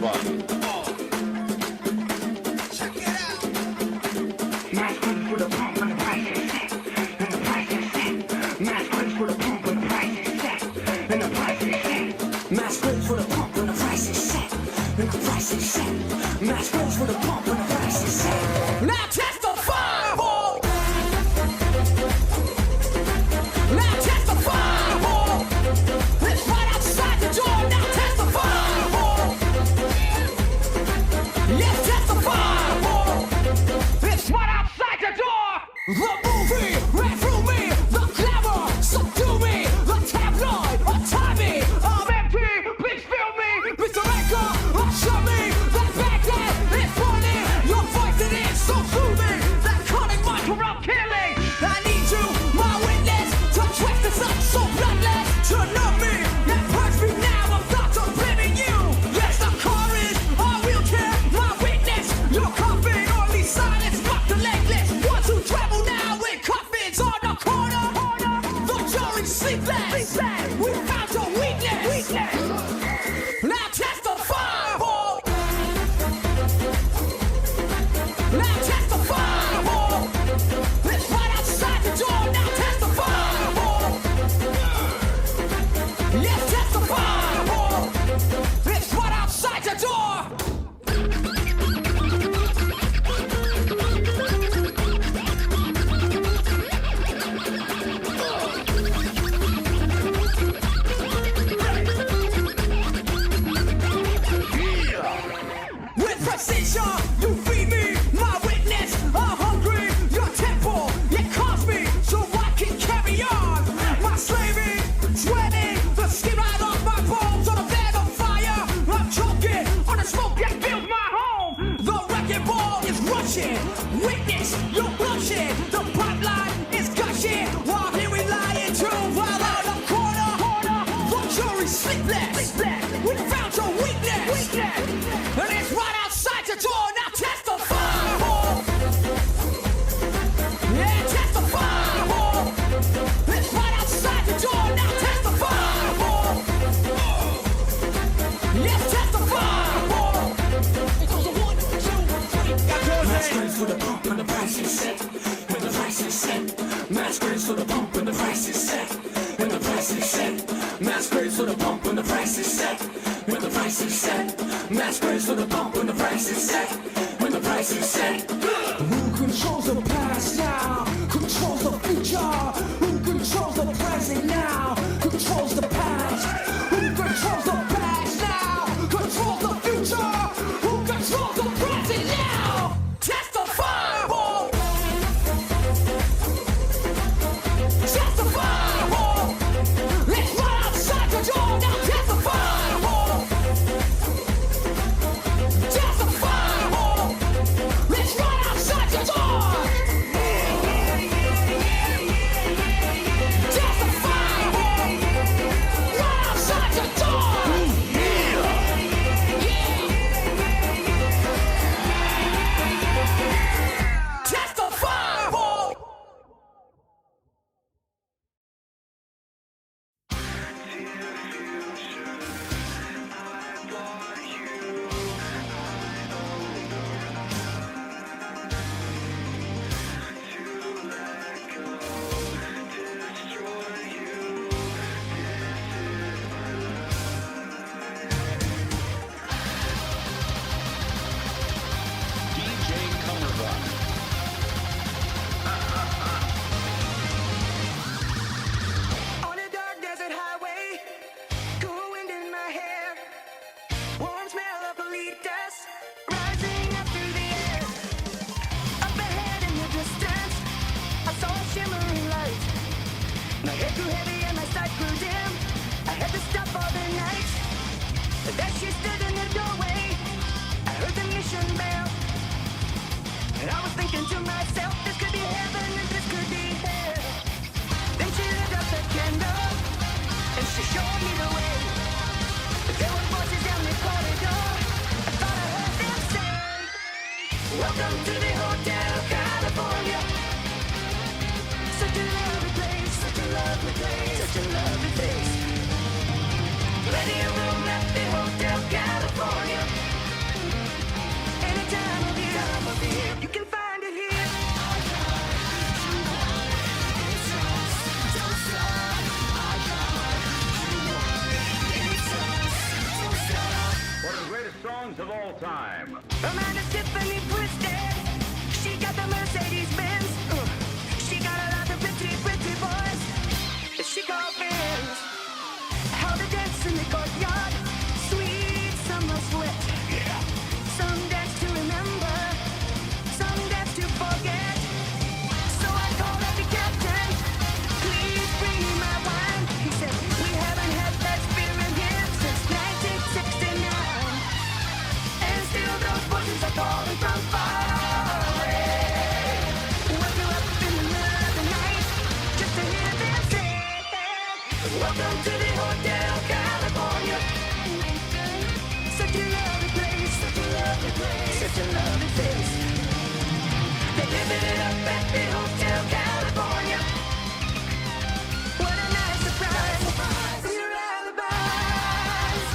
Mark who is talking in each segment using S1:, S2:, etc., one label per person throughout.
S1: spot.
S2: Check it out. Mass quick with a pump and the price is set. And the price is set. Mass quick with a pump and the price is set. And the price is set. Mass quick with a pump and the price is set. And the price is set. Mass quick with a pump and the price is set. Now test the fireball. Now test the fireball. It's right outside the door. Now test the fireball. Yes, test the fireball. It's right outside the door. The movie ran through me. The glamour subdue me. The tabloid untie me. I'm empty. Please fill me. Mr. Anchor, assure me that Baghdad is burning. Your voice it is so soothing. That chronic micro killing. I need you, my witness, to twist this up so bloodless. To know me and purge me now. I'm not to blaming you. Yes, the car is a wheelchair. My witness, your coffin or at least silence. Fuck the legless. Ones who travel now with coffins on the corner. The jury sleepless. We found your weakness. Now test the fireball. Now test the fireball. It's right outside the door. Now test the fireball. Yes, test the fireball. It's right outside the door. With precision, you feed me, my witness. I'm hungry, your temple, it calls me so I can carry on. My slaving, sweating, the skin right off my bones on a bed of fire. I'm choking on the smoke that fills my home. The wrecking ball is rushing. Witness, you're blushing. The pipeline is gushing. While here we lie in tune, while out the corner, the jury sleepless. We found your weakness. And it's right outside the door. Now test the fireball. Yeah, test the fireball. It's right outside the door. Now test the fireball. Yes, test the fireball. It goes a 1, 2, 3. Match grades for the pump and the price is set. When the price is set. Match grades for the pump and the price is set. When the price is set. Match grades for the pump and the price is set. When the price is set. Match grades for the pump when the price is set. When the price is set. Who controls the past now? Controls the future. Who controls the present now? Controls the past. Who controls the past now? Controls the future. Who controls the present now? Test the fireball. Test the fireball. Let's run outside the door. Now test the fireball. Test the fireball. Let's run outside the door. Test the fireball. Run outside the door. Test the fireball.
S1: DJ Cumberbund.
S3: On a dark desert highway, cool wind in my hair, warm smell of bolitas rising up through the air. Up ahead in the distance, I saw a shimmering light. My head grew heavy and my sight grew dim. I had to stop for the night. But as she stood in the doorway, I heard the mission bell. And I was thinking to myself, this could be heaven and this could be hell. Then she lit up the candle, and she showed me the way. But there were voices down the corridor. I thought I heard them say, welcome to the Hotel California. Such a lovely place, such a lovely place, such a lovely place. Plenty of room at the Hotel California. Bethany Hotel, California. What a nice surprise. Your alibis.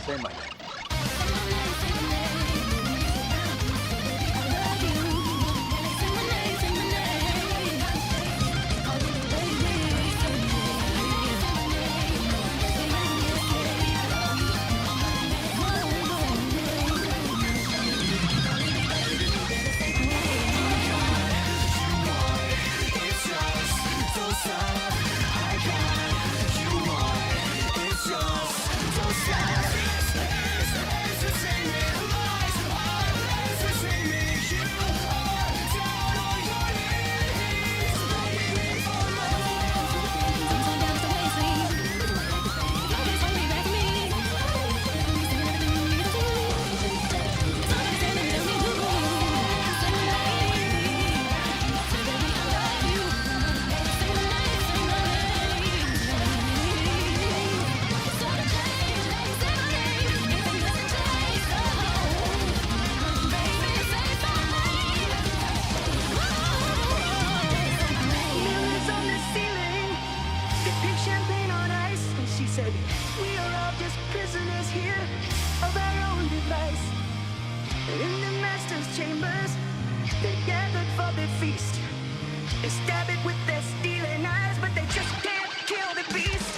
S4: Say my name.
S3: Mirrors on the ceiling, they pink champagne on ice. And she said, we are all just prisoners here of our own device. In the master's chambers, they gathered for the feast. They stab it with their stealing eyes, but they just can't kill the beast.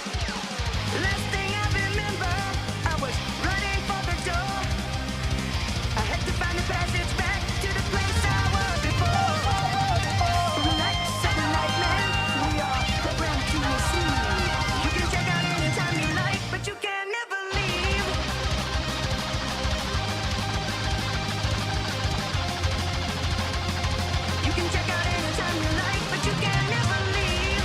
S3: Last thing I remember, I was running for the door. I had to find the passage back to the place I was before. Like Saturday Night Man, we are programmed to receive. You can check out anytime you like, but you can never leave. You can check out anytime you like, but you can never leave.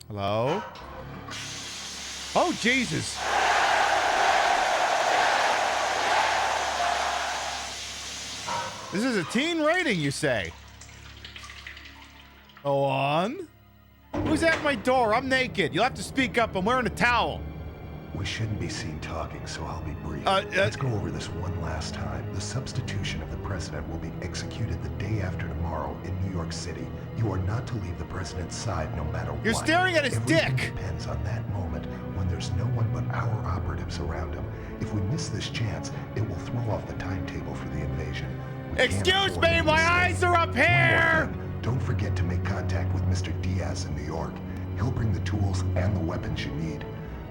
S5: Hello? Oh, Jesus. This is a teen rating, you say? Go on. Who's at my door? I'm naked. You'll have to speak up. I'm wearing a towel.
S6: We shouldn't be seen talking, so I'll be brief. Let's go over this one last time. The substitution of the president will be executed the day after tomorrow in New York City. You are not to leave the president's side no matter what.
S5: You're staring at his
S6: Everything
S5: dick.
S6: depends on that moment when there's no one but our operatives around him. If we miss this chance, it will throw off the timetable for the invasion. We can't
S5: Excuse
S6: afford
S5: me,
S6: any
S5: my
S6: mistakes.
S5: eyes are up
S6: One more
S5: here.
S6: thing. Don't forget to make contact with Mr. Diaz in New York. He'll bring the tools and the weapons you need.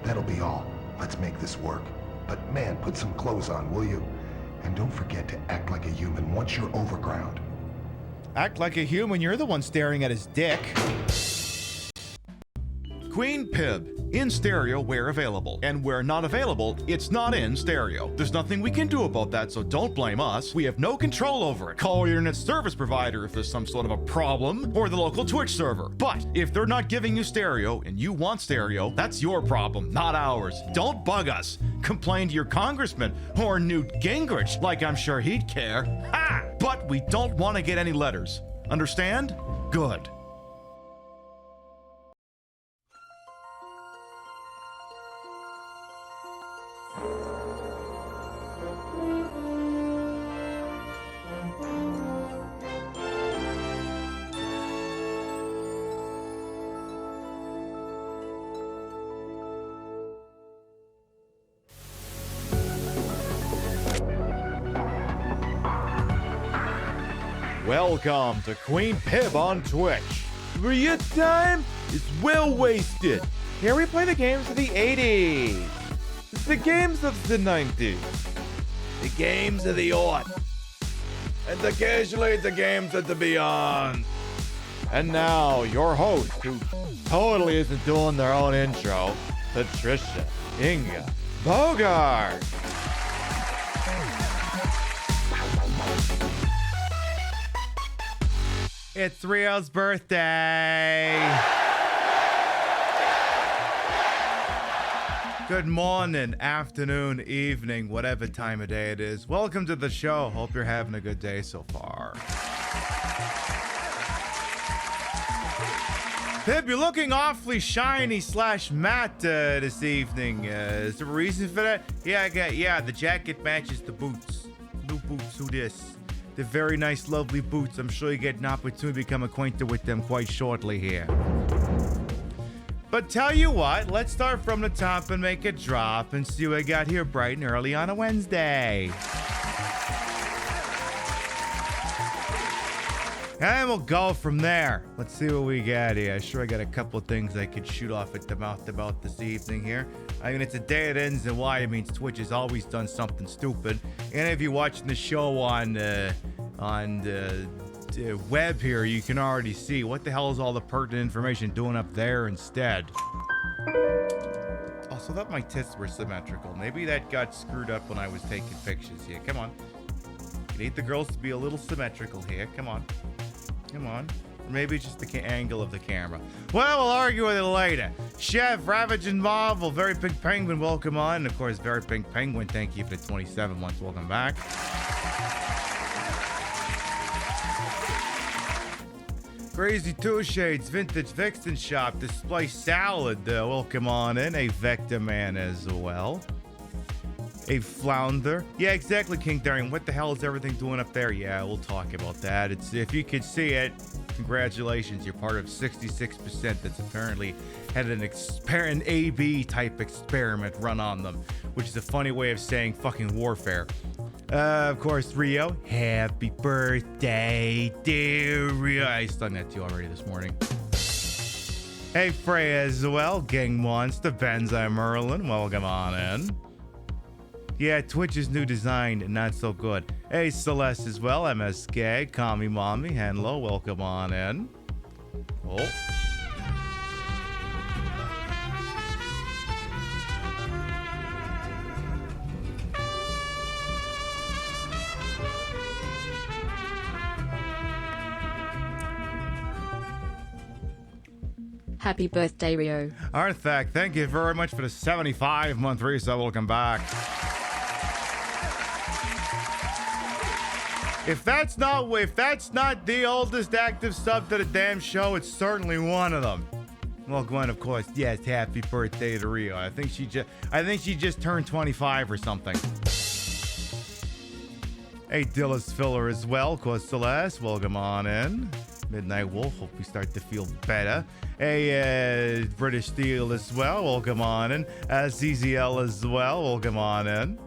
S6: That'll be all. Let's make this work. But man, put some clothes on, will you? And don't forget to act like a human once you're overground.
S5: Act like a human. You're the one staring at his dick. Queen Pib, in stereo where available, and where not available, it's not in stereo. There's nothing we can do about that, so don't blame us. We have no control over it. Call your internet service provider if there's some sort of a problem, or the local Twitch server. But if they're not giving you stereo and you want stereo, that's your problem, not ours. Don't bug us. Complain to your congressman or Newt Gingrich, like I'm sure he'd care. Ha! But we don't want to get any letters. Understand? Good. Welcome to Queen Pib on Twitch, where your time is well wasted. Here we play the games of the 80s, the games of the 90s, the games of the aught, and occasionally the games of the beyond. And now, your host, who totally isn't doing their own intro, Patricia Inga Bogart. It's Rio's birthday. Good morning, afternoon, evening, whatever time of day it is. Welcome to the show. Hope you're having a good day so far. Pip, you're looking awfully shiny / matte this evening. Is there a reason for that? Yeah, the jacket matches the boots. New boots, who this? They're very nice, lovely boots. I'm sure you get an opportunity to become acquainted with them quite shortly here. But tell you what, let's start from the top and make it drop and see what I got here bright and early on a Wednesday. And we'll go from there. Let's see what we got here. I'm sure I got a couple things I could shoot off at the mouth about this evening here. I mean, it's a day that ends in Y. It means Twitch has always done something stupid. And if you're watching the show on the web here, you can already see what the hell is all the pertinent information doing up there instead. Oh, so that my tits were symmetrical. Maybe that got screwed up when I was taking pictures here. Come on. You need the girls to be a little symmetrical here. Come on. Come on. Or maybe it's just the angle of the camera. Well, we'll argue with it later. Chef, Ravaging Marvel, Very Pink Penguin, welcome on. And of course, Very Pink Penguin, thank you for the 27 months. Welcome back. Crazy Two Shades, Vintage Vixen Shop, Display Salad, welcome on in. A Vector Man as well. A Flounder. Yeah, exactly, King Darian. What the hell is everything doing up there? Yeah, we'll talk about that. It's if you could see it, congratulations. You're part of 66% that's apparently had an AB type experiment run on them, which is a funny way of saying fucking warfare. Of course, Rio. Happy birthday, dear Rio. I sung that to you already this morning. Hey, Freya as well. Gang Monster, Benzi Merlin. Welcome on in. Yeah, Twitch's new design, not so good. Hey, Celeste as well. MSK, Kami Mommy, Henlo, welcome on in. Oh.
S7: Happy birthday, Rio.
S5: Arthak, thank you very much for the 75-month resub. Welcome back. If that's not the oldest active sub to the damn show, it's certainly one of them. Well, Gwen, of course, yes, happy birthday to Rio. I think she just turned 25 or something. Hey, Dillis Filler as well. Of course, Celeste, welcome on in. Midnight Wolf, hope we start to feel better. Hey, British Steel as well, welcome on in. CZL as well, welcome on in.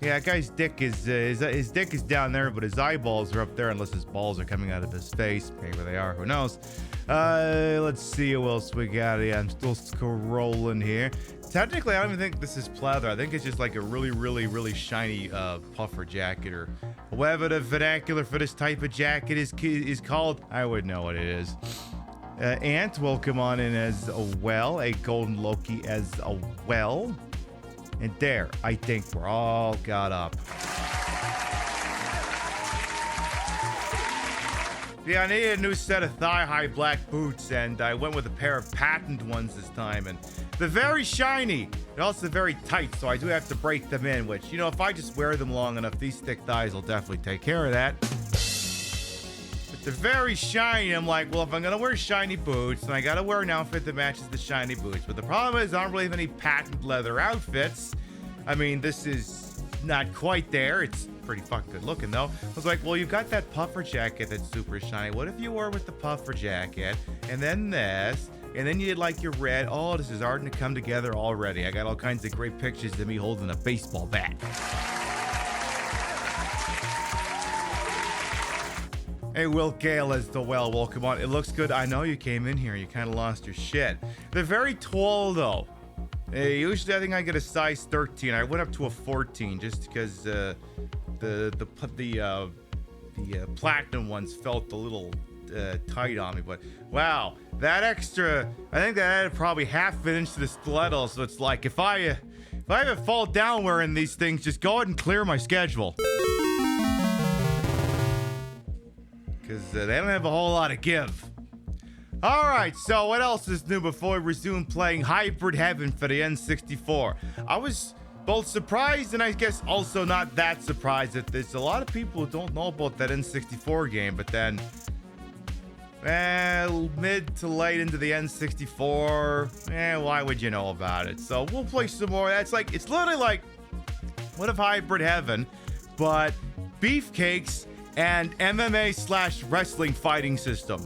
S5: Yeah, that guy's dick is his dick is down there, but his eyeballs are up there, unless his balls are coming out of his face. Maybe they are. Who knows? Let's see what else we got. Yeah, I'm still scrolling here. Technically, I don't even think this is pleather. I think it's just like a really, really, really shiny puffer jacket, or whatever the vernacular for this type of jacket is called. I would know what it is. Ant will come on in as well. A Golden Loki as well. And there, I think we're all got up. Yeah, I needed a new set of thigh-high black boots, and I went with a pair of patent ones this time. And they're very shiny. They're also very tight, so I do have to break them in, which, you know, if I just wear them long enough, these thick thighs will definitely take care of that. But they're very shiny. I'm like, well, if I'm going to wear shiny boots, then I got to wear an outfit that matches the shiny boots. But the problem is I don't really have any patent leather outfits. I mean, this is not quite there. It's pretty fucking good looking, though. I was like, well, you've got that puffer jacket that's super shiny. What if you wore with the puffer jacket, and then this, and then you did like your red? Oh, this is starting to come together already. I got all kinds of great pictures of me holding a baseball bat. Hey, Will Gale as the well. Welcome on. It looks good. I know you came in here. You kind of lost your shit. They're very tall, though. Usually, I think I get a size 13. I went up to a 14 just because the platinum ones felt a little tight on me. But wow, that extra, I think that added probably half an inch to the stiletto. So it's like if I ever fall down wearing these things, just go ahead and clear my schedule. Because they don't have a whole lot of give. All right, so what else is new before we resume playing Hybrid Heaven for the N64? I was both surprised and I guess also not that surprised that there's a lot of people who don't know about that N64 game, but then mid to late into the N64, why would you know about it? So we'll play some more. It's literally like, what if Hybrid Heaven, but beefcakes and MMA/wrestling fighting system.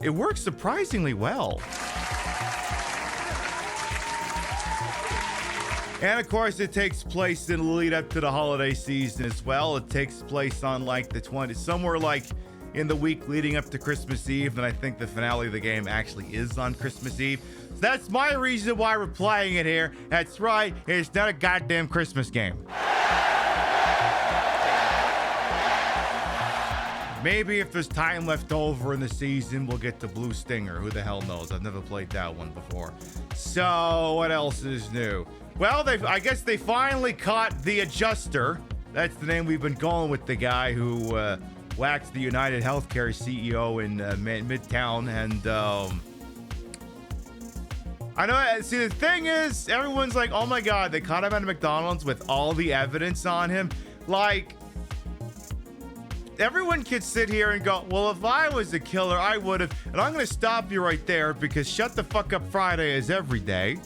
S5: It works surprisingly well. And of course, it takes place in the lead up to the holiday season as well. It takes place on like the 20th, somewhere like in the week leading up to Christmas Eve. And I think the finale of the game actually is on Christmas Eve. So that's my reason why we're playing it here. That's right, it's not a goddamn Christmas game. Maybe if there's time left over in the season, we'll get to Blue Stinger. Who the hell knows? I've never played that one before. So, what else is new? Well, I guess they finally caught the Adjuster. That's the name we've been going with the guy who whacked the United Healthcare CEO in Midtown. And I know, see, the thing is, everyone's like, oh my God, they caught him at a McDonald's with all the evidence on him. Like, everyone could sit here and go, well, if I was the killer, I would have. And I'm going to stop you right there because Shut the Fuck Up Friday is every day.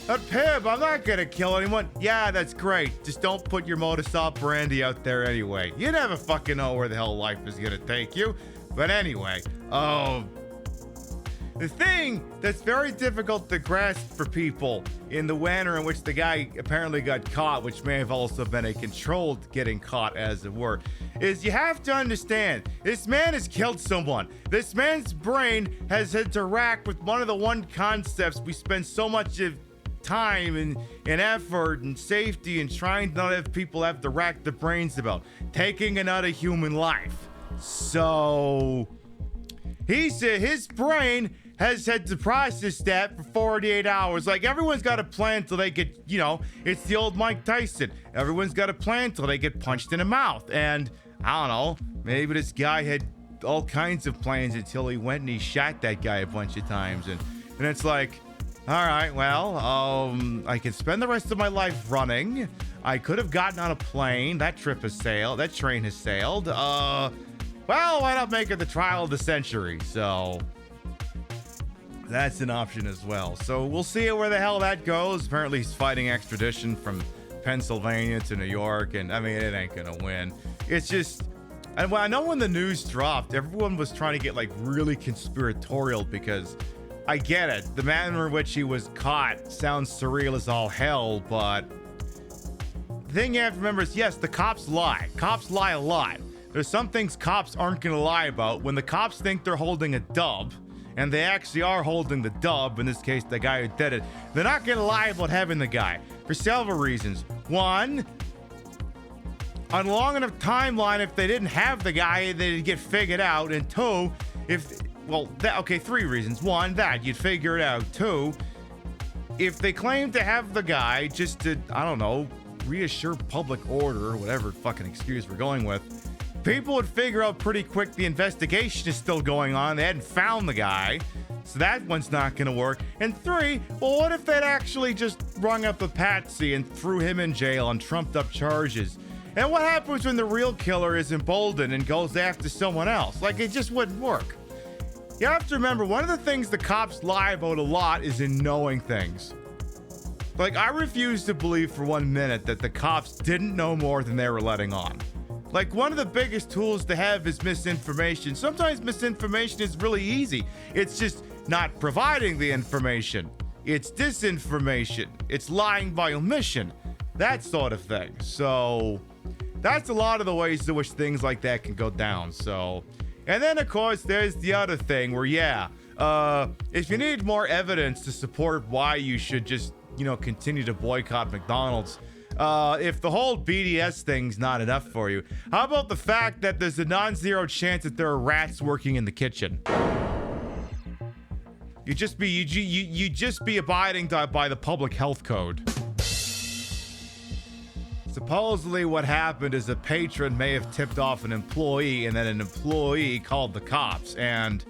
S5: But Pib, I'm not going to kill anyone. Yeah, that's great. Just don't put your modus operandi out there anyway. You never fucking know where the hell life is going to take you. But anyway, the thing that's very difficult to grasp for people in the manner in which the guy apparently got caught, which may have also been a controlled getting caught, as it were, is you have to understand, this man has killed someone. This man's brain has interact with one of the one concepts we spend so much of time and effort and safety and trying to not have people have to rack their brains about, taking another human life. So he said his brain has had to process that for 48 hours. Like, everyone's got a plan till they get, you know, it's the old Mike Tyson. Everyone's got a plan till they get punched in the mouth. And I don't know, maybe this guy had all kinds of plans until he went and he shot that guy a bunch of times. And it's like, all right, well, I can spend the rest of my life running. I could have gotten on a plane. That trip has sailed. That train has sailed. Well, why not make it the trial of the century? So that's an option as well. So we'll see where the hell that goes. Apparently he's fighting extradition from Pennsylvania to New York. And I mean, it ain't gonna win. It's just, and I know when the news dropped, everyone was trying to get like really conspiratorial because I get it. The manner in which he was caught sounds surreal as all hell, but the thing you have to remember is, yes, the cops lie. Cops lie a lot. There's some things cops aren't gonna lie about. When the cops think they're holding a dub, and they actually are holding the dub, in this case, the guy who did it, they're not gonna lie about having the guy for several reasons. One, on a long enough timeline, if they didn't have the guy, they'd get figured out. And two, if okay, 3 reasons. 1, that you'd figure it out. 2, if they claim to have the guy just to, I don't know, reassure public order or whatever fucking excuse we're going with, people would figure out pretty quick the investigation is still going on. They hadn't found the guy. So that one's not going to work. And 3, well, what if they'd actually just rung up a patsy and threw him in jail on trumped up charges? And what happens when the real killer is emboldened and goes after someone else? Like, it just wouldn't work. You have to remember, one of the things the cops lie about a lot is in knowing things. Like, I refuse to believe for 1 minute that the cops didn't know more than they were letting on. Like, one of the biggest tools to have is misinformation. Sometimes misinformation is really easy. It's just not providing the information. It's disinformation. It's lying by omission. That sort of thing. So that's a lot of the ways in which things like that can go down. So, and then of course there's the other thing where, if you need more evidence to support why you should just, continue to boycott McDonald's, if the whole BDS thing's not enough for you, how about the fact that there's a non-zero chance that there are rats working in the kitchen? You just be abiding by the public health code. Supposedly what happened is a patron may have tipped off an employee, and then an employee called the cops. And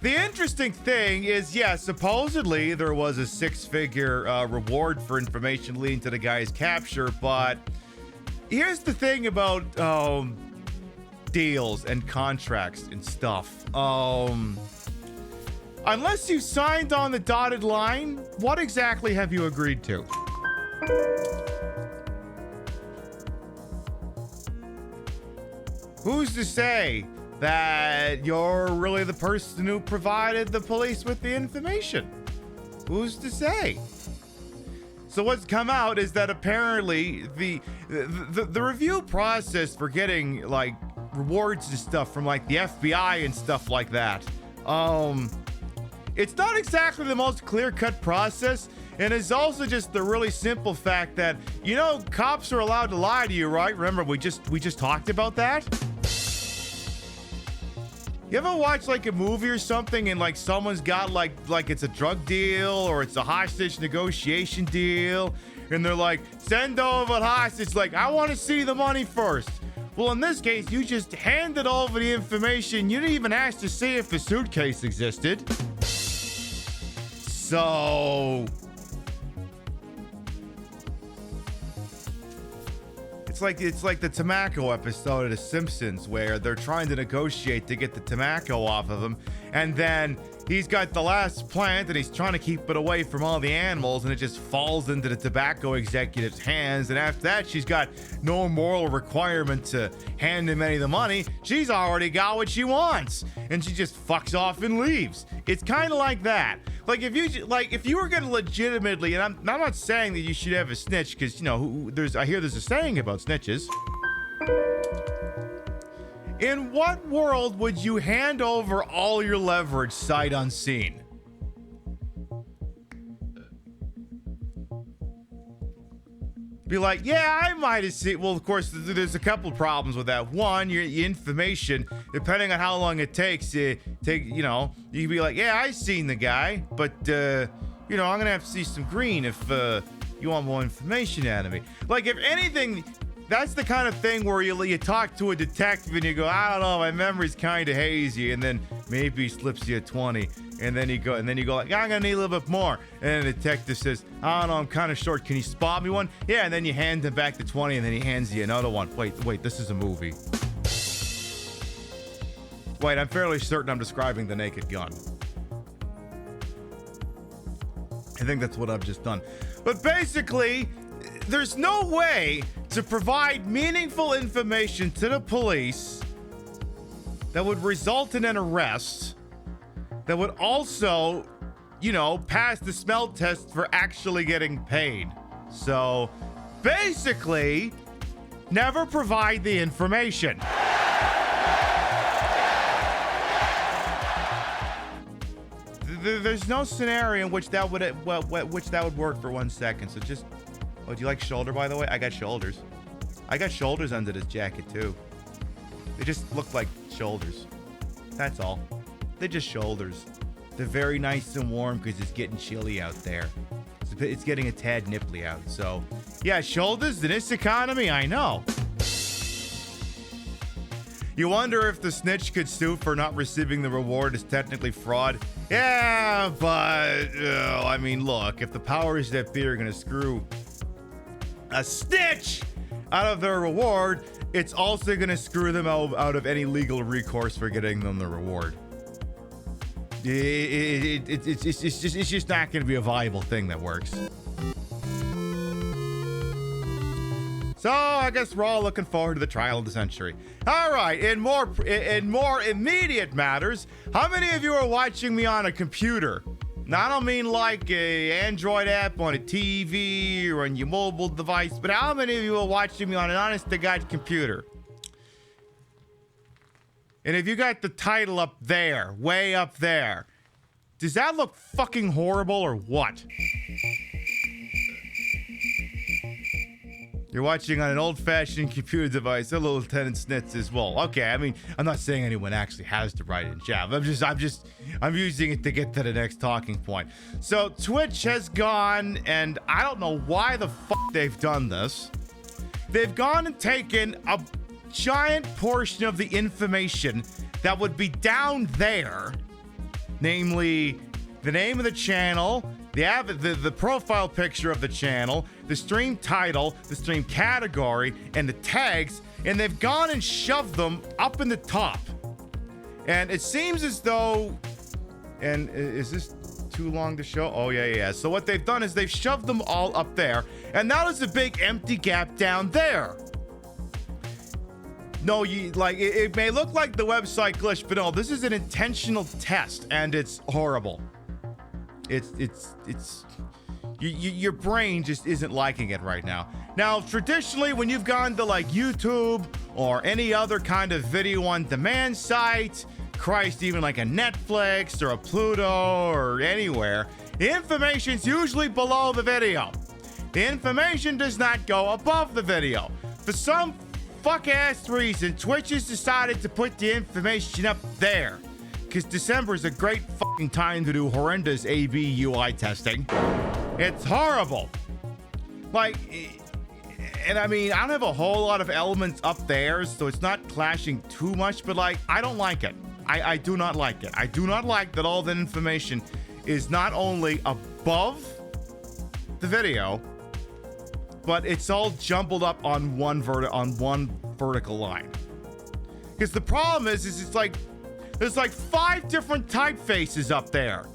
S5: the interesting thing is, supposedly there was a 6-figure reward for information leading to the guy's capture. But here's the thing about deals and contracts and stuff. Unless you signed on the dotted line, what exactly have you agreed to? Who's to say that you're really the person who provided the police with the information? Who's to say? So what's come out is that apparently the review process for getting like rewards and stuff from like the FBI and stuff like that, it's not exactly the most clear-cut process. And it's also just the really simple fact that, cops are allowed to lie to you, right? Remember, we just talked about that? You ever watch like a movie or something and like someone's got like it's a drug deal or it's a hostage negotiation deal, and they're like, send over the hostage, like, I want to see the money first. Well, in this case, you just handed over the information. You didn't even ask to see if the suitcase existed. So it's like the tobacco episode of The Simpsons where they're trying to negotiate to get the tobacco off of him, and then he's got the last plant and he's trying to keep it away from all the animals, and it just falls into the tobacco executive's hands. And after that, she's got no moral requirement to hand him any of the money. She's already got what she wants, and she just fucks off and leaves. It's kind of like that. Like if you were gonna legitimately, and I'm not saying that you should have a snitch, because I hear there's a saying about snitches. In what world would you hand over all your leverage sight unseen? Be like, yeah, I might have seen. Well, of course, there's a couple problems with that. One, your information, depending on how long it takes, you can be like, yeah, I seen the guy, but I'm gonna have to see some green if you want more information out of me. Like, if anything, that's the kind of thing where you talk to a detective and you go, I don't know, my memory's kind of hazy, and then maybe he slips you a 20, and then you go like, I'm gonna need a little bit more, and the detective says, I don't know, I'm kind of short, can you spot me one? Yeah, and then you hand him back the 20, and then he hands you another one. Wait, this is a movie. Wait, I'm fairly certain I'm describing The Naked Gun. I think that's what I've just done. But basically, there's no way to provide meaningful information to the police that would result in an arrest, that would also, pass the smell test for actually getting paid. So basically, never provide the information. There's no scenario in which that would work for 1 second. So just, do you like shoulder, by the way? I got shoulders. I got shoulders under this jacket too. They just look like shoulders. That's all. They're just shoulders. They're very nice and warm because it's getting chilly out there. It's getting a tad nipply out. So, yeah, shoulders in this economy, I know. You wonder if the snitch could sue for not receiving the reward is technically fraud. Yeah, but, I mean, look, if the powers that be are going to screw a snitch out of their reward, it's also going to screw them out of any legal recourse for getting them the reward. It's just not going to be a viable thing that works. So I guess we're all looking forward to the trial of the century. All right, in more immediate matters, how many of you are watching me on a computer? Now, I don't mean like a Android app on a TV or on your mobile device, but how many of you are watching me on an honest-to-God computer? And if you got the title up there, way up there, does that look fucking horrible or what? You're watching on an old-fashioned computer device. Hello, Lieutenant Snitz as well. Okay, I mean, I'm not saying anyone actually has to write it in chat. I'm using it to get to the next talking point. So Twitch has gone, and I don't know why the fuck they've done this. They've gone and taken a giant portion of the information that would be down there, namely the name of the channel, the profile picture of the channel, the stream title, the stream category, and the tags, and they've gone and shoved them up in the top. And it seems as though, and is this too long to show? Oh, yeah. So what they've done is they've shoved them all up there, and now there's a big empty gap down there. No, it may look like the website glitched, but no, this is an intentional test, and it's horrible. Your brain just isn't liking it right now. Now, traditionally, when you've gone to like YouTube or any other kind of video on demand site, Christ, even like a Netflix or a Pluto or anywhere, the information's usually below the video. The information does not go above the video. For some fuck-ass reason, Twitch has decided to put the information up there. Because December is a great fucking time to do horrendous AB UI testing. It's horrible. Like, and I mean, I don't have a whole lot of elements up there, so it's not clashing too much, but like, I don't like it. I do not like it. I do not like that all that information is not only above the video, but it's all jumbled up on one vertical line. Because the problem is it's like, there's like 5 different typefaces up there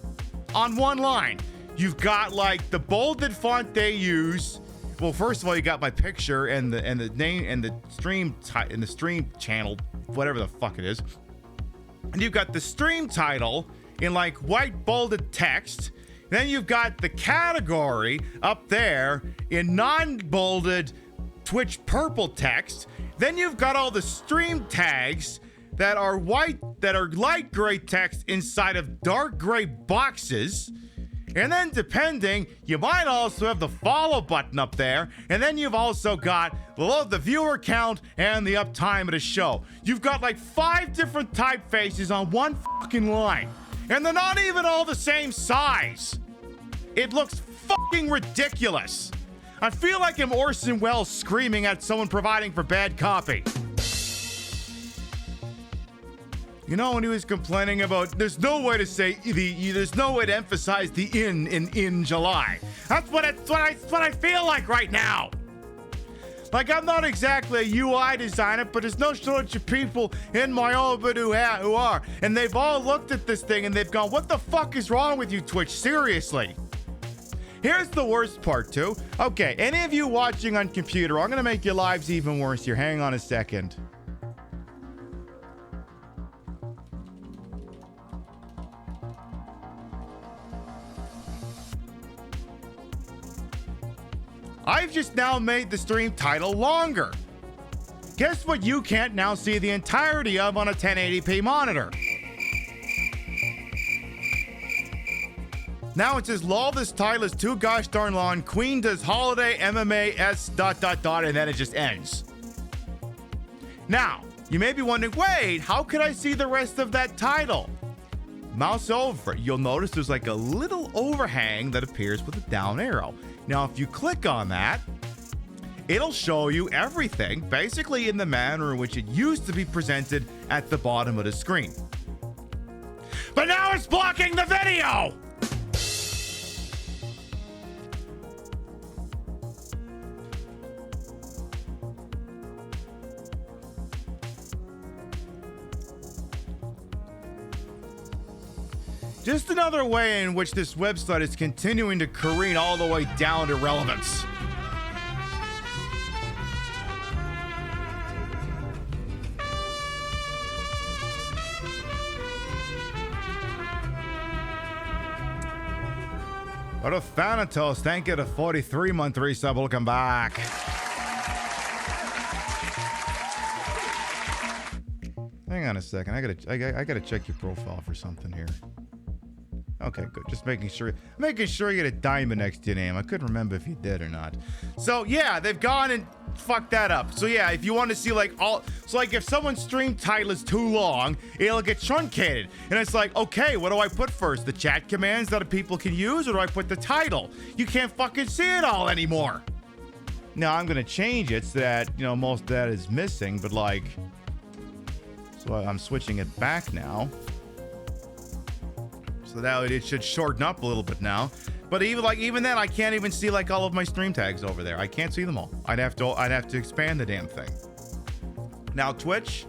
S5: on one line. You've got like the bolded font they use. Well, first of all, you got my picture and the name and the stream channel, whatever the fuck it is. And you've got the stream title in like white bolded text. Then you've got the category up there in non-bolded Twitch purple text. Then you've got all the stream tags that are light gray text inside of dark gray boxes. And then depending, you might also have the follow button up there. And then you've also got the viewer count and the uptime of the show. You've got like 5 different typefaces on one fucking line. And they're not even all the same size. It looks fucking ridiculous. I feel like I'm Orson Welles screaming at someone providing for bad copy. You know, when he was complaining about there's no way to say there's no way to emphasize the in July. That's what I feel like right now. Like, I'm not exactly a UI designer, but there's no shortage of people in my orbit who are. And they've all looked at this thing and they've gone, what the fuck is wrong with you, Twitch? Seriously. Here's the worst part, too. Okay, any of you watching on computer, I'm going to make your lives even worse here. Hang on a second. I've just now made the stream title longer. Guess what you can't now see the entirety of on a 1080p monitor? Now it says, lol, this title is too gosh darn long. Queen does holiday MMA S ... and then it just ends. Now, you may be wondering, wait, how could I see the rest of that title? mouse over it, you'll notice there's like a little overhang that appears with a down arrow. Now, if you click on that, it'll show you everything basically in the manner in which it used to be presented at the bottom of the screen. But now it's blocking the video! Just another way in which this website is continuing to careen all the way down to relevance. What a Thanatos, thank you to 43-month resub. Welcome back. Hang on a second. I gotta check your profile for something here. Okay, good. Just making sure you get a diamond next to your name. I couldn't remember if you did or not. So yeah, they've gone and fucked that up. So yeah, if you want to see like if someone's stream title is too long, it'll get truncated. And it's like, okay, what do I put first? The chat commands that people can use, or do I put the title? You can't fucking see it all anymore. Now I'm gonna change it so that, you know, most of that is missing, but like, so I'm switching it back now. So now it should shorten up a little bit now. But even then, I can't even see like all of my stream tags over there. I can't see them all. I'd have to expand the damn thing. Now Twitch,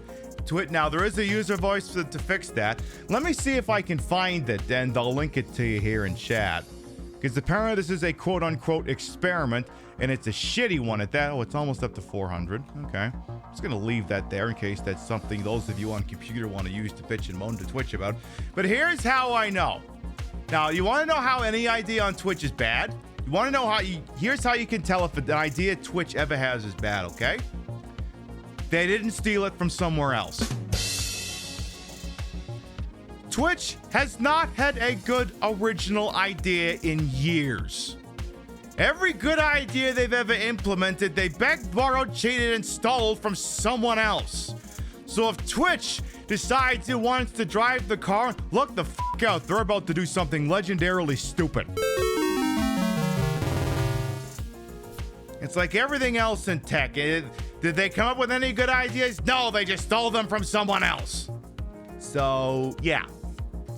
S5: now there is a user voice to fix that. Let me see if I can find it, and I'll link it to you here in chat. Because apparently this is a quote-unquote experiment, and it's a shitty one at that. Oh, it's almost up to 400. Okay. I'm just going to leave that there in case that's something those of you on computer want to use to bitch and moan to Twitch about. But here's how I know. Now, you want to know how any idea on Twitch is bad? You want to know here's how you can tell if an idea Twitch ever has is bad, okay? They didn't steal it from somewhere else. Twitch has not had a good original idea in years. Every good idea they've ever implemented, they begged, borrowed, cheated, and stole from someone else. So if Twitch decides it wants to drive the car, look the fuck out. They're about to do something legendarily stupid. It's like everything else in tech. Did they come up with any good ideas? No, they just stole them from someone else. So, yeah.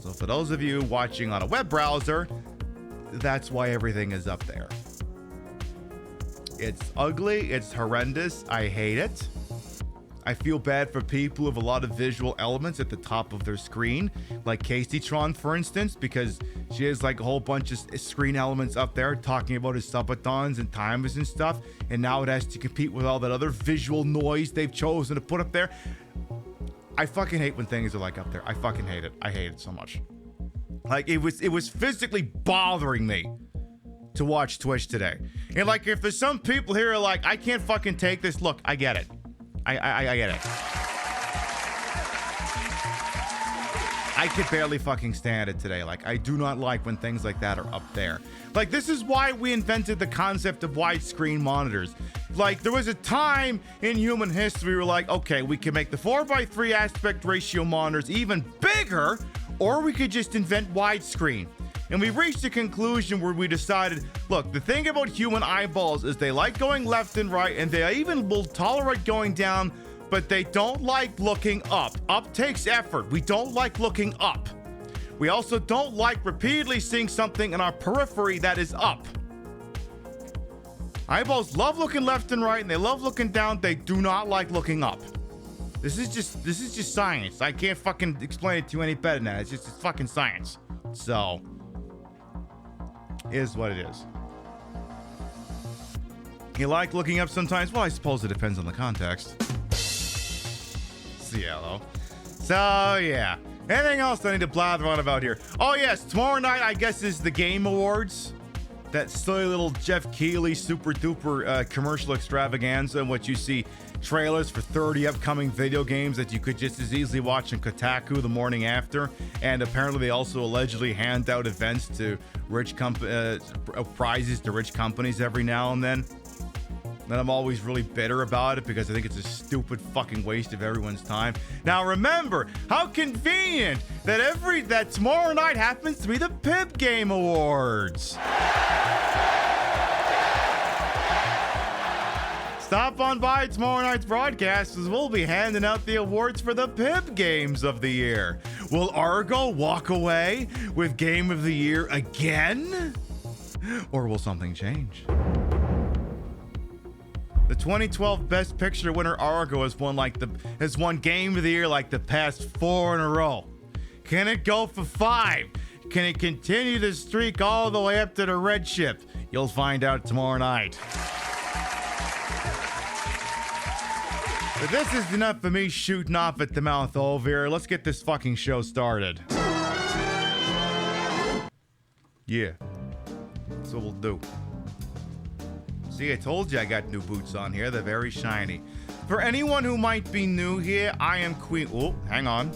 S5: So for those of you watching on a web browser, that's why everything is up there. It's ugly. It's horrendous. I hate it. I feel bad for people with a lot of visual elements at the top of their screen, like Caseytron, for instance, because she has like a whole bunch of screen elements up there talking about his subathons and timers and stuff, and now it has to compete with all that other visual noise they've chosen to put up there. I fucking hate when things are like up there. I fucking hate it. I hate it so much. Like it was physically bothering me to watch Twitch today. And like if there's some people here who are like, I can't fucking take this, look, I get it. I get it. I could barely fucking stand it today. Like, I do not like when things like that are up there. Like, this is why we invented the concept of widescreen monitors. Like, there was a time in human history where we're like, okay, we can make the 4:3 aspect ratio monitors even bigger, or we could just invent widescreen. And we reached a conclusion where we decided, look, the thing about human eyeballs is they like going left and right, and they even will tolerate going down, but they don't like looking up. Up takes effort. We don't like looking up. We also don't like repeatedly seeing something in our periphery that is up. Eyeballs love looking left and right, and they love looking down. They do not like looking up. This is just science. I can't fucking explain it to you any better than that. It's fucking science. So, is what it is. You like looking up sometimes? Well, I suppose it depends on the context. Cielo. So, yeah. Anything else I need to blather on about here? Oh, yes. Tomorrow night, I guess, is the Game Awards. That silly little Jeff Keighley super duper commercial extravaganza in which you see trailers for 30 upcoming video games that you could just as easily watch on Kotaku the morning after. And apparently they also allegedly hand out events to rich prizes to rich companies every now and then. And I'm always really bitter about it because I think it's a stupid fucking waste of everyone's time. Now remember, how convenient that tomorrow night happens to be the PIB Game Awards. Stop on by tomorrow night's broadcast as we'll be handing out the awards for the PIB Games of the Year. Will Argo walk away with Game of the Year again? Or will something change? The 2012 Best Picture winner Argo has won Game of the Year like the past 4 in a row. Can it go for 5? Can it continue the streak all the way up to the red ship? You'll find out tomorrow night. But this is enough for me shooting off at the mouth over here. Let's get this fucking show started. Yeah. That's what we'll do. See, I told you I got new boots on here. They're very shiny. For anyone who might be new here, I am Queen... Oh, hang on.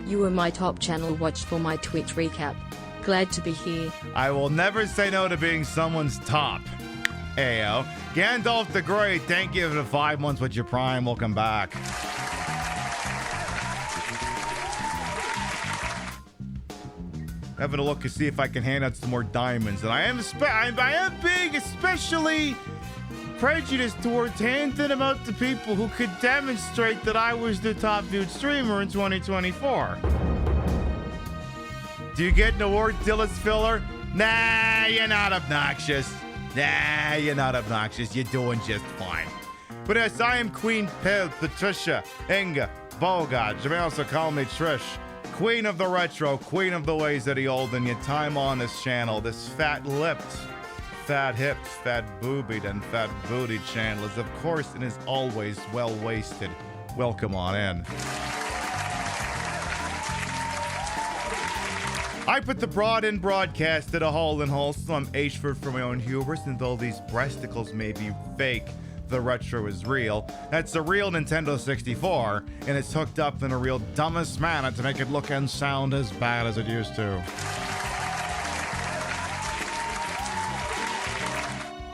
S7: You were my top channel watch for my Twitch recap. Glad to be here.
S5: I will never say no to being someone's top. Ayo. Gandalf the Great, thank you for the 5 months with your Prime. Welcome back. Having a look to see if I can hand out some more diamonds. And I am being especially prejudiced towards handing them out to people who could demonstrate that I was the top viewed streamer in 2024. Do you get an award, Dillis Filler? Nah, you're not obnoxious. You're doing just fine. But yes, I am Queen Piv, Patricia, Inga, Bogart. You may also call me Trish. Queen of the retro, queen of the ways of the old, and your time on this channel. This fat-lipped, fat-hipped, fat-boobied, and fat-bootied channel is, of course, and is always well-wasted. Welcome on in. I put the broad in broadcast at a hole in wholesome. I'm Ashford for my own hubris, and though these breasticles may be fake, the retro is real. That's a real Nintendo 64, and it's hooked up in a real dumbest manner to make it look and sound as bad as it used to.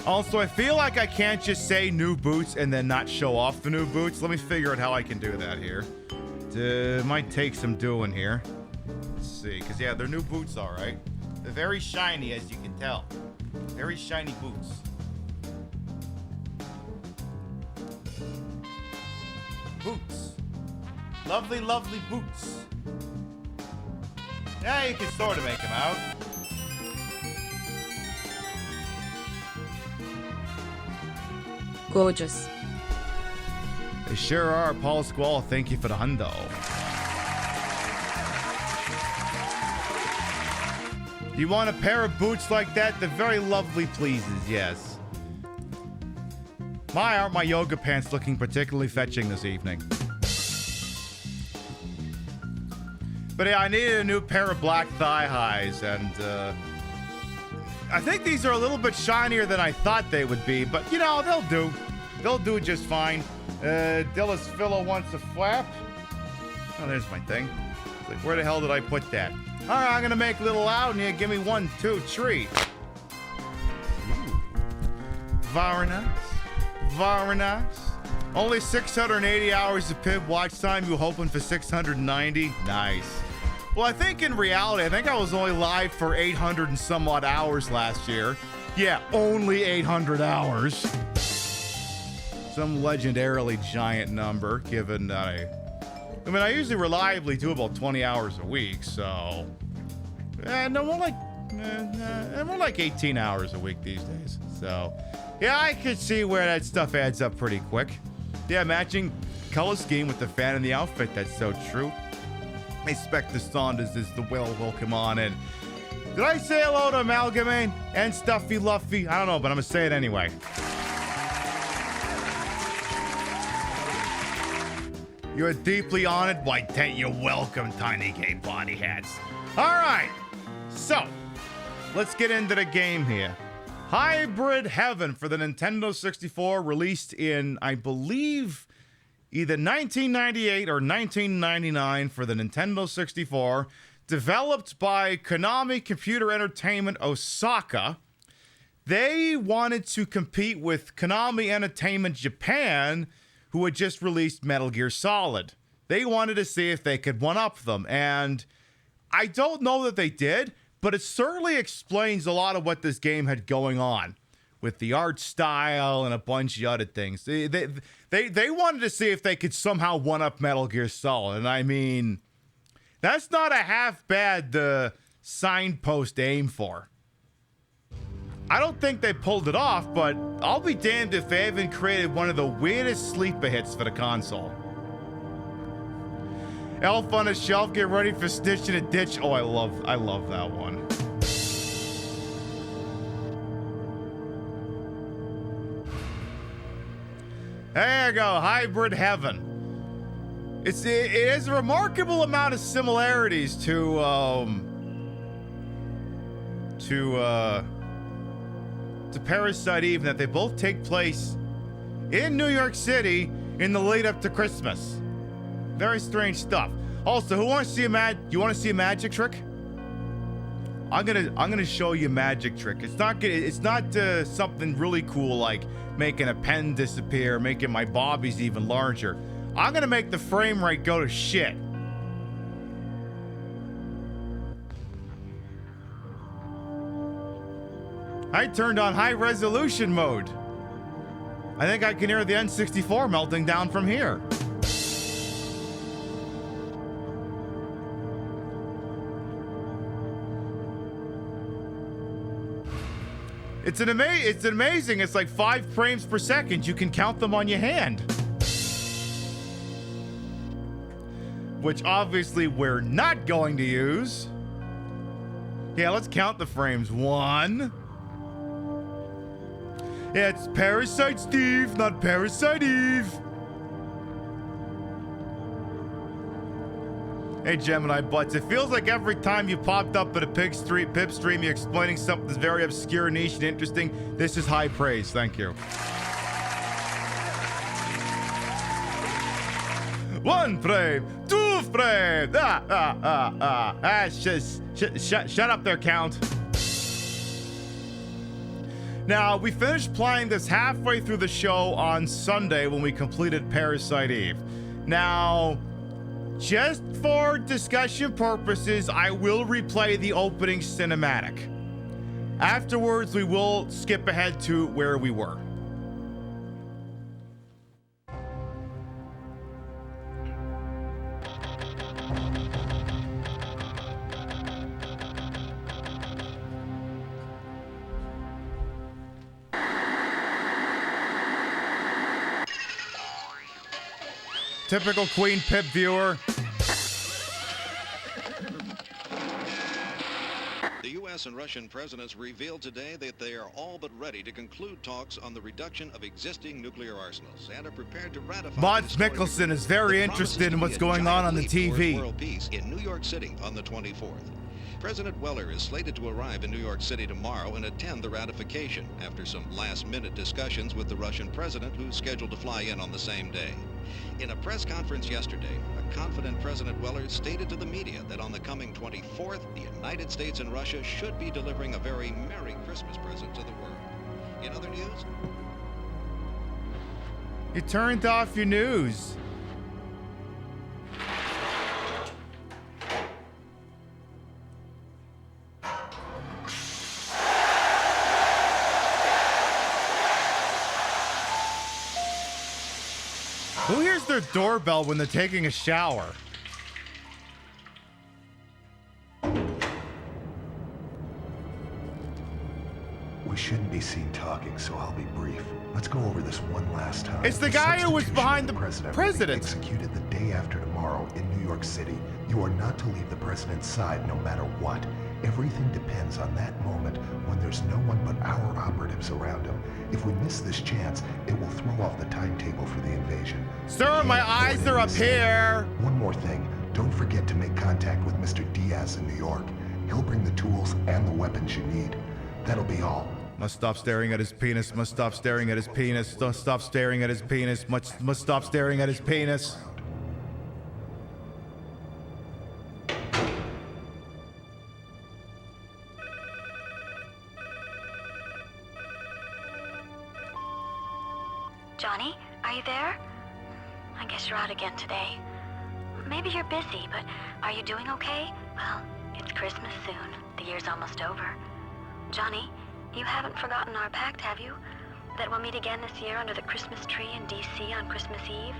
S5: Also, I feel like I can't just say new boots and then not show off the new boots. Let me figure out how I can do that here. Might take some doing here. Let's see, because yeah, they're new boots, all right. They're very shiny, as you can tell. Very shiny boots. Boots. Lovely, lovely boots. Yeah, you can sort of make them out.
S7: Gorgeous.
S5: They sure are. Paul Squall, thank you for the hundo. You want a pair of boots like that? They're very lovely pleases, yes. Aren't my yoga pants looking particularly fetching this evening? But yeah, I needed a new pair of black thigh highs, and I think these are a little bit shinier than I thought they would be, but you know, they'll do. They'll do just fine. Dillis Philo wants a flap. Oh, there's my thing. It's like, where the hell did I put that? All right, I'm gonna make a little loud here. Give me 1, 2, 3. Very nice. Very nice. Only 680 hours of PIB watch time. You hoping for 690? Nice. Well, I think in reality, I think I was only live for 800 and some odd hours last year. Yeah, only 800 hours. Some legendarily giant number, given that I usually reliably do about 20 hours a week, so... no, more like 18 hours a week these days. So, yeah, I could see where that stuff adds up pretty quick. Yeah, matching color scheme with the fan and the outfit, that's so true. I expect the Saunders is the welcome on in. Did I say hello to Amalgamate and Stuffy Luffy? I don't know, but I'm gonna say it anyway. You're deeply honored. Why, you're welcome, Tiny Gay Body Hats. All right, so let's get into the game here. Hybrid Heaven for the Nintendo 64, released in, I believe, either 1998 or 1999 for the Nintendo 64. Developed by Konami Computer Entertainment Osaka. They wanted to compete with Konami Entertainment Japan, who had just released Metal Gear Solid. They wanted to see if they could one-up them, and I don't know that they did, but it certainly explains a lot of what this game had going on with the art style and a bunch of other things. They wanted to see if they could somehow one-up Metal Gear Solid, and I mean, that's not a half bad signpost to aim for. I don't think they pulled it off, but I'll be damned if they haven't created one of the weirdest sleeper hits for the console. Elf on a Shelf, get ready for Stitch in a Ditch. Oh, I love that one. There you go, Hybrid Heaven. It has a remarkable amount of similarities to Parasite Eve, that they both take place in New York City in the lead up to Christmas. Very strange stuff. Also, who wants to see you want to see a magic trick? I'm gonna show you a magic trick. It's not something really cool like making a pen disappear, making my bobbies even larger. I'm gonna make the frame rate go to shit. I turned on high resolution mode. I think I can hear the N64 melting down from here. It's amazing. It's like 5 frames per second. You can count them on your hand. Which obviously we're not going to use. Yeah, let's count the frames. 1. Yeah, it's Parasite Steve, not Parasite Eve. Hey, Gemini Butts, it feels like every time you popped up at a Pip stream, you're explaining something that's very obscure, niche, and interesting. This is high praise. Thank you. 1 frame, 2 frames. Shut up there, Count. Now, we finished playing this halfway through the show on Sunday when we completed Parasite Eve. Now, just for discussion purposes, I will replay the opening cinematic. Afterwards, we will skip ahead to where we were. Typical Queen Pip viewer.
S8: The U.S. and Russian presidents revealed today that they are all but ready to conclude talks on the reduction of existing nuclear arsenals and are prepared to ratify.
S5: Mads Mikkelsen is very interested in what's going on the TV.
S8: World peace in New York City on the 24th. President Weller is slated to arrive in New York City tomorrow and attend the ratification after some last-minute discussions with the Russian president, who's scheduled to fly in on the same day. In a press conference yesterday, a confident President Weller stated to the media that on the coming 24th, the United States and Russia should be delivering a very Merry Christmas present to the world. In other news,
S5: you turned off your news. Who hears their doorbell when they're taking a shower?
S6: We shouldn't be seen talking, so I'll be brief. Let's go over this one last time.
S5: It's the guy who was behind the president.
S6: Will be executed the day after tomorrow in New York City. You are not to leave the president's side no matter what. Everything depends on that moment when there's no one but our operatives around him. If we miss this chance, it will throw off the timetable for the invasion.
S5: Sir, my eyes are up here.
S6: One more thing. Don't forget to make contact with Mr. Diaz in New York. He'll bring the tools and the weapons you need. That'll be all.
S5: Must stop staring at his penis. Must stop staring at his penis. Stop staring at his penis. Must stop staring at his penis.
S9: Johnny, are you there? I guess you're out again today. Maybe you're busy, but are you doing okay? Well, it's Christmas soon. The year's almost over. Johnny, you haven't forgotten our pact, have you? That we'll meet again this year under the Christmas tree in D.C. on Christmas Eve?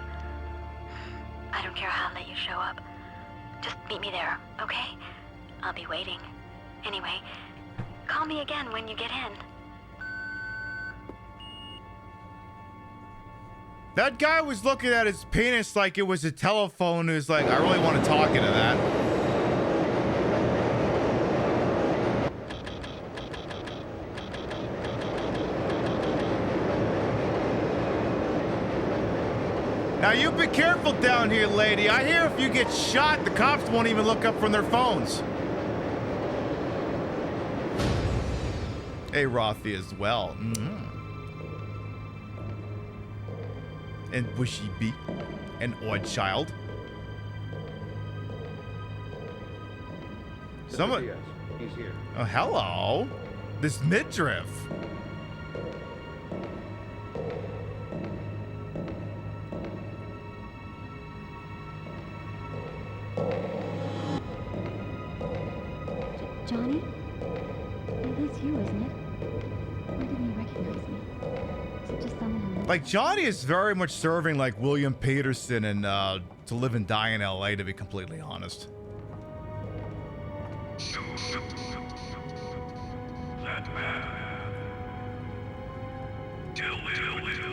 S9: I don't care how late you show up. Just meet me there, okay? I'll be waiting. Anyway, call me again when you get in.
S5: That guy was looking at his penis like it was a telephone. He was like, I really want to talk into that. Now you be careful down here, lady. I hear if you get shot, the cops won't even look up from their phones. Hey, Rothy as well. And Bushy Bee. And Odd Child. Someone.
S1: He's here.
S5: Oh, hello. This midriff.
S9: Johnny? It is you, isn't it? Why didn't you recognize me? Is it just someone who...
S5: Like, Johnny is very much serving like William Peterson in To Live and Die in L.A., to be completely honest.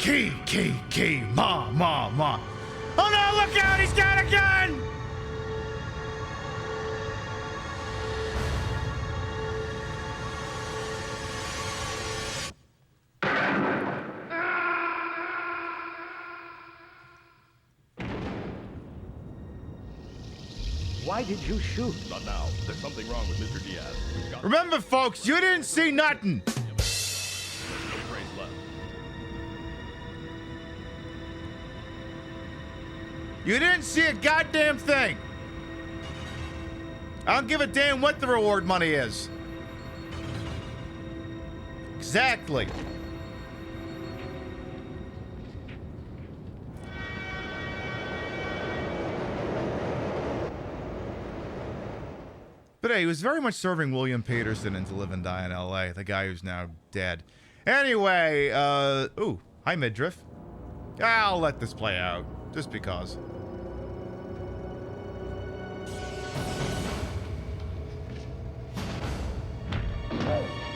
S5: Key, ma. Oh no, look out, he's got a gun!
S1: Why did you shoot? Not now. There's something wrong with Mr. Diaz. We've got
S5: Remember, folks, you didn't see nothing.
S1: no phrase left.
S5: You didn't see a goddamn thing. I don't give a damn what the reward money is. Exactly. But hey, he was very much serving William Peterson in To Live and Die in L.A., the guy who's now dead. Anyway, ooh, hi, midriff. I'll let this play out, just because.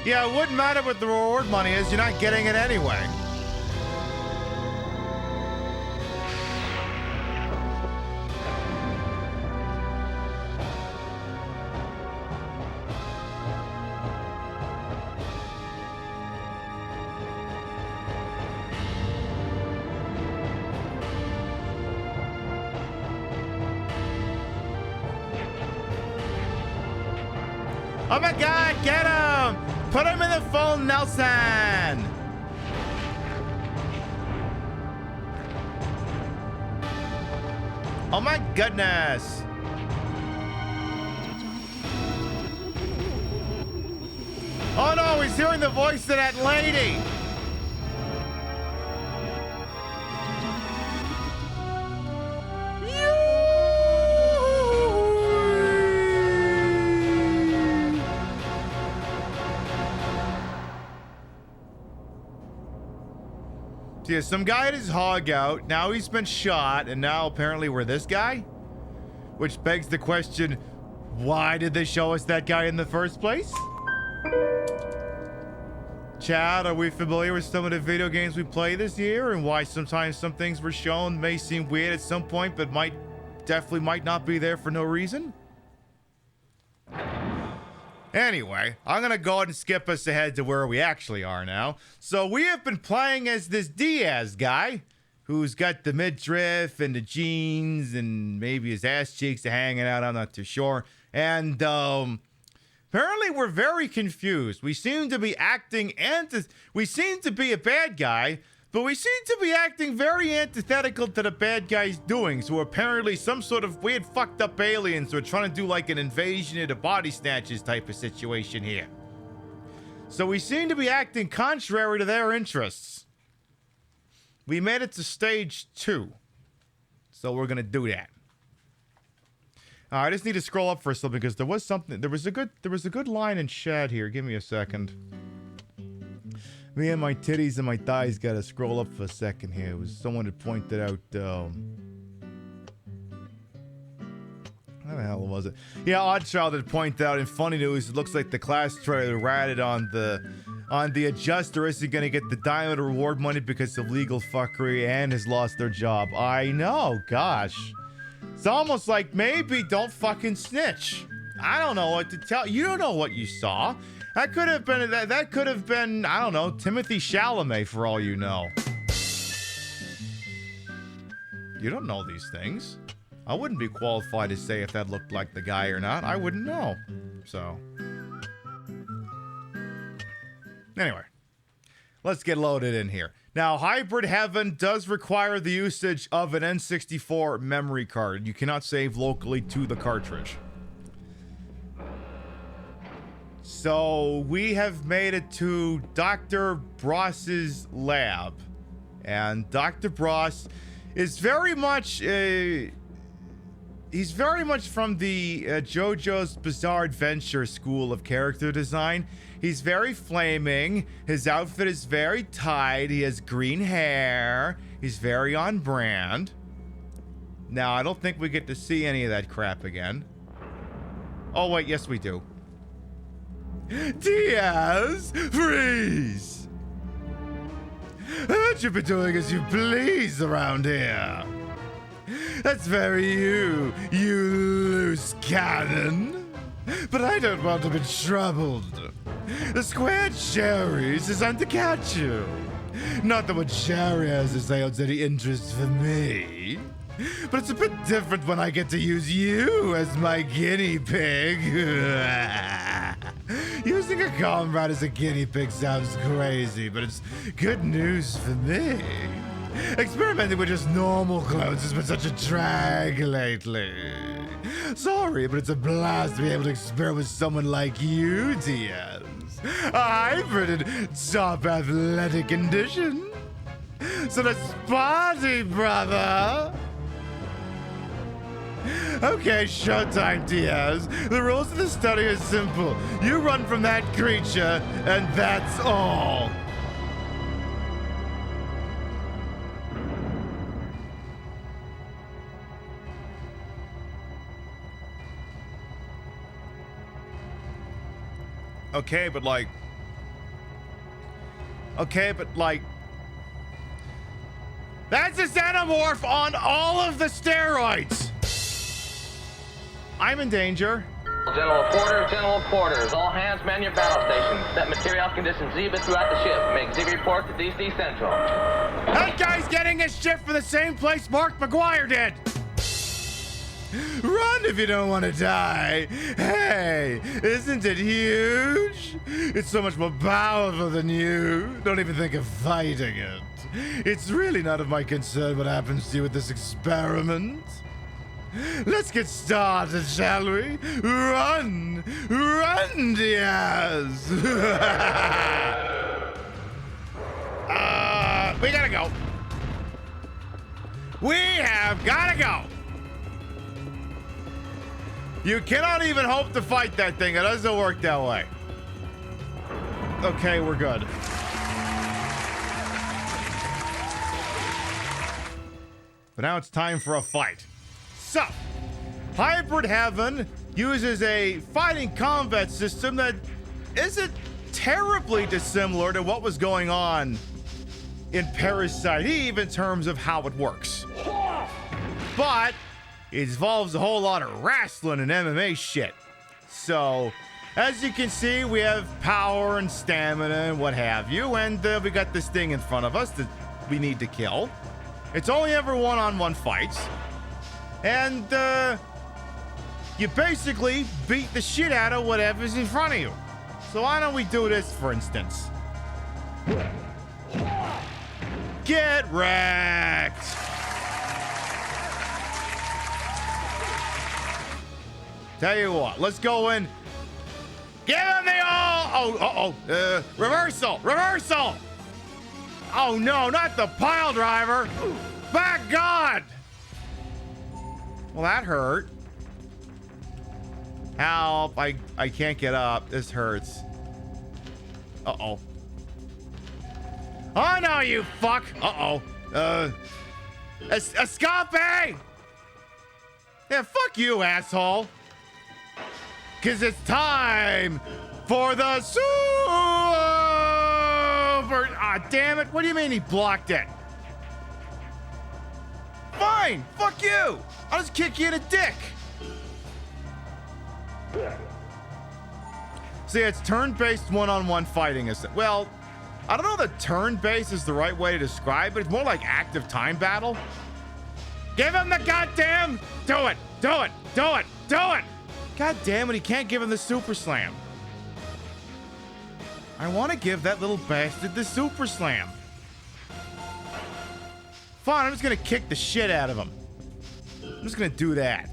S5: Yeah, it wouldn't matter what the reward money is, you're not getting it anyway. Oh my God, get him! Put him in the phone, Nelson! Oh my goodness! Oh no, he's hearing the voice of that lady! Yeah, some guy had his hog out, now he's been shot, and now apparently we're this guy? Which begs the question, why did they show us that guy in the first place? Chad, are we familiar with some of the video games we play this year, and why sometimes some things were shown may seem weird at some point, but definitely might not be there for no reason? Anyway, I'm gonna go ahead and skip us ahead to where we actually are now. So we have been playing as this Diaz guy, who's got the midriff and the jeans and maybe his ass cheeks are hanging out, I'm not too sure. And Apparently, we're very confused. We seem to be acting we seem to be a bad guy, but we seem to be acting very antithetical to the bad guy's doing. So apparently some sort of weird fucked up aliens who are trying to do like an invasion of the body snatchers type of situation here. So we seem to be acting contrary to their interests. We made it to stage 2. So we're gonna do that. I just need to scroll up for something because there was a good line in chat here. Give me a second. Me and my titties and my thighs gotta scroll up for a second here. It was someone that pointed out, how the hell was it? Yeah, Oddchild had pointed out in funny news, it looks like the class trailer ratted on the adjuster isn't gonna get the diamond reward money because of legal fuckery and has lost their job. I know, gosh. It's almost like maybe don't fucking snitch. I don't know what to tell you. Don't know what you saw. That could have been I don't know, Timothy Chalamet for all you know. You don't know these things. I wouldn't be qualified to say if that looked like the guy or not. I wouldn't know. So anyway, let's get loaded in here. Now, Hybrid Heaven does require the usage of an N64 memory card. You cannot save locally to the cartridge. So, we have made it to Dr. Bross's lab. And Dr. Bross is very much he's very much from the JoJo's Bizarre Adventure school of character design. He's very flaming. His outfit is very tight. He has green hair. He's very on brand. Now, I don't think we get to see any of that crap again. Oh, wait, yes, we do. Diaz, freeze! Haven't you been doing as you please around here? That's very you loose cannon. But I don't want to be troubled. The squared cherries is on to catch you. Not that what Cherry has to say holds any interest for me. But it's a bit different when I get to use you as my guinea pig. Using a comrade as a guinea pig sounds crazy, but it's good news for me. Experimenting with just normal clothes has been such a drag lately. Sorry, but it's a blast to be able to experiment with someone like you, Diaz. A hybrid in top athletic condition. So let's party, brother. Okay, showtime, Diaz. The rules of the study are simple. You run from that creature, and that's all. Okay, but like... That's a xenomorph on all of the steroids! I'm in danger.
S10: General Porters, all hands man your battle stations. Set material conditions Zebra throughout the ship. Make Zebra report to DC Central.
S5: That guy's getting his ship from the same place Mark McGuire did! Run if you don't want to die. Hey, isn't it huge? It's so much more powerful than you. Don't even think of fighting it. It's really none of my concern what happens to you with this experiment. Let's get started, shall we? Run! Run, Diaz! We gotta go. We have gotta go. You cannot even hope to fight that thing. It doesn't work that way. Okay, we're good. But now it's time for a fight. So, Hybrid Heaven uses a fighting combat system that isn't terribly dissimilar to what was going on in Parasite Eve in terms of how it works. But it involves a whole lot of wrestling and MMA shit. So, as you can see, we have power and stamina and what have you, and we got this thing in front of us that we need to kill. It's only ever one-on-one fights. And, you basically beat the shit out of whatever's in front of you. So why don't we do this, for instance? Get wrecked! Tell you what, let's go in. Give him the all! Reversal! Reversal! Oh no, not the pile driver! By God! Well, that hurt. Help, I can't get up. This hurts. Uh-oh. Oh no, you fuck! Uh-oh. Escape! Yeah, fuck you, asshole. Cause it's time for the super... Ah, damn it. What do you mean he blocked it? Fine, fuck you. I'll just kick you in the dick. See, it's turn-based one-on-one fighting. Well, I don't know that turn-based is the right way to describe it. It's more like active time battle. Give him the goddamn... Do it, do it, do it, do it. God damn it, he can't give him the super slam. I want to give that little bastard the super slam. Fine, I'm just going to kick the shit out of him. I'm just going to do that.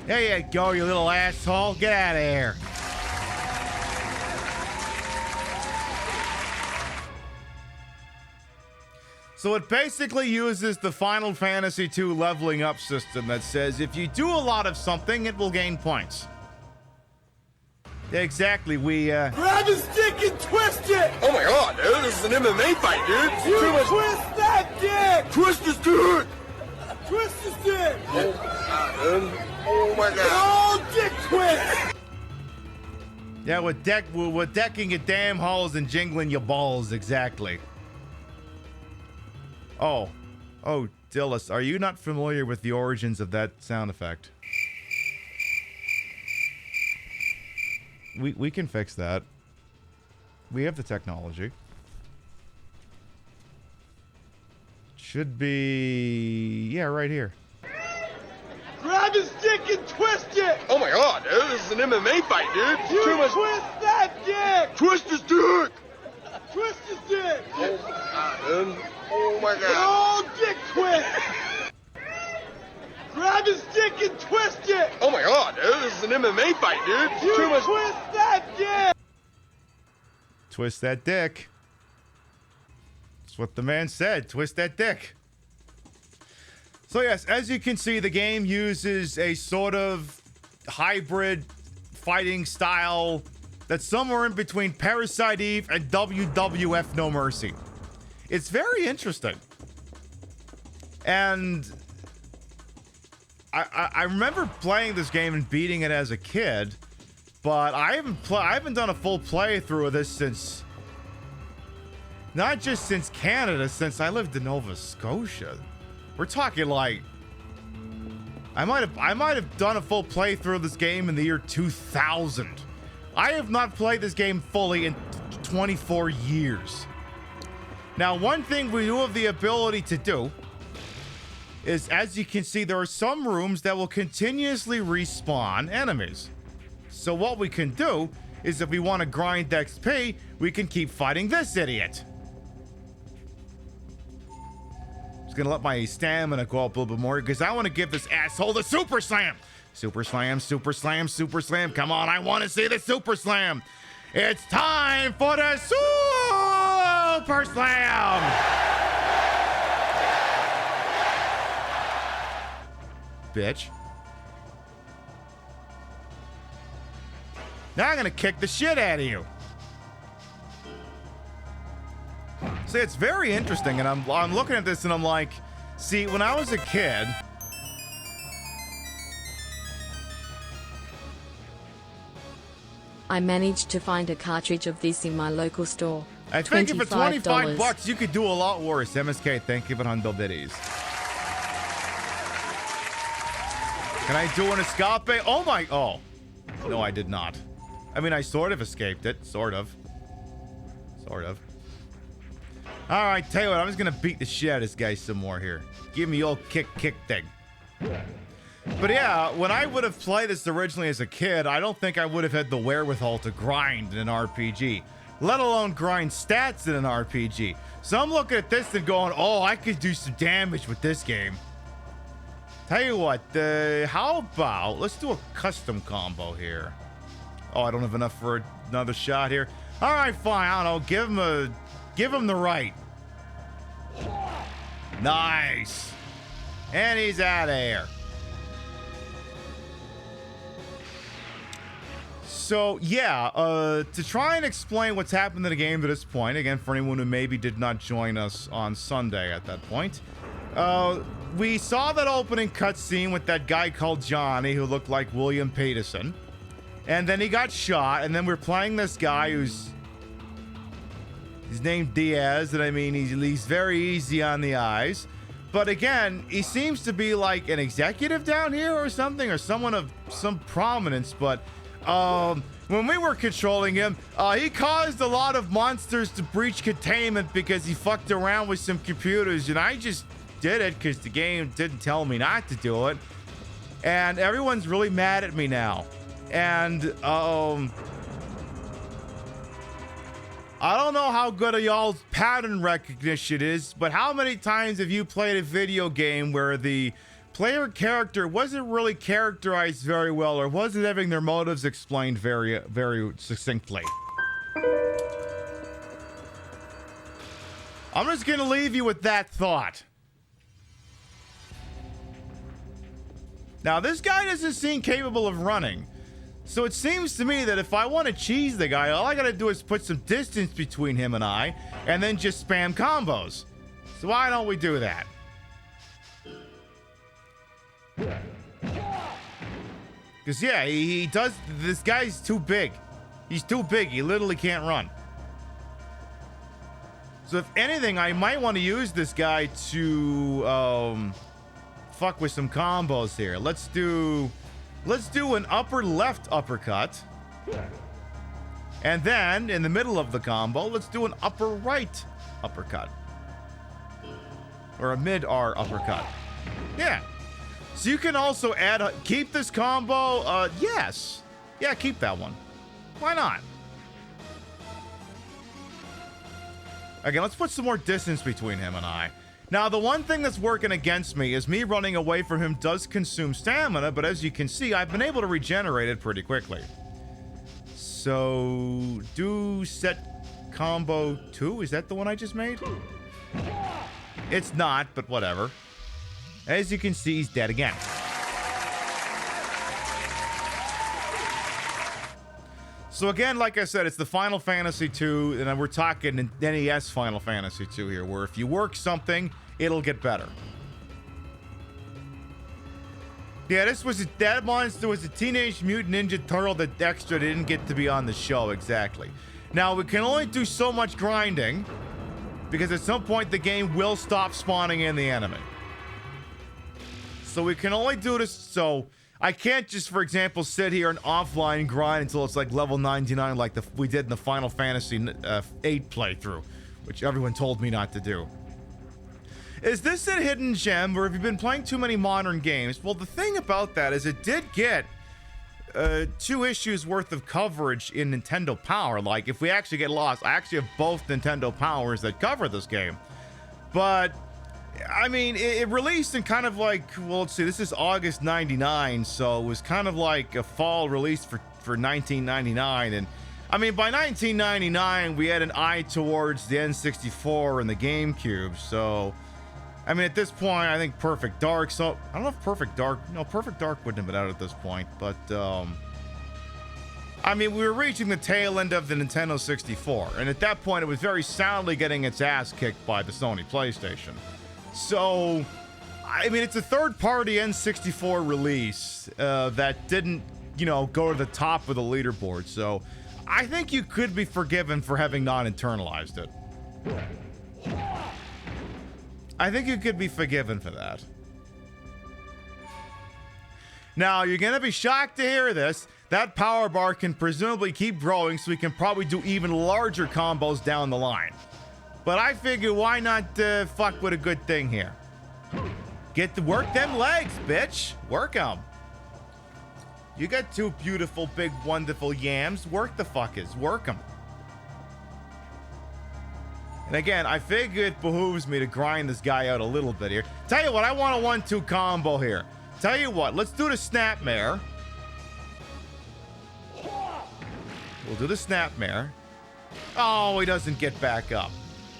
S5: There you go, you little asshole. Get out of here. So it basically uses the Final Fantasy II leveling up system that says if you do a lot of something, it will gain points. Exactly, we,
S2: Grab his stick and twist it!
S11: Oh my god, dude, this is an MMA fight, dude.
S2: You twist that dick!
S11: Twist his dick!
S2: Twist his dick!
S11: Oh my god.
S2: Oh, dick twist!
S5: Yeah, we're decking your damn holes and jingling your balls, exactly. Oh, Dillis, are you not familiar with the origins of that sound effect? We can fix that. We have the technology. Should be... yeah, right here.
S2: Grab his dick and twist it!
S11: Oh my god, dude, this is an MMA fight, dude.
S2: You
S11: Too much...
S2: twist that dick!
S11: Twist his dick!
S2: Twist his dick!
S11: Oh my god, dude. Oh my god.
S2: Oh, dick twist! Grab his dick and twist it!
S11: Oh my god, dude, this is an MMA fight, dude.
S2: You
S11: Too much...
S2: twist that dick!
S5: Twist that dick. That's what the man said. Twist that dick. So yes, as you can see, the game uses a sort of hybrid fighting style that's somewhere in between Parasite Eve and WWF No Mercy. It's very interesting. And I remember playing this game and beating it as a kid, but I haven't done a full playthrough of this since, not just since Canada, since I lived in Nova Scotia. We're talking like, I might have done a full playthrough of this game in the year 2000. I have not played this game fully in 24 years. Now, one thing we do have the ability to do is, as you can see, there are some rooms that will continuously respawn enemies. So what we can do is, if we want to grind XP, we can keep fighting this idiot. Just gonna let my stamina go up a little bit more because I want to give this asshole the super slam. Super slam, super slam, super slam. Come on, I want to see the super slam. It's time for the super slam. Bitch. Now I'm gonna kick the shit out of you. See, it's very interesting, and I'm looking at this and I'm like, see, when I was a kid,
S7: I managed to find a cartridge of this in my local store.
S5: I think if it's 25
S7: $25.
S5: bucks, you could do a lot worse. MSK, thank you for 100 biddies. Can I do an escape? Oh my, oh. No, I did not. I mean, I sort of escaped it. Sort of. Sort of. All right, tell you what, I'm just gonna beat the shit out of this guy some more here. Give me your kick thing. But yeah, when I would have played this originally as a kid, I don't think I would have had the wherewithal to grind in an RPG, let alone grind stats in an RPG. So I'm looking at this and going, oh, I could do some damage with this game. Tell you what, how about, let's do a custom combo here. Oh, I don't have enough for another shot here. All right, fine, I don't know, give him the right. Nice. And he's out of here. So, yeah, to try and explain what's happened in the game to this point, again, for anyone who maybe did not join us on Sunday at that point, we saw that opening cutscene with that guy called Johnny who looked like William Peterson, and then he got shot, and then we're playing this guy who's named Diaz, and I mean, he's very easy on the eyes, but again, he seems to be like an executive down here or something, or someone of some prominence, but when we were controlling him, he caused a lot of monsters to breach containment because he fucked around with some computers, and I just did it because the game didn't tell me not to do it, and everyone's really mad at me now, and I don't know how good of y'all's pattern recognition is, but how many times have you played a video game where the player character wasn't really characterized very well, or wasn't having their motives explained very, very succinctly? I'm just gonna leave you with that thought. Now, this guy doesn't seem capable of running, so it seems to me that if I want to cheese the guy, all I gotta do is put some distance between him and I, and then just spam combos. So why don't we do that? Because, yeah, he does. This guy's too big. He's too big. He literally can't run. So, if anything, I might want to use this guy to fuck with some combos here. Let's do an upper left uppercut. And then, in the middle of the combo, let's do an upper right uppercut. Or a mid-R uppercut. Yeah. So you can also keep this combo, yes. Yeah, keep that one. Why not? Again, let's put some more distance between him and I. Now, the one thing that's working against me is me running away from him does consume stamina, but as you can see, I've been able to regenerate it pretty quickly. So, do set combo 2? Is that the one I just made? It's not, but whatever. As you can see, he's dead again. So again, like I said, it's the Final Fantasy 2, and we're talking NES Final Fantasy 2 here, where if you work something, it'll get better. Yeah, that monster was a Teenage Mutant Ninja Turtle that Dexter didn't get to be on the show, exactly. Now, we can only do so much grinding, because at some point the game will stop spawning in the enemy. So we can only do this, so I can't just, for example, sit here and offline grind until it's like level 99 like we did in the Final Fantasy 8 playthrough, which everyone told me not to do. Is this a hidden gem, or have you been playing too many modern games? Well, the thing about that is it did get 2 issues worth of coverage in Nintendo Power. Like, if we actually get lost, I actually have both Nintendo Powers that cover this game. But I mean, it released in kind of like, well, let's see, this is August 99, so it was kind of like a fall release for 1999, and I mean, by 1999, we had an eye towards the N64 and the GameCube, so I mean, at this point, I think Perfect Dark, so I don't know if Perfect Dark wouldn't have been out at this point, but I mean, we were reaching the tail end of the Nintendo 64, and at that point, it was very soundly getting its ass kicked by the Sony PlayStation. So, I mean, it's a third-party N64 release that didn't, go to the top of the leaderboard. So, I think you could be forgiven for having not internalized it. I think you could be forgiven for that. Now, you're going to be shocked to hear this. That power bar can presumably keep growing, so we can probably do even larger combos down the line. But I figure, why not fuck with a good thing here? Work them legs, bitch. Work them. You got two beautiful, big, wonderful yams. Work the fuckers. Work them. And again, I figure it behooves me to grind this guy out a little bit here. Tell you what, I want a 1-2 combo here. Tell you what, let's do the snapmare. We'll do the snapmare. Oh, he doesn't get back up.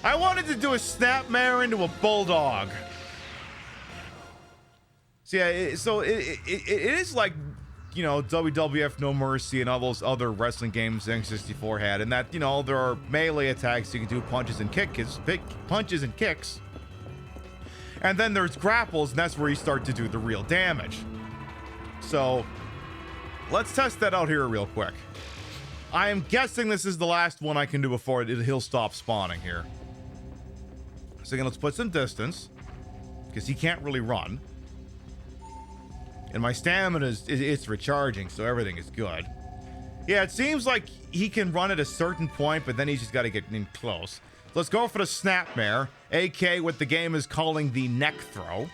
S5: I wanted to do a snapmare into a bulldog. So yeah, it is like, you know, WWF No Mercy and all those other wrestling games N64 had, and that, you know, there are melee attacks you can do, punches and kicks, and then there's grapples, and that's where you start to do the real damage. So let's test that out here real quick. I am guessing this is the last one I can do before he'll stop spawning here. So again, let's put some distance, because he can't really run. And my stamina it's recharging, so everything is good. Yeah, it seems like he can run at a certain point, but then he's just got to get in close. Let's go for the snapmare, aka what the game is calling the neck throw.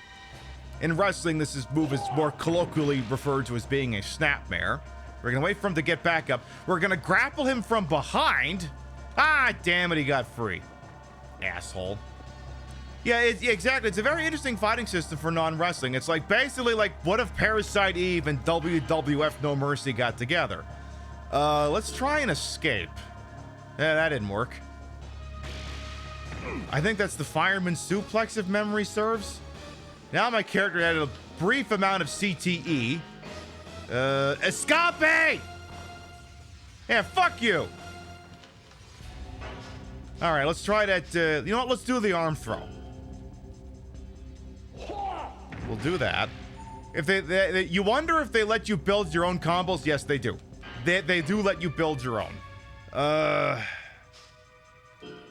S5: In wrestling, this move is more colloquially referred to as being a snapmare. We're going to wait for him to get back up. We're going to grapple him from behind. Ah, damn it, he got free. Asshole. Yeah, exactly. It's a very interesting fighting system for non-wrestling. It's like basically like what if Parasite Eve and WWF No Mercy got together? Let's try and escape. Yeah, that didn't work. I think that's the fireman suplex if memory serves. Now my character had a brief amount of CTE. Escape! Yeah, fuck you. All right, let's try that. You know what? Let's do the arm throw. We'll do that. If they you wonder if they let you build your own combos? Yes, they do. They do let you build your own.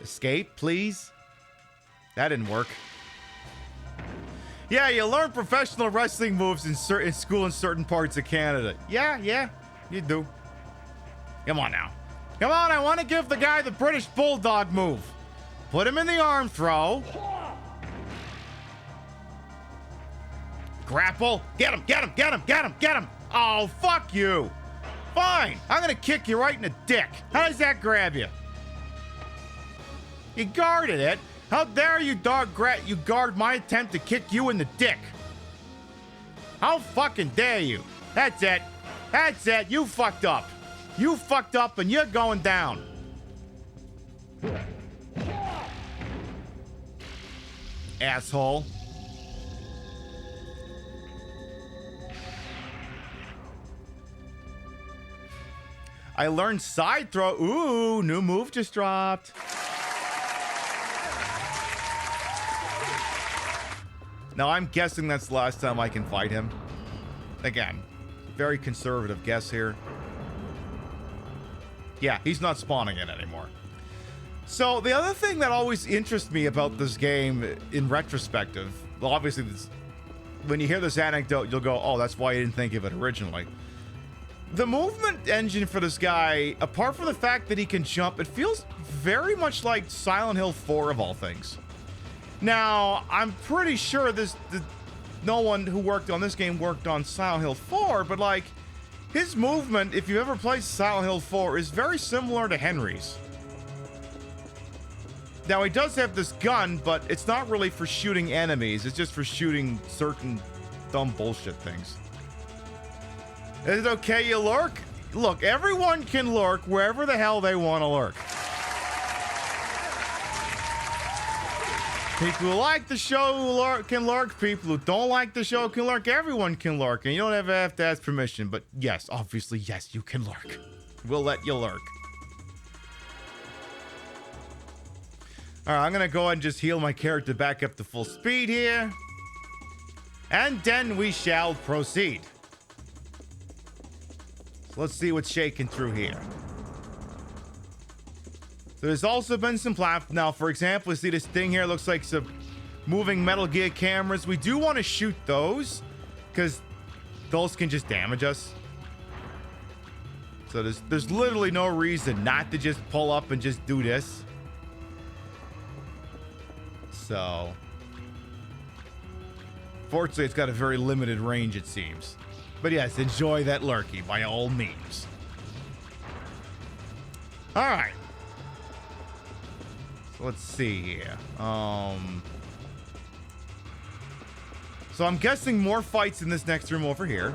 S5: Escape, please. That didn't work. Yeah, you learn professional wrestling moves in school in certain parts of Canada. Yeah, you do. Come on now. Come on, I want to give the guy the British Bulldog move. Put him in the arm throw. Grapple. Get him. Oh, fuck you. Fine. I'm going to kick you right in the dick. How does that grab you? You guarded it. How dare you, you guard my attempt to kick you in the dick. How fucking dare you? That's it. You fucked up. You fucked up and you're going down. Asshole. I learned side throw. Ooh, new move just dropped. Now I'm guessing that's the last time I can fight him. Again, very conservative guess here. Yeah, he's not spawning in anymore. So the other thing that always interests me about this game in retrospective, well, obviously when you hear this anecdote, you'll go, oh, that's why you didn't think of it originally. The movement engine for this guy, apart from the fact that he can jump, it feels very much like Silent Hill 4 of all things. Now, I'm pretty sure no one who worked on this game worked on Silent Hill 4, but like, his movement, if you ever played Silent Hill 4, is very similar to Henry's. Now, he does have this gun, but it's not really for shooting enemies. It's just for shooting certain dumb bullshit things. Is it okay you lurk? Look, everyone can lurk wherever the hell they want to lurk. People who like the show can lurk. People who don't like the show can lurk. Everyone can lurk, and you don't ever have to ask permission. But yes, obviously, yes, you can lurk. We'll let you lurk. All right, I'm going to go ahead and just heal my character back up to full speed here. And then we shall proceed. So let's see what's shaking through here. So there's also been some platforms. Now, for example, you see this thing here looks like some moving Metal Gear cameras. We do want to shoot those because those can just damage us. So there's literally no reason not to just pull up and just do this. So Fortunately, it's got a very limited range, it seems. But yes, enjoy that lurky by all means. All right. So let's see here. So I'm guessing more fights in this next room over here.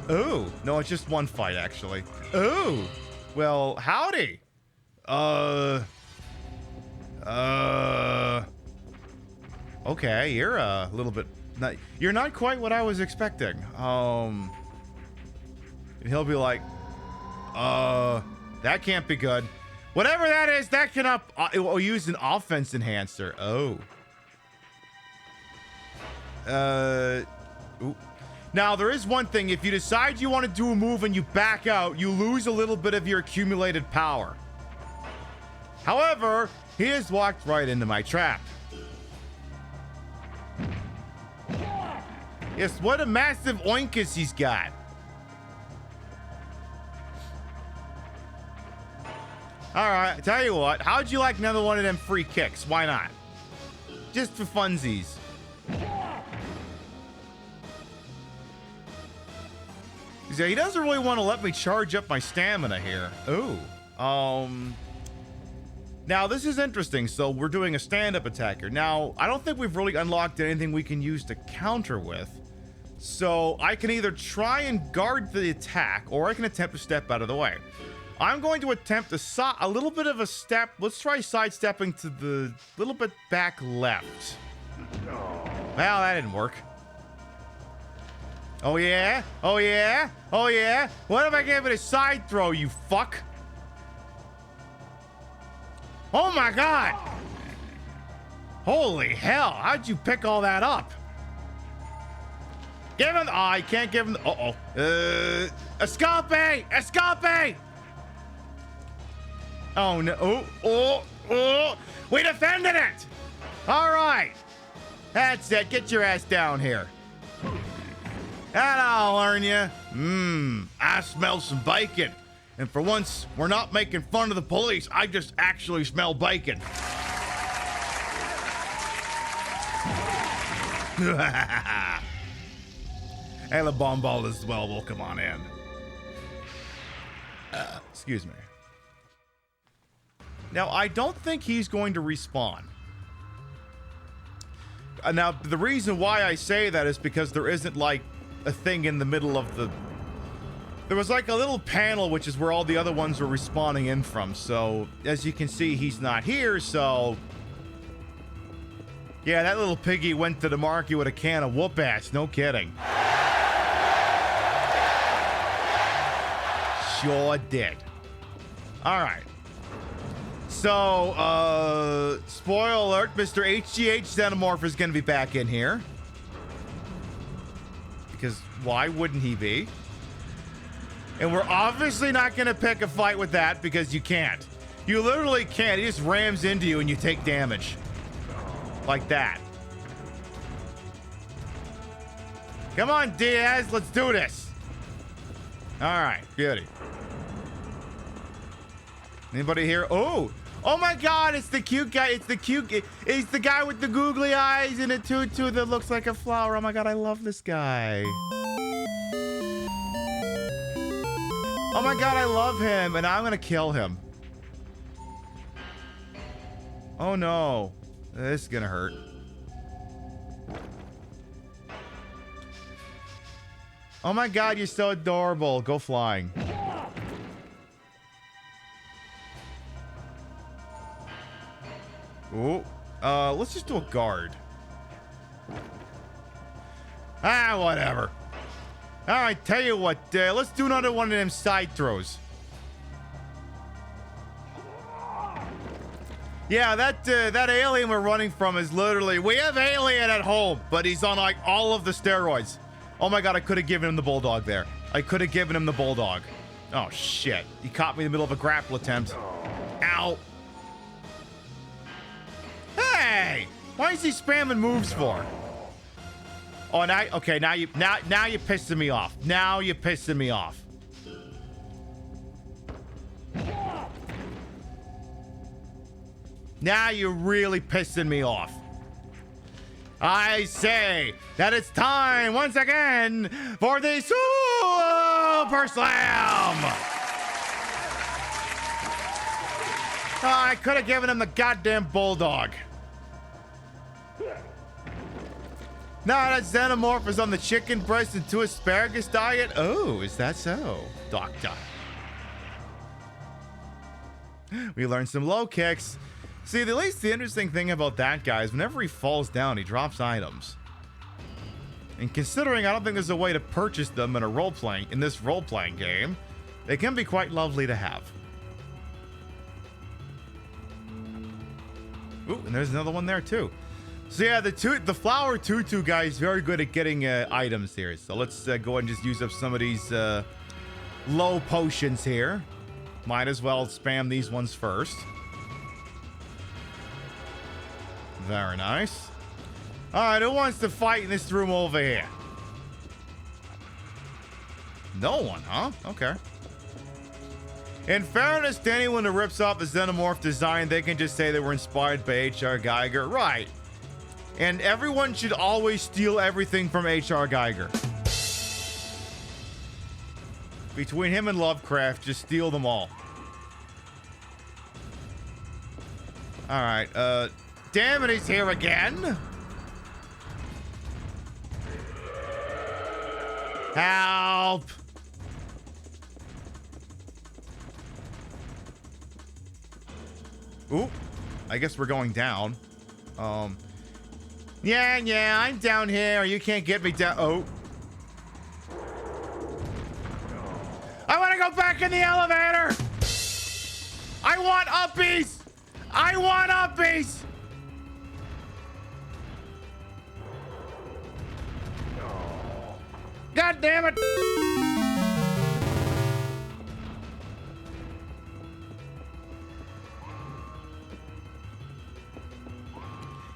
S5: Ooh, no, it's just one fight actually. Ooh, well, howdy. Okay, you're a little bit. You're not quite what I was expecting. And he'll be like, that can't be good. Whatever that is, that can it will use an offense enhancer. Oh. Ooh. Now, there is one thing. If you decide you want to do a move and you back out, you lose a little bit of your accumulated power. However, he has walked right into my trap. Yes, what a massive oinkus he's got. All right, tell you what. How'd you like another one of them free kicks? Why not? Just for funsies. See, he doesn't really want to let me charge up my stamina here. Ooh. Now, this is interesting. So we're doing a stand-up attacker. Now, I don't think we've really unlocked anything we can use to counter with. So I can either try and guard the attack, or I can attempt to step out of the way. I'm going to attempt a little bit of a step. Let's try sidestepping to the little bit back left. Well, that didn't work. Oh, yeah? Oh, yeah? Oh, yeah? What if I gave it a side throw, you fuck? Oh, my God. Holy hell. How'd you pick all that up? Give him... Oh, I can't give him... Uh-oh. Escape! Escape! Oh, no. Oh. We defended it! All right. That's it. Get your ass down here. That'll learn you. I smell some bacon. And for once, we're not making fun of the police. I just actually smell bacon. And the bomb ball as well will come on in. Excuse me. Now, I don't think he's going to respawn. Now, the reason why I say that is because there isn't, like, a thing in the middle of the... There was, like, a little panel, which is where all the other ones were respawning in from. So, as you can see, he's not here, so... Yeah, that little piggy went to the market with a can of whoop-ass. No kidding. Sure did. All right. So, spoiler alert, Mr. HGH Xenomorph is going to be back in here. Because why wouldn't he be? And we're obviously not going to pick a fight with that because you can't. You literally can't. He just rams into you and you take damage. Like that. Come on, Diaz. Let's do this. All right. Beauty. Anybody here? Oh my God, it's the cute guy. It's the guy with the googly eyes and a tutu that looks like a flower. Oh my God, I love this guy. Oh my God, I love him, and I'm gonna kill him. Oh no, this is gonna hurt. Oh my God, you're so adorable. Go flying. Ooh. Let's just do a guard. Whatever. All right, tell you what, let's do another one of them side throws. Yeah, that alien we're running from is literally, we have alien at home, but he's on like all of the steroids. Oh my God, I could have given him the bulldog there. I could have given him the bulldog. Oh shit, he caught me in the middle of a grapple attempt. Ow. Hey, why is he spamming moves for? Oh, now you're pissing me off. Now you're pissing me off. Now you're really pissing me off. I say that it's time once again for the Super Slam. I could have given him the goddamn bulldog. Now that Xenomorph is on the chicken breast and 2 asparagus diet. Oh, is that so, Doctor? We learned some low kicks. See, at least the interesting thing about that guy is whenever he falls down, he drops items. And considering I don't think there's a way to purchase them in this role-playing game, they can be quite lovely to have. Ooh, and there's another one there too. So yeah, the flower tutu guy is very good at getting items here. So let's go ahead and just use up some of these low potions here. Might as well spam these ones first. Very nice. All right, who wants to fight in this room over here? No one, huh? Okay. In fairness to anyone who rips off the Xenomorph design, they can just say they were inspired by H.R. Geiger. Right. And everyone should always steal everything from H.R. Geiger. Between him and Lovecraft, just steal them all. All right, damn it, he's here again. Help. Ooh, I guess we're going down. Yeah, I'm down here. You can't get me down. Oh. I want to go back in the elevator. I want uppies. I want uppies. God damn it.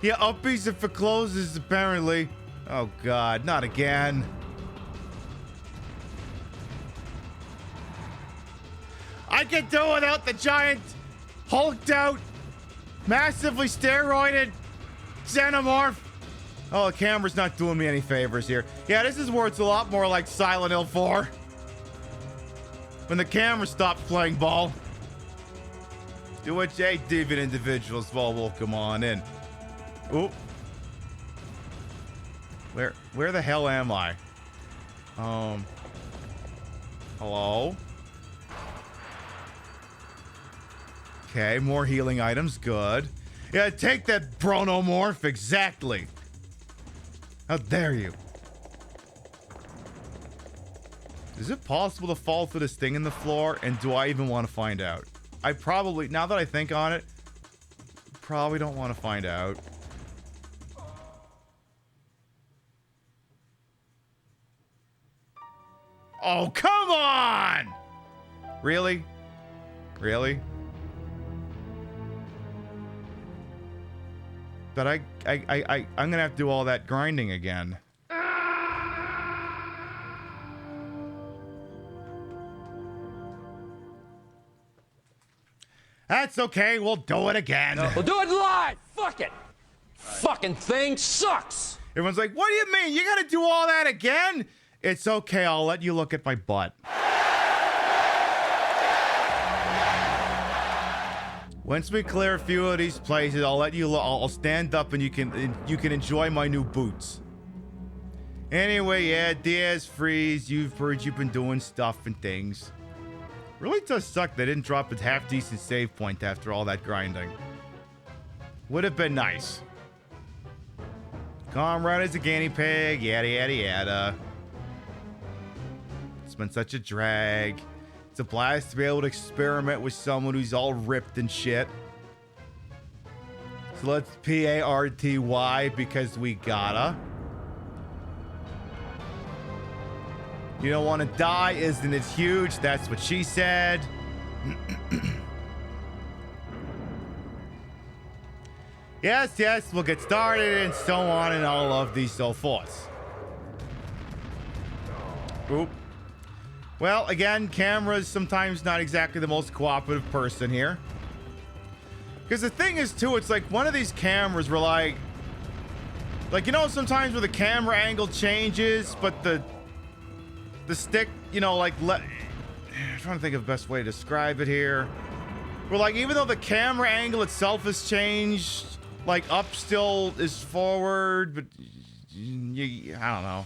S5: Yeah, uppies if it closes, apparently. Oh, God, not again. I can do without the giant, hulked out, massively steroided Xenomorph. Oh, the camera's not doing me any favors here. Yeah, this is where it's a lot more like Silent Hill 4. When the camera stops playing ball. Do what J deviant individuals will come on in. Oop. Where the hell am I? Hello? Okay, more healing items, good. Yeah, take that Bronomorph, exactly. How dare you? Is it possible to fall through this thing in the floor? And do I even want to find out? I probably, now that I think on it, probably don't want to find out. Oh, come on! Really? Really? But I'm gonna have to do all that grinding again. That's okay, we'll do it again.
S2: We'll do it live! Fuck it! Fucking thing sucks!
S5: Everyone's like, what do you mean? You gotta do all that again? It's okay, I'll let you look at my butt. Once we clear a few of these places, I'll let you. I'll stand up and you can enjoy my new boots. Anyway, yeah, Diaz, Freeze, you've been doing stuff and things. Really does suck they didn't drop a half decent save point after all that grinding. Would have been nice. Comrade is a guinea pig, yada yada yada. It's been such a drag. It's a blast to be able to experiment with someone who's all ripped and shit. So let's PARTY because we gotta. You don't want to die, isn't it huge? That's what she said. Yes, we'll get started and so on and all of these so forth. Oop. Well, again, camera's sometimes not exactly the most cooperative person here. Because the thing is, too, it's like one of these cameras were like, Like, you know, sometimes where the camera angle changes, but the stick, you know, like, I'm trying to think of the best way to describe it here. Where, like, even though the camera angle itself has changed, like, up still is forward, but I don't know.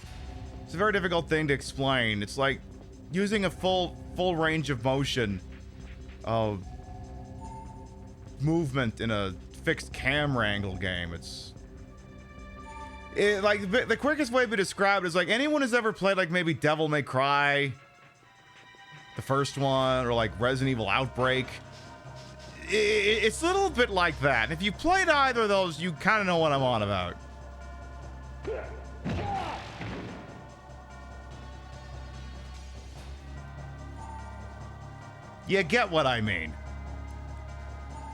S5: It's a very difficult thing to explain. It's like using a full range of motion of movement in a fixed camera angle game. Like, the quickest way to describe it is like anyone who's ever played like maybe Devil May Cry, the first one, or like Resident Evil Outbreak. It's a little bit like that. And if you played either of those, you kind of know what I'm on about. You get what I mean.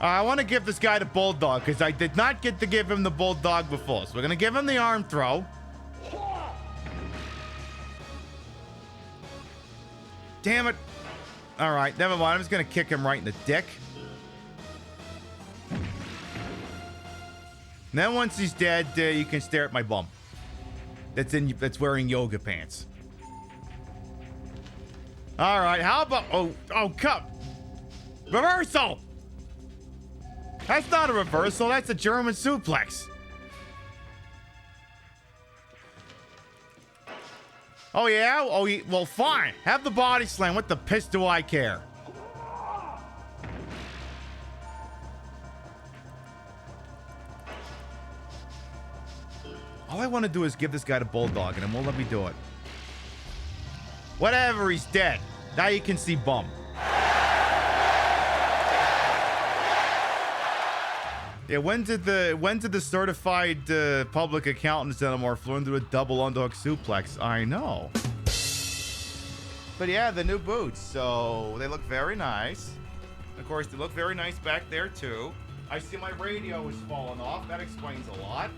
S5: I want to give this guy the bulldog because I did not get to give him the bulldog before. So we're going to give him the arm throw. Damn it. All right, never mind. I'm just going to kick him right in the dick. And then once he's dead, you can stare at my bum. That's wearing yoga pants. All right, how about cup reversal? That's not a reversal. That's a German suplex. Oh yeah. Well, fine. Have the body slam. What the piss do I care? All I want to do is give this guy the bulldog, and it won't let me do it. Whatever, he's dead. Now you can see bum. Yeah, when did the certified public accountants anymore learn to do a double underhook suplex? I know. But yeah, the new boots, so they look very nice. Of course, they look very nice back there too. I see my radio is falling off. That explains a lot.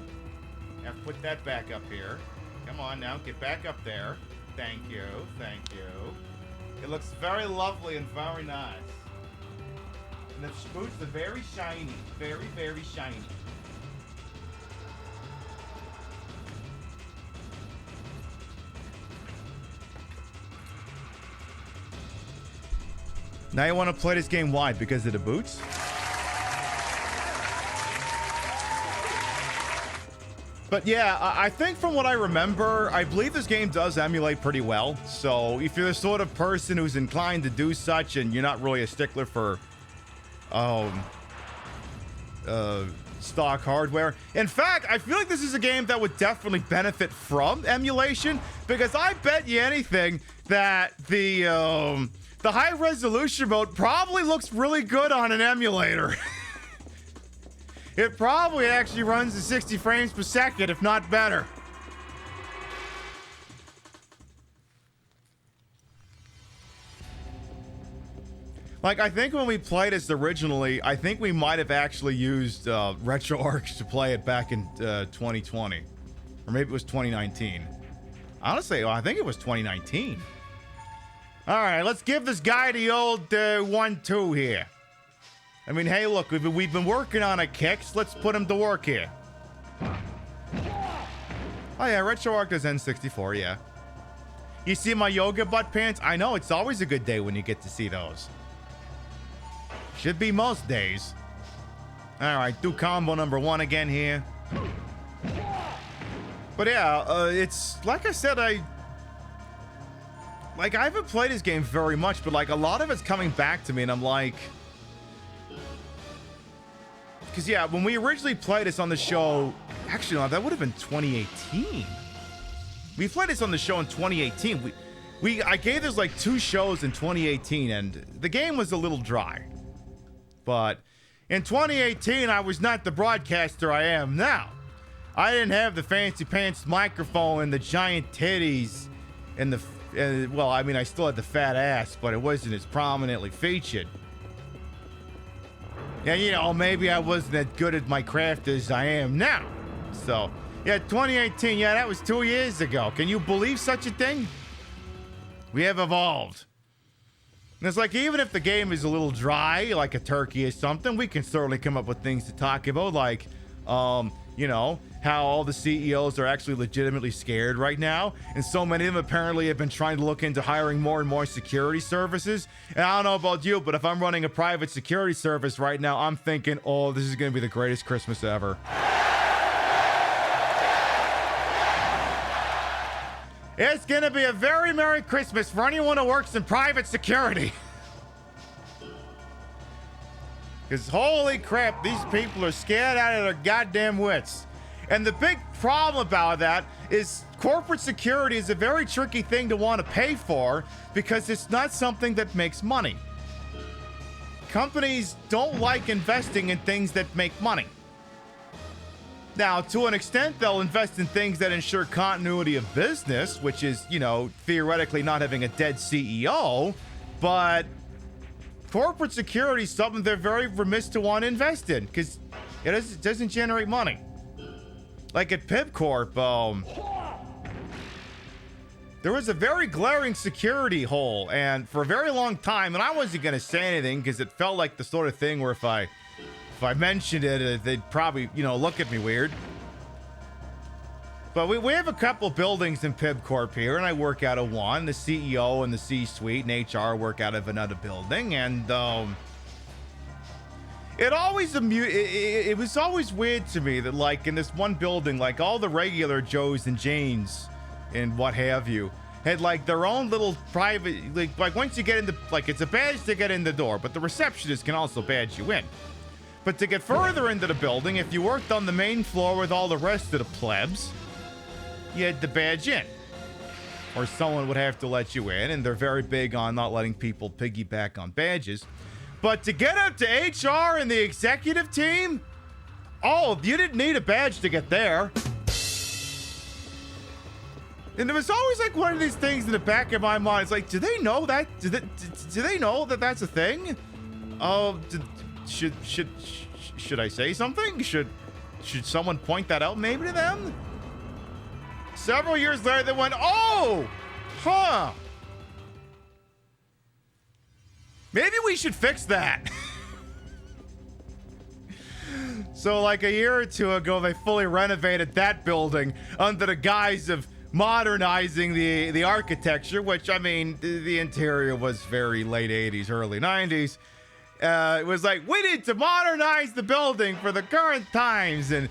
S5: I have to put that back up here. Come on now, get back up there. Thank you, thank you. It looks very lovely and very nice. And the boots are very shiny. Very, very shiny. Now you want to play this game wide because of the boots? But yeah, I think from what I remember, I believe this game does emulate pretty well. So if you're the sort of person who's inclined to do such and you're not really a stickler for stock hardware. In fact, I feel like this is a game that would definitely benefit from emulation, because I bet you anything that the high resolution mode probably looks really good on an emulator. It probably actually runs at 60 frames per second, if not better. Like, I think when we played this originally, I think we might have actually used RetroArch to play it back in 2020. Or maybe it was 2019. Honestly, I think it was 2019. All right, let's give this guy the old 1-2 here. I mean, hey, look, we've been working on a kicks. Let's put him to work here. Oh, yeah, RetroArch does N64, yeah. You see my yoga butt pants? I know, it's always a good day when you get to see those. Should be most days. All right, do combo number 1 again here. But yeah, it's, like I said, I haven't played this game very much, but like a lot of it's coming back to me, and I'm like... Because, yeah, when we originally played this on the show... Actually, no, that would have been 2018. We played this on the show in 2018. I gave this like 2 shows in 2018, and the game was a little dry. But in 2018, I was not the broadcaster I am now. I didn't have the fancy pants microphone and the giant titties and the... well, I mean, I still had the fat ass, but it wasn't as prominently featured. And, you know, maybe I wasn't as good at my craft as I am now. So, yeah, 2018, yeah, that was 2 years ago. Can you believe such a thing? We have evolved. And it's like, even if the game is a little dry, like a turkey or something, we can certainly come up with things to talk about, like, you know, how all the CEOs are actually legitimately scared right now. And so many of them apparently have been trying to look into hiring more and more security services. And I don't know about you, but if I'm running a private security service right now, I'm thinking, oh, this is going to be the greatest Christmas ever. It's going to be a very Merry Christmas for anyone who works in private security. Because holy crap, these people are scared out of their goddamn wits. And the big problem about that is corporate security is a very tricky thing to want to pay for because it's not something that makes money. Companies don't like investing in things that make money. Now, to an extent, they'll invest in things that ensure continuity of business, which is, you know, theoretically not having a dead CEO, but corporate security is something they're very remiss to want to invest in because it doesn't generate money. Like at PiBCorp, there was a very glaring security hole, and for a very long time, and I wasn't going to say anything because it felt like the sort of thing where if I mentioned it, they'd probably, you know, look at me weird. But we have a couple buildings in PiBCorp here, and I work out of one. The CEO and the C-suite and HR work out of another building, and it was always weird to me that, like, in this one building, like, all the regular Joes and Janes and what have you had, like, their own little private, like once you get into, like, it's a badge to get in the door, but the receptionist can also badge you in. But to get further into the building, if you worked on the main floor with all the rest of the plebs, you had to badge in. Or someone would have to let you in, and they're very big on not letting people piggyback on badges. But to get up to HR and the executive team, oh, you didn't need a badge to get there. And there was always like one of these things in the back of my mind. It's like, do they know that? Do they know that that's a thing? Oh, should I say something? Should someone point that out maybe to them? Several years later, they went, oh, huh. Maybe we should fix that. So like a year or two ago, they fully renovated that building under the guise of modernizing the architecture, which, I mean, the interior was very late 80s, early 90s. It was like, we need to modernize the building for the current times. And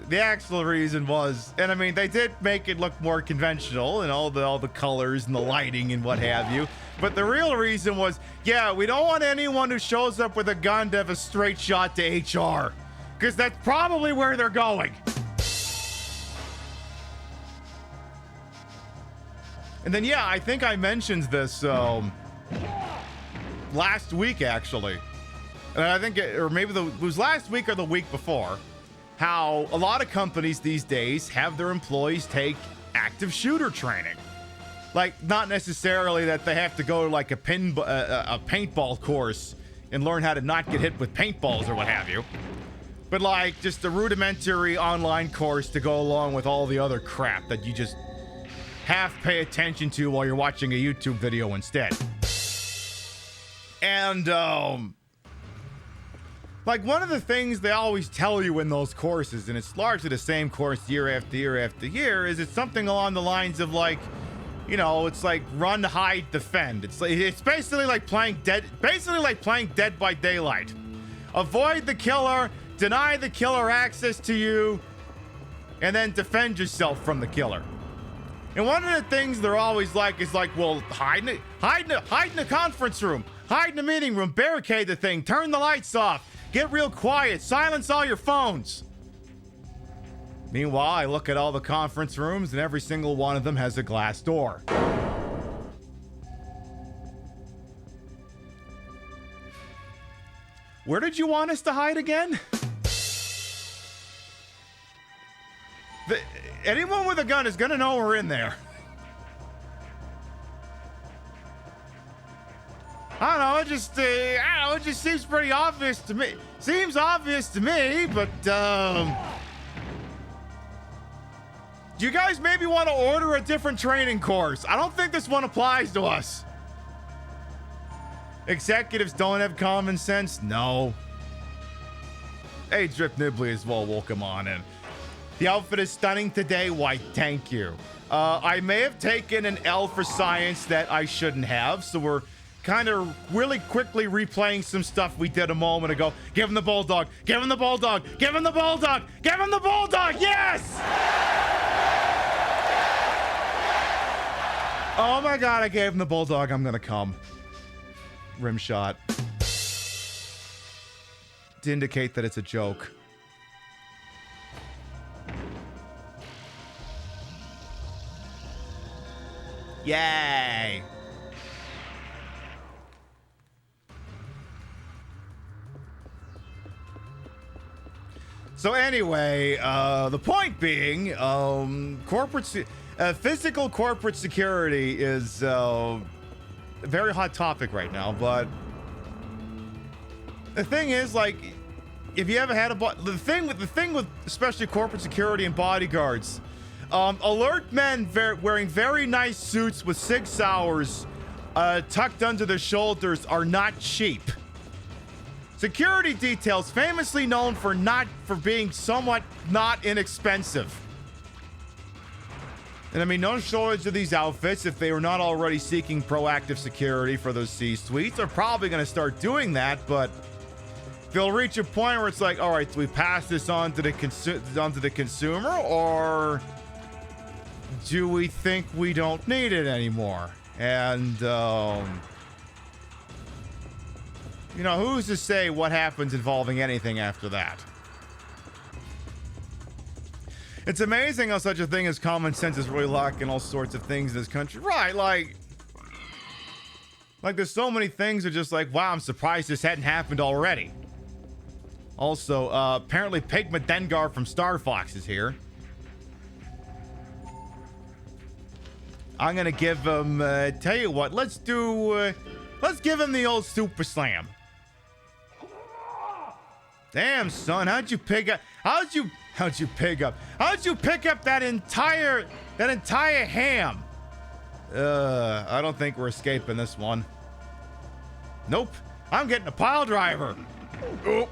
S5: the actual reason was, and I mean, they did make it look more conventional and all the colors and the lighting and what have you. But the real reason was, yeah, we don't want anyone who shows up with a gun to have a straight shot to HR. Because that's probably where they're going. And then, yeah, I think I mentioned this last week, actually. And I think, or maybe it was last week or the week before, how a lot of companies these days have their employees take active shooter training. Like, not necessarily that they have to go to like a paintball course and learn how to not get hit with paintballs or what have you. But like just a rudimentary online course to go along with all the other crap that you just half pay attention to while you're watching a YouTube video instead. And, like one of the things they always tell you in those courses, and it's largely the same course year after year after year, is it's something along the lines of like, you know, it's like run, hide, defend. It's basically like playing Dead by Daylight. Avoid the killer, deny the killer access to you, and then defend yourself from the killer. And one of the things they're always like is like, well, hide in the conference room, hide in the meeting room, barricade the thing, turn the lights off, get real quiet, silence all your phones. Meanwhile, I look at all the conference rooms and every single one of them has a glass door. Where did you want us to hide again? Anyone with a gun is gonna know we're in there. I don't know, it just seems pretty obvious to me. Seems obvious to me, but, do you guys maybe want to order a different training course? I don't think this one applies to us. Executives don't have common sense? No. Hey, Drip Nibley as well, welcome on in. The outfit is stunning today. Why, thank you. I may have taken an L for science that I shouldn't have, so we're kind of really quickly replaying some stuff we did a moment ago. Give him the bulldog. Give him the bulldog. Give him the bulldog. Give him the bulldog. Yes! Oh my God, I gave him the bulldog. I'm going to come. Rim shot. To indicate that it's a joke. Yay! So anyway, the point being, physical corporate security is a very hot topic right now. But the thing is, like, if you ever had the thing with especially corporate security and bodyguards, alert men wearing very nice suits with 6 hours tucked under their shoulders are not cheap. Security details famously known for being somewhat not inexpensive. And I mean, no shortage of these outfits. If they were not already seeking proactive security for those C-suites, are probably going to start doing that. But they'll reach a point where it's like, all right, do we pass this on to the consumer, or do we think we don't need it anymore? And you know, who's to say what happens involving anything after that? It's amazing how such a thing as common sense is really lacking all sorts of things in this country. Right, like there's so many things that are just like, wow, I'm surprised this hadn't happened already. Also, apparently Pigma Dengar from Star Fox is here. I'm gonna give him, tell you what, let's give him the old Super Slam. Damn, son, how'd you pick up that entire ham? I don't think we're escaping this one. Nope. I'm getting a pile driver. Oh,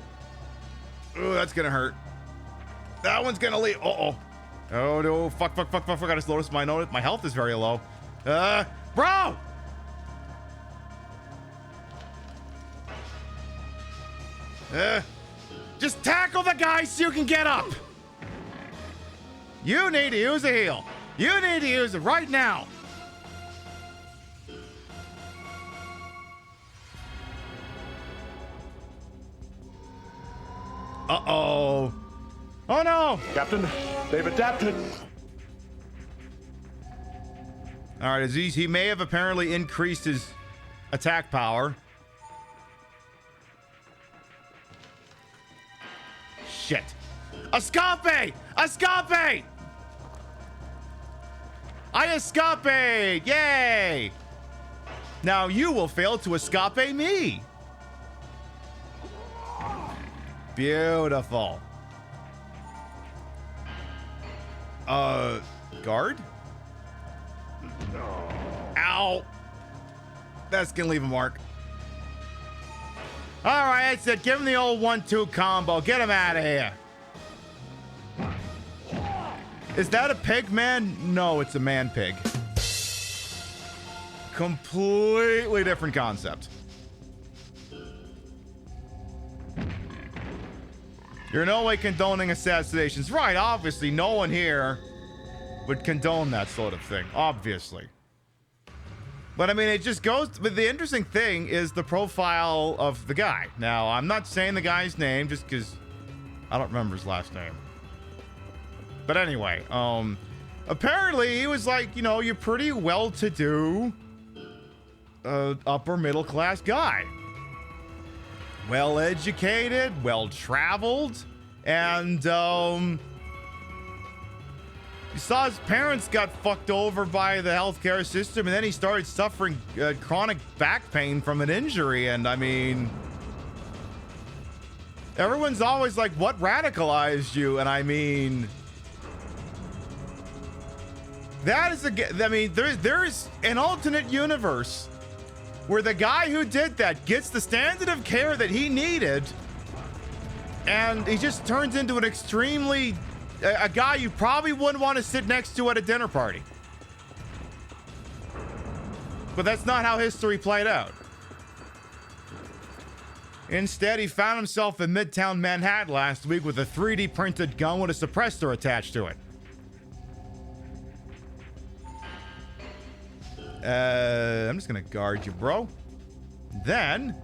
S5: that's gonna hurt. That one's gonna leave. Oh no, fuck. I just noticed my health is very low. Bro! Just tackle the guy so you can get up. You need to use a heal. You need to use it right now. Uh-oh. Oh no!
S12: Captain, they've adapted.
S5: All right, Aziz, he may have apparently increased his attack power. Shit. Escape! Escape! I escape! Yay! Now you will fail to escape me. Beautiful. Guard? Ow. That's gonna leave a mark. All right, that's it. Give him the old 1-2 combo. Get him out of here. Is that a pig man? No, it's a man pig. Completely different concept. You're in no way condoning assassinations. Right, obviously, no one here would condone that sort of thing. Obviously. But I mean, it just goes. But the interesting thing is the profile of the guy. Now, I'm not saying the guy's name just because I don't remember his last name. But anyway, apparently he was like, you know, you're pretty well-to-do, upper middle class guy. Well-educated, well-traveled, and he saw his parents got fucked over by the healthcare system, and then he started suffering chronic back pain from an injury. And I mean, everyone's always like, what radicalized you? And I mean, that is I mean, there's an alternate universe where the guy who did that gets the standard of care that he needed, and he just turns into an extremely a guy you probably wouldn't want to sit next to at a dinner party. But that's not how history played out. Instead, he found himself in Midtown Manhattan last week with a 3D printed gun with a suppressor attached to it. I'm just gonna guard you, bro. Then,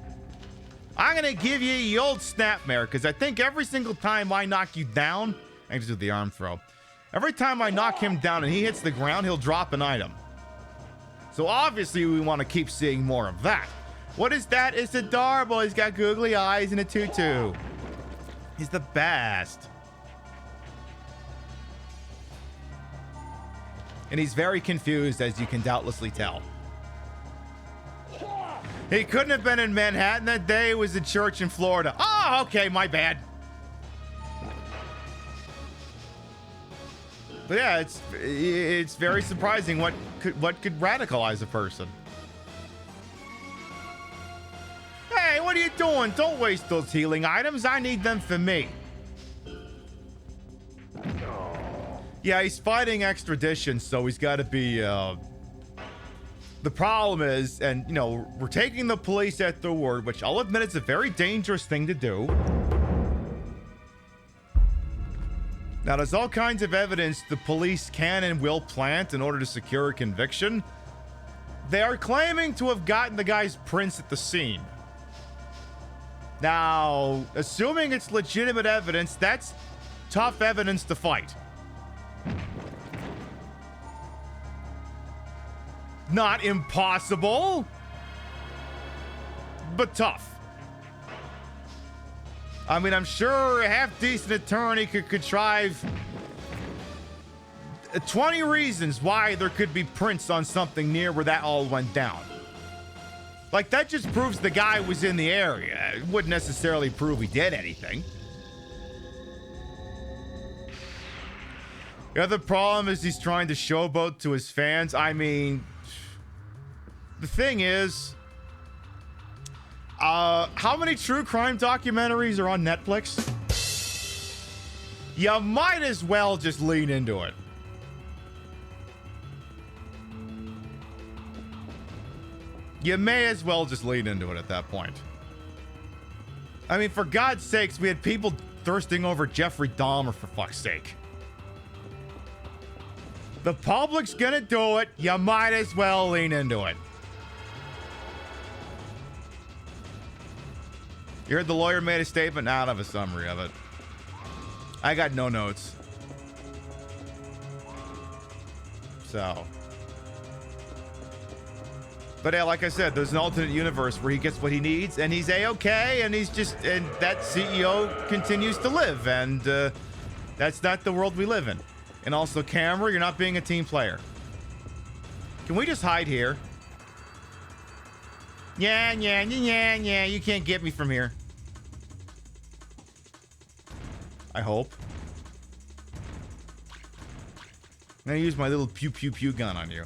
S5: I'm gonna give you the old snapmare, because I think every single time I knock you down, I can just do the arm throw. Every time I knock him down and he hits the ground, he'll drop an item. So obviously we want to keep seeing more of that. What is that? It's adorable. He's got googly eyes and a tutu. He's the best. And he's very confused, as you can doubtlessly tell. He couldn't have been in Manhattan that day. It was a church in Florida. Oh, okay, my bad. But yeah, it's very surprising what could radicalize a person. Hey, what are you doing? Don't waste those healing items. I need them for me. Yeah, he's fighting extradition, so he's got to be. The problem is, and you know, we're taking the police at their word, which I'll admit it's a very dangerous thing to do. Now, there's all kinds of evidence the police can and will plant in order to secure a conviction. They are claiming to have gotten the guy's prints at the scene. Now, assuming it's legitimate evidence, that's tough evidence to fight. Not impossible, but tough. I mean, I'm sure a half-decent attorney could contrive 20 reasons why there could be prints on something near where that all went down. Like, that just proves the guy was in the area. It wouldn't necessarily prove he did anything. The other problem is he's trying to showboat to his fans. I mean, the thing is, how many true crime documentaries are on Netflix? You might as well just lean into it. You may as well just lean into it at that point. I mean, for God's sakes, we had people thirsting over Jeffrey Dahmer, for fuck's sake. The public's gonna do it. You might as well lean into it. You heard the lawyer made a statement? Now I don't have a summary of it. I got no notes. So. But yeah, like I said, there's an alternate universe where he gets what he needs and he's A-okay and he's just, and that CEO continues to live, and that's not the world we live in. And also, camera, you're not being a team player. Can we just hide here? Yeah, you can't get me from here. I hope. I'm gonna use my little pew pew pew gun on you.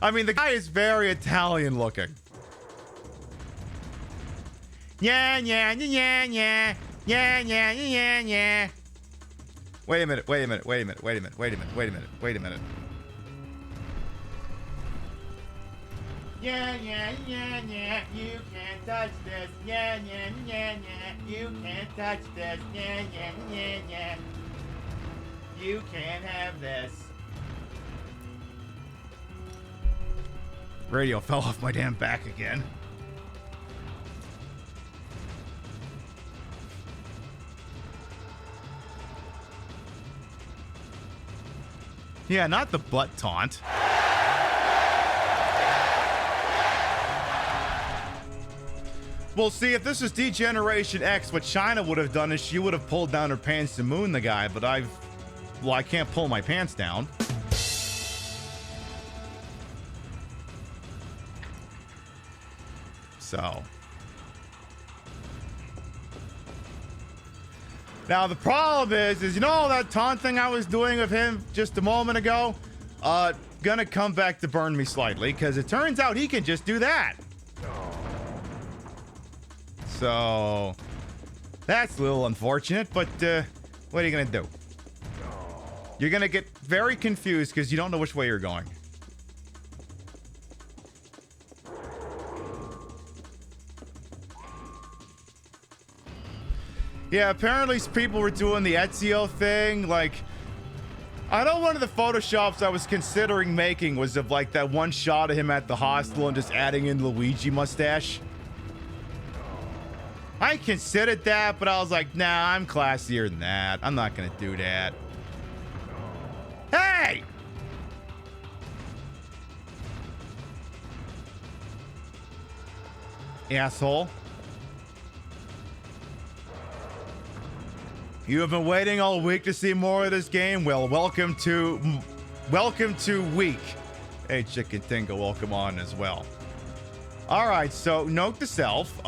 S5: I mean, the guy is very Italian looking. Yeah. Wait a minute. Yeah, you can't touch this. Yeah, you can't touch this. Yeah. You can't have this. Radio fell off my damn back again. Yeah, not the butt taunt. Well, see, if this was D-Generation X, what China would have done is she would have pulled down her pants to moon the guy, but I can't pull my pants down. So. Now, the problem is, you know that taunt thing I was doing of him just a moment ago? Gonna come back to burn me slightly, because it turns out he can just do that. So, That's a little unfortunate, but what are you gonna do? You're gonna get very confused because you don't know which way you're going. Yeah, apparently people were doing the Ezio thing. Like, I know one of the photoshops I was considering making was of like that one shot of him at the hostel and just adding in Luigi mustache. I considered that, but I was like, nah, I'm classier than that. I'm not gonna do that. Hey! Asshole. You have been waiting all week to see more of this game? Well, welcome to week. Hey, Chicken Tingle, welcome on as well. All right, so note to self.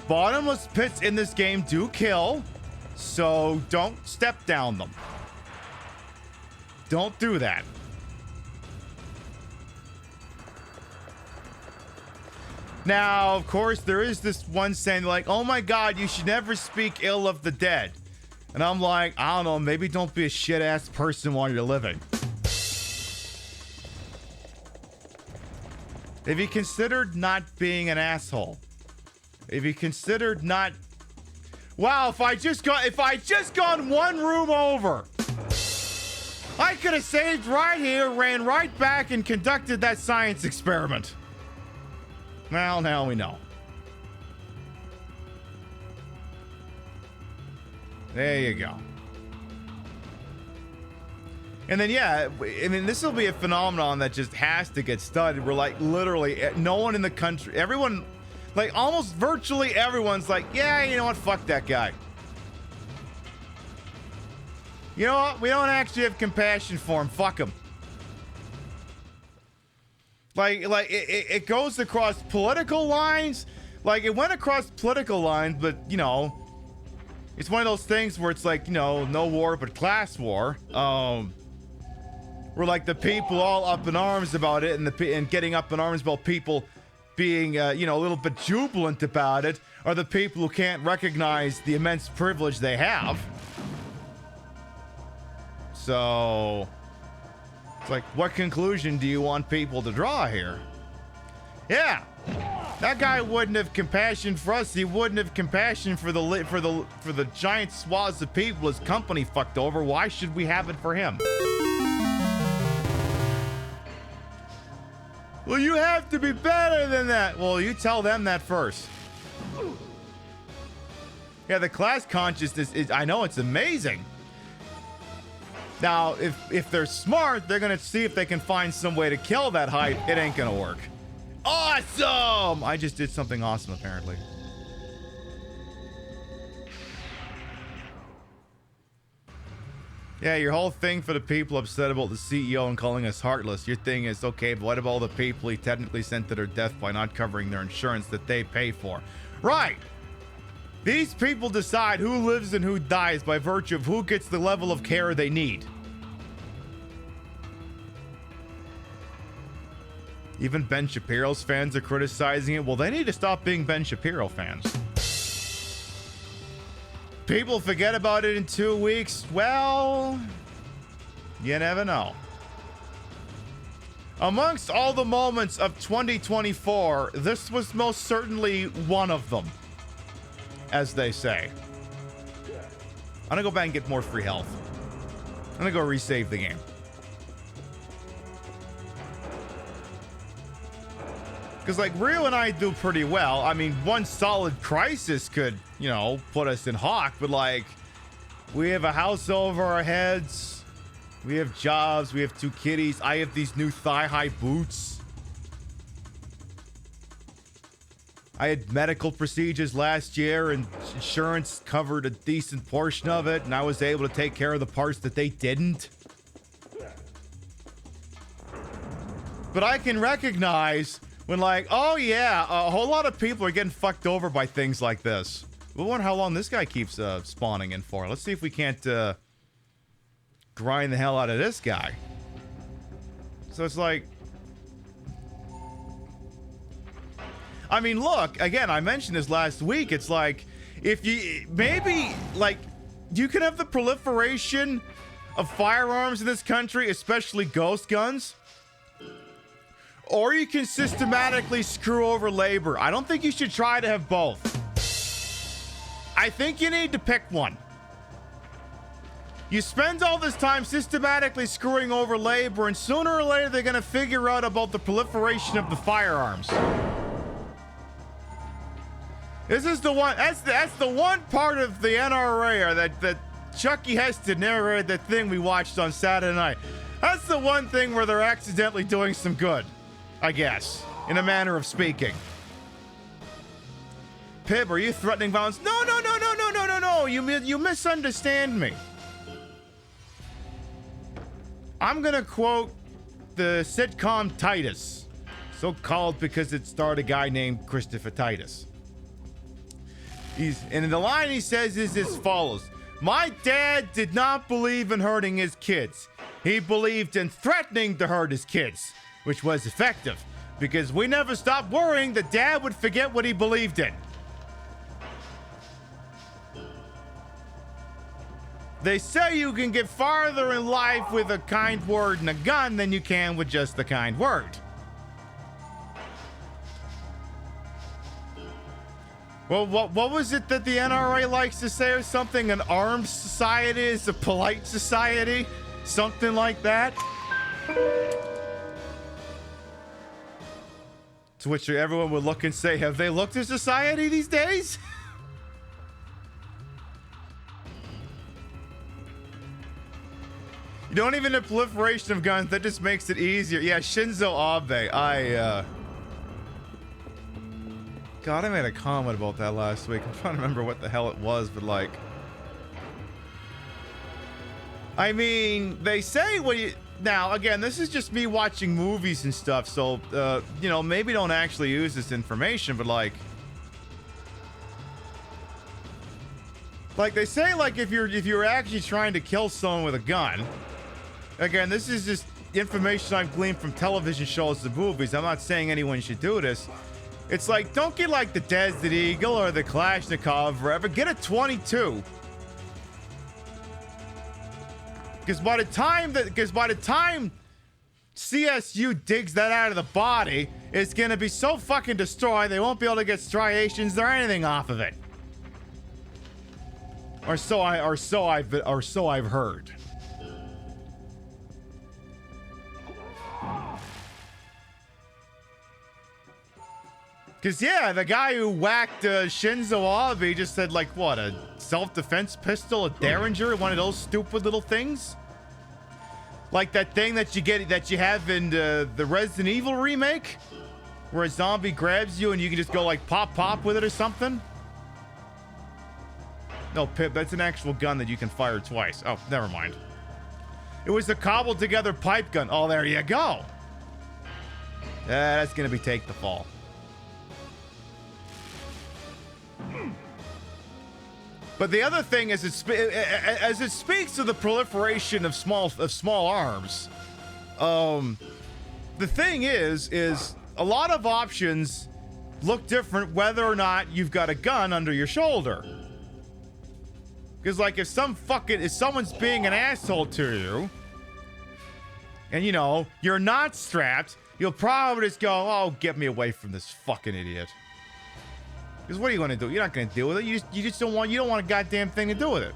S5: Bottomless pits in this game do kill, so don't step down them. Don't do that. Now, of course, there is this one saying like, oh my God, you should never speak ill of the dead. And I'm like, I don't know, maybe don't be a shit ass person while you're living. Have you considered not being an asshole? Have you considered not... Wow, if I just gone one room over, I could have saved right here, ran right back, and conducted that science experiment. Well, now we know. There you go. And then, yeah, I mean, this will be a phenomenon that just has to get studied. We're like, literally, no one in the country, everyone, like, almost virtually everyone's like, yeah, you know what, fuck that guy. You know what, we don't actually have compassion for him, fuck him. Like it goes across political lines. Like, it went across political lines, but, you know, it's one of those things where it's like, you know, no war but class war. Where, like, the people all up in arms about it, and getting up in arms about people being, you know, a little bit jubilant about it, are the people who can't recognize the immense privilege they have. So... it's like, what conclusion do you want people to draw here? Yeah, that guy wouldn't have compassion for us. He wouldn't have compassion for the giant swaths of people his company fucked over. Why should we have it for him? Well, you have to be better than that. Well, you tell them that first. Yeah, the class consciousness is, I know, it's amazing. Now, if they're smart, they're gonna see if they can find some way to kill that hype. It ain't gonna work. Awesome! I just did something awesome, apparently. Yeah, your whole thing for the people upset about the CEO and calling us heartless. Your thing is, okay, but what about all the people he technically sent to their death by not covering their insurance that they pay for? Right! These people decide who lives and who dies by virtue of who gets the level of care they need. Even Ben Shapiro's fans are criticizing it. Well, they need to stop being Ben Shapiro fans. People forget about it in 2 weeks. Well, you never know. Amongst all the moments of 2024, this was most certainly one of them, as they say. I'm gonna go back and get more free health. I'm gonna go resave the game. Because, like, Rio and I do pretty well. I mean, one solid crisis could, you know, put us in hawk, but, like, we have a house over our heads. We have jobs. We have 2 kitties. I have these new thigh-high boots. I had medical procedures last year, and insurance covered a decent portion of it, and I was able to take care of the parts that they didn't. But I can recognize when, like, oh yeah, a whole lot of people are getting fucked over by things like this. We wonder how long this guy keeps spawning in for. Let's see if we can't grind the hell out of this guy. So it's like, I mean, look, again, I mentioned this last week. It's like, if you, maybe, like, you can have the proliferation of firearms in this country, especially ghost guns, or you can systematically screw over labor. I don't think you should try to have both. I think you need to pick one. You spend all this time systematically screwing over labor, and sooner or later they're gonna figure out about the proliferation of the firearms. This is the one, that's the one part of the NRA, or that Chucky Heston narrated, that thing we watched on Saturday night. That's the one thing where they're accidentally doing some good, I guess, in a manner of speaking. Pib, are you threatening violence? No. You misunderstand me. I'm gonna quote the sitcom Titus, so called because it starred a guy named Christopher Titus. And the line he says is as follows: "My dad did not believe in hurting his kids. He believed in threatening to hurt his kids, which was effective because we never stopped worrying that dad would forget what he believed in." They say you can get farther in life with a kind word and a gun than you can with just the kind word. Well, what was it that the NRA likes to say or something? An armed society is a polite society? Something like that? To which everyone would look and say, have they looked at society these days? You don't even have proliferation of guns. That just makes it easier. Yeah, Shinzo Abe. God, I made a comment about that last week. I'm trying to remember what the hell it was, but like, I mean, they say when you, now again, this is just me watching movies and stuff, so you know, maybe don't actually use this information, but like they say, like, if you're actually trying to kill someone with a gun, again, this is just information I've gleaned from television shows and movies. I'm not saying anyone should do this. It's like, don't get like the Desert Eagle or the Kalashnikov or whatever. Get a 22. Because by the time CSU digs that out of the body, it's gonna be so fucking destroyed they won't be able to get striations or anything off of it. Or so I've heard. Because, yeah, the guy who whacked Shinzo Abe just said, like, what, a self-defense pistol, a Derringer, one of those stupid little things? Like that thing that you have in the Resident Evil remake? Where a zombie grabs you and you can just go, like, pop with it or something? No, Pip, that's an actual gun that you can fire twice. Oh, never mind. It was a cobbled-together pipe gun. Oh, there you go. That's gonna be take the fall. But the other thing is, as it speaks to the proliferation of small arms, the thing is a lot of options look different whether or not you've got a gun under your shoulder. Because, like, if someone's being an asshole to you, and, you know, you're not strapped, you'll probably just go, oh, get me away from this fucking idiot. Because what are you going to do? You're not going to deal with it. You don't want a goddamn thing to do with it.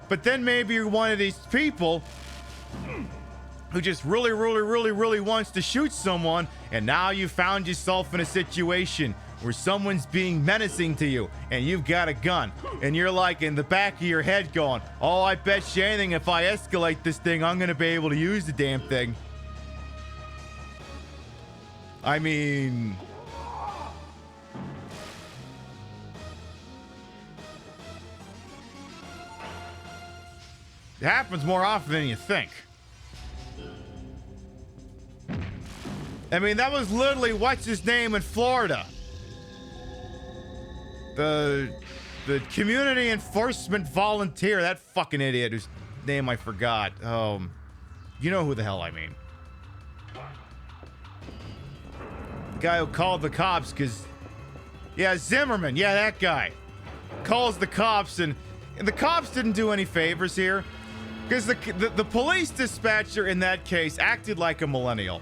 S5: But then maybe you're one of these people who just really wants to shoot someone, and now you found yourself in a situation where someone's being menacing to you, and you've got a gun, and you're like in the back of your head going, oh, I bet you anything if I escalate this thing, I'm going to be able to use the damn thing. I mean... it happens more often than you think. I mean, that was literally what's his name in Florida. The community enforcement volunteer, that fucking idiot whose name I forgot. You know who the hell I mean. guy who called the cops because, yeah, Zimmerman, yeah, that guy calls the cops, and the cops didn't do any favors here because the police dispatcher in that case acted like a millennial.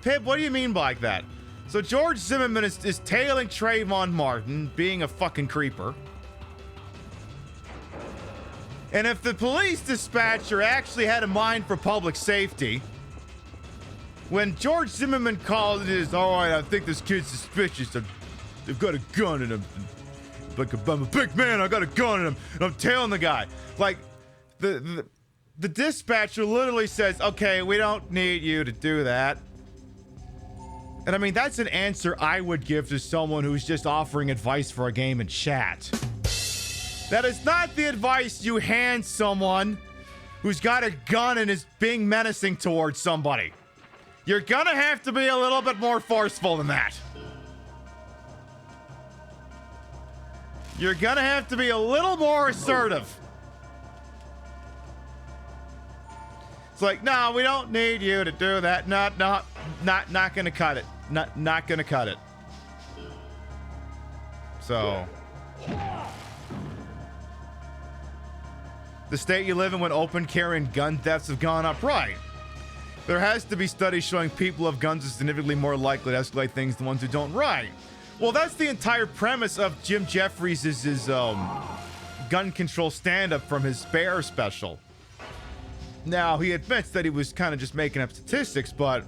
S5: Pip, what do you mean by that? So George Zimmerman is tailing Trayvon Martin, being a fucking creeper. And if the police dispatcher actually had a mind for public safety, when George Zimmerman called it is, all right, I think this kid's suspicious. They've got a gun in him. Like, I'm a big man, I got a gun in him, and I'm tailing the guy. Like, the dispatcher literally says, okay, we don't need you to do that. And I mean, that's an answer I would give to someone who's just offering advice for a game in chat. That is not the advice you hand someone who's got a gun and is being menacing towards somebody. You're gonna have to be a little bit more forceful than that. You're gonna have to be a little more assertive. It's like, no, we don't need you to do that. Not gonna cut it. Not gonna cut it. So, the state you live in when open carry and gun thefts have gone up, right? There has to be studies showing people who have guns are significantly more likely to escalate things than ones who don't, right? Well, that's the entire premise of Jim Jeffries' gun control stand-up from his Bear special. Now, he admits that he was kind of just making up statistics, but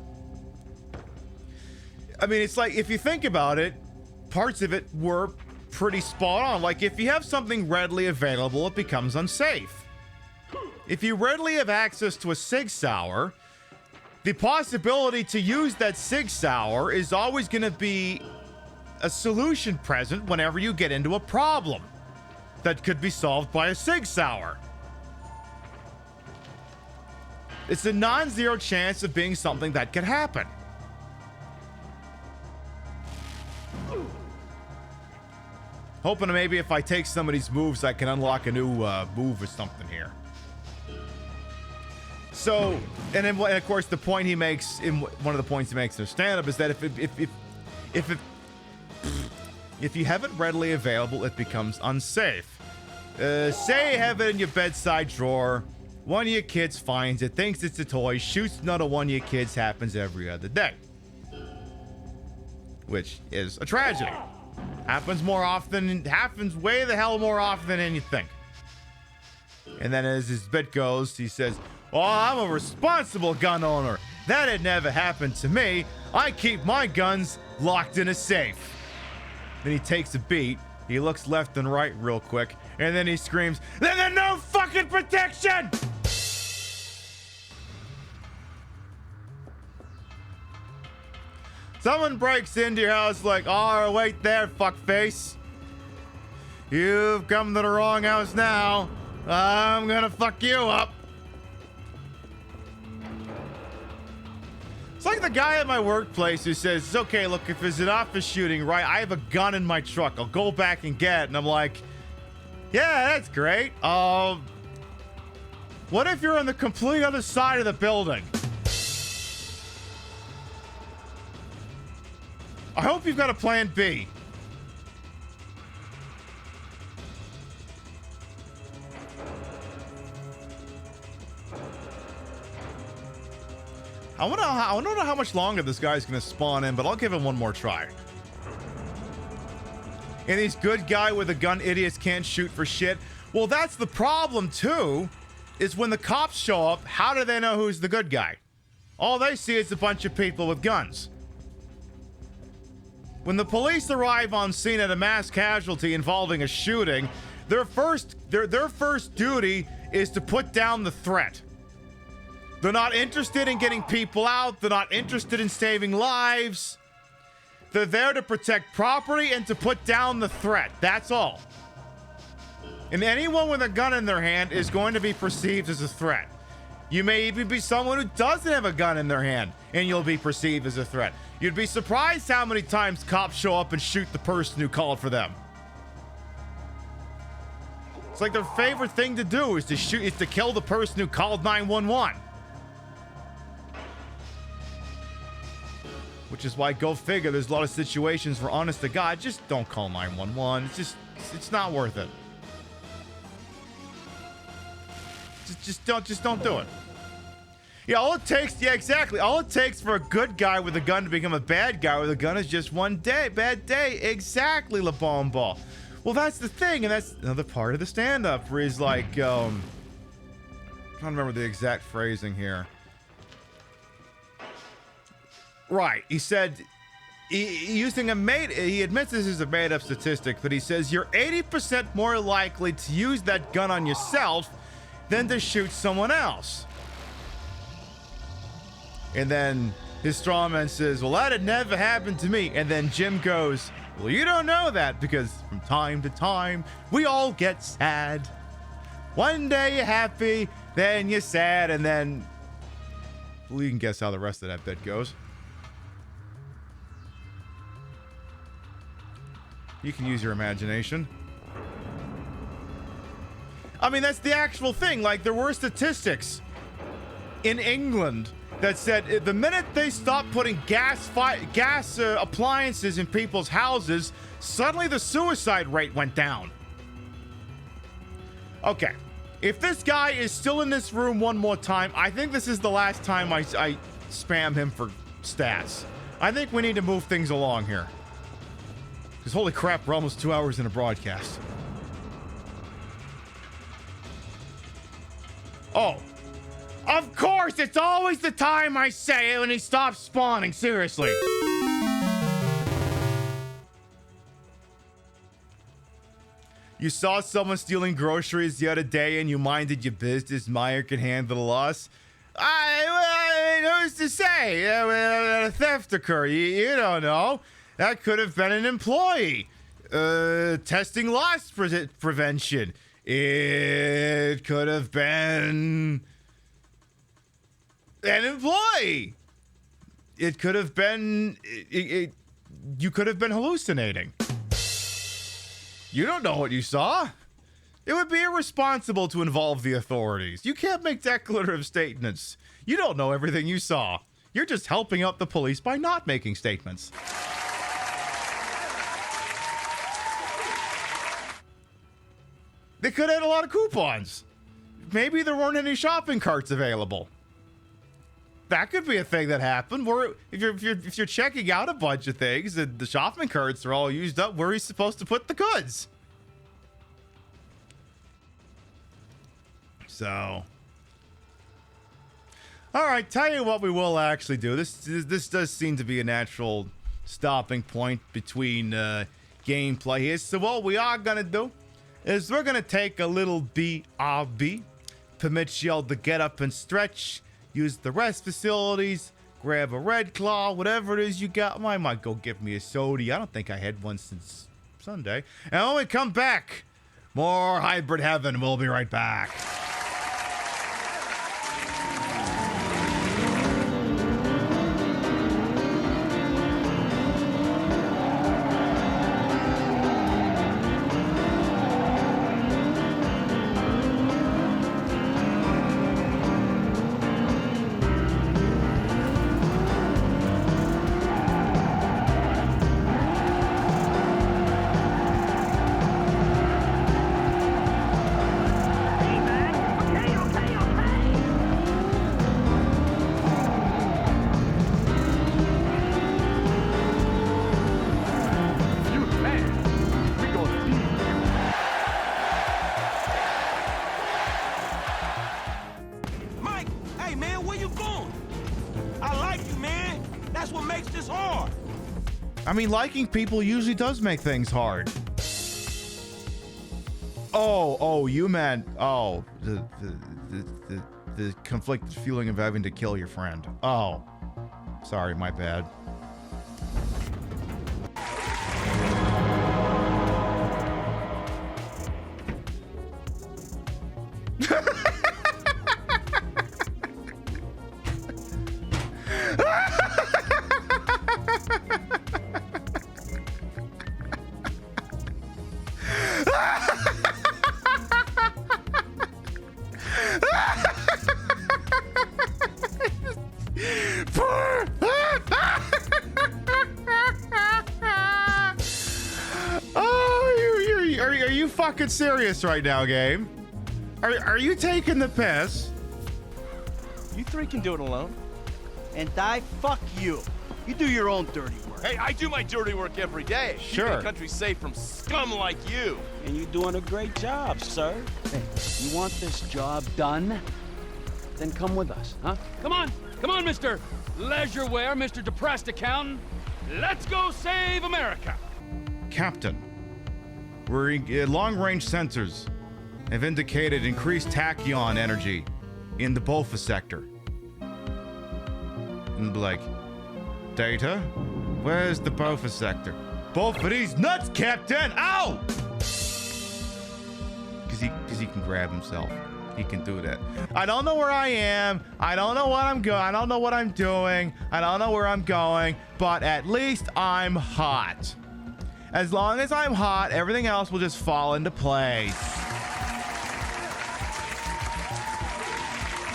S5: I mean, it's like, if you think about it, parts of it were pretty spot on. Like, if you have something readily available, it becomes unsafe. If you readily have access to a Sig Sauer, the possibility to use that Sig Sauer is always going to be a solution present whenever you get into a problem that could be solved by a Sig Sauer. It's a non-zero chance of being something that could happen. Hoping maybe if I take some of these moves, I can unlock a new move or something here. So, and then of course the point he makes, one of the points he makes in his stand-up is that if you have it readily available, it becomes unsafe. Say you have it in your bedside drawer, one of your kids finds it, thinks it's a toy, shoots another one of your kids, happens every other day. Which is a tragedy. Happens way the hell more often than you think. And then as his bit goes, he says, oh, I'm a responsible gun owner. That had never happened to me. I keep my guns locked in a safe. Then he takes a beat. He looks left and right real quick. And then he screams, then there's no fucking protection! Someone breaks into your house like, oh, wait there, fuckface. You've come to the wrong house now. I'm gonna fuck you up. It's like the guy at my workplace who says, it's okay, look, if there's an office shooting, right, I have a gun in my truck. I'll go back and get it. And I'm like, yeah, that's great. What if you're on the complete other side of the building? I hope you've got a plan B. I don't know how much longer this guy's gonna spawn in, but I'll give him one more try. And these good guy with a gun idiots can't shoot for shit. Well, that's the problem too, is when the cops show up, how do they know who's the good guy? All they see is a bunch of people with guns. When the police arrive on scene at a mass casualty involving a shooting, their first duty is to put down the threat. They're not interested in getting people out. They're not interested in saving lives. They're there to protect property and to put down the threat. That's all. And anyone with a gun in their hand is going to be perceived as a threat. You may even be someone who doesn't have a gun in their hand, and you'll be perceived as a threat. You'd be surprised how many times cops show up and shoot the person who called for them. It's like their favorite thing to do is to kill the person who called 911. which is why, go figure, there's a lot of situations where, honest to God, just don't call 911. It's not worth it. Just don't do it. Yeah, all it takes, yeah, exactly. All it takes for a good guy with a gun to become a bad guy with a gun is just one bad day. Exactly, La Bomba. Well, that's the thing, and that's another part of the stand-up where he's like, I'm trying to remember the exact phrasing here. Right, he said, he admits this is a made-up statistic, but he says you're 80% more likely to use that gun on yourself than to shoot someone else. And then his strawman says, well, that had never happened to me. And then Jim goes, well, you don't know that because from time to time, we all get sad. One day you're happy, then you're sad, and then... well, you can guess how the rest of that bit goes. You can use your imagination. I mean, that's the actual thing. Like, there were statistics in England that said the minute they stopped putting gas appliances in people's houses, suddenly the suicide rate went down. Okay, if this guy is still in this room one more time, I think this is the last time I spam him for stats. I think we need to move things along here. Because holy crap, we're almost 2 hours in a broadcast. Oh. Of course, it's always the time I say it when he stops spawning, seriously. You saw someone stealing groceries the other day and you minded your business. Meyer can handle the loss. Who's to say? A theft occur. You don't know. That could have been an employee. Testing loss prevention. It could have been... an employee. It could have been... you could have been hallucinating. You don't know what you saw. It would be irresponsible to involve the authorities. You can't make declarative statements. You don't know everything you saw. You're just helping out the police by not making statements. They could have had a lot of coupons. Maybe there weren't any shopping carts available. That could be a thing that happened. Where if you're checking out a bunch of things and the shopping carts are all used up, where are you supposed to put the goods? So, all right. Tell you what, we will actually do. This does seem to be a natural stopping point between gameplay here. So what we are gonna do is we're gonna take a little BRB, permit y'all to get up and stretch. Use the rest facilities, grab a Red Claw, whatever it is you got. I might go get me a soda. I don't think I had one since Sunday. And when we come back, more Hybrid Heaven. We'll be right back. I mean, liking people usually does make things hard. Oh, you meant, oh, the conflicted feeling of having to kill your friend. Oh, sorry, my bad. are you fucking serious right now, game? Are you taking the piss?
S13: You three can do it alone.
S14: And fuck you. You do your own dirty work.
S11: Hey, I do my dirty work every day.
S5: Sure.
S11: Keeping the country safe from scum like you.
S14: And you're doing a great job, sir. Hey, you want this job done? Then come with us, huh?
S15: Come on, Mr. Leisureware, Mr. Depressed Accountant. Let's go save America.
S5: Captain, long-range sensors have indicated increased tachyon energy in the Bofa sector. And like, data? Where's the Bofa sector? Both of these nuts, Captain! Ow! Because he can grab himself. He can do that. I don't know where I am. I don't know what I'm going. I don't know what I'm doing. I don't know where I'm going. But at least I'm hot. As long as I'm hot, everything else will just fall into place.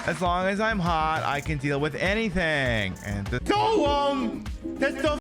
S5: As long as I'm hot, I can deal with anything. And that's the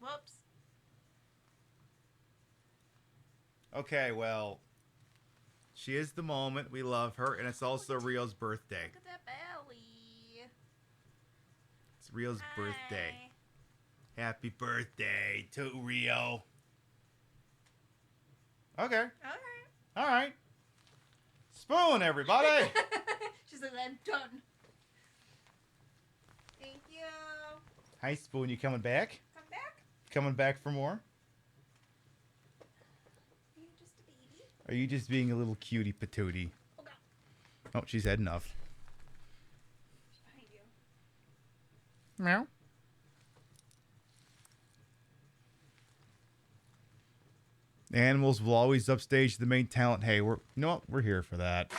S16: Whoops.
S5: Okay, well, she is the moment. We love her, and it's also Rio's birthday.
S16: Look at that belly.
S5: It's Rio's birthday. Happy birthday to Rio. Okay. All right. Spoon, everybody.
S16: She's like, I'm done. Thank you.
S5: Hi, Spoon. You coming back?
S16: Come back?
S5: Coming back for more?
S16: Are you just a baby?
S5: Are you just being a little cutie patootie?
S16: Okay.
S5: Oh, she's had enough.
S16: She's behind you.
S5: Meow. Animals will always upstage the main talent. Hey, you know what? We're here for that.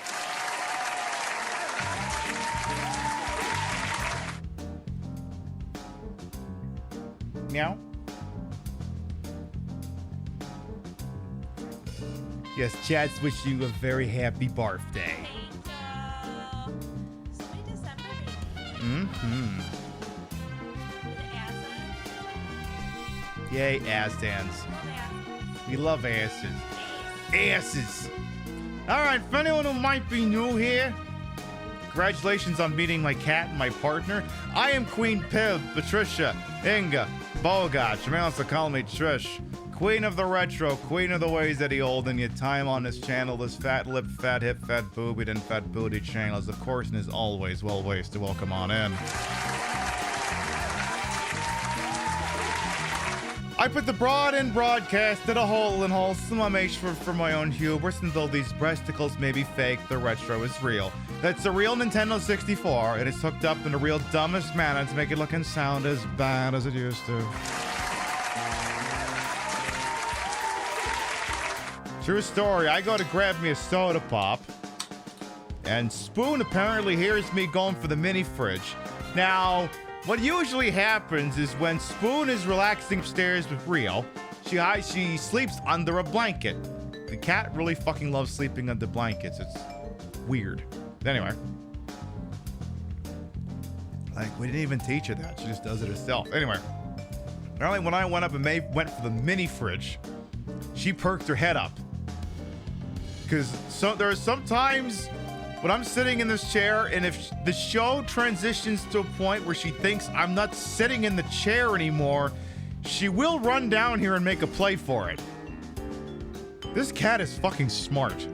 S5: Meow. Yes, Chad's wishing you a very happy birthday.
S16: Thank you. So many December babies.
S5: Mm-hmm. Yay, ass dance. We love asses. Asses. All right, for anyone who might be new here, congratulations on meeting my cat and my partner. I am Queen Pib, Patricia, Inga, Bogart. You may also call me Trish. Queen of the retro, queen of the ways that he old, and your time on this channel, this fat lip, fat hip, fat boobied, and fat booty channel is, of course, and is always well ways to welcome on in. I put the broad in broadcast to the whole and wholesome. I make sure for my own hubris, and though these breasticles may be fake, the retro is real. That's a real Nintendo 64, and it's hooked up in the real dumbest manner to make it look and sound as bad as it used to. True story, I go to grab me a soda pop, and Spoon apparently hears me going for the mini fridge. Now, what usually happens is when Spoon is relaxing upstairs with Rio, she sleeps under a blanket. The cat really fucking loves sleeping under blankets. It's weird. Anyway. Like, we didn't even teach her that. She just does it herself. Anyway. Apparently when I went up and went for the mini fridge, she perked her head up. Because there are sometimes when I'm sitting in this chair, and if the show transitions to a point where she thinks I'm not sitting in the chair anymore, she will run down here and make a play for it. This cat is fucking smart.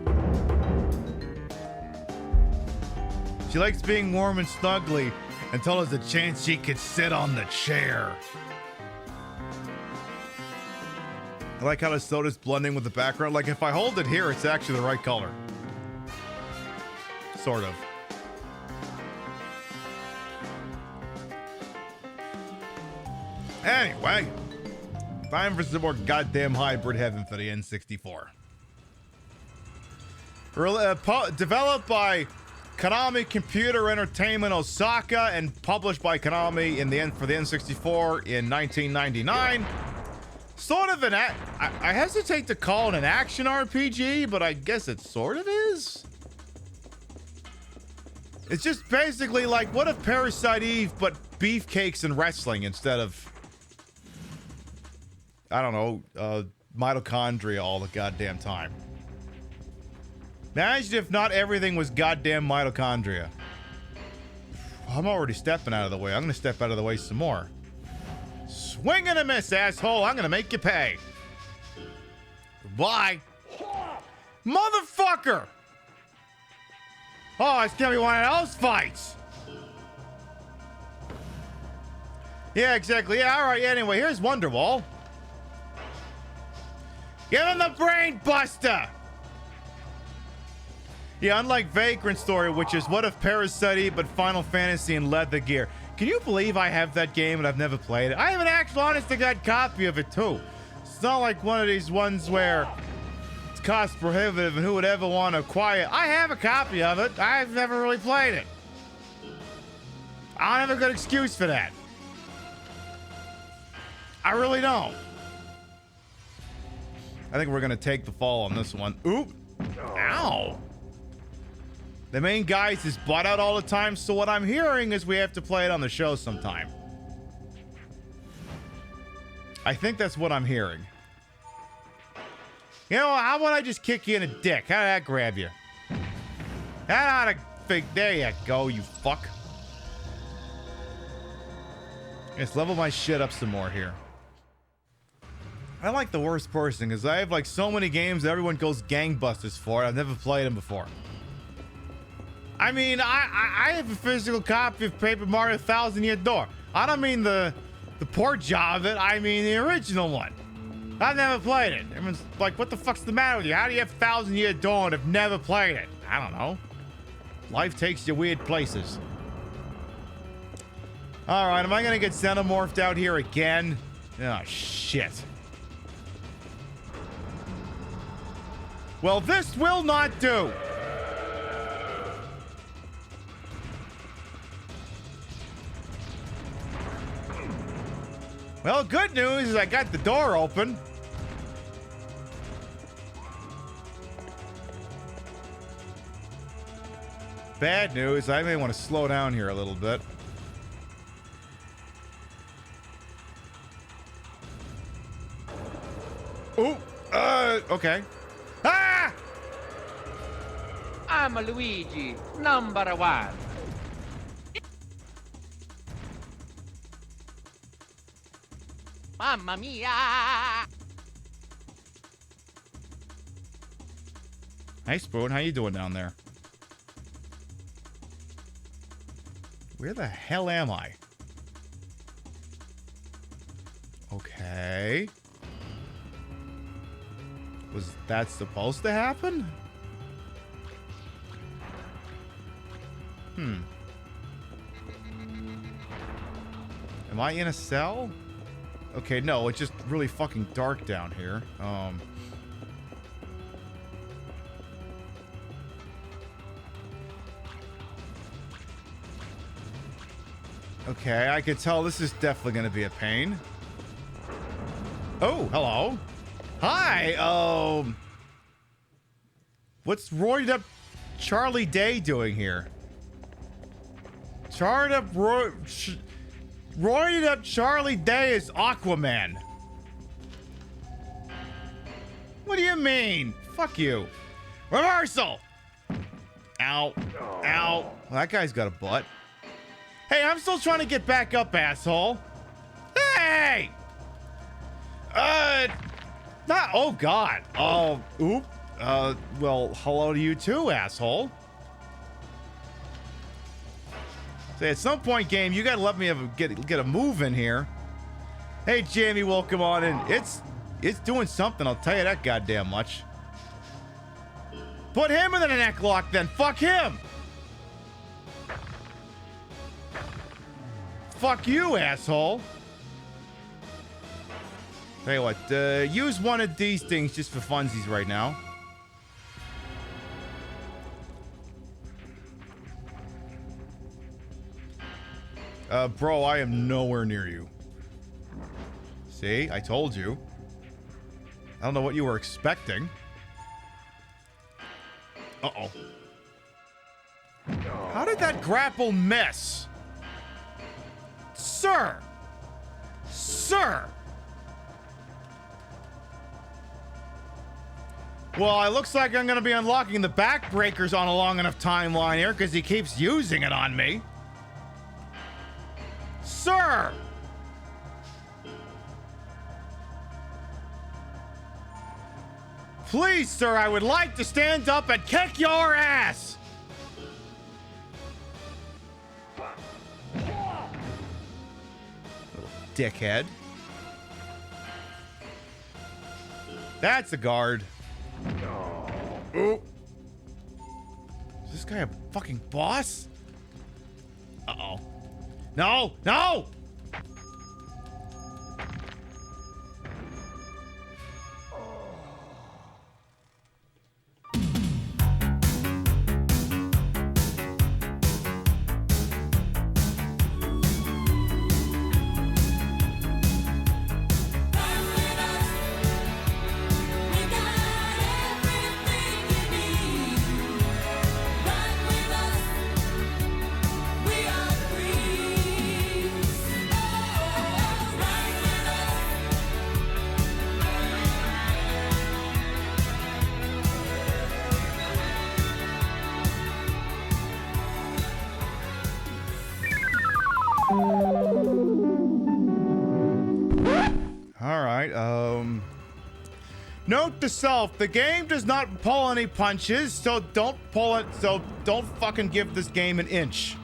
S5: She likes being warm and snuggly until there's a chance she could sit on the chair. I like how the soda's blending with the background. Like, if I hold it here, it's actually the right color. Sort of. Anyway, time for some more goddamn hybrid heaven for the N64. Developed by Konami Computer Entertainment Osaka and published by Konami for the N64 in 1999. Sort of I hesitate to call it an action RPG, but I guess it sort of is. It's just basically like, what if Parasite Eve, but beefcakes and wrestling instead of, I don't know, mitochondria all the goddamn time. Imagine if not everything was goddamn mitochondria. I'm already stepping out of the way. I'm going to step out of the way some more. Swing and a miss, asshole. I'm going to make you pay. Goodbye. Motherfucker. Oh, it's going to be one of those fights. Yeah, exactly. Yeah, all right. Anyway, here's Wonderwall. Give him the brain buster. Yeah, unlike Vagrant Story, which is what if Parasite Eve, but Final Fantasy and Leather Gear. Can you believe I have that game and I've never played it? I have an actual honest-to-God copy of it, too. It's not like one of these ones where it's cost prohibitive and who would ever want to acquire it. I have a copy of it. I've never really played it. I don't have a good excuse for that. I really don't. I think we're going to take the fall on this one. Oop. Ow. The main guy's his butt out all the time, so what I'm hearing is we have to play it on the show sometime. I think that's what I'm hearing. You know, how about I just kick you in the dick? How did that grab you? That ought to think. There you go, you fuck. Let's level my shit up some more here. I like the worst person because I have like so many games that everyone goes gangbusters for. I've never played them before. I mean, I have a physical copy of Paper Mario 1000 Year Door. I don't mean the port job of it. I mean the original one. I've never played it. Everyone's like, what the fuck's the matter with you? How do you have 1000 Year Door and have never played it? I don't know. Life takes you weird places. All right, am I gonna get xenomorphed out here again? Oh, shit. Well, this will not do. Well, good news is I got the door open. Bad news, I may want to slow down here a little bit. Ooh, okay. Ah!
S17: I'm Luigi, number one. Mamma mia!
S5: Hey, Spoon. How you doing down there? Where the hell am I? Okay. Was that supposed to happen? Am I in a cell? Okay, no, it's just really fucking dark down here. Okay, I can tell this is definitely gonna be a pain. Oh, hello. Hi, what's roided up Charlie Day doing here? Roided up Charlie Day is Aquaman. What do you mean? Fuck you. Reversal! Ow. Ow. Well, that guy's got a butt. Hey, I'm still trying to get back up, asshole. Hey! Not, oh God. Oh, oop. Well, hello to you too, asshole. Say, at some point, game, you gotta let me have get a move in here. Hey, Jamie, welcome on in. It's doing something, I'll tell you that goddamn much. Put him in the neck lock then. Fuck him. Fuck you, asshole. Tell you what, use one of these things just for funsies right now. Bro, I am nowhere near you. See, I told you. I don't know what you were expecting. Uh-oh. How did that grapple miss? Sir! Sir! Well, it looks like I'm gonna be unlocking the backbreakers on a long enough timeline here because he keeps using it on me. Sir! Please, sir, I would like to stand up and kick your ass! Little dickhead. That's a guard. Ooh. Is this guy a fucking boss? Uh-oh. No! No! Note to self, the game does not pull any punches, so don't pull it, so don't fucking give this game an inch.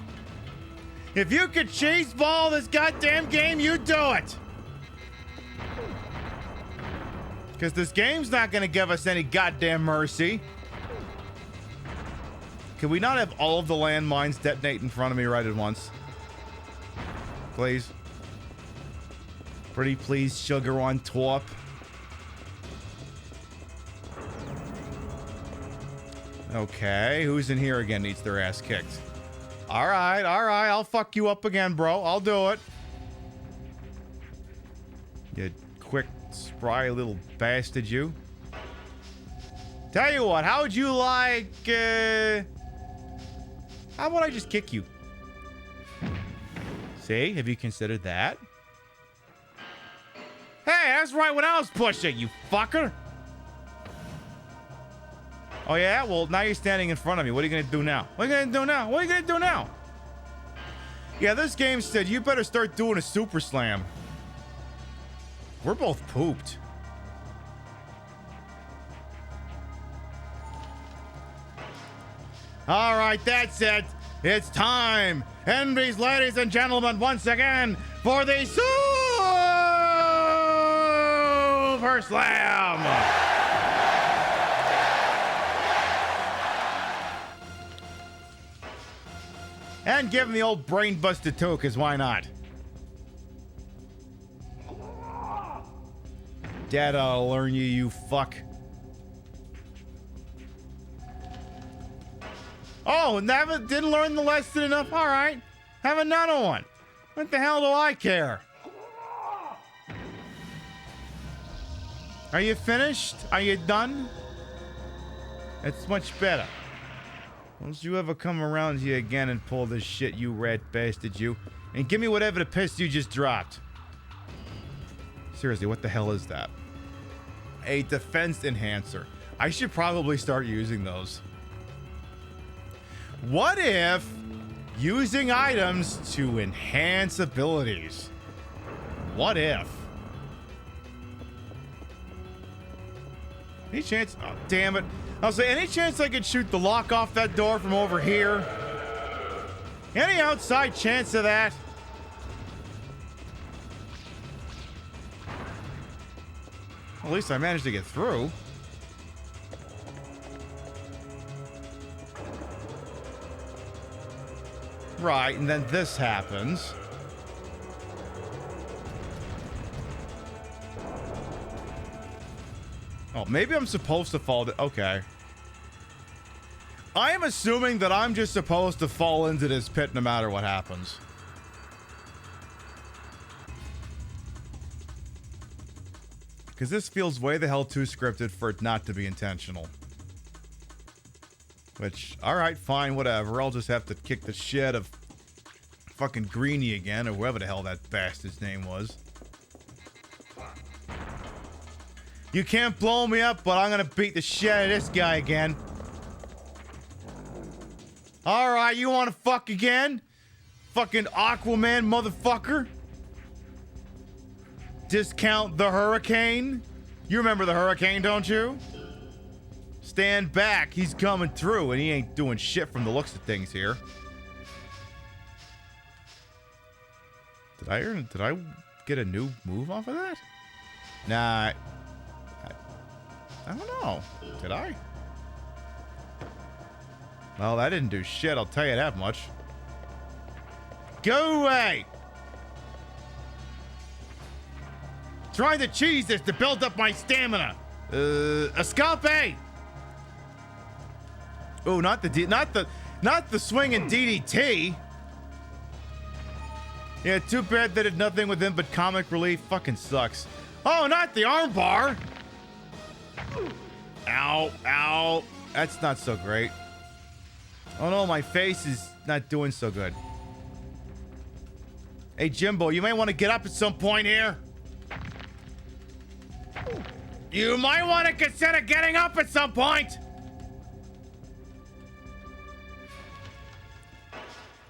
S5: If you could cheese ball this goddamn game, you do it. Because this game's not gonna give us any goddamn mercy. Can we not have all of the landmines detonate in front of me right at once? Please. Pretty please, sugar on top. Okay, who's in here again needs their ass kicked? All right, I'll fuck you up again, bro. I'll do it. You quick, spry little bastard, you. Tell you what, how would you like, how about I just kick you? See, have you considered that? Hey, that's right when I was pushing, you fucker. Oh, yeah? Well, now you're standing in front of me. What are you going to do now? What are you going to do now? What are you going to do now? Yeah, this game said you better start doing a super slam. We're both pooped. All right, that's it. It's time. Envy's, ladies and gentlemen, once again, for the Super Slam. And give him the old brain busted too, because why not? Dad, I'll learn you, you fuck. Oh, never didn't learn the lesson enough? All right. Have another one. What the hell do I care? Are you finished? Are you done? It's much better. Don't you ever come around here again and pull this shit, you rat bastard, you. And give me whatever the piss you just dropped. Seriously, what the hell is that? A defense enhancer. I should probably start using those. What if using items to enhance abilities? What if? Any chance? Oh, damn it. I'll say, any chance I could shoot the lock off that door from over here? Any outside chance of that? At least I managed to get through. Right, and then this happens. Oh, maybe I'm supposed to fall to... Okay. I am assuming that I'm just supposed to fall into this pit no matter what happens. Because this feels way the hell too scripted for it not to be intentional. Which, alright, fine, whatever. I'll just have to kick the shit of fucking Greenie again, or whoever the hell that bastard's name was. You can't blow me up, but I'm gonna beat the shit out of this guy again. Alright, you wanna fuck again? Fucking Aquaman motherfucker? Discount the hurricane? You remember the hurricane, don't you? Stand back, he's coming through, and he ain't doing shit from the looks of things here. Did I get a new move off of that? Nah. I don't know. Did I? Well, that didn't do shit, I'll tell you that much. Go away! Trying to cheese this to build up my stamina. Escape! Oh, not the swinging DDT. Yeah, too bad they did nothing with him but comic relief. Fucking sucks. Oh, not the armbar. Ow, ow. That's not so great. Oh no, my face is not doing so good. Hey, Jimbo, you might want to get up at some point here. You might want to consider getting up at some point.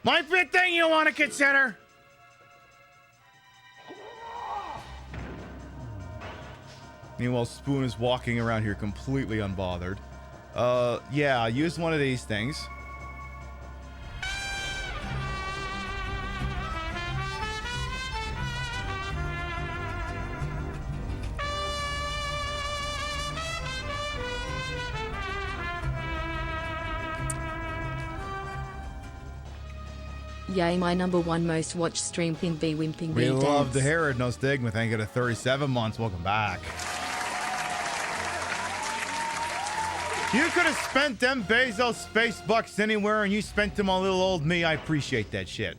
S5: Might be a thing you want to consider. Meanwhile, Spoon is walking around here completely unbothered. Yeah, use one of these things.
S7: Yay, my #1 most watched stream, Pimpy Wimping
S5: We
S7: Dance.
S5: love to hear it. No stigma. Thank you to 37 months. Welcome back. You could have spent them Bezos space bucks anywhere, and you spent them on little old me. I appreciate that shit.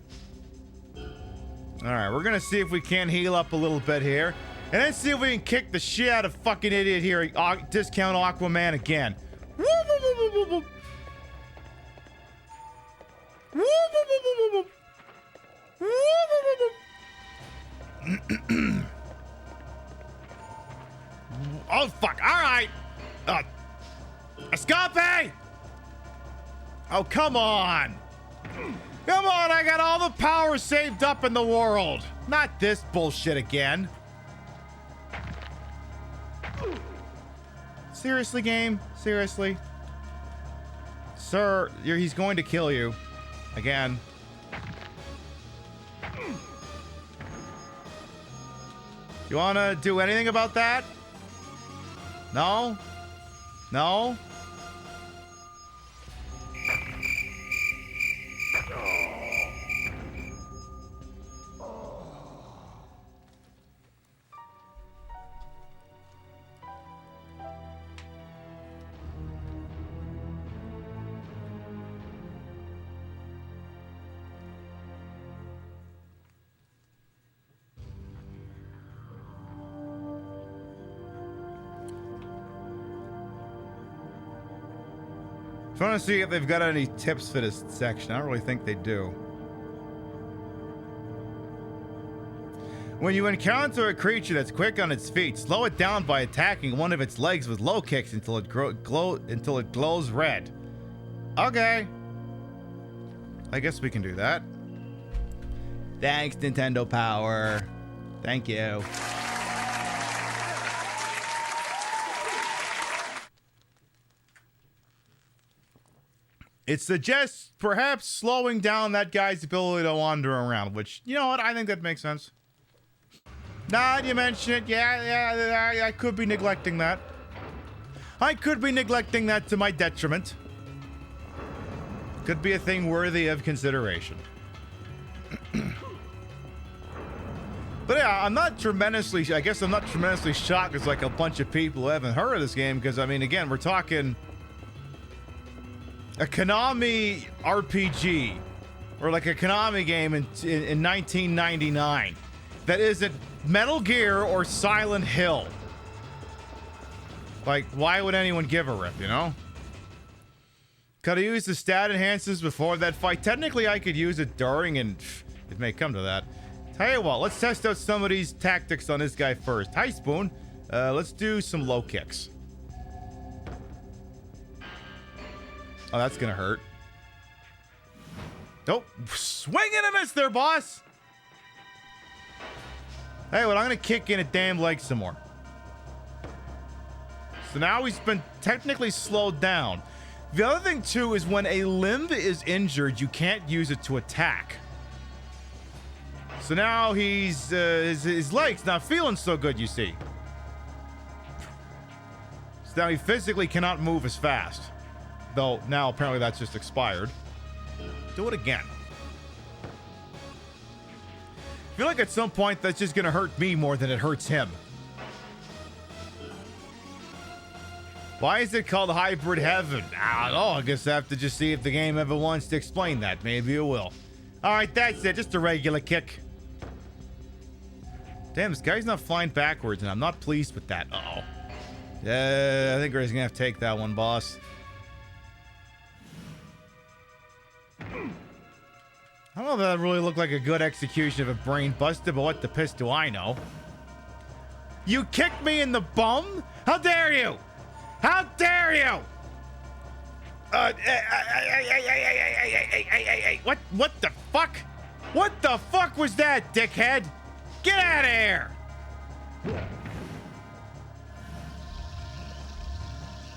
S5: All right, we're gonna see if we can heal up a little bit here, and then see if we can kick the shit out of fucking idiot here. Discount Aquaman again. Woo, woo, woo, woo, woo, woo. Woo, woo, woo, woo, woo. Woo, woo, woo, woo. Oh fuck! All right. Escape! Oh, come on! Come on, I got all the power saved up in the world! Not this bullshit again. Seriously, game? Seriously? Sir, he's going to kill you. Again. You want to do anything about that? No? No? Trying to see if they've got any tips for this section. I don't really think they do. When you encounter a creature that's quick on its feet, slow it down by attacking one of its legs with low kicks until it glows red. Okay. I guess we can do that. Thanks, Nintendo Power. Thank you. It suggests perhaps slowing down that guy's ability to wander around, which, you know what, I think that makes sense. Now you mention it, yeah, I could be neglecting that. I could be neglecting that to my detriment. Could be a thing worthy of consideration. But yeah, I'm not tremendously shocked there's like a bunch of people who haven't heard of this game, because, I mean, again, we're talking a Konami RPG, or like a Konami game in 1999 that isn't Metal Gear or Silent Hill. Like, why would anyone give a rip, you know? Could I use the stat enhancers before that fight? Technically, I could use it during, and it may come to that. Tell you what, let's test out some of these tactics on this guy first. Hi, Spoon. Let's do some low kicks. Oh, that's gonna hurt. Nope. Swing and a miss there, boss. Hey, well, I'm gonna kick in a damn leg some more. So now he's been technically slowed down. The other thing, too, is when a limb is injured, you can't use it to attack. So now he's, his leg's not feeling so good, you see. So now he physically cannot move as fast. Though, now apparently that's just expired. Do it again. I feel like at some point that's just gonna hurt me more than it hurts him. Why is it called Hybrid Heaven? I don't know. I guess I have to just see if the game ever wants to explain that. Maybe it will. Alright, that's it. Just a regular kick. Damn, this guy's not flying backwards, and I'm not pleased with that. Uh-oh. I think we're just gonna have to take that one, boss. I don't know if that really looked like a good execution of a brain buster, but what the piss do I know? You kicked me in the bum? How dare you? How dare you? What the fuck? What the fuck was that, dickhead? Get out of here!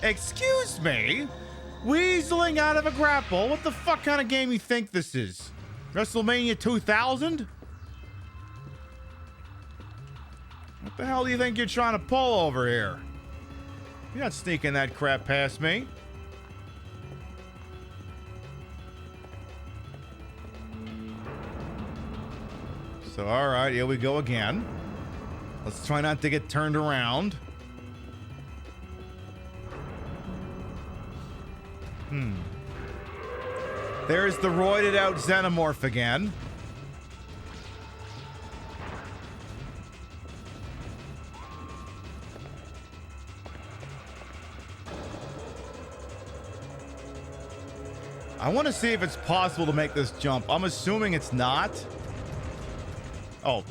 S5: Excuse me? Weaseling out of a grapple? What the fuck kind of game you think this is? WrestleMania 2000? What the hell do you think you're trying to pull over here? You're not sneaking that crap past me. So, alright, here we go again. Let's try not to get turned around. There's the roided out Xenomorph again. I want to see if it's possible to make this jump. I'm assuming it's not. Oh.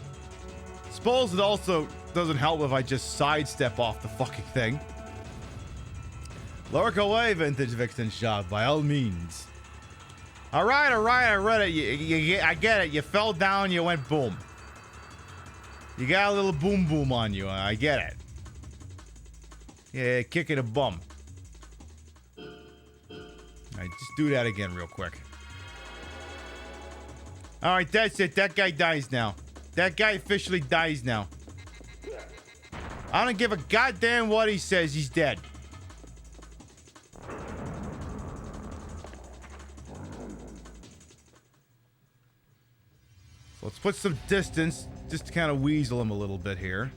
S5: Suppose it also doesn't help if I just sidestep off the fucking thing. Lurk away, Vintage Vixen Shop, by all means. Alright, I read it. I get it. You fell down, you went boom. You got a little boom boom on you. I get it. Yeah, kicking a bum. All right, just do that again real quick. All right, that's it. That guy dies now. That guy officially dies now. I don't give a goddamn what he says. He's dead. So let's put some distance just to kind of weasel him a little bit here.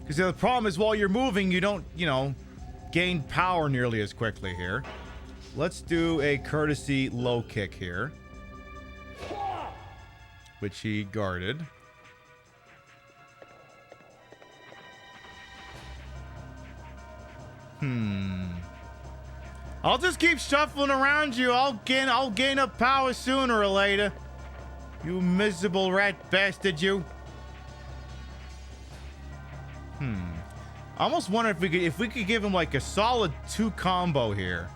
S5: Because the problem is while you're moving, you don't, you know, gain power nearly as quickly here. Let's do a courtesy low kick here. Which he guarded. I'll just keep shuffling around you. I'll gain up power sooner or later. You miserable rat bastard, you. I almost wonder if we could give him like a solid 2 combo here.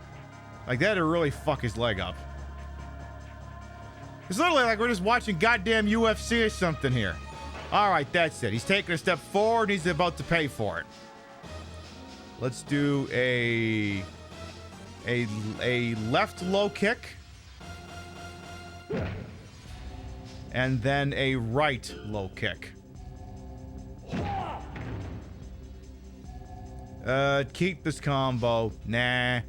S5: Like that'd really fuck his leg up. It's literally like we're just watching goddamn UFC or something here. All right, that's it. He's taking a step forward and he's about to pay for it. Let's do a left low kick. And then a right low kick. Keep this combo. Nah.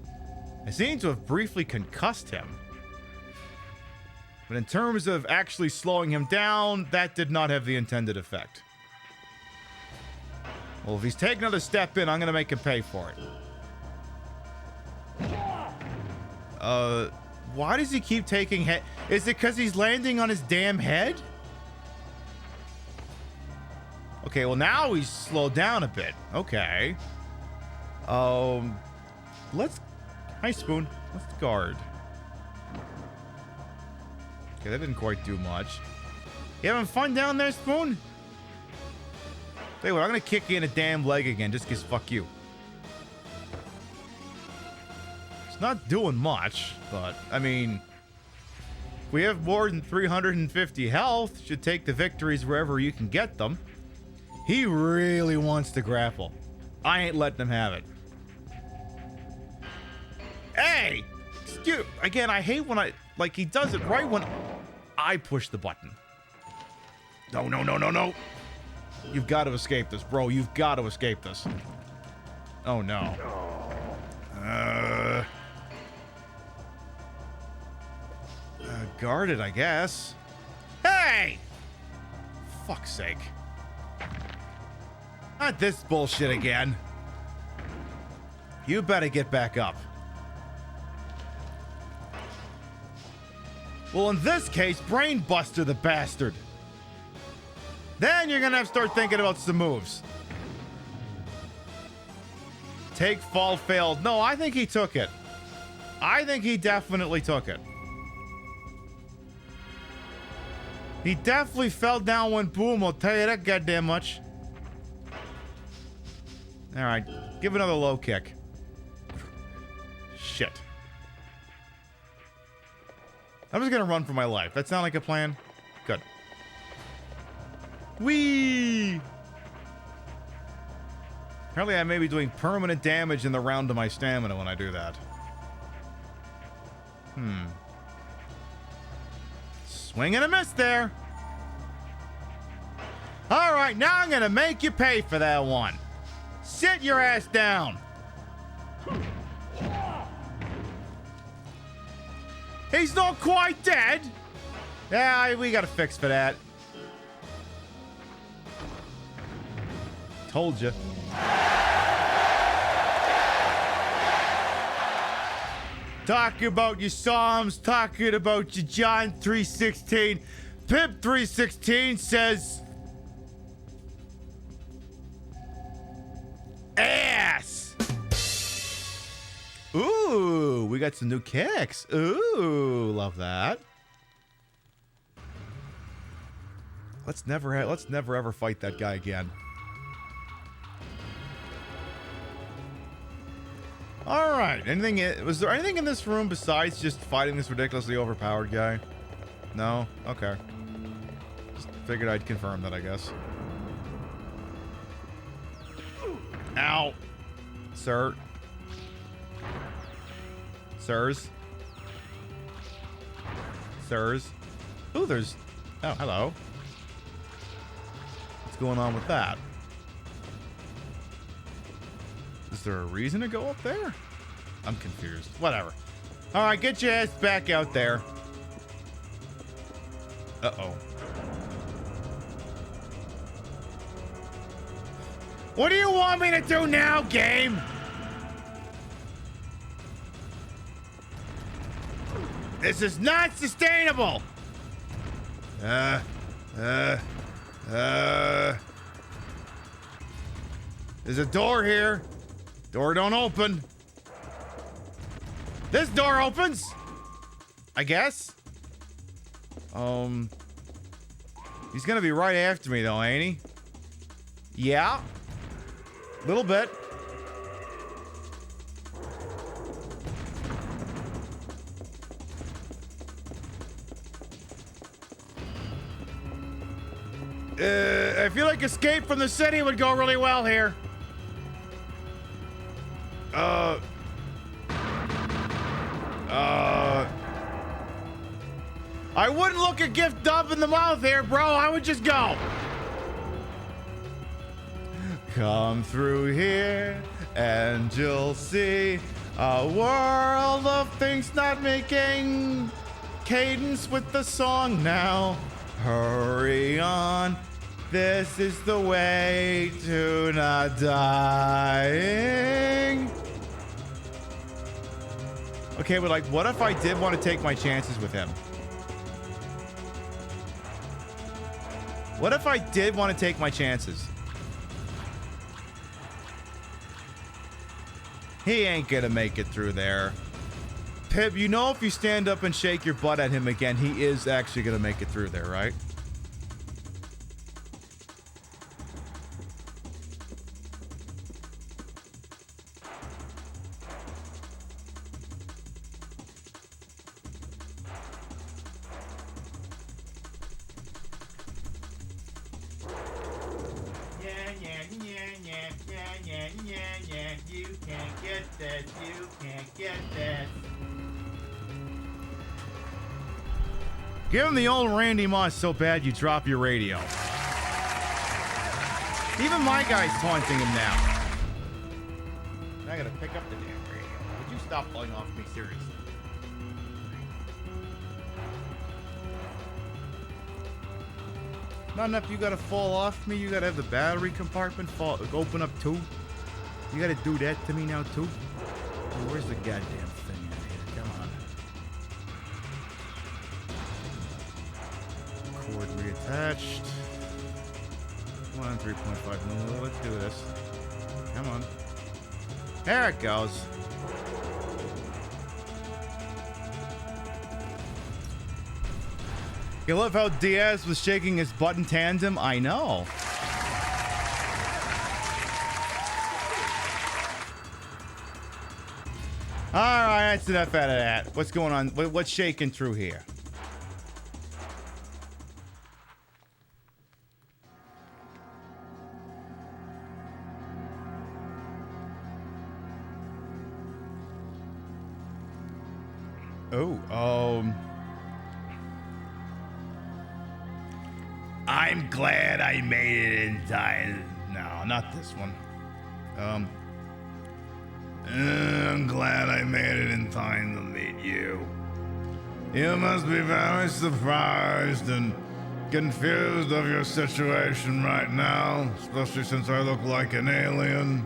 S5: I seem to have briefly concussed him. But in terms of actually slowing him down, that did not have the intended effect. Well, if he's taking another step in, I'm going to make him pay for it. Why does he keep taking head? Is it because he's landing on his damn head? Okay, well now he's slowed down a bit. Okay. Let's... Hi, Spoon. Let's guard. Okay, that didn't quite do much. You having fun down there, Spoon? Tell you what, I'm gonna kick you in a damn leg again just because fuck you. It's not doing much, but, I mean... If we have more than 350 health, should take the victories wherever you can get them. He really wants to grapple. I ain't letting him have it. Hey! Excuse... Again, I hate when like, he does it right when I push the button. No, no, no, no, no. You've got to escape this, bro. You've got to escape this. Oh, no. Guarded, I guess. Hey! Fuck's sake. Not this bullshit again. You better get back up. Well, in this case, Brain Buster the bastard. Then you're gonna have to start thinking about some moves. Take, fall, failed. No, I think he took it. I think he definitely took it. He definitely fell down when boom, I'll tell you that goddamn much. Alright, give another low kick. Shit. I'm just gonna run for my life. That sound like a plan? Good. Whee! Apparently I may be doing permanent damage in the round to my stamina when I do that. Swing and a miss there. Alright, now I'm gonna make you pay for that one. Sit your ass down. He's not quite dead. Yeah, we got a fix for that. Told you. Talking about your Psalms, talking about your John 3:16. Pip 3:16 says... Ass! Ooh, we got some new kicks. Ooh, love that. Let's never ever fight that guy again. All right. Was there anything in this room besides just fighting this ridiculously overpowered guy? No? Okay. Just figured I'd confirm that, I guess. Ow. Sir. Sirs. Sirs. Ooh, there's... Oh, hello. What's going on with that? Is there a reason to go up there? I'm confused. Whatever. Alright, get your ass back out there. Uh-oh. What do you want me to do now, game? This is not sustainable. There's a door here. Door don't open. This door opens. I guess. He's gonna be right after me though, ain't he? Yeah. Little bit. I feel like escape from the city would go really well here. I wouldn't look a gift dump in the mouth here, bro. I would just go. Come through here and you'll see a world of things not making cadence with the song now. Hurry on. This is the way to not dying. Okay, but like, what if I did want to take my chances with him? What if I did want to take my chances? He ain't gonna make it through there. Pib, you know if you stand up and shake your butt at him again, he is actually gonna make it through there, right? Give him the old Randy Moss so bad you drop your radio. Even my guy's taunting him now. I gotta pick up the damn radio. Would you stop pulling off me, seriously? Not enough you gotta fall off me, you gotta have the battery compartment open up too. You gotta do that to me now too. Oh, where's the goddamn thing at here? Come on. Cord reattached. Come on, 3.5 millimeter. Let's do this. Come on. There it goes. You love how Diaz was shaking his butt in tandem? I know. Alright, that's enough out of that. What's going on? What's shaking through here? I'm glad I made it in time. No, not this one. I'm glad I made it in time to meet you. You must be very surprised and confused of your situation right now, especially since I look like an alien.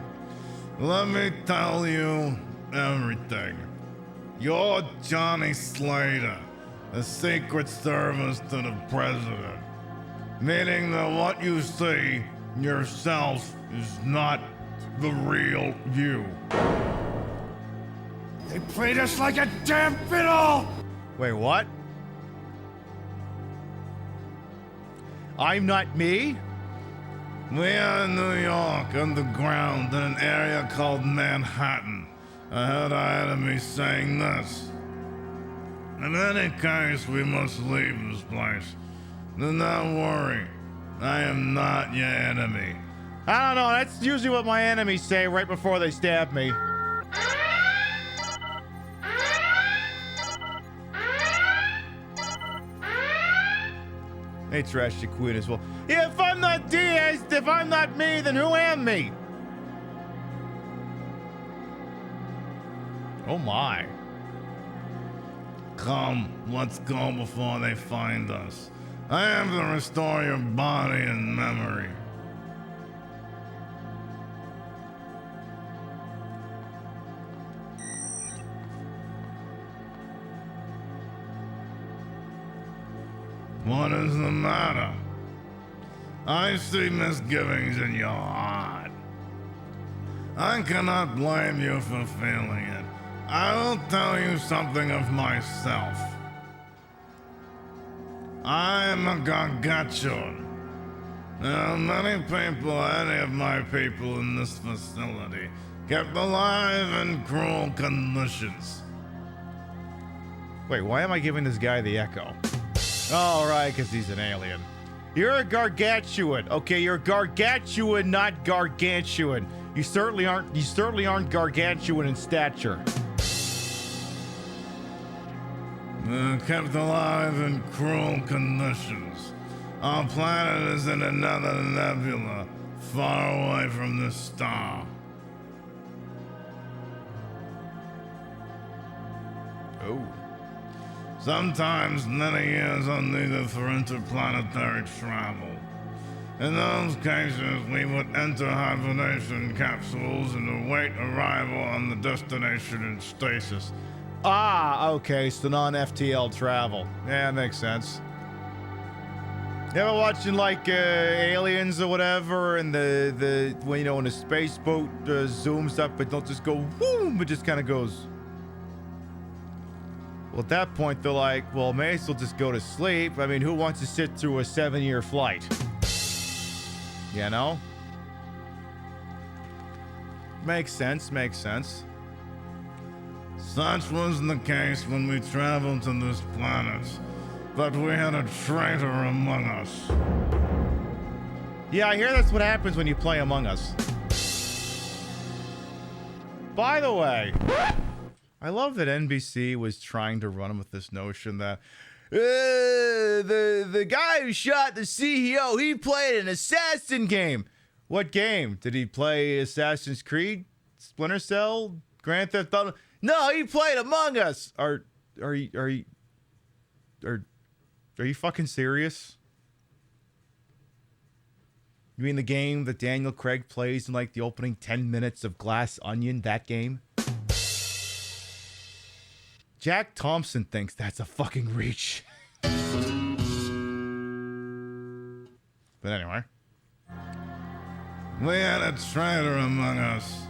S5: Let me tell you everything. You're Johnny Slater, the Secret Service to the President. Meaning that what you see yourself is not the real you. They played us like a damn fiddle! Wait, what? I'm not me? We are in New York, underground, in an area called Manhattan. I heard our enemy saying this. In any case, we must leave this place. Do not worry. I am not your enemy. I don't know, that's usually what my enemies say right before they stab me. They trashed the Queen as well. Yeah, if I'm not Diaz, if I'm not me, then who am me? Oh my. Come, let's go before they find us. I have to restore your body and memory. What is the matter? I see misgivings in your heart. I cannot blame you for feeling it. I will tell you something of myself. I am a gargantuan. There are many people, any of my people in this facility, kept alive in cruel conditions. Wait, why am I giving this guy the echo? All right, because he's an alien. You're a gargantuan. Okay, you're gargantuan, not gargantuan. You certainly aren't gargantuan in stature. Kept alive in cruel conditions. Our planet is in another nebula, far away from the star. Oh. Sometimes many years are needed for interplanetary travel. In those cases, we would enter hibernation capsules and await arrival on the destination in stasis. Ah, okay, so non-FTL travel. Yeah, makes sense. You ever watching like Aliens or whatever, and the when you know when a space boat zooms up, but don't just go boom, it just kind of goes. Well, at that point, they're like, well, may as well just go to sleep. I mean, who wants to sit through a 7-year flight? You know? Makes sense, makes sense. Such was the case when we traveled to this planet, but we had a traitor among us. Yeah, I hear that's what happens when you play Among Us. By the way, I love that NBC was trying to run with this notion that the guy who shot the CEO, he played an assassin game. What game? Did he play Assassin's Creed, Splinter Cell, Grand Theft Auto? No, he played Among Us. Are you fucking serious? You mean the game that Daniel Craig plays in like the opening 10 minutes of Glass Onion, that game? Jack Thompson thinks that's a fucking reach. But anyway. We had a traitor among us.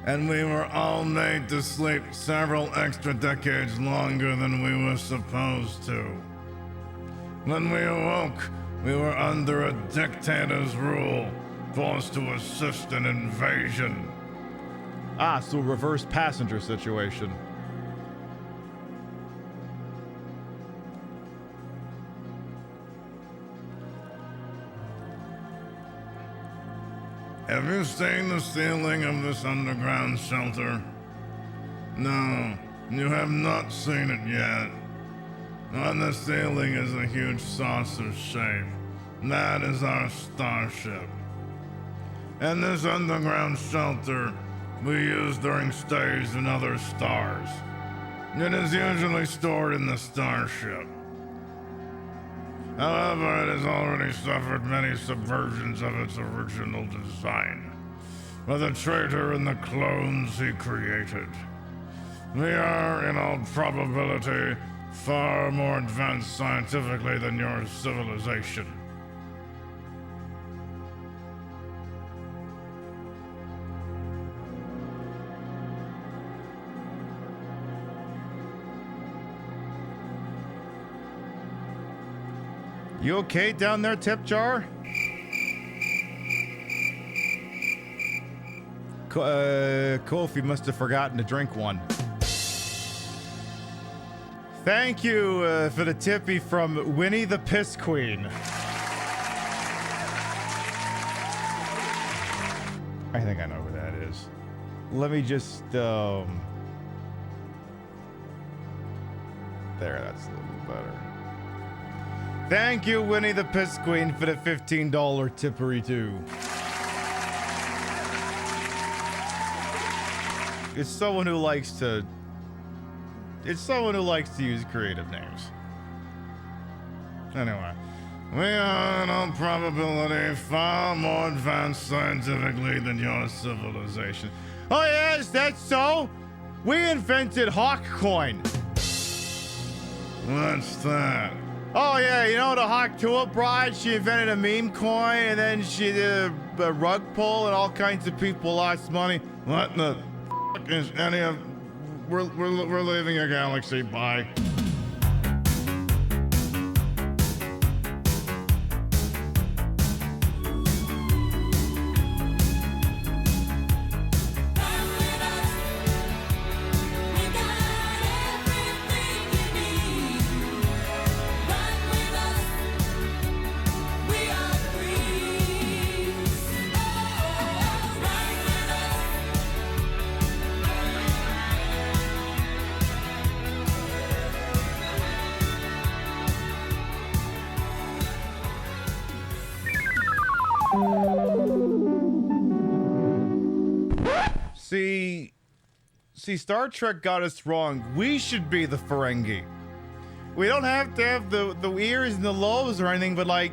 S5: And we were all made to sleep several extra decades longer than we were supposed to. When we awoke, we were under a dictator's rule, forced to assist an invasion. Ah, so reverse passenger situation. Have you seen the ceiling of this underground shelter? No, you have not seen it yet. On the ceiling is a huge saucer shape. That is our starship. And this underground shelter we use during stays in other stars. It is usually stored in the starship. However, it has already suffered many subversions of its original design by the traitor and the clones he created. We are, in all probability, far more advanced scientifically than your civilization. You okay down there, Tip Jar? Kofi must have forgotten to drink one. Thank you for the tippy from Winnie the Piss Queen. I think I know who that is. Let me just, there, that's a little better. Thank you, Winnie the Piss Queen, for the $15 tippery too. It's someone who likes to use creative names. Anyway, we are in all probability far more advanced scientifically than your civilization. Oh yes, that's so. We invented Hawk Coin. What's that? Oh yeah, you know the Hawk Tulip Bride? She invented a meme coin, and then she did a rug pull, and all kinds of people lost money. What in the f*** is any of? We're leaving your galaxy. Bye. See, Star Trek got us wrong. We should be the Ferengi. We don't have to have the ears and the lobes or anything, but like,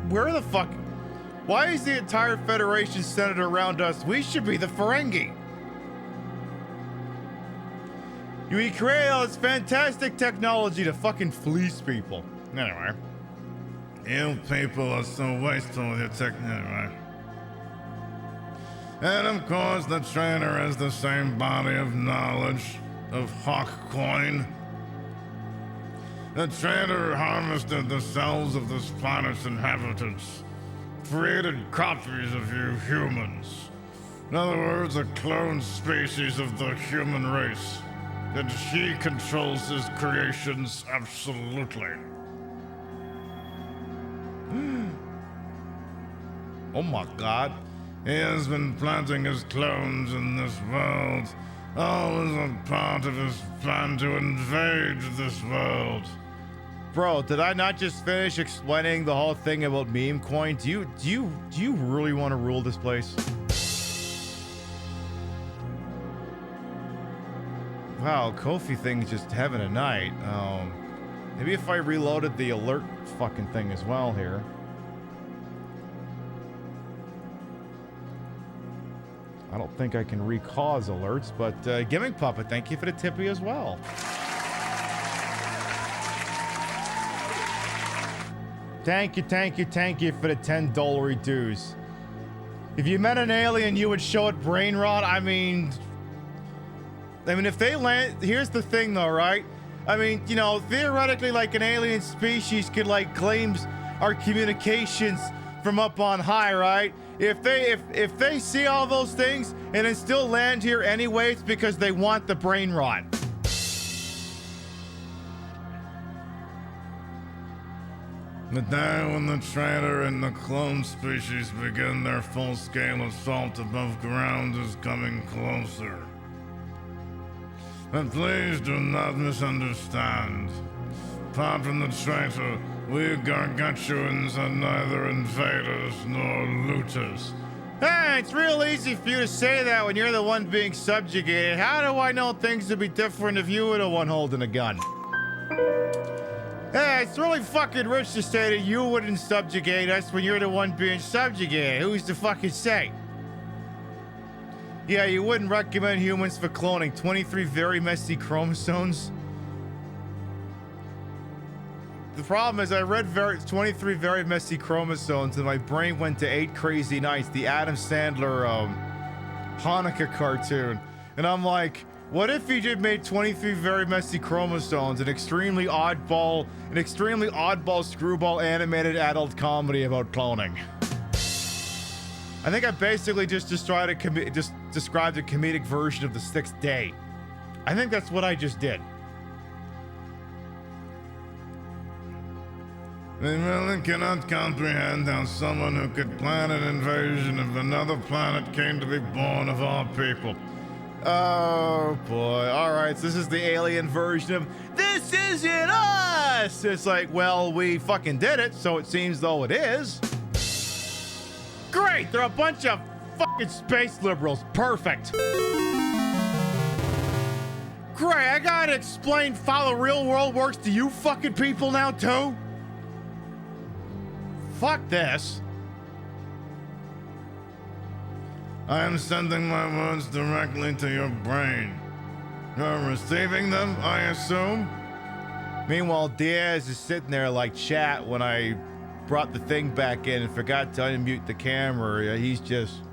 S5: where the fuck? Why is the entire Federation centered around us? We should be the Ferengi. We create all this fantastic technology to fucking fleece people. Anyway. You people are so wasteful with your tech. Anyway. And of course, the trainer has the same body of knowledge of Hawk Coin. The trainer harvested the cells of this planet's inhabitants, created copies of you humans. In other words, a clone species of the human race. And he controls his creations absolutely. Oh my God. He has been planting his clones in this world, all as a part of his plan to invade this world. Bro, did I not just finish explaining the whole thing about meme coin? Do you really want to rule this place? Wow, Kofi thing's just having a night. Maybe if I reloaded the alert fucking thing as well here. I don't think I can recause alerts, but Gimmick Puppet, thank you for the tippy as well. Thank you for the $10 dues. If you met an alien, you would show it brain rot. I mean, if they land, here's the thing though, right? I mean, you know, theoretically, like an alien species could like claim our communications from up on high, right? If they see all those things and then still land here anyway, it's because they want the brain rot. The day when the trader and the clone species begin their full-scale assault above ground is coming closer. But please do not misunderstand. Apart from the traitor, we gargantuans are neither invaders nor looters. Hey, it's real easy for you to say that when you're the one being subjugated. How do I know things would be different if you were the one holding a gun? Hey, it's really fucking rich to say that you wouldn't subjugate us when you're the one being subjugated. Who's to fucking say? Yeah, you wouldn't recommend humans for cloning. 23 very messy chromosomes. The problem is I read 23 very messy chromosomes and my brain went to 8 Crazy Nights, the Adam Sandler Hanukkah cartoon. And I'm like, what if he just made 23 very messy chromosomes, an extremely oddball screwball animated adult comedy about cloning? I think I basically just described a comedic version of The Sixth Day. I think that's what I just did. They really cannot comprehend how someone who could plan an invasion of another planet came to be born of all people. Oh boy. All right, so this is the alien version of "This Isn't Us." It's like, well, we fucking did it, so it seems though it is. Great, they're a bunch of fucking space liberals. Perfect. Great, I gotta explain how the real world works to you fucking people now too? Fuck this. I am sending my words directly to your brain. You're receiving them, I assume? Meanwhile, Diaz is sitting there like chat when I brought the thing back in and forgot to unmute the camera. He's just...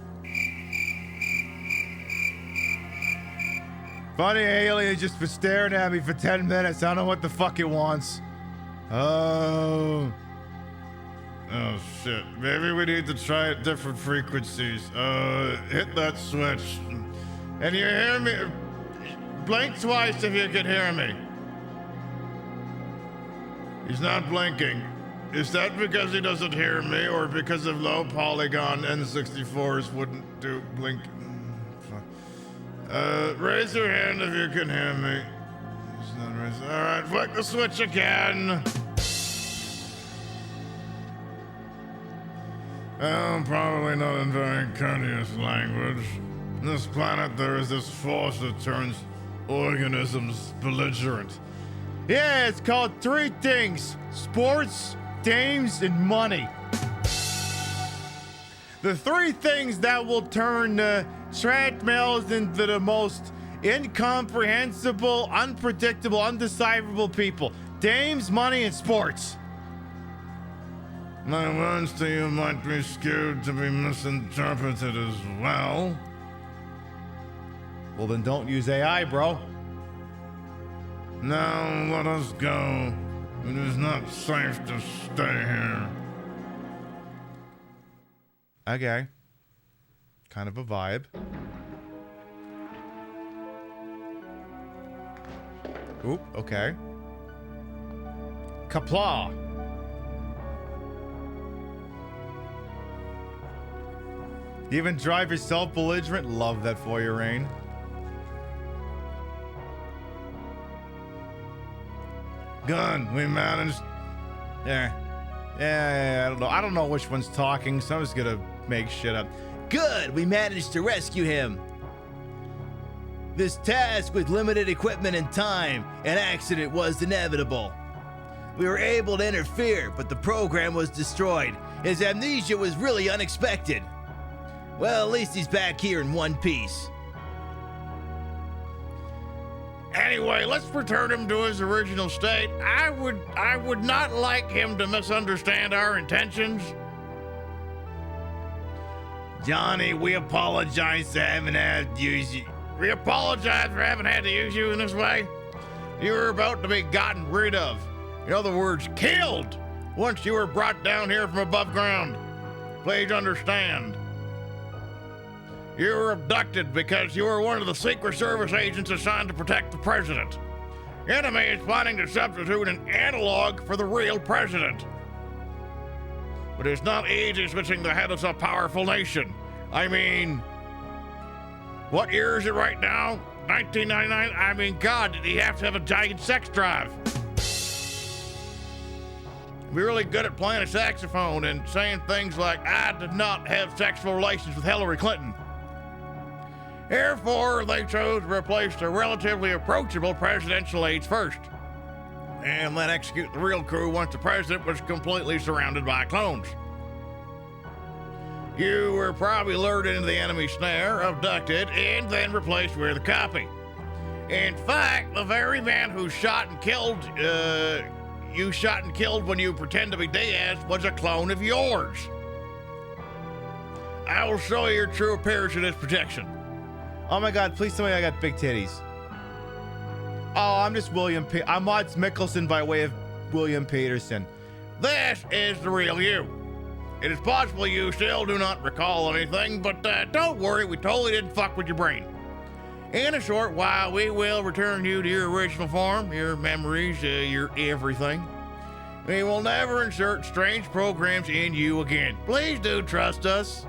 S5: Funny alien just been staring at me for 10 minutes. I don't know what the fuck it wants. Oh shit. Maybe we need to try at different frequencies. Hit that switch. And you hear me? Blink twice if you can hear me. He's not blinking. Is that because he doesn't hear me or because of low polygon N64s wouldn't do blink? Raise your hand if you can hear me. All right, flick the switch again. Well, probably not in very courteous language. On this planet, there is this force that turns organisms belligerent. Yeah, it's called three things: sports, dames, and money. The three things that will turn treadmills into the most incomprehensible, unpredictable, undecipherable people. Dames, money, and sports. My words to you might be skewed to be misinterpreted as well. Well, then don't use AI, bro. Now let us go. It is not safe to stay here. Okay. Kind of a vibe. Oop, okay. Kapla. You even drive yourself belligerent? Love that for you, Rain. Good, we managed. Yeah, I don't know which one's talking, so I'm just gonna make shit up. Good, we managed to rescue him. This task with limited equipment and time, an accident was inevitable. We were able to interfere, but the program was destroyed. His amnesia was really unexpected. Well, at least he's back here in one piece. Anyway, let's return him to his original state. I would not like him to misunderstand our intentions. Johnny, we apologize for having had to use you. We apologize for having had to use you in this way. You were about to be gotten rid of. In other words, killed once you were brought down here from above ground. Please understand. You were abducted because you were one of the Secret Service agents assigned to protect the president. The enemy is planning to substitute an analog for the real president. But it's not easy switching the head of a powerful nation. I mean, what year is it right now? 1999? I mean, God, did he have to have a giant sex drive? We're really good at playing a saxophone and saying things like, I did not have sexual relations with Hillary Clinton. Therefore, they chose to replace the relatively approachable presidential aides first, and then execute the real coup once the president was completely surrounded by clones. You were probably lured into the enemy snare, abducted, and then replaced with a copy. In fact, the very man who shot and killed when you pretend to be Diaz was a clone of yours. I will show you your true appearance in this protection. Oh my God, please tell me I got big titties. Oh, I'm just I'm Mads Mikkelsen by way of William Peterson. This is the real you. It is possible you still do not recall anything, but don't worry, we totally didn't fuck with your brain. In a short while, we will return you to your original form, your memories, your everything. We will never insert strange programs in you again. Please do trust us.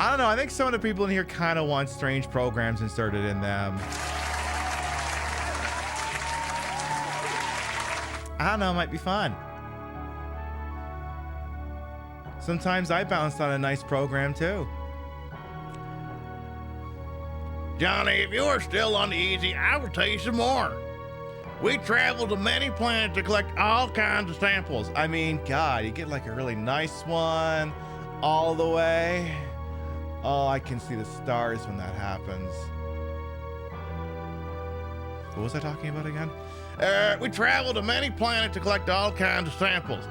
S5: I don't know. I think some of the people in here kind of want strange programs inserted in them. I don't know. It might be fun. Sometimes I bounced on a nice program too.
S18: Johnny, if you are still uneasy, I will tell you some more. We traveled to many planets to collect all kinds of samples.
S5: I mean, God, you get like a really nice one all the way. Oh, I can see the stars when that happens. What was I talking about again?
S18: We traveled to many planets to collect all kinds of samples.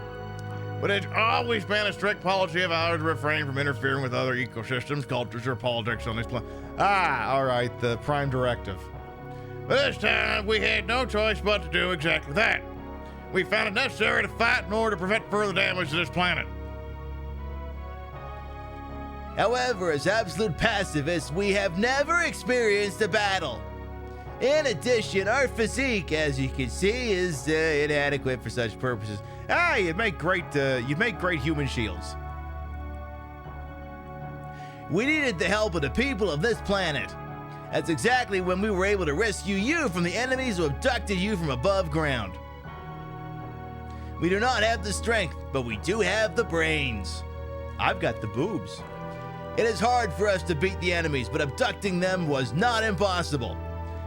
S18: But it's always been a strict policy of ours to refrain from interfering with other ecosystems, cultures, or politics on this planet.
S5: Ah, all right, the Prime Directive.
S18: But this time, we had no choice but to do exactly that. We found it necessary to fight in order to prevent further damage to this planet.
S19: However, as absolute pacifists, we have never experienced a battle. In addition, our physique, as you can see, is inadequate for such purposes.
S5: Ah, you'd make great human shields.
S19: We needed the help of the people of this planet. That's exactly when we were able to rescue you from the enemies who abducted you from above ground. We do not have the strength, but we do have the brains.
S5: I've got the boobs.
S19: It is hard for us to beat the enemies, but abducting them was not impossible.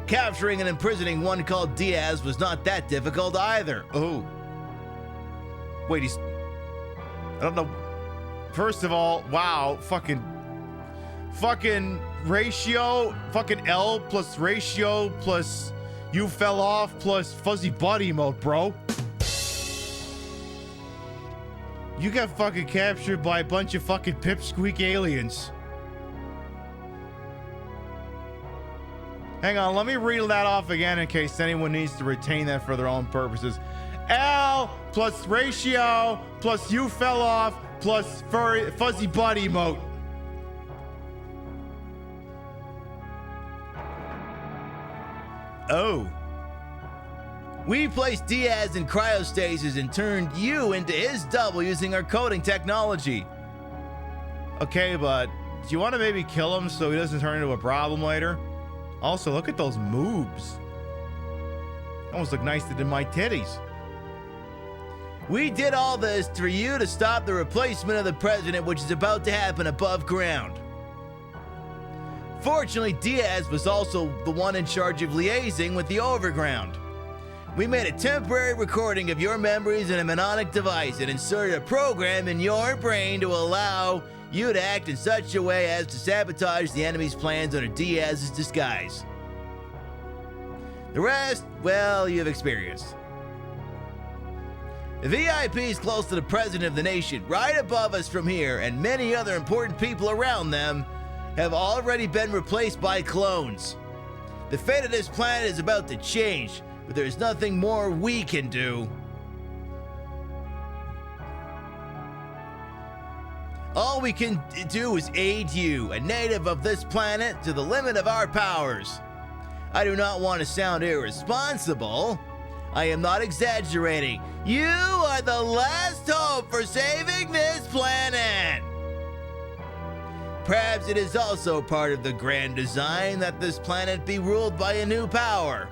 S19: Capturing and imprisoning one called Diaz was not that difficult either.
S5: Oh. Wait, I don't know. First of all, wow, fucking ratio, fucking L plus ratio plus you fell off plus fuzzy body emote, bro. You got fucking captured by a bunch of fucking pipsqueak aliens. Hang on, let me read that off again in case anyone needs to retain that for their own purposes. L plus ratio plus you fell off plus fuzzy body emote.
S19: Oh. We placed Diaz in cryostasis and turned you into his double using our coding technology.
S5: Okay, but do you want to maybe kill him so he doesn't turn into a problem later? Also, look at those moobs. Almost look nicer than my titties.
S19: We did all this for you to stop the replacement of the president, which is about to happen above ground. Fortunately, Diaz was also the one in charge of liaising with the overground. We made a temporary recording of your memories in a mnemonic device and inserted a program in your brain to allow you to act in such a way as to sabotage the enemy's plans under Diaz's disguise. The rest, well, you've experienced. The VIP is close to the president of the nation, right above us from here, and many other important people around them have already been replaced by clones. The fate of this planet is about to change, but there's nothing more we can do. All we can do is aid you, a native of this planet, to the limit of our powers. I do not want to sound irresponsible. I am not exaggerating. You are the last hope for saving this planet. Perhaps it is also part of the grand design that this planet be ruled by a new power.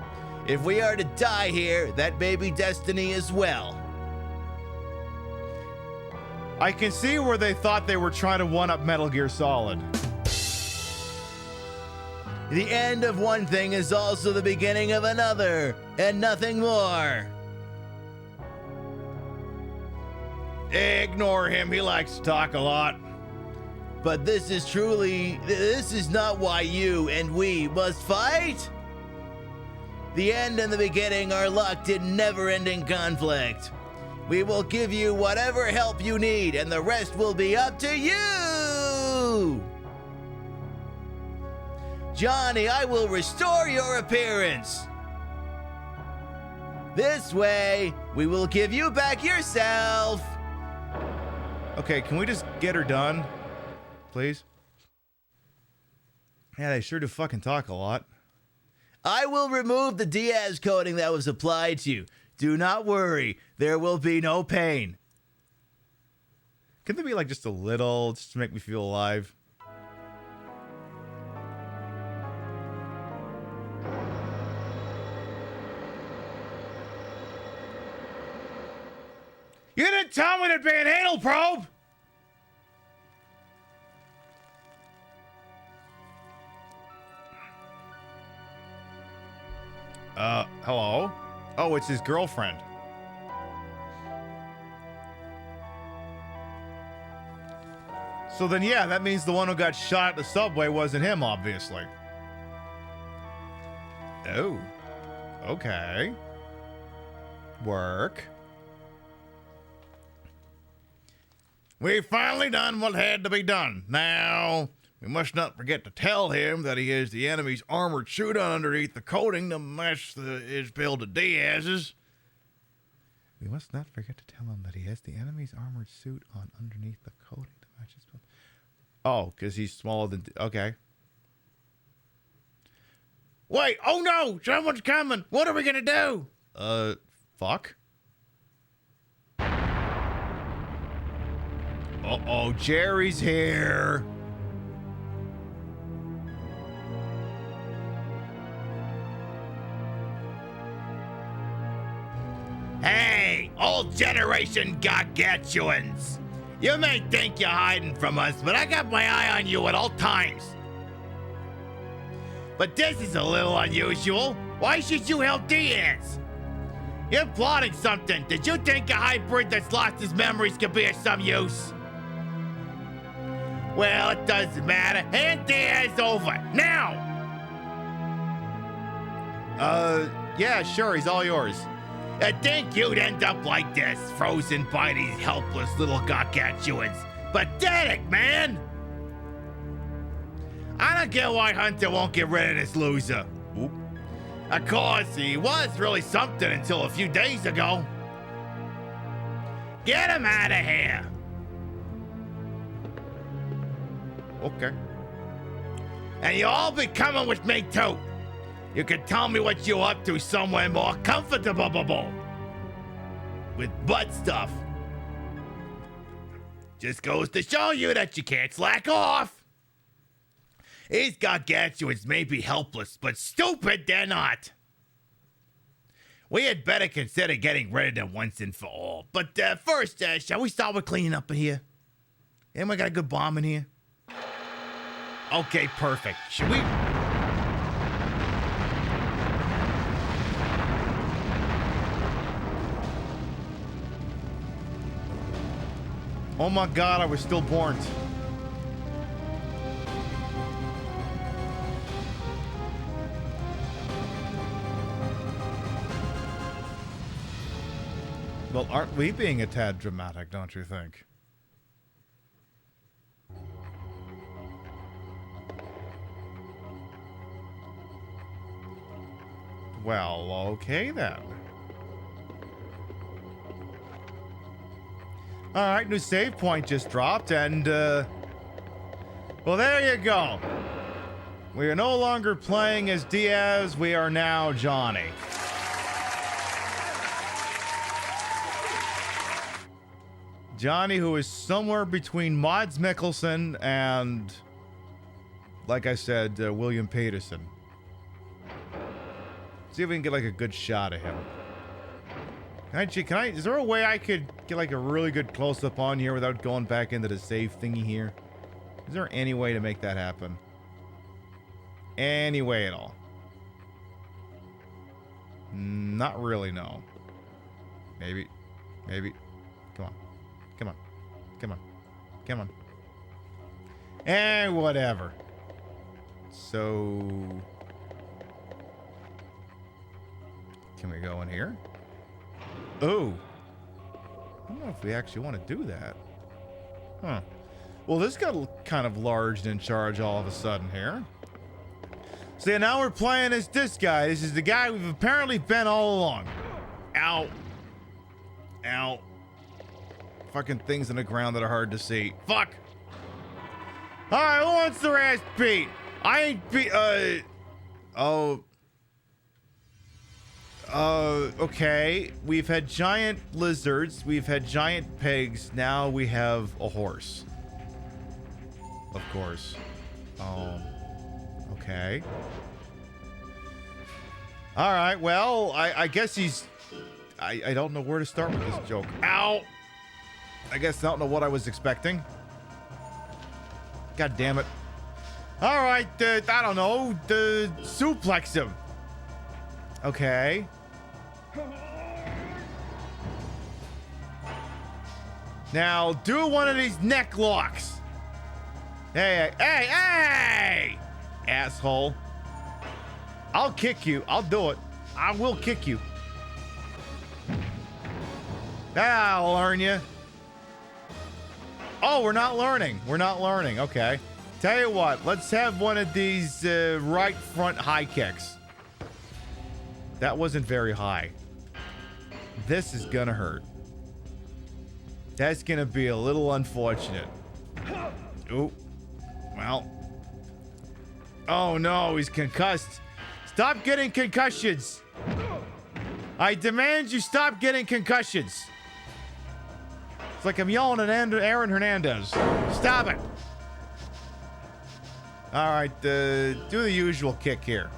S19: If we are to die here, that may be destiny as well.
S5: I can see where they thought they were trying to one-up Metal Gear Solid.
S19: The end of one thing is also the beginning of another, and nothing more.
S18: Ignore him, he likes to talk a lot.
S19: But this is not why you and we must fight. The end and the beginning are locked in never-ending conflict. We will give you whatever help you need, and the rest will be up to you! Johnny, I will restore your appearance. This way, we will give you back yourself.
S5: Okay, can we just get her done? Please? Yeah, they sure do fucking talk a lot.
S19: I will remove the Diaz coding that was applied to you. Do not worry, there will be no pain.
S5: Can there be like just a little, just to make me feel alive? didn't tell me there'd be an anal probe! Hello? Oh, it's his girlfriend. So then, yeah, that means the one who got shot at the subway wasn't him, obviously. Oh. Okay. Work.
S18: We've finally done what had to be done. Now, we must not forget to tell him that he has the enemy's armored suit on underneath the coating to match his build to Diaz's.
S5: We must not forget to tell him that he has the enemy's armored suit on underneath the coating to match his build. Oh, because he's smaller than... Okay.
S18: Wait, oh no! Someone's coming! What are we gonna do?
S5: Fuck? Uh-oh, Jerry's here.
S19: Hey, old generation gargantuans! You may think you're hiding from us, but I got my eye on you at all times. But this is a little unusual. Why should you help Diaz? You're plotting something. Did you think a hybrid that's lost his memories could be of some use? Well, it doesn't matter. Hand Diaz over, now!
S5: Yeah, sure, he's all yours.
S19: I think you'd end up like this, frozen by these helpless little gargantuans. Pathetic, man! I don't get why Hunter won't get rid of this loser.
S5: Oop.
S19: Of course, he was really something until a few days ago. Get him out of here!
S5: Okay.
S19: And you all be coming with me too. You can tell me what you're up to somewhere more comfortable. With butt stuff. Just goes to show you that you can't slack off. These gargantuans may be helpless, but stupid they're not. We had better consider getting rid of them once and for all. But first, shall we start with cleaning up in here? Anyone got a good bomb in here? Okay, perfect. Should we...
S5: Oh my god, I was still born. Well, aren't we being a tad dramatic, don't you think? Well, okay then. Alright, new save point just dropped, and, well, there you go. We are no longer playing as Diaz, we are now Johnny. Johnny, who is somewhere between Mads Mikkelsen and, like I said, William Peterson. See if we can get like a good shot of him. Is there a way I could get like a really good close-up on here without going back into the save thingy here? Is there any way to make that happen? Any way at all? Not really, no. Maybe. Come on. Come on. And whatever. So... Can we go in here? Oh. I don't know if we actually want to do that. Huh. Well, this got kind of large and in charge all of a sudden here. So yeah, now we're playing as this guy. This is the guy we've apparently been all along. Ow. Ow. Fucking things in the ground that are hard to see. Fuck. Alright, who wants their ass beat? I ain't beat, okay. We've had giant lizards. We've had giant pigs. Now we have a horse. Of course. Okay. Alright, well, I guess he's... I don't know where to start with this joke. Ow! I guess I don't know what I was expecting. God damn it. All right, I don't know. Suplex him. Okay. Now, do one of these neck locks. Hey, hey, hey! Asshole. I'll kick you. I'll do it. I will kick you. I'll learn you. Oh, we're not learning. We're not learning. Okay. Tell you what. Let's have one of these right front high kicks. That wasn't very high. This is gonna hurt. That's gonna be a little unfortunate. Ooh. Well. Oh no, he's concussed. Stop getting concussions. I demand you stop getting concussions. It's like I'm yelling at Aaron Hernandez. Stop it. All right, do the usual kick here.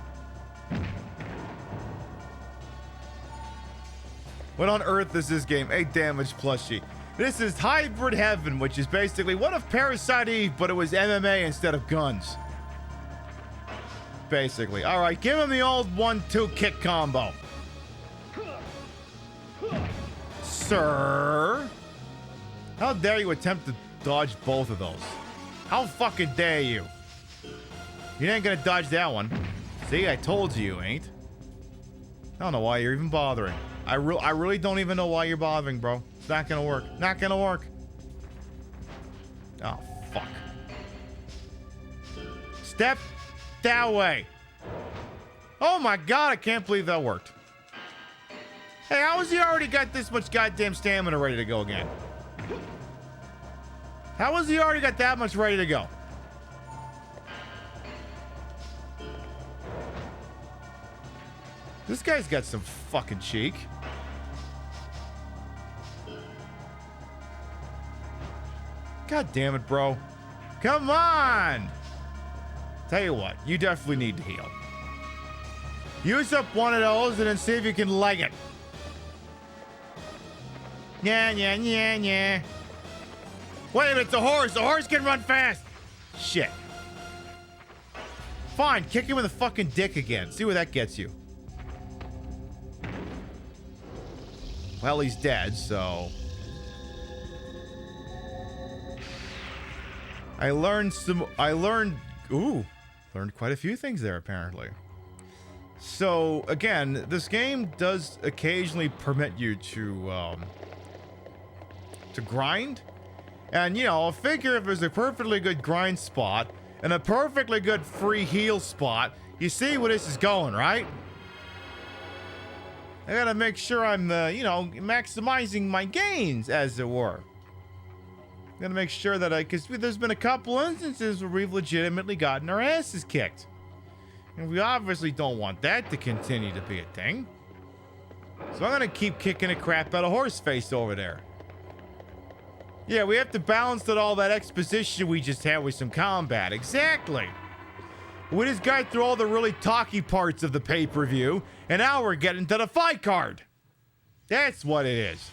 S5: What on earth is this game? 8 damage plushie. This is Hybrid Heaven, which is basically what if Parasite Eve, but it was MMA instead of guns. Basically. All right, give him the old 1-2 kick combo. Sir? How dare you attempt to dodge both of those? How fucking dare you? You ain't gonna dodge that one. See, I told you ain't. I don't know why you're even bothering. I really don't even know why you're bothering, bro. It's not gonna work. Not gonna work. Oh, fuck. Step that way. Oh my god, I can't believe that worked. Hey, how has he already got this much goddamn stamina ready to go again? How has he already got that much ready to go? This guy's got some fucking cheek. God damn it, bro. Come on! Tell you what, you definitely need to heal. Use up one of those and then see if you can leg it. Yeah. Wait a minute, it's a horse. The horse can run fast. Shit. Fine, kick him in the fucking dick again. See where that gets you. Well, he's dead, so... I learned quite a few things there, apparently. So, again, this game does occasionally permit you to grind. And, you know, I figure if there's a perfectly good grind spot and a perfectly good free heal spot, you see where this is going, right? I gotta make sure I'm, maximizing my gains, as it were. Gotta make sure that because there's been a couple instances where we've legitimately gotten our asses kicked. And we obviously don't want that to continue to be a thing. So I'm gonna keep kicking the crap out of Horseface over there. Yeah, we have to balance out all that exposition we just had with some combat. Exactly. We just got through all the really talky parts of the pay-per-view, and now we're getting to the fight card. That's what it is.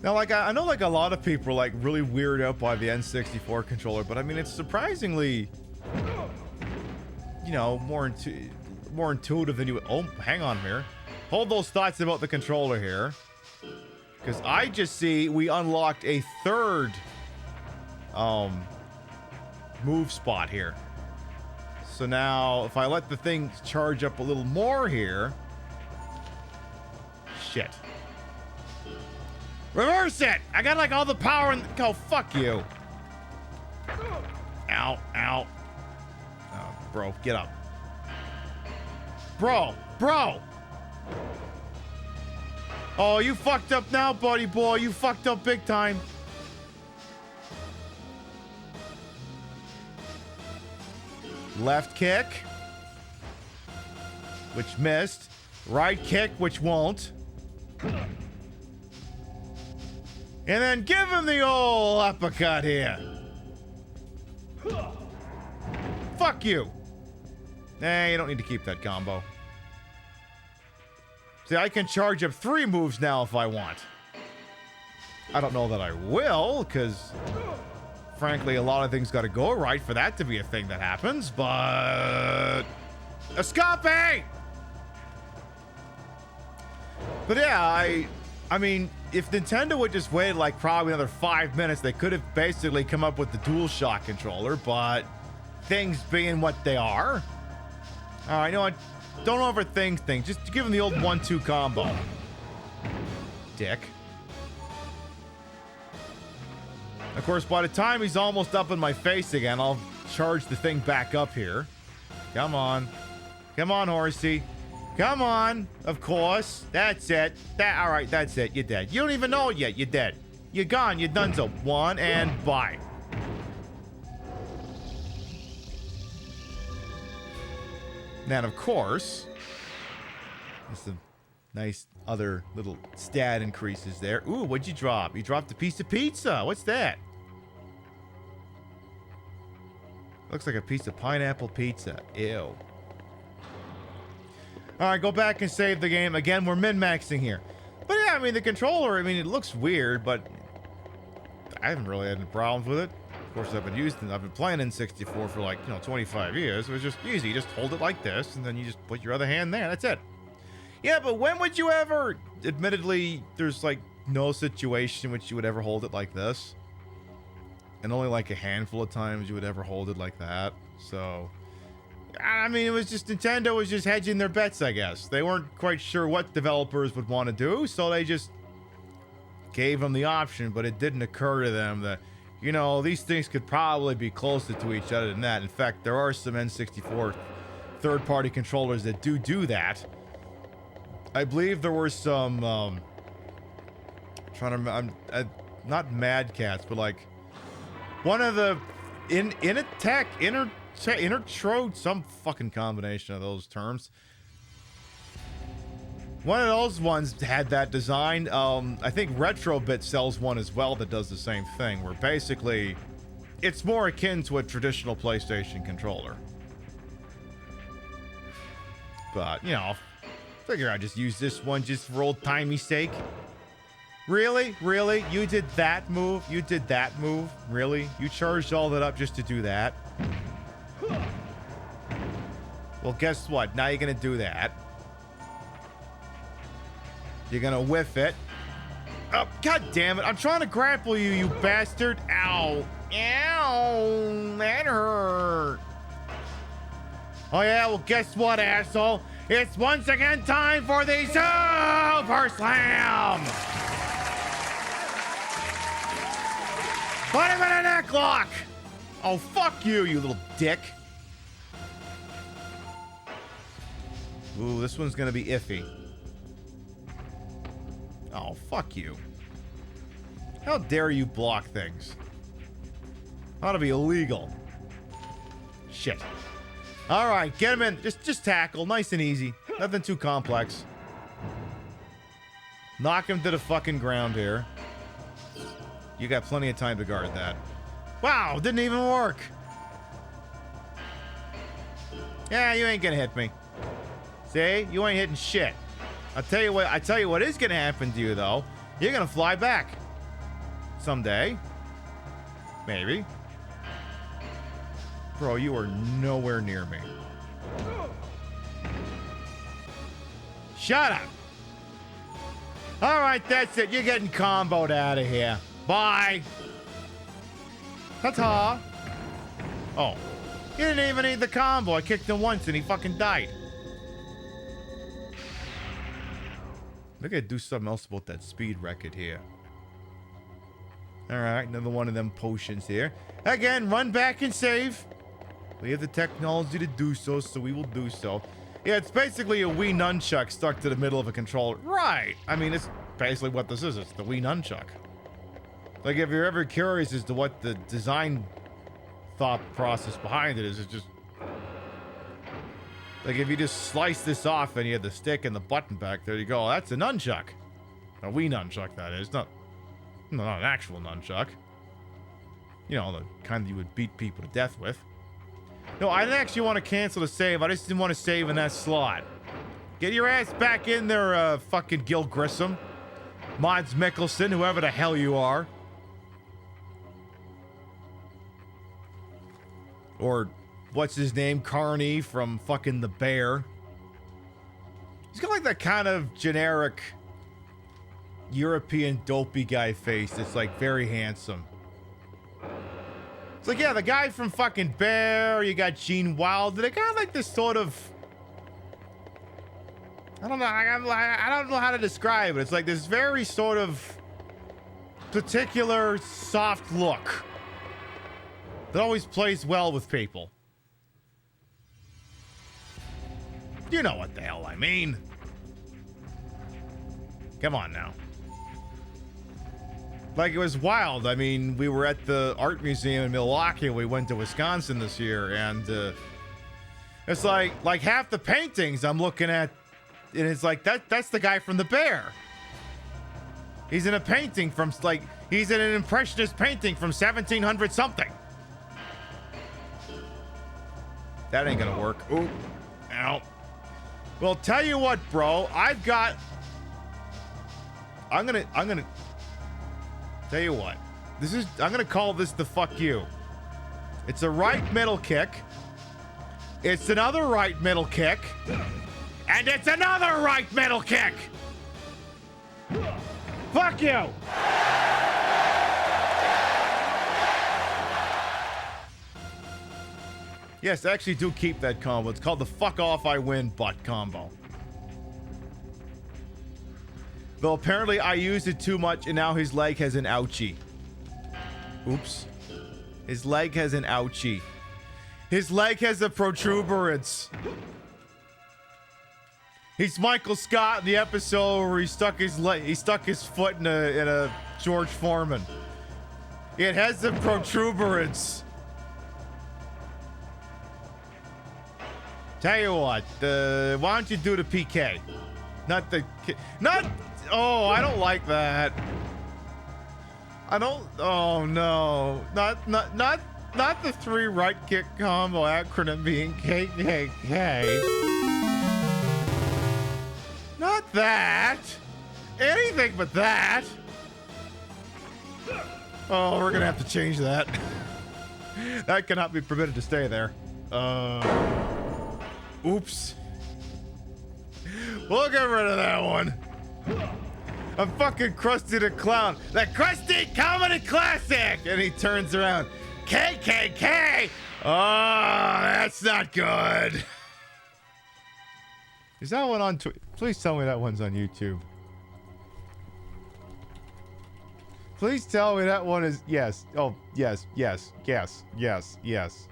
S5: Now, like, I know, like, a lot of people are, like, really weirded out by the N64 controller, but, I mean, it's surprisingly, you know, more intuitive than you would... Oh, hang on here. Hold those thoughts about the controller here. Because I just see we unlocked a third, move spot here. So now, if I let the thing charge up a little more here... Shit. Reverse it! I got like all the power in... Oh, fuck you. Ow, ow. Oh, bro, get up. Bro! Oh, you fucked up now, buddy boy. You fucked up big time. Left kick. Which missed. Right kick, which won't. And then give him the old uppercut here. Fuck you. Nah, you don't need to keep that combo. See, I can charge up 3 moves now if I want. I don't know that I will, because frankly, a lot of things got to go right for that to be a thing that happens, but... Escape! But yeah, I mean, if Nintendo would just waited like probably another 5 minutes, they could have basically come up with the DualShock controller, but things being what they are. All right, you know what? Don't overthink things. Just give him the old 1-2 combo. Dick. Of course, by the time he's almost up in my face again, I'll charge the thing back up here. Come on. Come on, horsey. Come on. Of course. That's it. All right, that's it. You're dead. You don't even know it yet. You're dead. You're gone. You're done. So 1 and bye. Now, of course, there's some nice other little stat increases there. Ooh, what'd you drop? You dropped a piece of pizza. What's that? Looks like a piece of pineapple pizza. Ew. All right, go back and save the game. Again, we're min-maxing here. But yeah, I mean, the controller, I mean, it looks weird, but I haven't really had any problems with it. Of course, I've been playing N64 for like, 25 years. It was just easy. You just hold it like this, and then you just put your other hand there. That's it. Yeah, but when would you ever, admittedly, there's like no situation in which you would ever hold it like this. And only like a handful of times you would ever hold it like that. So, I mean, it was just, Nintendo was just hedging their bets, I guess. They weren't quite sure what developers would want to do, so they just gave them the option, but it didn't occur to them that, these things could probably be closer to each other than that. In fact, there are some N64 third-party controllers that do that. I believe there were some, not Mad Cats, but like, one of the, Intertrode, some fucking combination of those terms. One of those ones had that design. I think Retrobit sells one as well that does the same thing, where basically it's more akin to a traditional PlayStation controller. But, figure I'd just use this one just for old-timey sake. Really? Really? You did that move? You did that move? Really? You charged all that up just to do that? Well, guess what? Now you're gonna do that. You're gonna whiff it. Oh, god damn it. I'm trying to grapple you, you bastard. Ow. Ow. That hurt. Oh, yeah? Well, guess what, asshole? It's once again time for the Super Slam! Put him in a neck lock! Oh, fuck you, you little dick. Ooh, this one's gonna be iffy. Oh, fuck you. How dare you block things? Ought to be illegal. Shit. All right, get him in. Just tackle, nice and easy. Nothing too complex. Knock him to the fucking ground here. You got plenty of time to guard that. Wow, didn't even work. Yeah, you ain't gonna hit me. See, you ain't hitting shit. I tell you what is gonna happen to you though. You're gonna fly back. Someday. Maybe. Bro, you are nowhere near me. Shut up. All right, that's it. You're getting comboed out of here. Bye. Ta-ta. Oh. You didn't even need the combo. I kicked him once and he fucking died. We're gonna do something else about that speed record here. Alright, another one of them potions here. Again, run back and save. We have the technology to do so, so we will do so. Yeah, it's basically a Wii nunchuck stuck to the middle of a controller. Right! I mean, it's basically what this is. It's the Wii nunchuck. Like, if you're ever curious as to what the design thought process behind it is, it's just... Like, if you just slice this off and you have the stick and the button back, there you go. That's a nunchuck. A Wii nunchuck, that is. Not an actual nunchuck. You know, the kind that you would beat people to death with. No, I didn't actually want to cancel the save. I just didn't want to save in that slot. Get your ass back in there, fucking Gil Grissom. Mads Mikkelsen, whoever the hell you are. Or, what's his name? Carney from fucking The Bear. He's got like that kind of generic European dopey guy face that's like very handsome. It's like, yeah, the guy from fucking Bear, you got Gene Wilder. They got like this sort of, I don't know, I don't know how to describe it. It's like this very sort of particular soft look that always plays well with people. You know what the hell I mean. Come on now. Like, it was wild. I mean, we were at the art museum in Milwaukee. We went to Wisconsin this year, and it's like half the paintings I'm looking at, and it's like that's the guy from The Bear. He's in a painting from he's in an impressionist painting from 1700 something. That ain't gonna work. Ooh, ow. Well, tell you what, bro. I'm gonna tell you what. I'm gonna call this the fuck you. It's a right middle kick. It's another right middle kick. And it's another right middle kick. Fuck you. Yes, I actually do keep that combo. It's called the fuck off I win butt combo. Though apparently I used it too much and now his leg has an ouchie. Oops. His leg has an ouchie. His leg has a protuberance. He's Michael Scott in the episode where he stuck his foot in a George Foreman. It has a protuberance. Tell you what, why don't you do the PK? Oh, I don't like that. Oh no. Not the 3 right kick combo acronym being KKK. Not that. Anything but that. Oh, we're gonna have to change that. That cannot be permitted to stay there. Oops. We'll get rid of that one. I'm fucking Krusty the Clown. The Krusty Comedy Classic! And he turns around. KKK! Oh, that's not good. Is that one on Twitter? Please tell me that one's on YouTube. Please tell me that one is... Yes. Oh, yes. Yes. Yes. Yes. Yes.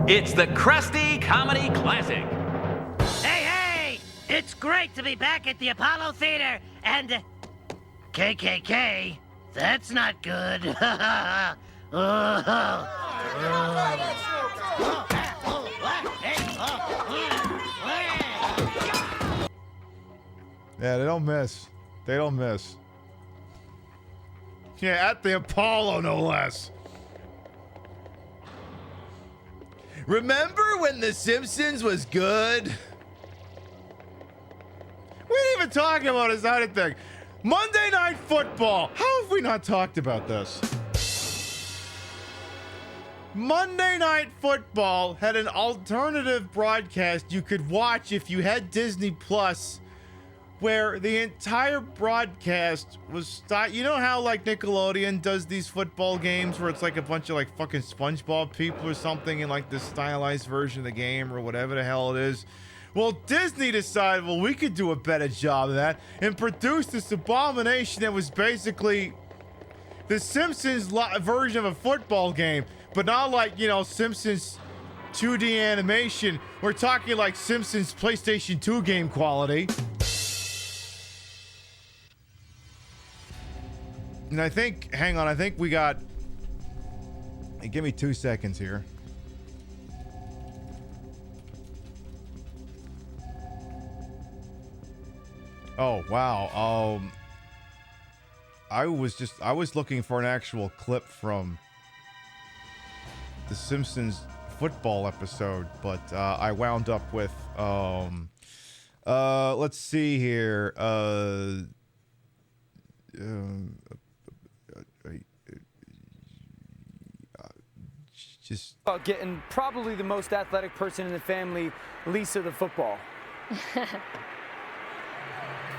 S20: It's the Krusty Comedy Classic.
S21: Hey, hey! It's great to be back at the Apollo Theater, and... KKK? That's not good.
S5: Yeah, they don't miss. They don't miss. Yeah, at the Apollo, no less.
S19: Remember when The Simpsons was good?
S5: We didn't even talk about this other thing. Monday Night Football. How have we not talked about this? Monday Night Football had an alternative broadcast you could watch if you had Disney Plus, where the entire broadcast was you know how like Nickelodeon does these football games where it's like a bunch of like fucking SpongeBob people or something in like this stylized version of the game or whatever the hell it is? Well, Disney decided, well, we could do a better job of that and produced this abomination that was basically the Simpsons version of a football game, but not like, you know, Simpsons 2D animation. We're talking like Simpsons PlayStation 2 game quality. And I think, hang on, I think we got, hey, give me 2 seconds here. Oh, wow. I was looking for an actual clip from the Simpsons football episode, but I wound up with, let's see here. just
S4: getting probably the most athletic person in the family, Lisa the football.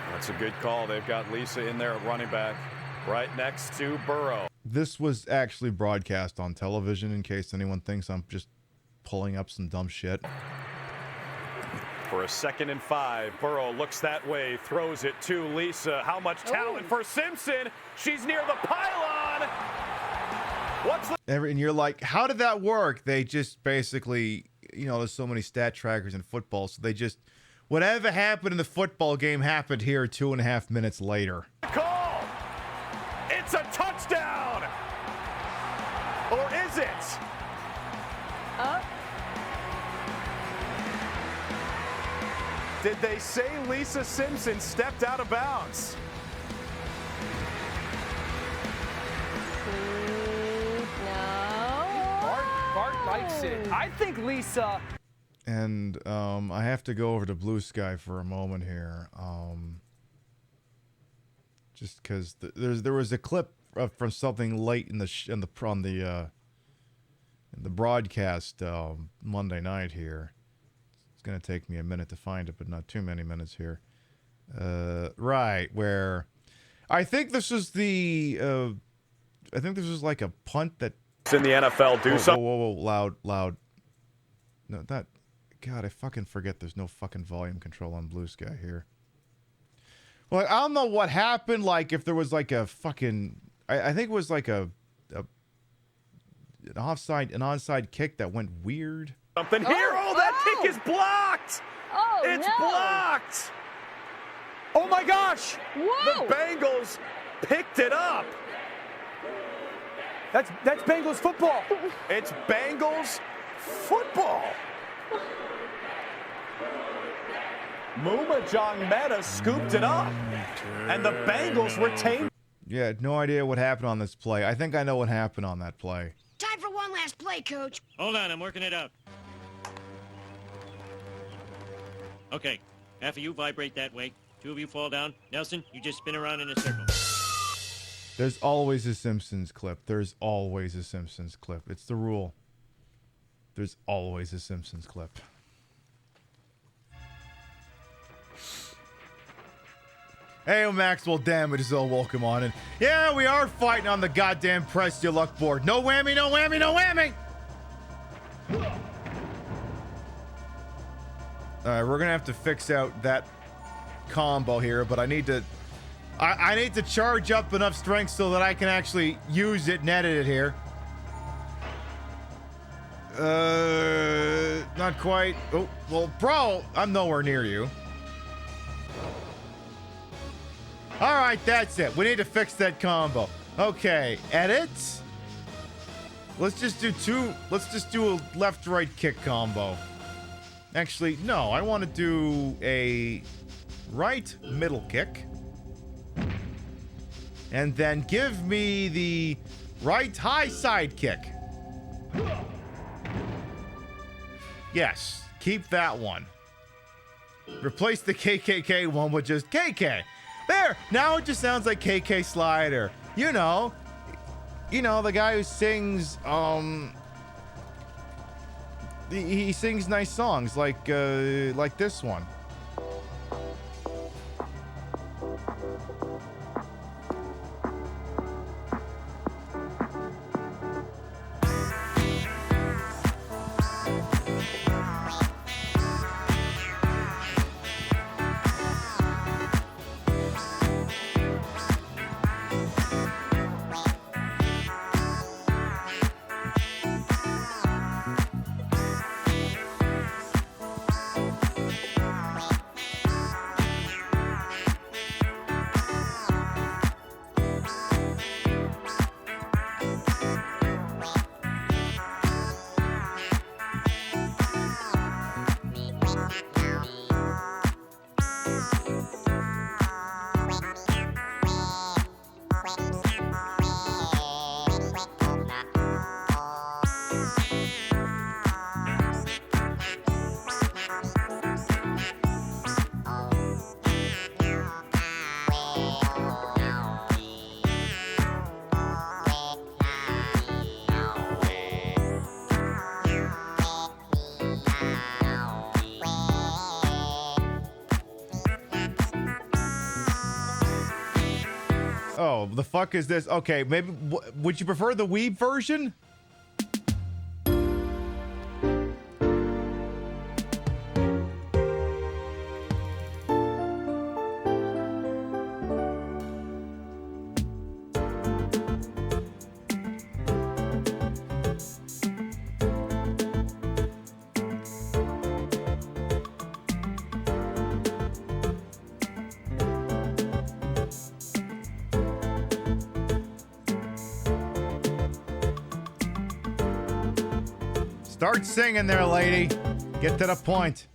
S22: That's a good call. They've got Lisa in there at running back, right next to Burrow.
S5: This was actually broadcast on television, in case anyone thinks I'm just pulling up some dumb shit.
S22: For a 2nd and 5, Burrow looks that way, throws it to Lisa. How much talent for Simpson? She's near the pylon.
S5: And you're like, how did that work? They just basically, there's so many stat trackers in football, so they just, whatever happened in the football game happened here 2.5 minutes later.
S22: Call! It's a touchdown! Or is it? Did they say Lisa Simpson stepped out of bounds?
S4: Bart likes it. I think Lisa.
S5: And I have to go over to Blue Sky for a moment here, just because there was a clip from something late in the broadcast Monday night here. It's gonna take me a minute to find it, but not too many minutes here. Right where I think this was like a punt that.
S22: It's in the NFL. Do something.
S5: Whoa, loud. No, that. God, I fucking forget there's no fucking volume control on Blue Sky here. Well, I don't know what happened, like if there was like a fucking... I think it was like an onside kick that went weird.
S22: Something here. Oh, that kick is blocked.
S16: Oh,
S22: it's
S16: no.
S22: blocked.
S4: Oh my gosh.
S16: Whoa.
S22: The Bengals picked it up.
S4: That's Bengals football.
S22: It's Bengals football. Muma John Meta scooped it up, and the Bengals retained.
S5: Yeah, no idea what happened on this play. I think I know what happened on that play.
S23: Time for one last play, Coach.
S24: Hold on, I'm working it out. Okay, half of you vibrate that way. 2 of you fall down. Nelson, you just spin around in a circle.
S5: There's always a Simpsons clip. There's always a Simpsons clip. It's the rule. There's always a Simpsons clip. Hey, Maxwell Damage is all welcome on it. Yeah, we are fighting on the goddamn press your luck board. No whammy, no whammy, no whammy! Alright, we're gonna have to fix out that combo here, but I need to charge up enough strength so that I can actually use it and edit it here. Not quite. Oh, well, bro, I'm nowhere near you. All right, that's it. We need to fix that combo. Okay, edit. Let's just do a left-right kick combo. Actually, no, I want to do a right middle kick. And then give me the right high side kick. Yes, keep that one. Replace the KKK one with just KK. There, now it just sounds like KK Slider. You know, the guy who sings, he sings nice songs like this one. Oh, the fuck is this? Okay, maybe would you prefer the weeb version? Start singing there, lady. Get to the point.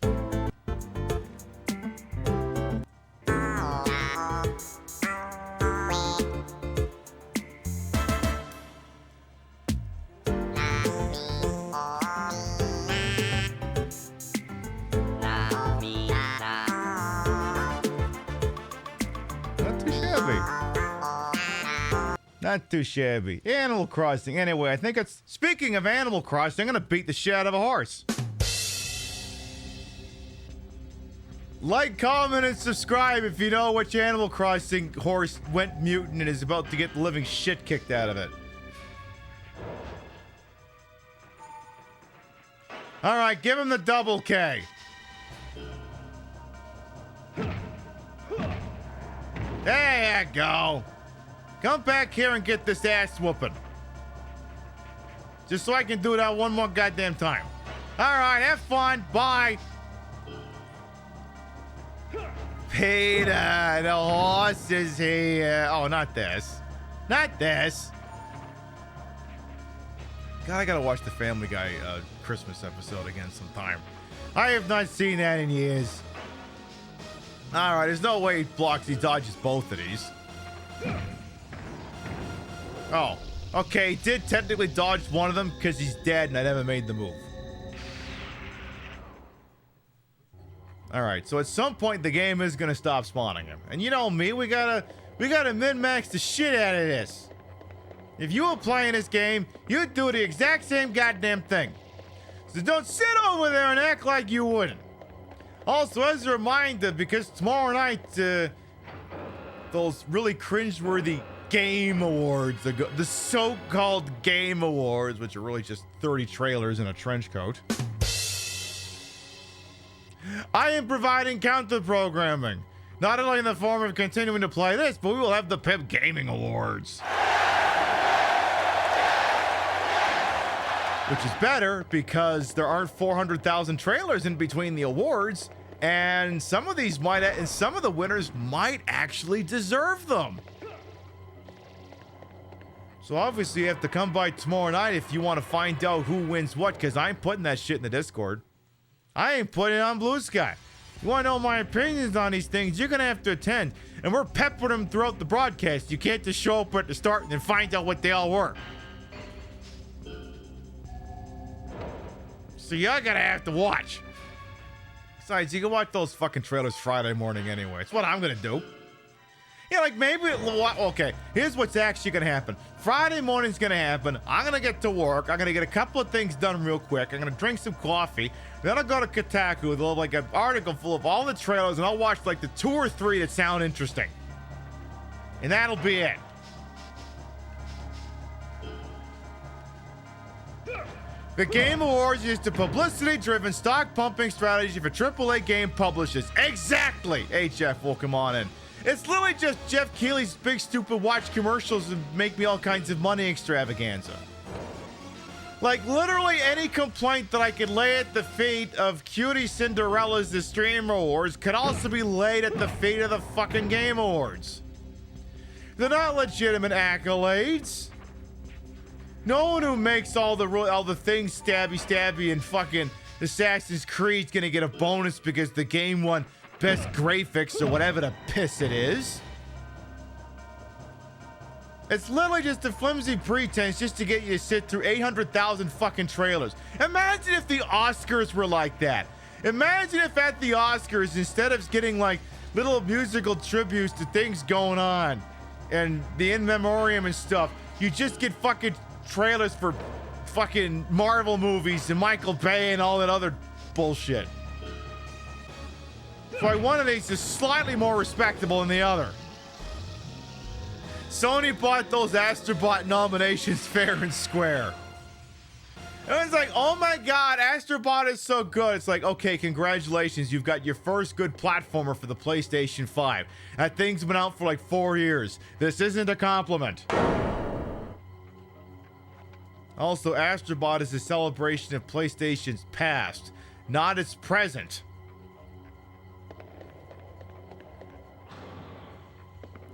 S5: Not too shabby. Animal Crossing. Anyway, I think it's... Speaking of Animal Crossing, I'm going to beat the shit out of a horse. Like, comment, and subscribe if you know which Animal Crossing horse went mutant and is about to get the living shit kicked out of it. Alright, give him the double K. There you go. Come back here and get this ass whooping. Just so I can do that one more goddamn time. Alright, have fun. Bye. Peter, the horse is here. Oh, not this. Not this. God, I gotta watch the Family Guy Christmas episode again sometime. I have not seen that in years. Alright, there's no way he dodges both of these. Oh, okay, he did technically dodge one of them because he's dead and I never made the move. Alright, so at some point the game is gonna stop spawning him. And you know me, we gotta min-max the shit out of this. If you were playing this game, you'd do the exact same goddamn thing. So don't sit over there and act like you wouldn't. Also, as a reminder, because tomorrow night, those really cringeworthy Game Awards, the so-called Game Awards, which are really just 30 trailers in a trench coat. I am providing counter-programming, not only in the form of continuing to play this, but we will have the PiB Gaming Awards. Which is better because there aren't 400,000 trailers in between the awards, and some of these some of the winners might actually deserve them. So obviously you have to come by tomorrow night if you want to find out who wins what, because I'm putting that shit in the Discord. I ain't putting it on Blue Sky. You want to know my opinions on these things, you're going to have to attend. And we're peppering them throughout the broadcast. You can't just show up at the start and then find out what they all were. So y'all going to have to watch. Besides, you can watch those fucking trailers Friday morning anyway. It's what I'm going to do. Yeah, like maybe, okay, here's what's actually gonna happen. Friday morning's gonna happen. I'm gonna get to work. I'm gonna get a couple of things done real quick. I'm gonna drink some coffee. Then I'll go to Kotaku with like an article full of all the trailers, and I'll watch like the 2 or 3 that sound interesting. And that'll be it. The Game Awards is the publicity-driven, stock-pumping strategy for AAA game publishers. Exactly! HF will come on in. It's literally just Jeff Keighley's big stupid watch commercials and make me all kinds of money extravaganza. Like literally any complaint that I could lay at the feet of Cutie Cinderella's The Streamer Awards could also be laid at the feet of the fucking Game Awards. They're not legitimate accolades. No one who makes all the things stabby and fucking Assassin's Creed's gonna get a bonus because the game won best graphics or whatever the piss it is. It's literally just a flimsy pretense just to get you to sit through 800,000 fucking trailers. Imagine if the Oscars were like that. Imagine if at the Oscars, instead of getting like little musical tributes to things going on and the in memoriam and stuff, you just get fucking trailers for fucking Marvel movies and Michael Bay and all that other bullshit. So one of these is slightly more respectable than the other. Sony bought those Astrobot nominations fair and square. And it's like, oh my god, Astrobot is so good. It's like, okay, congratulations. You've got your first good platformer for the PlayStation 5. That thing's been out for like 4 years. This isn't a compliment. Also, Astrobot is a celebration of PlayStation's past, not its present.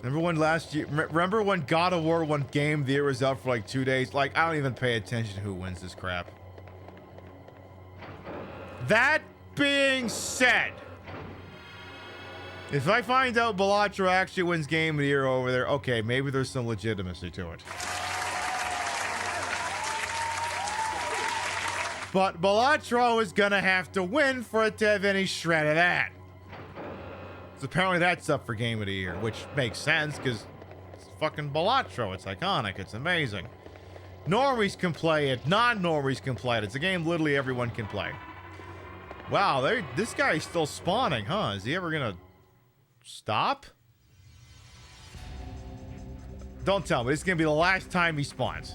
S5: Remember when God of War won Game of the Year was out for like 2 days? Like, I don't even pay attention to who wins this crap. That being said, if I find out Balatro actually wins Game of the Year over there, okay, maybe there's some legitimacy to it. But Balatro is gonna have to win for it to have any shred of that. So apparently that's up for Game of the Year, which makes sense because it's fucking Balatro. It's iconic. It's amazing. Normies can play it. Non-normies can play it. It's a game literally everyone can play. Wow, this guy is still spawning, huh? Is he ever gonna stop? Don't tell me. This is gonna be the last time he spawns.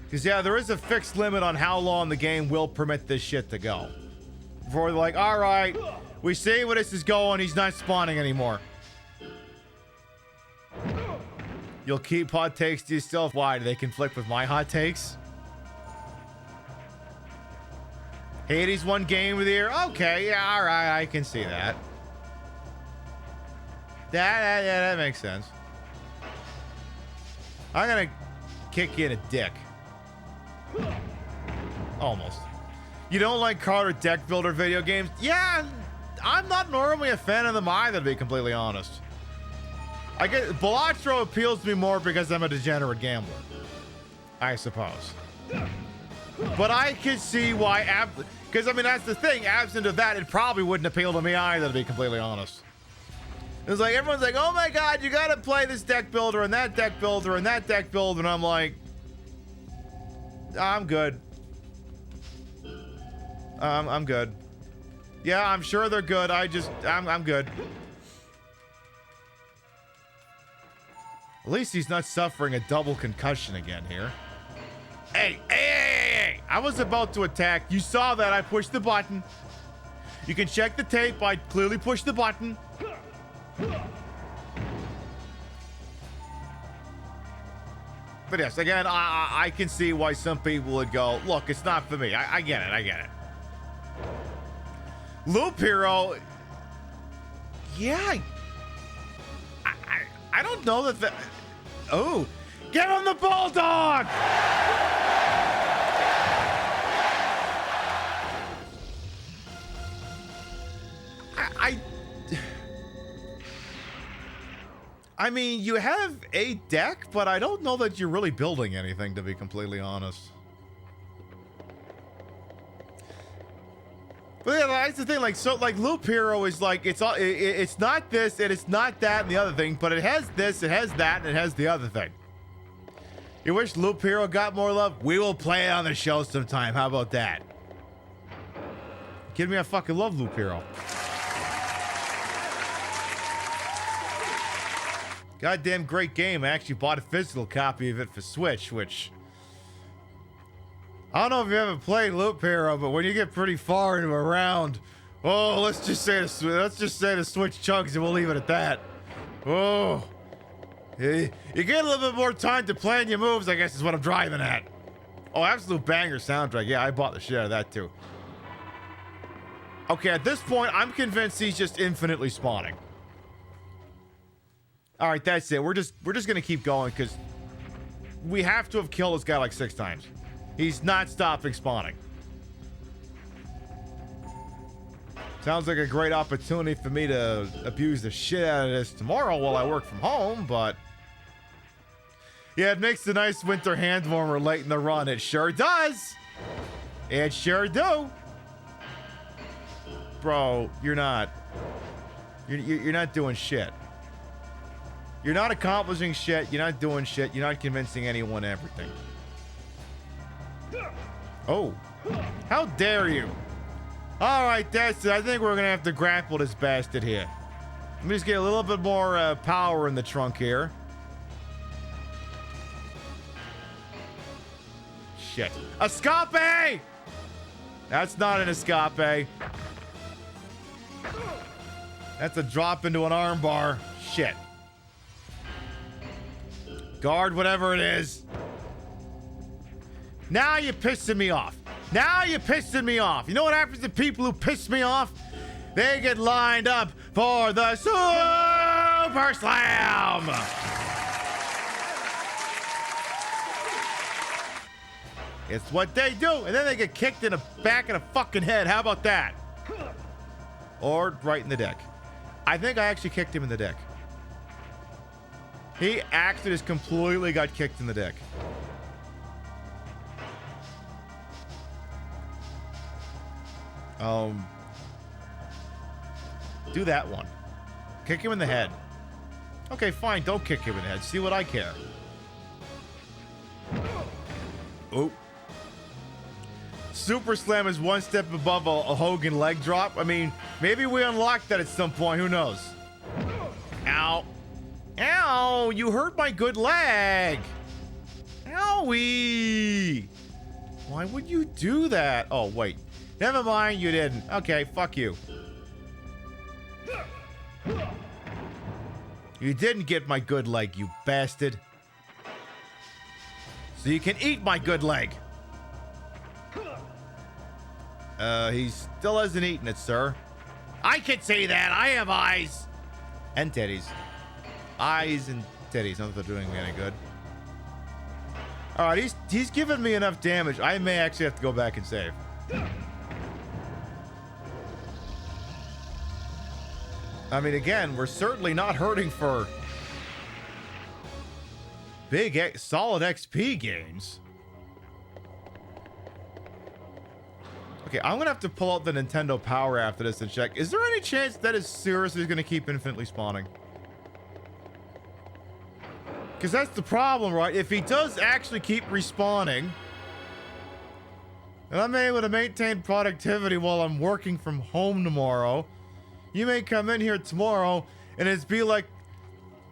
S5: Because, yeah, there is a fixed limit on how long the game will permit this shit to go. Before they're like, alright, we see where this is going, he's not spawning anymore. You'll keep hot takes to yourself. Why? Do they conflict with my hot takes? Hades won Game of the Year? Okay, yeah, alright, I can see that. That makes sense. I'm gonna kick you in a dick. Almost. You don't like card or deck builder video games? Yeah, I'm not normally a fan of them either, to be completely honest. I get Balatro appeals to me more because I'm a degenerate gambler, I suppose. But I can see why, because I mean that's the thing. Absent of that, it probably wouldn't appeal to me either, to be completely honest. It's like everyone's like, "Oh my god, you gotta play this deck builder and that deck builder and that deck builder," and I'm like, I'm good. I'm good. Yeah, I'm sure they're good. I'm good. At least he's not suffering a double concussion again here. Hey! I was about to attack. You saw that. I pushed the button. You can check the tape. I clearly pushed the button. But yes, again, I can see why some people would go, look, it's not for me. I get it. Loop Hero, yeah, I don't know that oh, give him the bulldog! I mean, you have a deck, but I don't know that you're really building anything, to be completely honest. But yeah, that's the thing. Like, so, like, Loop Hero is like it's not this and it's not that and the other thing, but it has this, it has that, and it has the other thing. You wish Loop Hero got more love? We will play it on the show sometime. How about that? Kidding me? I fucking love Loop Hero. Goddamn great game. I actually bought a physical copy of it for Switch, which I don't know if you ever played Loop Hero, but when you get pretty far into a round, oh, let's just say the Switch chugs, and we'll leave it at that. Oh, you get a little bit more time to plan your moves, I guess is what I'm driving at. Oh, absolute banger soundtrack. Yeah, I bought the shit out of that too. Okay, at this point, I'm convinced he's just infinitely spawning. All right, that's it. We're just gonna keep going because we have to have killed this guy like 6 times. He's not stopping spawning. Sounds like a great opportunity for me to abuse the shit out of this tomorrow while I work from home, but yeah, it makes a nice winter hand warmer late in the run. It sure does. It sure do. Bro, you're not doing shit. You're not accomplishing shit. You're not doing shit. You're not convincing anyone everything. Oh, how dare you? All right, that's it. I think we're gonna have to grapple this bastard here. Let me just get a little bit more power in the trunk here. shit. Escape! That's not an escape. That's a drop into an armbar. Shit. Guard whatever it is. Now you're pissing me off. Now you're pissing me off. You know what happens to people who piss me off? They get lined up for the Super Slam. It's what they do, and then they get kicked in the back of the fucking head. How about that? Or right in the dick. I think I actually kicked him in the dick. He actually just completely got kicked in the dick. Do that one. Kick him in the head. Okay, fine. Don't kick him in the head. See what I care. Oh. Super Slam is one step above a Hogan leg drop. I mean, maybe we unlocked that at some point. Who knows? Ow. Ow, you hurt my good leg. Owie. Why would you do that? Oh, wait. Never mind, you didn't. Okay, fuck you. You didn't get my good leg, you bastard. So you can eat my good leg. He still hasn't eaten it, sir. I can see that. I have eyes. And titties. Eyes and titties. Not that they're doing me any good. Alright, he's given me enough damage. I may actually have to go back and save. I mean, again, we're certainly not hurting for big, solid XP gains. Okay, I'm gonna have to pull out the Nintendo Power after this and check. Is there any chance that is seriously gonna keep infinitely spawning? Because that's the problem, right? If he does actually keep respawning, and I'm able to maintain productivity while I'm working from home tomorrow, you may come in here tomorrow and it's be like,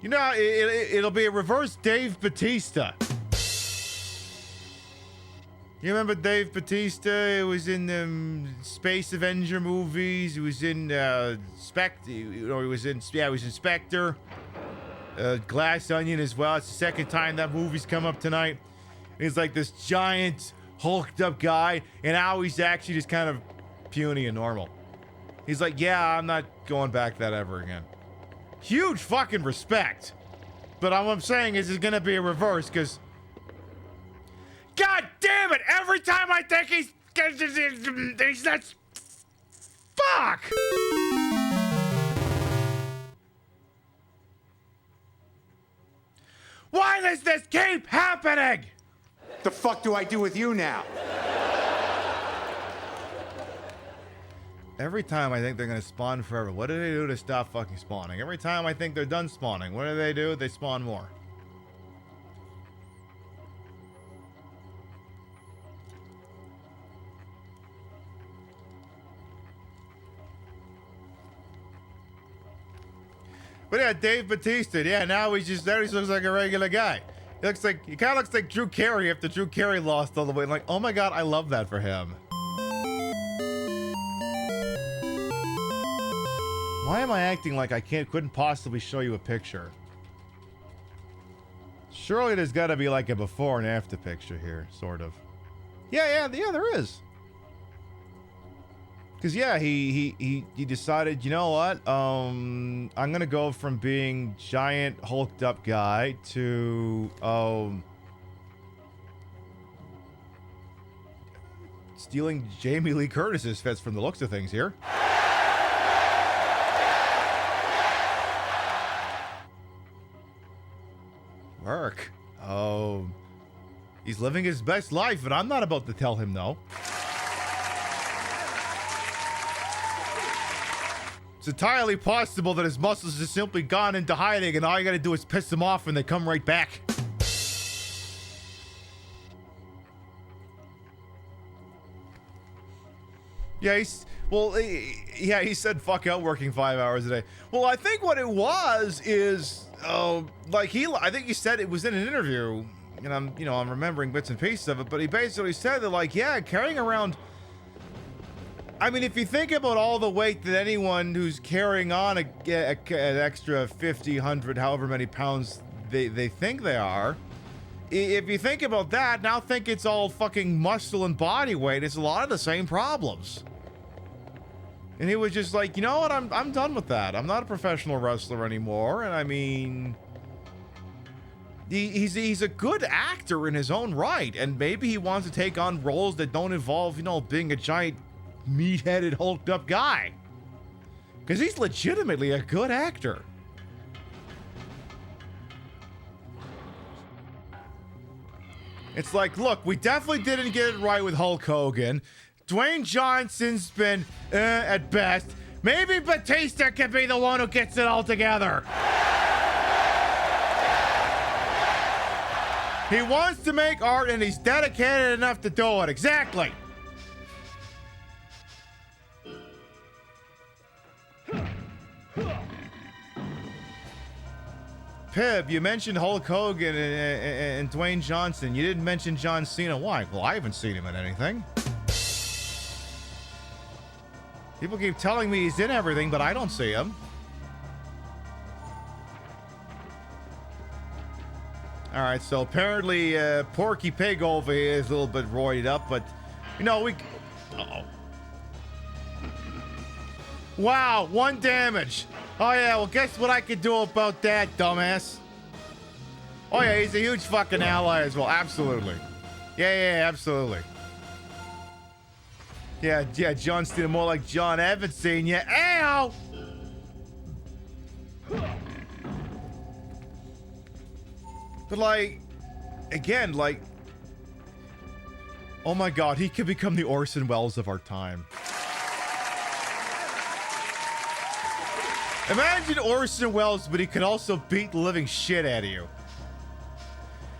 S5: you know, it'll be a reverse Dave Bautista. You remember Dave Bautista? He was in the Space Avenger movies. He was in he was in Spectre. Glass Onion as well. It's the second time that movie's come up tonight. He's like this giant, hulked up guy, and now he's actually just kind of puny and normal. He's like, yeah, I'm not going back that ever again. Huge fucking respect. But all I'm saying is it's gonna be a reverse, because God damn it! Every time I think he's not. Fuck! Why does this keep happening?
S3: The fuck do I do with you now?
S5: Every time I think they're gonna spawn forever, what do they do to stop fucking spawning? Every time I think they're done spawning, what do? They spawn more. But yeah, Dave Bautista, yeah, now he just looks like a regular guy. He kind of looks like Drew Carey after Drew Carey lost all the weight. Like, oh my god, I love that for him. Why am I acting like I couldn't possibly show you a picture? Surely there's got to be like a before and after picture here, sort of. Yeah, there is. Because yeah, he decided, you know what? I'm gonna go from being giant hulked up guy to stealing Jamie Lee Curtis's fits from the looks of things here. Work. Oh, he's living his best life, but I'm not about to tell him no. It's entirely possible that his muscles have simply gone into hiding and all you gotta do is piss them off and they come right back. Yeah, he said fuck out working 5 hours a day. Well, I think what it was is, I think he said it was in an interview. and I'm remembering bits and pieces of it, but he basically said that, like, yeah, carrying around, I mean, if you think about all the weight that anyone who's carrying on an extra 50, 100, however many pounds they think they are, if you think about that, now think it's all fucking muscle and body weight, it's a lot of the same problems. And he was just like, you know what, I'm done with that. I'm not a professional wrestler anymore, and I mean, he's a good actor in his own right, and maybe he wants to take on roles that don't involve, you know, being a giant meat-headed, hulked-up guy. Because he's legitimately a good actor. It's like, look, we definitely didn't get it right with Hulk Hogan. Dwayne Johnson's been, at best. Maybe Batista can be the one who gets it all together. He wants to make art and he's dedicated enough to do it. Exactly. Pib, you mentioned Hulk Hogan and Dwayne Johnson. You didn't mention John Cena. Why? Well, I haven't seen him in anything. People keep telling me he's in everything, but I don't see him. All right, so apparently Porky Pig over here is a little bit roided up, but, you know, we... Uh-oh. Wow, 1 damage. Oh, yeah, well, guess what I could do about that, dumbass? Oh, yeah, he's a huge fucking ally as well. Absolutely. Yeah, absolutely. Yeah, John Cena, more like John Evans Sr. Ow! But, like, again, like, oh my god, he could become the Orson Welles of our time. Imagine Orson Welles, but he could also beat the living shit out of you.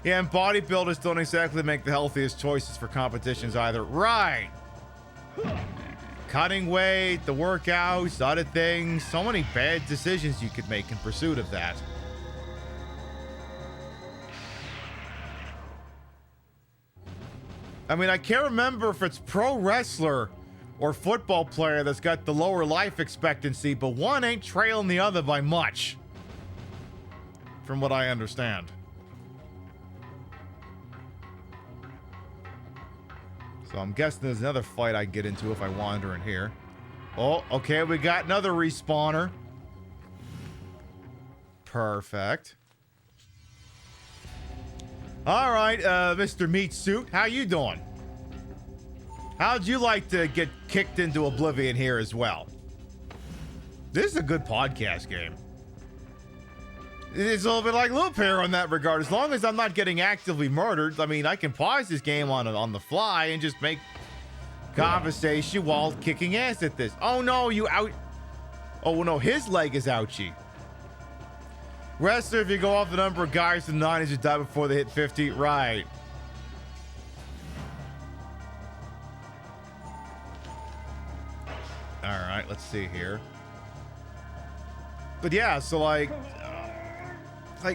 S5: Yeah, and bodybuilders don't exactly make the healthiest choices for competitions either. Right! Cutting weight, the workouts, other things. So many bad decisions you could make in pursuit of that. I mean, I can't remember if it's pro wrestler or football player that's got the lower life expectancy, but one ain't trailing the other by much, from what I understand. So I'm guessing there's another fight I can get into if I wander in here. Oh, okay, we got another respawner. Perfect. All right, Mr. Meat Suit, how you doing? How'd you like to get kicked into oblivion here as well? This is a good podcast game. It's a little bit like Loop here in that regard. As long as I'm not getting actively murdered, I mean, I can pause this game on the fly and just make conversation while kicking ass at this. Oh no, you out. Oh no, his leg is ouchie. Wrestler, if you go off the number of guys in the 90s who died before they hit 50, right. All right, let's see here. But yeah, so like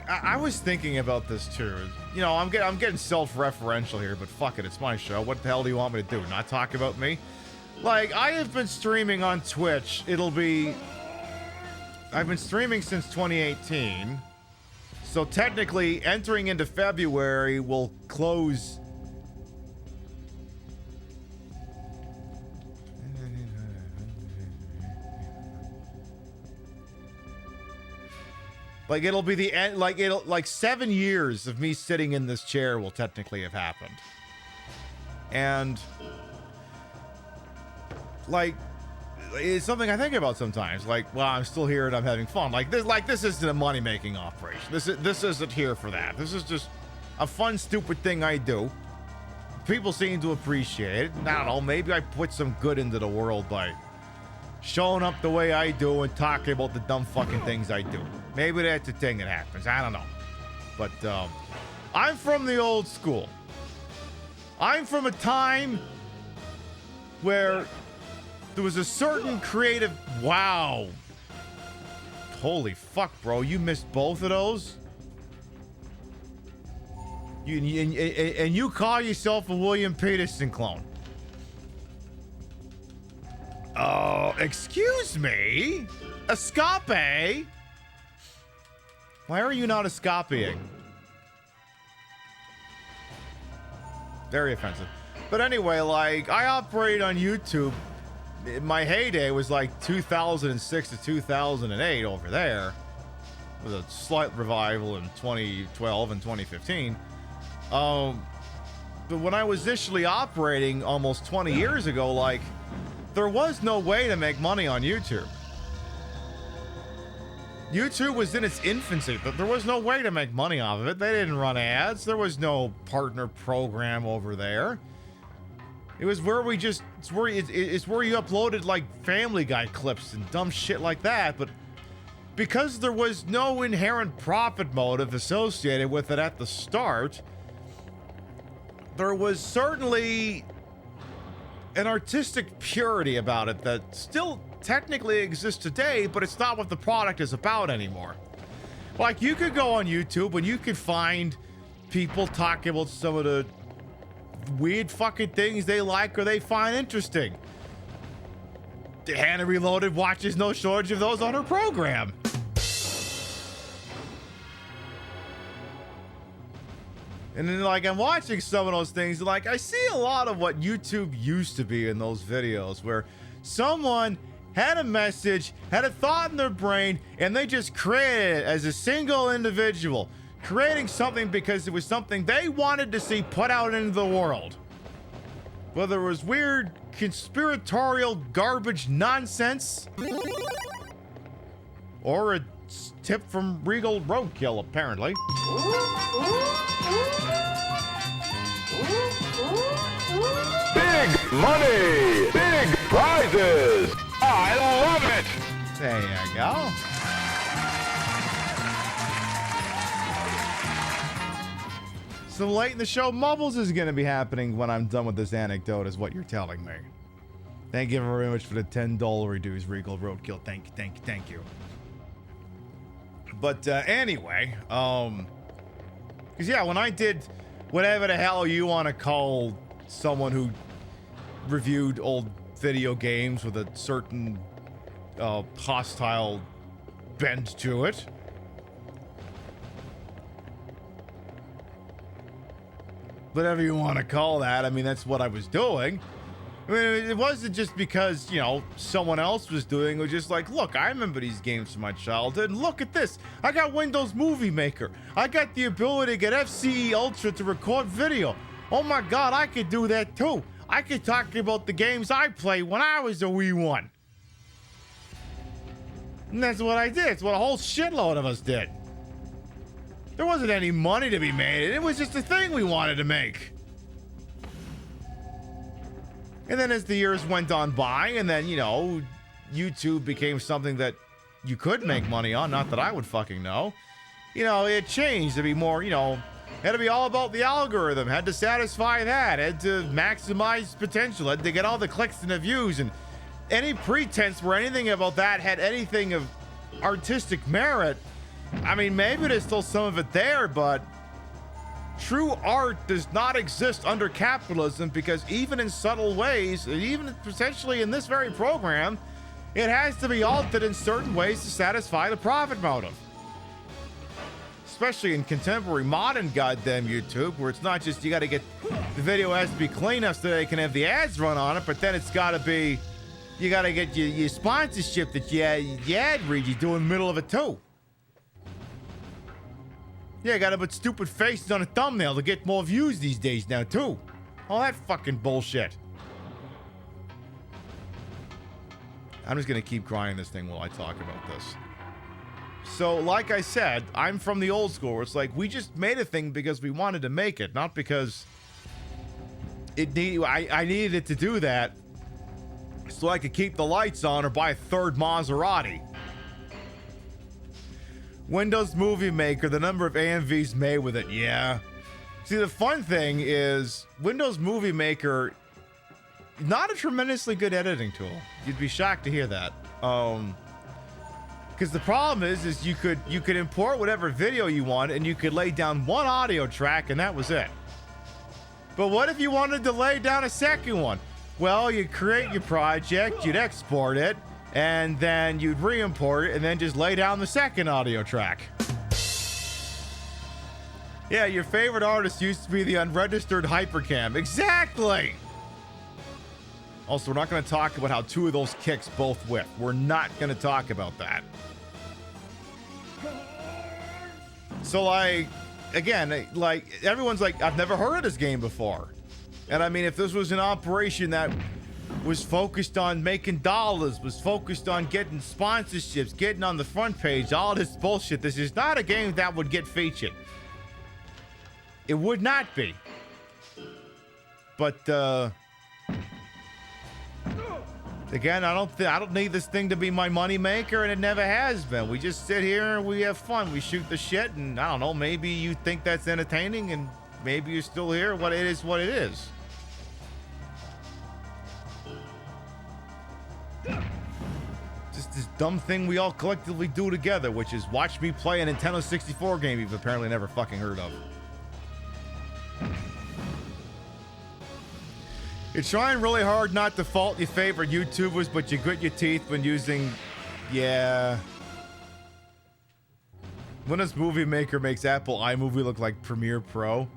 S5: I was thinking about this too. You know, I'm getting self-referential here, but fuck it, it's my show. What the hell do you want me to do? Not talk about me? Like, I have been streaming on Twitch. I've been streaming since 2018. So technically, entering into February will close. Like, it'll be the end, like 7 years of me sitting in this chair will technically have happened. And, like, it's something I think about sometimes. Like, well, I'm still here and I'm having fun. Like this isn't a money-making operation. This isn't here for that. This is just a fun, stupid thing I do. People seem to appreciate it. I don't know, maybe I put some good into the world by showing up the way I do and talking about the dumb fucking things I do. Maybe that's a thing that happens. I don't know. But I'm from the old school. I'm from a time where there was a certain creative... Wow. Holy fuck, bro. You missed both of those? And you call yourself a William Peterson clone. Oh, excuse me? Escape? Why are you not escaping? Very offensive. But anyway, like, I operate on YouTube. My heyday was like 2006 to 2008 over there, with a slight revival in 2012 and 2015. But when I was initially operating almost 20 years ago, like, there was no way to make money on YouTube. YouTube was in its infancy, but there was no way to make money off of it. They didn't run ads. There was no partner program over there. It was where we just, it's where you uploaded like Family Guy clips and dumb shit like that. But because there was no inherent profit motive associated with it at the start, there was certainly an artistic purity about it that still technically exists today, but it's not what the product is about anymore. Like, you could go on YouTube and you could find people talking about some of the weird fucking things they like or they find interesting. Hannah Reloaded watches no shortage of those on her program. And then, like, I'm watching some of those things, like, I see a lot of what YouTube used to be in those videos, where someone had a message, had a thought in their brain, and they just created it as a single individual, creating something because it was something they wanted to see put out into the world. Whether it was weird, conspiratorial garbage nonsense, or a tip from Regal Roadkill, apparently.
S2: Big money! Big prizes! I love it!
S5: There you go. So late in the show, Mubbles is going to be happening when I'm done with this anecdote, is what you're telling me. Thank you very much for the $10 reduced Regal Roadkill. Thank you. But anyway, because yeah, when I did whatever the hell you want to call someone who reviewed old video games with a certain hostile bent to it. Whatever you want to call that, I mean, that's what I was doing. I mean, it wasn't just because, you know, someone else was doing it. It was just like, look, I remember these games from my childhood, and look at this. I got Windows Movie Maker. I got the ability to get FCE Ultra to record video. Oh my God, I could do that too. I could talk about the games I played when I was a wee one. And that's what I did. It's what a whole shitload of us did. There wasn't any money to be made. It was just a thing we wanted to make. And then as the years went on by, and then, you know, YouTube became something that you could make money on. Not that I would fucking know. You know, it changed to be more, you know, had to be all about the algorithm. Had to satisfy that. Had to maximize potential. Had to get all the clicks and the views. And any pretense where anything about that had anything of artistic merit, I mean, maybe there's still some of it there, but true art does not exist under capitalism, because even in subtle ways, and even potentially in this very program, it has to be altered in certain ways to satisfy the profit motive. Especially in contemporary modern goddamn YouTube, where it's not just you got to get the video has to be clean enough so they can have the ads run on it, but then it's got to be, you got to get your sponsorship that you ad read you do in the middle of it too. Yeah, gotta put stupid faces on a thumbnail to get more views these days now, too. All that fucking bullshit. I'm just gonna keep crying this thing while I talk about this. So, like I said, I'm from the old school where it's like, we just made a thing because we wanted to make it, not because I needed it to do that so I could keep the lights on or buy a third Maserati. Windows Movie Maker, the number of AMVs made with it, yeah. See, the fun thing is, Windows Movie Maker, not a tremendously good editing tool. You'd be shocked to hear that. Because the problem is you could import whatever video you want, and you could lay down one audio track, and that was it. But what if you wanted to lay down a second one? Well, you'd create your project, you'd export it, and then you'd re-import it, and then just lay down the second audio track. Yeah, your favorite artist used to be the unregistered Hypercam. Exactly! Also, we're not going to talk about how two of those kicks both whip. We're not going to talk about that. So, like, again, like, everyone's like, I've never heard of this game before. And I mean, if this was an operation that was focused on making dollars, was focused on getting sponsorships, getting on the front page, all this bullshit, this is not a game that would get featured. It would not be. But, again, I don't need this thing to be my money maker, and it never has been. We just sit here and we have fun. We shoot the shit, and I don't know, maybe you think that's entertaining, and maybe you're still here. What it is, what it is. Just this dumb thing we all collectively do together, which is watch me play a Nintendo 64 game you've apparently never fucking heard of. You're trying really hard not to fault your favorite YouTubers, but you grit your teeth when using... Yeah. When this movie maker makes Apple iMovie look like Premiere Pro.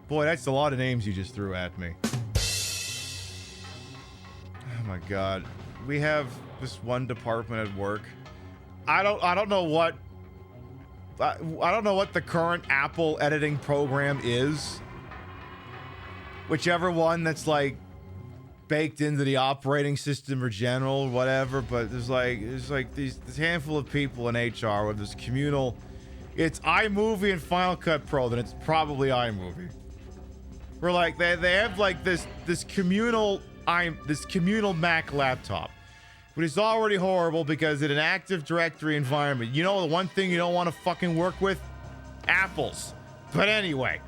S5: Boy, that's a lot of names you just threw at me. Oh my god. We have this one department at work. I don't know what... I don't know what the current Apple editing program is. Whichever one that's like... baked into the operating system or general, whatever, but there's like this handful of people in HR with this communal. It's iMovie and Final Cut Pro, then it's probably iMovie. We're like they have like this communal Mac laptop, which is already horrible because in an Active Directory environment, you know the one thing you don't want to fucking work with? Apples. But anyway.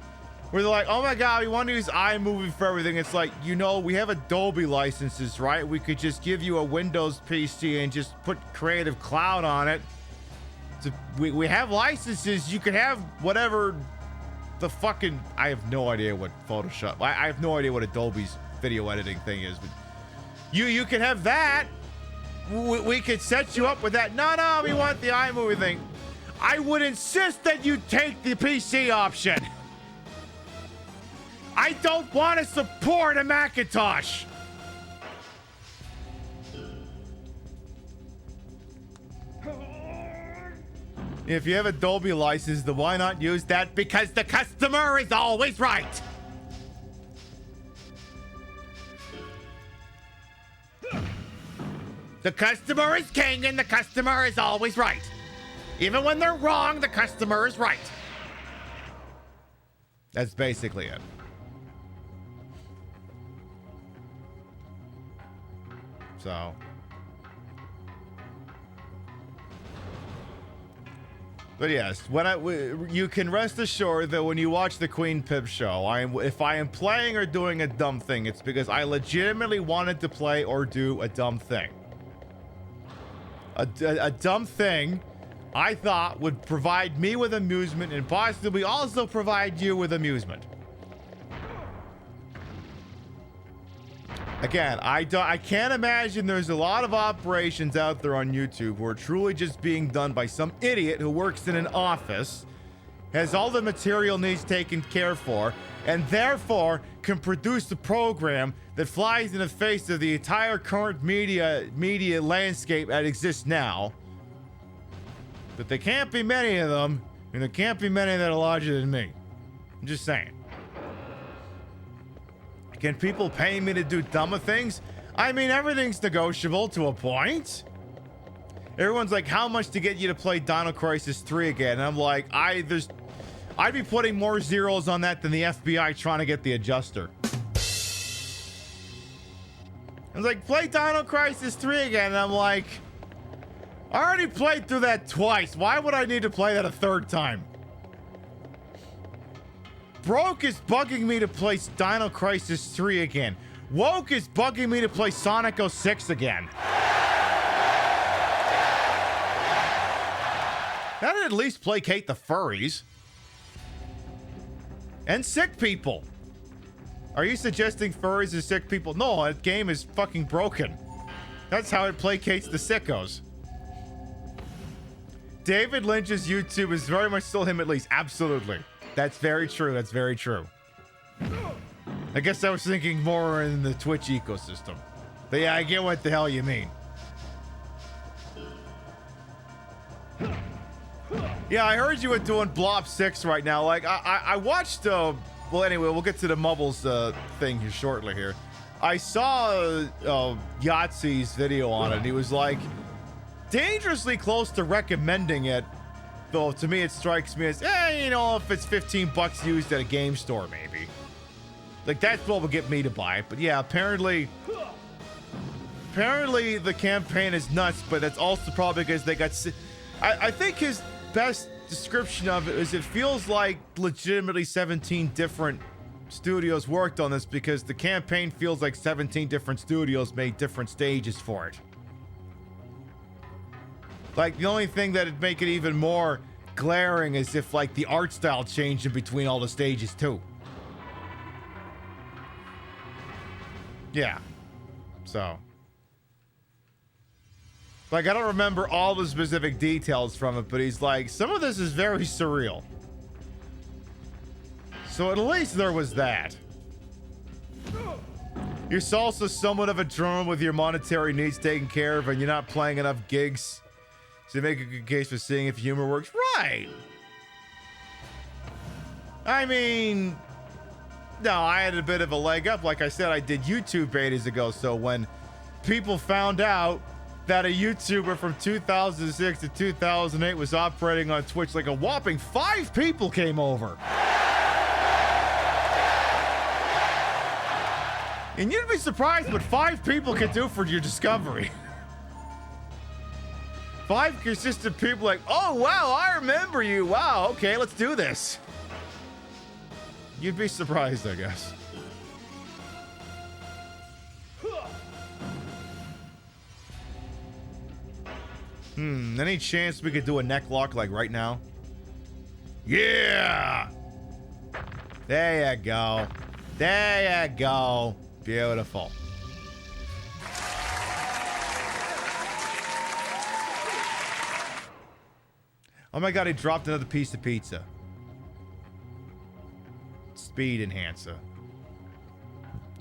S5: Where they're like, oh my god, we want to use iMovie for everything. It's like, you know, we have Adobe licenses, right? We could just give you a Windows PC and just put Creative Cloud on it. So we have licenses. You can have whatever the fucking... I have no idea what Photoshop... I have no idea what Adobe's video editing thing is, but you can have that. We could set you up with that. No, we want the iMovie thing. I would insist that you take the PC option. I don't want to support a Macintosh. If you have Adobe license, then why not use that? Because the customer is always right. The customer is king and the customer is always right. Even when they're wrong, the customer is right. That's basically it. So, but yes, you can rest assured that when you watch the Queen Pip show, if I am playing or doing a dumb thing, it's because I legitimately wanted to play or do a dumb thing. A dumb thing I thought would provide me with amusement and possibly also provide you with amusement. Again, I can't imagine there's a lot of operations out there on YouTube who are truly just being done by some idiot who works in an office, has all the material needs taken care for, and therefore can produce a program that flies in the face of the entire current media landscape that exists now. But there can't be many of them, and there can't be many that are larger than me. I'm just saying. Can people pay me to do dumber things? I mean, everything's negotiable to a point. Everyone's like, how much to get you to play Dino Crisis 3 again? And I'm like, I'd be putting more zeros on that than the FBI trying to get the adjuster. I was like, play Dino Crisis 3 again. And I'm like, I already played through that twice. Why would I need to play that a third time? Broke is bugging me to play Dino Crisis 3 again. Woke is bugging me to play Sonic 06 again. That'd at least placate the furries. And sick people. Are you suggesting furries are sick people? No, that game is fucking broken. That's how it placates the sickos. David Lynch's YouTube is very much still him at least. Absolutely. That's very true. That's very true. I guess I was thinking more in the Twitch ecosystem. But yeah, I get what the hell you mean. Yeah, I heard you were doing Blob 6 right now. Like, I watched, well, anyway, we'll get to the Mubbles thing here shortly here. I saw Yahtzee's video on it, and he was like, dangerously close to recommending it. Though, to me, it strikes me as, you know, if it's $15 used at a game store, maybe. Like, that's what will get me to buy it. But yeah, apparently the campaign is nuts, but that's also probably because they got... I think his best description of it is it feels like legitimately 17 different studios worked on this, because the campaign feels like 17 different studios made different stages for it. Like, the only thing that'd make it even more glaring is if, like, the art style changed in between all the stages, too. Yeah. So. Like, I don't remember all the specific details from it, but he's like, some of this is very surreal. So at least there was that. You're also somewhat of a drone with your monetary needs taken care of, and you're not playing enough gigs. So you make a good case for seeing if humor works. Right. I mean, no, I had a bit of a leg up. Like I said, I did YouTube betas ago. So when people found out that a YouTuber from 2006 to 2008 was operating on Twitch, like a whopping 5 people came over. And you'd be surprised what 5 people can do for your discovery. 5 consistent people like, oh, wow, I remember you. Wow, okay, let's do this. You'd be surprised, I guess. Any chance we could do a neck lock like right now? Yeah! There you go. There you go. Beautiful. Oh my god, he dropped another piece of pizza. Speed enhancer.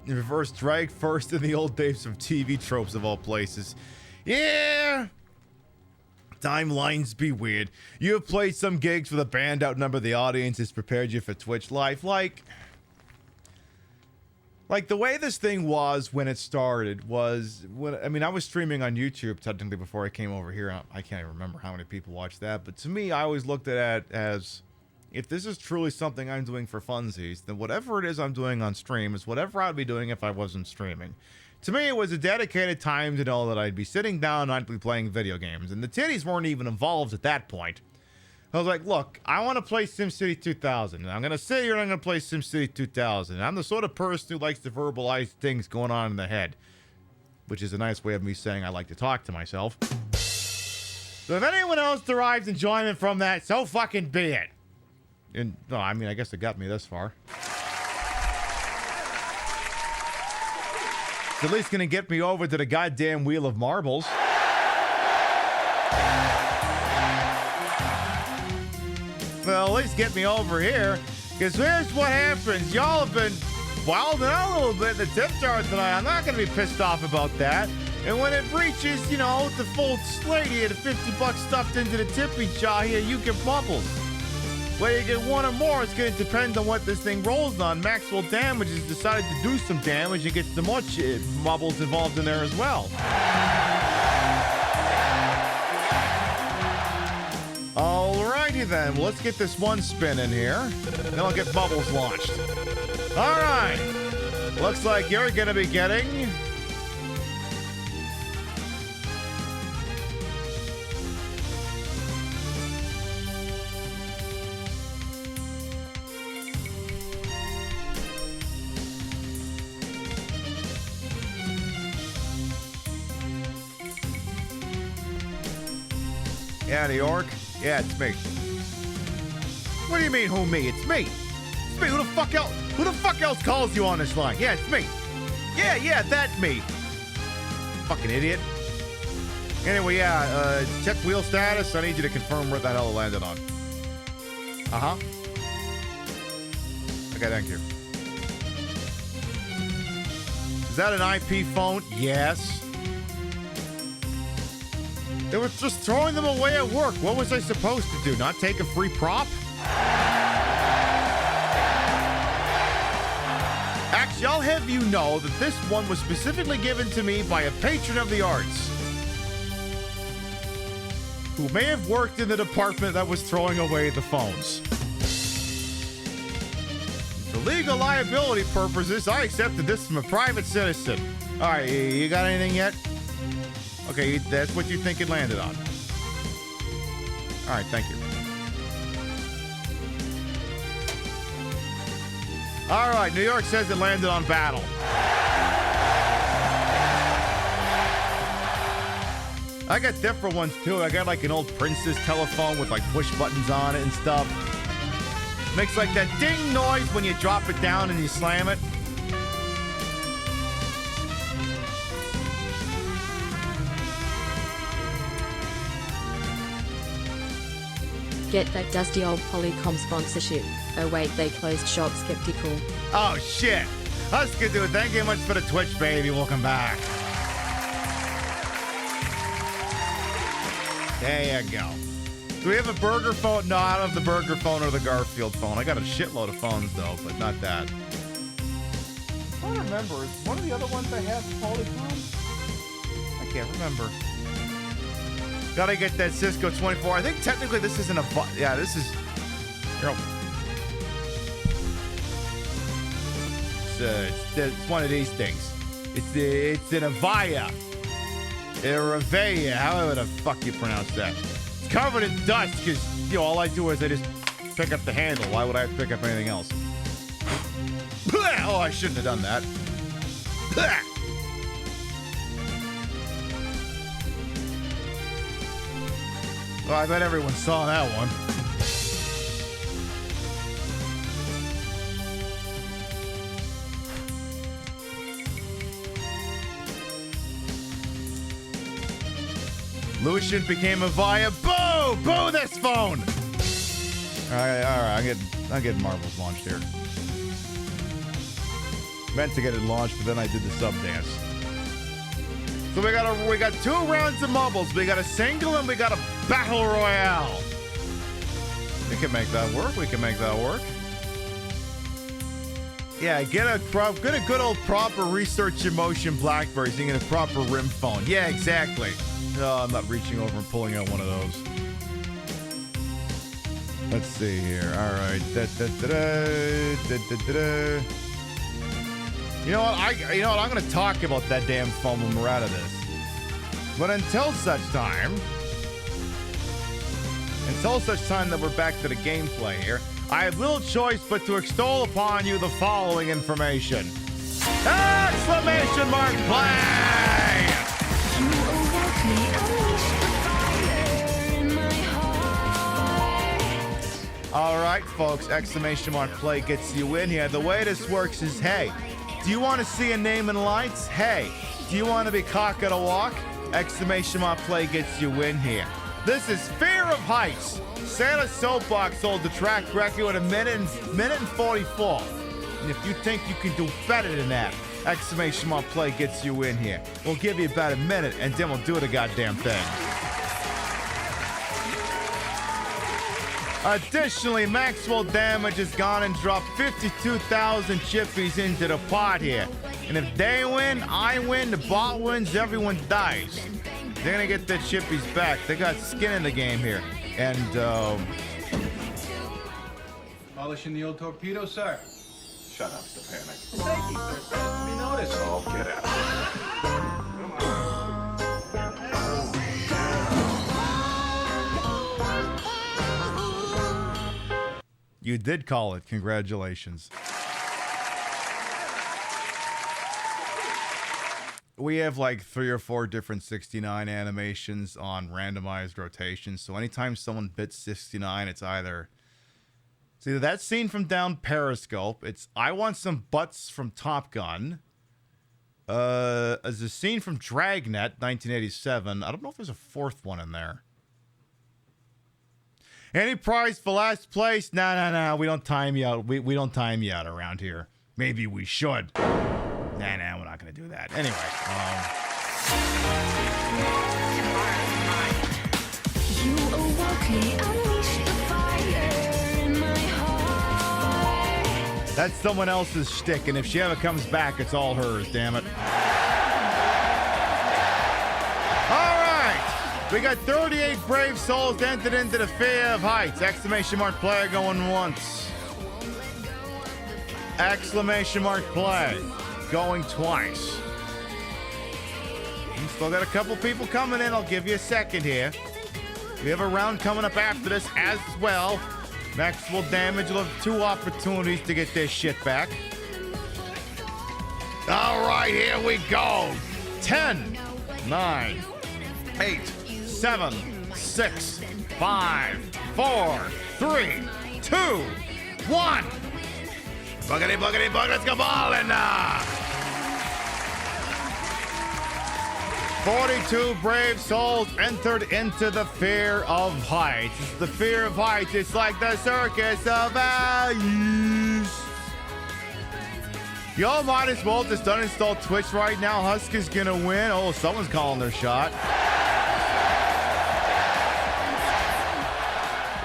S5: Reverse drag first in the old days of TV tropes of all places. Yeah! Timelines be weird. You have played some gigs where the band outnumbered the audience has prepared you for Twitch Live. Like the way this thing was when it started was when, I mean, I was streaming on YouTube technically before I came over here. I can't even remember how many people watched that, but to me, I always looked at it as, if this is truly something I'm doing for funsies, then whatever it is I'm doing on stream is whatever I'd be doing if I wasn't streaming. To me, it was a dedicated time to know that I'd be sitting down and I'd be playing video games, and the titties weren't even involved at that point. I was like, look, I want to play SimCity 2000. And I'm going to sit here and I'm going to play SimCity 2000. I'm the sort of person who likes to verbalize things going on in the head, which is a nice way of me saying I like to talk to myself. So if anyone else derives enjoyment from that, so fucking be it. And, no, I mean, I guess it got me this far. It's at least going to get me over to the goddamn Wheel of Marbles. Well, at least get me over here, because here's what happens. Y'all have been wilding out a little bit in the tip jar tonight. I'm not going to be pissed off about that. And when it reaches, you know, the full slate here, the $50 stuffed into the tippy jar here, you get bubbles. Whether you get one or more, it's going to depend on what this thing rolls on. Maxwell Damage has decided to do some damage and get some more bubbles involved in there as well. Alrighty then, well, let's get this one spin in here. Then I'll get bubbles launched. Alright. Looks like you're gonna be getting... Yeah, New York? Yeah, it's me. What do you mean, who me? It's me. It's me. Who the fuck else? Who the fuck else calls you on this line? Yeah, it's me. Yeah, that's me. Fucking idiot. Anyway, yeah, check wheel status. I need you to confirm where the hell it landed on. Uh-huh. Okay, thank you. Is that an IP phone? Yes. They were just throwing them away at work. What was I supposed to do? Not take a free prop? Actually, I'll have you know that this one was specifically given to me by a patron of the arts who may have worked in the department that was throwing away the phones. For legal liability purposes, I accepted this from a private citizen. All right, you got anything yet? Okay, that's what you think it landed on. All right, thank you. All right, New York says it landed on Battle. I got different ones too. I got like an old Princess telephone with like push buttons on it and stuff. Makes like that ding noise when you drop it down and you slam it.
S7: Get that dusty old Polycom sponsorship. Oh wait, they closed shop. Skeptical.
S5: Oh shit. That's good, dude. Thank you much for the Twitch, baby. Welcome back. There you go. Do we have a burger phone? No, I don't have the burger phone or the Garfield phone. I got a shitload of phones though, but not that. I don't remember. Is one of the other ones I have Polycom? I can't remember. Gotta get that Cisco 24. I think technically this isn't a... Yeah, this is... You know, it's one of these things. It's an Avaya. Or Avaya, however the fuck you pronounce that. It's covered in dust because, you know, all I do is I just pick up the handle. Why would I pick up anything else? Oh, I shouldn't have done that. Well, I bet everyone saw that one. Lucian became a Avaya. Boo! Boo this phone! Alright, I'm getting Marbles launched here. Meant to get it launched, but then I did the sub dance. So we got 2 rounds of marbles. We got a single and we got a battle royale. We can make that work. We can make that work. Yeah, get a good old proper research emotion BlackBerry, so you get a proper rim phone. Yeah, exactly. No, I'm not reaching over and pulling out one of those. Let's see here. All right. You know what? I'm going to talk about that damn phone when we're out of this. But until such time that we're back to the gameplay here, I have little choice but to extol upon you the following information. Exclamation mark play!
S2: You awoke me, unleashed the fire in my heart.
S5: All right, folks, exclamation mark play gets you in here. The way this works is, hey, do you want to see a name in lights? Hey, do you want to be cock at a walk? Exclamation mark play gets you in here. This is Fear of Heights. Santa Soapbox holds the track record with a minute and 44. And if you think you can do better than that, exclamation mark play gets you in here. We'll give you about a minute and then we'll do the goddamn thing. Additionally, Maxwell Damage has gone and dropped 52,000 chippies into the pot here. And if they win, I win, the bot wins, everyone dies. They're gonna get their chippies back. They got skin in the game here. And,
S1: Polishing the old torpedo, sir.
S12: Shut up, Stepanek.
S1: Safety, sir. Supposed to be noticed.
S12: Oh, get out.
S5: you did call it. Congratulations. we have like 3 or 4 different 69 animations on randomized rotations. So anytime someone bits 69, it's either that scene from down Periscope. It's I want some butts from Top Gun. As a scene from Dragnet, 1987. I don't know if there's a 4th one in there. Any prize for last place? No. We don't time you out. We don't time you out around here. Maybe we should. Nah, we're not gonna do that. Anyway,
S2: You awoke me, unleashed the fire in my heart.
S5: that's someone else's shtick, and if she ever comes back, it's all hers. Damn it! All right, we got 38 brave souls entered into the fear of heights! Exclamation mark player going once. Exclamation mark play. Going twice. We still got a couple people coming in. I'll give you a second here. We have a round coming up after this as well. Maximum damage will have 2 opportunities to get their shit back. All right, here we go. 10, 9, 8, 7, 6, 5, 4, 3, 2, 1. Boogity, let's go ballin'! 42 brave souls entered into the fear of heights. It's the fear of heights. It's like the circus of values. Yo, might as well just uninstall Twitch right now. Husky's gonna win. Oh, someone's calling their shot.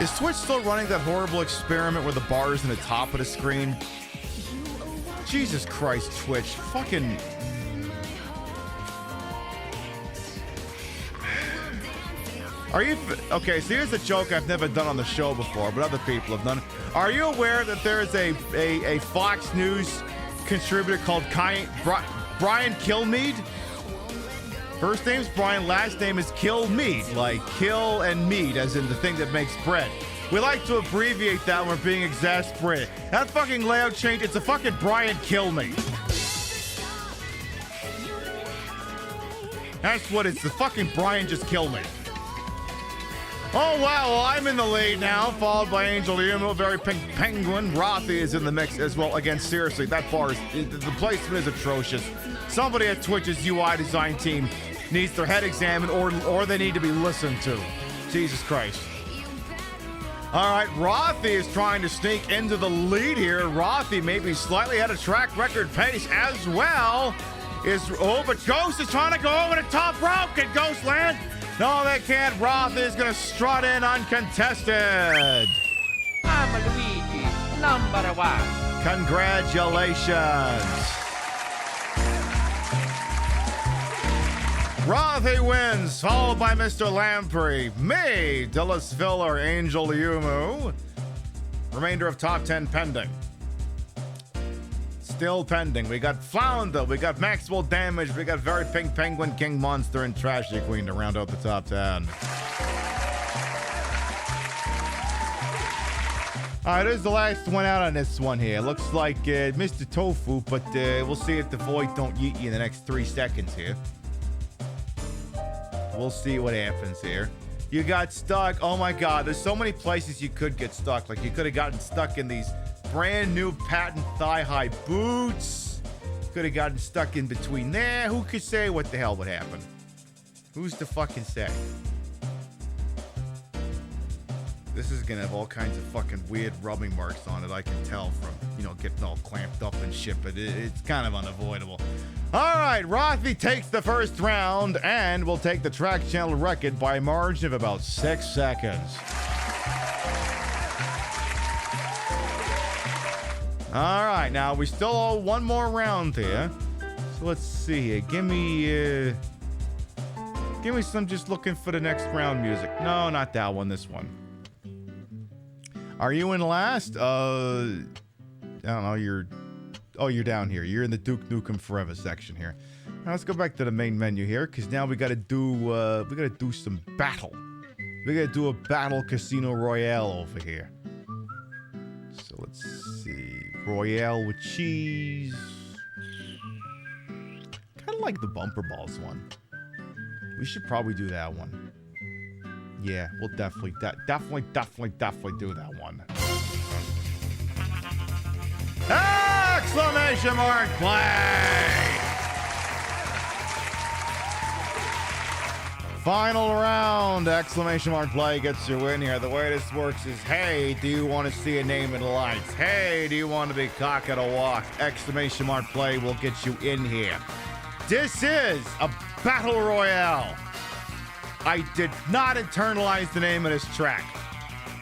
S5: Is Twitch still running that horrible experiment where the bar is in the top of the screen? Jesus Christ, Twitch. Fucking... Are you... Okay, so here's a joke I've never done on the show before, but other people have done it. Are you aware that there's a Fox News contributor called Brian Kilmeade? First name's Brian, last name is Kilmeade, like kill and mead, as in the thing that makes bread. We like to abbreviate that when we're being exasperated. That fucking layout change, it's a fucking Brian Kilmeade. That's what it's, the fucking Brian just killed me. Oh, wow, well, I'm in the lead now, followed by Angel Yumo, Very Pink Penguin. Rothy is in the mix as well. Again, seriously, that bar is, the placement is atrocious. Somebody at Twitch's UI design team needs their head examined or they need to be listened to. Jesus Christ. All right, Rothy is trying to sneak into the lead here. Rothy maybe slightly at a track record pace as well. But Ghost is trying to go over the top rope. Can Ghost land? No, they can't. Rothy is going to strut in uncontested.
S17: I'm Luigi, #1.
S5: Congratulations. Rothy wins, followed by Mr. Lamprey, me, Dillis Filler, Angel Yumu. Remainder of top 10 pending. Still pending. We got Flounder, we got Maxwell Damage, we got Very Pink Penguin, King Monster, and Trashy Queen to round out the top 10. All right, there's the last one out on this one here. Looks like Mr. Tofu, but we'll see if the void don't yeet you in the next 3 seconds here. We'll see what happens here. You got stuck. Oh my God, there's so many places you could get stuck. Like you could have gotten stuck in these brand new patent thigh-high boots. Could have gotten stuck in between there. Who could say what the hell would happen? Who's to fucking say? This is gonna have all kinds of fucking weird rubbing marks on it, I can tell from, you know, getting all clamped up and shit, but it's kind of unavoidable. All right, Rothy takes the first round and will take the track channel record by a margin of about 6 seconds. All right, now we still owe one more round here. So let's see here. Give me some just looking for the next round music. No, not that one, this one. Are you in last? I don't know, you're down here. You're in the Duke Nukem Forever section here. Now let's go back to the main menu here, because now we gotta do some battle. We gotta do a battle Casino Royale over here. So let's see. Royale with cheese. Kinda like the bumper balls one. We should probably do that one. Yeah, we'll definitely do that one. Exclamation mark play! Final round, exclamation mark play gets your win here. The way this works is, hey, do you want to see a name in the lights? Hey, do you want to be cock at a walk? Exclamation mark play will get you in here. This is a battle royale. I did not internalize the name of this track,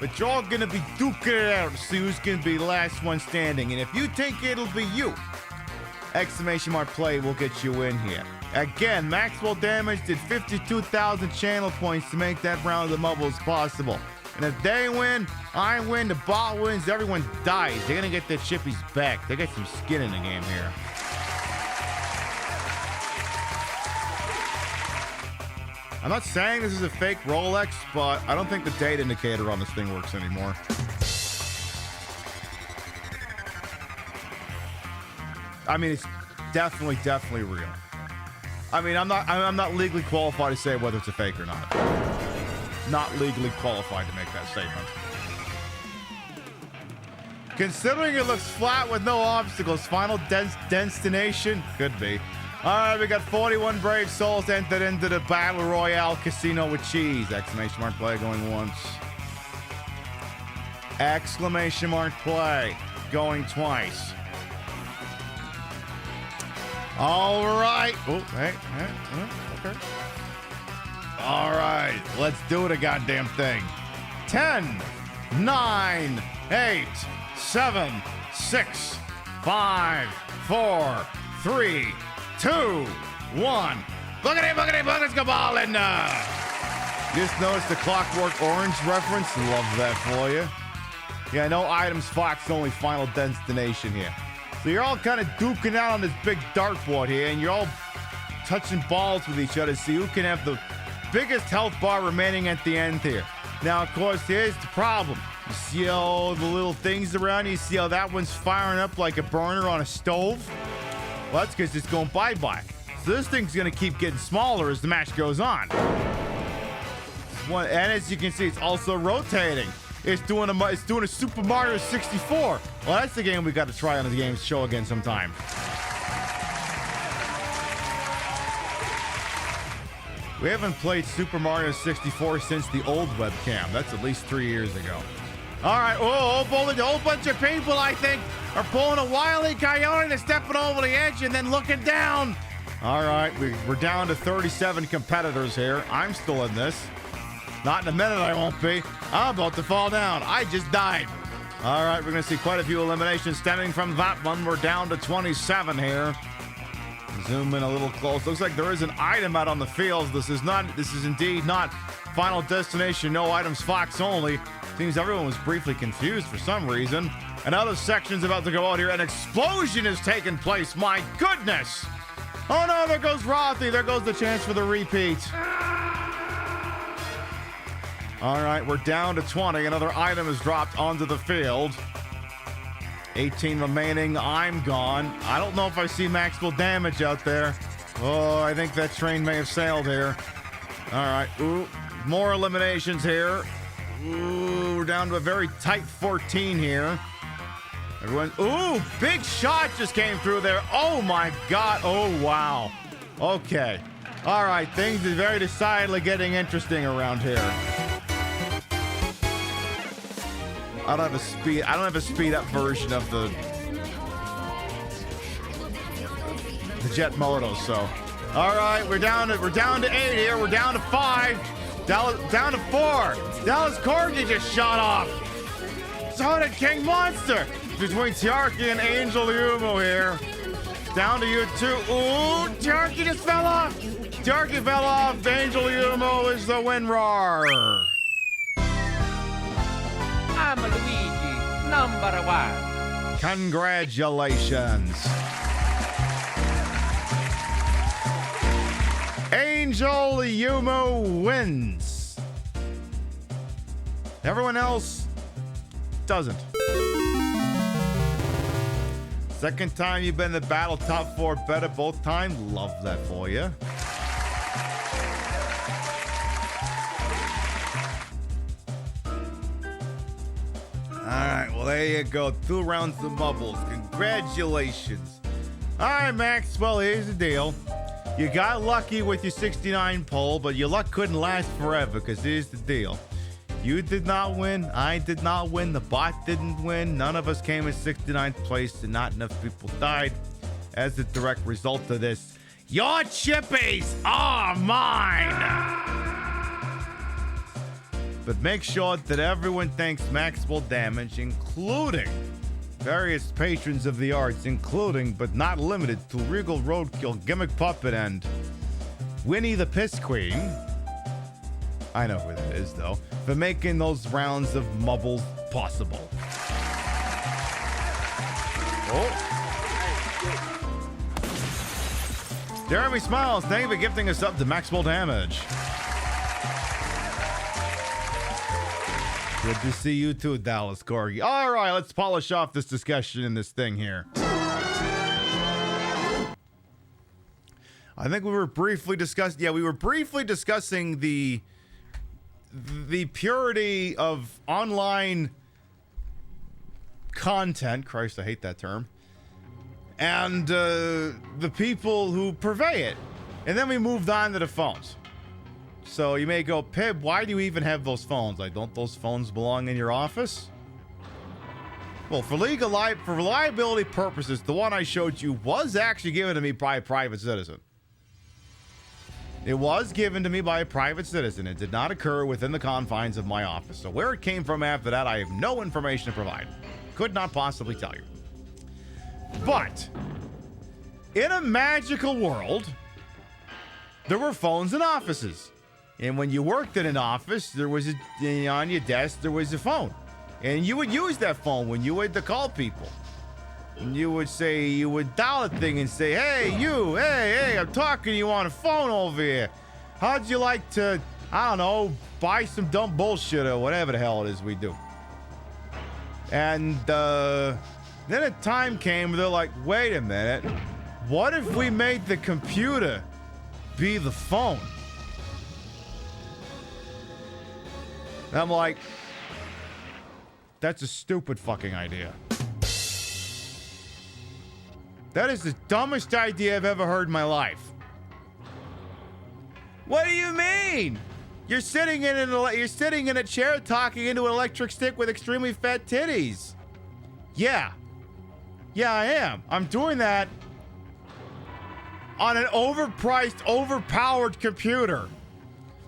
S5: but you're all gonna be duking it out to see who's gonna be the last one standing. And if you think it'll be you, exclamation mark play will get you in here. Again, Maxwell Damage did 52,000 channel points to make that round of the Mumbles possible. And if they win, I win, the bot wins, everyone dies. They're gonna get their chippies back. They got some skin in the game here. I'm not saying this is a fake Rolex, but I don't think the date indicator on this thing works anymore. I mean, it's definitely real. I mean, I'm not legally qualified to say whether it's a fake or not. Not legally qualified to make that statement. Considering it looks flat with no obstacles, final destination could be. All right, we got 41 brave souls entered into the Battle Royale Casino with Cheese. Exclamation mark play going once. Exclamation mark play going twice. All right. Oh, hey, okay. All right, let's do the goddamn thing. 10, 9, 8, 7, 6, 5, 4, 3, 2, 1. Boogity, buggers, go ballin'. Just noticed the Clockwork Orange reference. Love that for you. Yeah, no items, Fox, only final destination here. So you're all kind of duking out on this big dartboard here, and you're all touching balls with each other to see who can have the biggest health bar remaining at the end here. Now, of course, here's the problem. You see all the little things around you? See how that one's firing up like a burner on a stove? Well, that's because it's going bye-bye. So this thing's going to keep getting smaller as the match goes on. And as you can see, it's also rotating. It's doing a Super Mario 64. Well, that's the game we got to try on the games show again sometime. We haven't played Super Mario 64 since the old webcam. That's at least 3 years ago. All right, a whole bunch of people, I think, are pulling a Wile E. Coyote. They're stepping over the edge and then looking down. All right, we're down to 37 competitors here. I'm still in this. Not in a minute, I won't be. I'm about to fall down. I just died. All right, we're going to see quite a few eliminations stemming from that one. We're down to 27 here. Zoom in a little close. Looks like there is an item out on the field. This is indeed not final destination. No items, Fox only. Seems everyone was briefly confused for some reason. Another section's about to go out here. An explosion is taking place. My goodness. Oh no, there goes Rothy. There goes the chance for the repeat. All right, we're down to 20. Another item is dropped onto the field. 18 remaining. I'm gone. I don't know if I see Maxwell Damage out there. Oh, I think that train may have sailed here. All right. Ooh, more eliminations here. Ooh, we're down to a very tight 14 here. Everyone. Ooh, big shot just came through there. Oh, my God. Oh, wow. Okay. All right. Things are very decidedly getting interesting around here. I don't have a speed up version of the Jet Moto, so. All right, we're down to 8 here. We're down to 5. Down to 4. Dallas Corgi just shot off. So did King Monster. Between Tiarki and Angel Yumo here. Down to you two. Ooh, Tiarki just fell off. Tiarki fell off. Angel Yumo is the winner.
S17: I'm Luigi, number 1.
S5: Congratulations. Angel Yumo wins. Everyone else doesn't. Second time you've been in the battle, top 4 better both times. Love that for you. Alright, well, there you go. 2 rounds of bubbles. Congratulations. Alright, Max. Well, here's the deal. You got lucky with your 69 poll, but your luck couldn't last forever, because here's the deal. You did not win. I did not win. The bot didn't win. None of us came in 69th place, and not enough people died. As a direct result of this, your chippies are mine! But make sure that everyone thanks Maxwell Damage, including various patrons of the arts, including but not limited to Regal Roadkill, Gimmick Puppet, and Winnie the Piss Queen. I know who that is, though, for making those rounds of mubbles possible. Oh. Jeremy Smiles, thank you for gifting us up to Maxwell Damage. Good to see you too, Dallas Corgi. All right, let's polish off this discussion in this thing here. I think we were briefly discussing. Yeah, we were briefly discussing the purity of online content. Christ, I hate that term. And the people who purvey it. And then we moved on to the phones. So you may go, Pib, why do you even have those phones? Like, don't those phones belong in your office? Well, for reliability purposes, the one I showed you was actually given to me by a private citizen. It was given to me by a private citizen. It did not occur within the confines of my office. So where it came from after that, I have no information to provide. Could not possibly tell you. But in a magical world, there were phones in offices. And when you worked in an office, there was on your desk, there was a phone. And you would use that phone when you had to call people. And you would dial a thing and say, hey, you, hey, I'm talking to you on a phone over here. How'd you like to, I don't know, buy some dumb bullshit or whatever the hell it is we do? And then a time came where they're like, wait a minute. What if we made the computer be the phone? And I'm like, that's a stupid fucking idea. That is the dumbest idea I've ever heard in my life. What do you mean? You're sitting in a chair talking into an electric stick with extremely fat titties. Yeah. Yeah, I am. I'm doing that on an overpriced, overpowered computer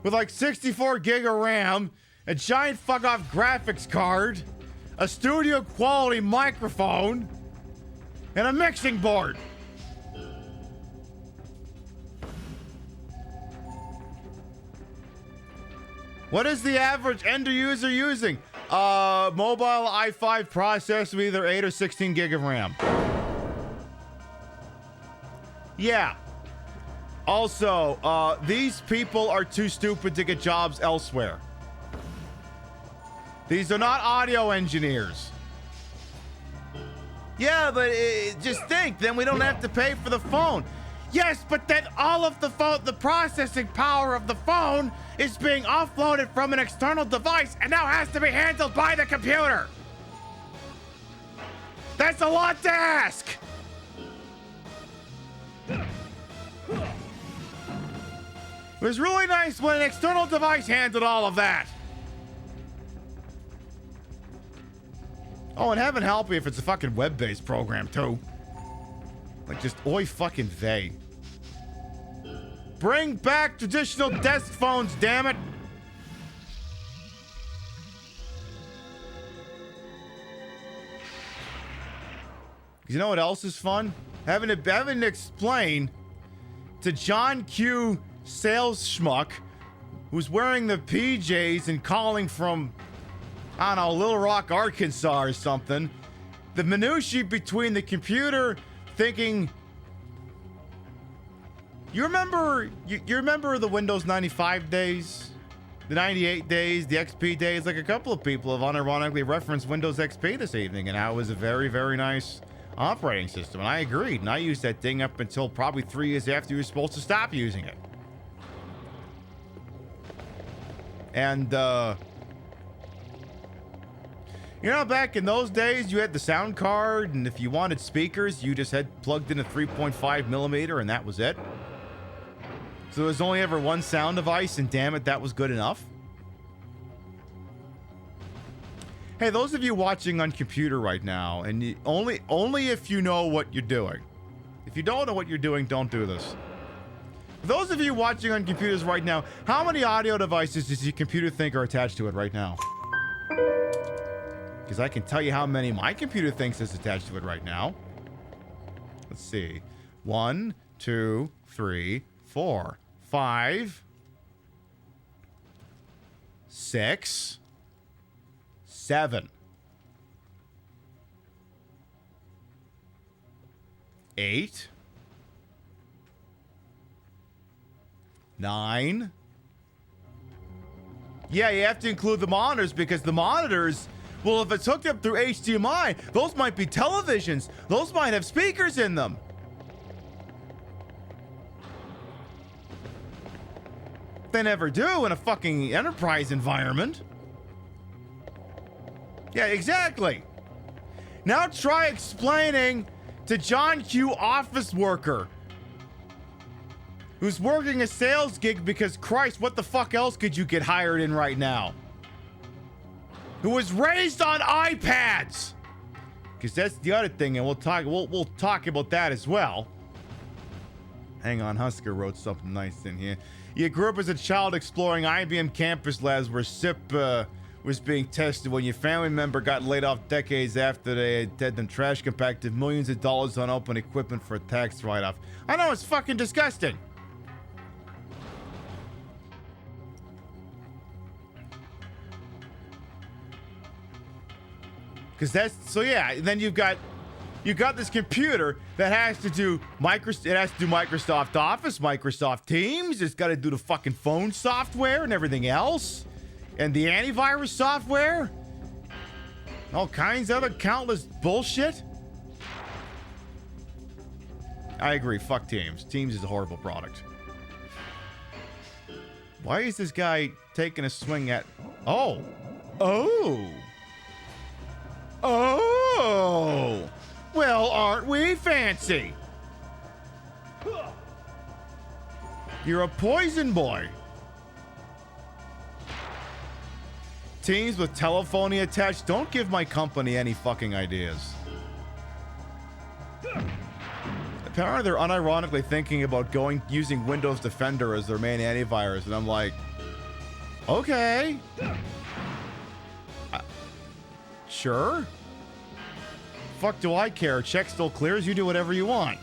S5: with like 64 gig of RAM, a giant fuck-off graphics card, a studio quality microphone, and a mixing board. What is the average end user using? Mobile i5 processor with either 8 or 16 gig of RAM. Yeah. Also, these people are too stupid to get jobs elsewhere. These are not audio engineers. Yeah, but just think, then we don't have to pay for the phone. Yes, but then all of the processing power of the phone is being offloaded from an external device and now has to be handled by the computer. That's a lot to ask. It was really nice when an external device handled all of that. Oh, and heaven help me if it's a fucking web-based program, too. Like, just oi fucking vey. Bring back traditional desk phones, damn it! You know what else is fun? Having to explain to John Q. Sales Schmuck, who's wearing the PJs and calling from, I don't know, Little Rock, Arkansas or something, the minutiae between the computer thinking... You remember the Windows 95 days? The 98 days, the XP days? Like, a couple of people have unironically referenced Windows XP this evening and how it was a very, very nice operating system. And I agreed. And I used that thing up until probably 3 years after you were supposed to stop using it. And, you know, back in those days, you had the sound card, and if you wanted speakers, you just had plugged in a 3.5 millimeter, and that was it. So there was only ever one sound device, and damn it, that was good enough. Hey, those of you watching on computer right now, and only if you know what you're doing. If you don't know what you're doing, don't do this. Those of you watching on computers right now, how many audio devices does your computer think are attached to it right now? Because I can tell you how many my computer thinks is attached to it right now. Let's see. 1, 2, 3, 4, 5, 6, 7, 8, 9. Yeah, you have to include the monitors because the monitors, well, if it's hooked up through HDMI, those might be televisions. Those might have speakers in them. They never do in a fucking enterprise environment. Yeah, exactly. Now try explaining to John Q. office worker who's working a sales gig because, Christ, what the fuck else could you get hired in right now? Who was raised on iPads. Because that's the other thing, and we'll talk about that as well. Hang on, Husker wrote something nice in here. You grew up as a child exploring IBM campus labs where SIP was being tested when your family member got laid off decades after they had them trash compacted millions of dollars on open equipment for a tax write-off. I know, it's fucking disgusting. Because that's, so yeah, then you've got this computer that has to do Microsoft Office, Microsoft Teams. It's got to do the fucking phone software and everything else, and the antivirus software, all kinds of other countless bullshit. I agree. Fuck Teams. Teams is a horrible product. Why is this guy taking a swing at? Oh. Well, aren't we fancy? You're a poison boy. Teams with telephony attached. Don't give my company any fucking ideas. Apparently, they're unironically thinking about using Windows Defender as their main antivirus, and I'm like, okay. Sure. Fuck do I care? Check still clears. You do whatever you want.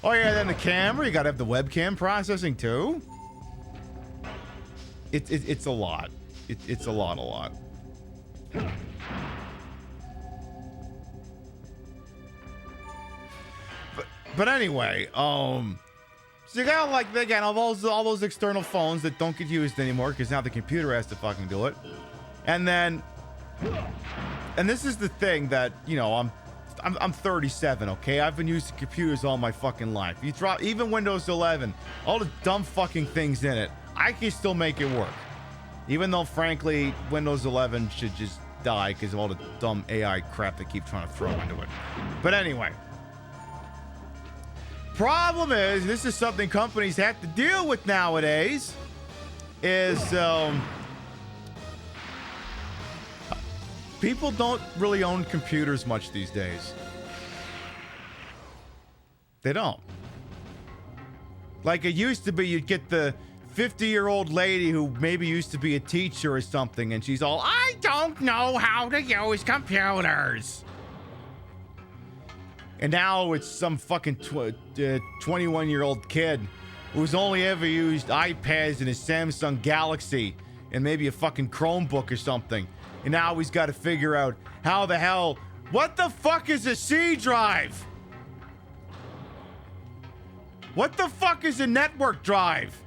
S5: Oh yeah, then the camera. You gotta have the webcam processing too. It's a lot. It's a lot. But anyway, so you got like again all those external phones that don't get used anymore because now the computer has to fucking do it, and this is the thing that, you know, I'm 37, okay? I've been using computers all my fucking life. You drop even Windows 11, all the dumb fucking things in it, I can still make it work. Even though, frankly, Windows 11 should just die because of all the dumb AI crap they keep trying to throw into it. But anyway. Problem is, this is something companies have to deal with nowadays, is, people don't really own computers much these days. They don't. Like it used to be, you'd get the 50-year-old lady who maybe used to be a teacher or something, and she's all, I don't know how to use computers. And now it's some fucking 21-year-old kid who's only ever used iPads and a Samsung Galaxy and maybe a fucking Chromebook or something. And now he's got to figure out how the hell, what the fuck is a C drive? What the fuck is a network drive?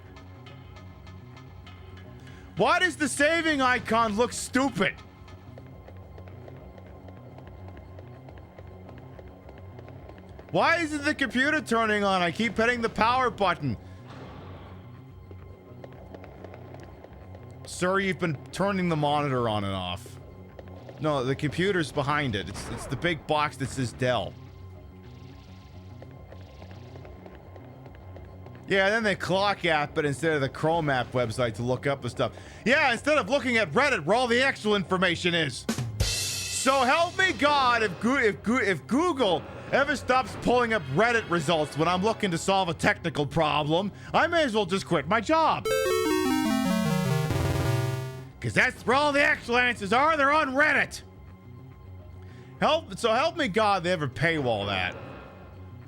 S5: Why does the saving icon look stupid? Why isn't the computer turning on? I keep hitting the power button. Sir, you've been turning the monitor on and off. No, the computer's behind it. It's the big box that says Dell. Yeah, and then they clock app it instead of the Chrome app website to look up the stuff. Yeah, instead of looking at Reddit where all the actual information is. So help me God, if Google ever stops pulling up Reddit results when I'm looking to solve a technical problem, I may as well just quit my job. Because that's where all the actual answers are. They're on Reddit. Help me God they ever paywall that.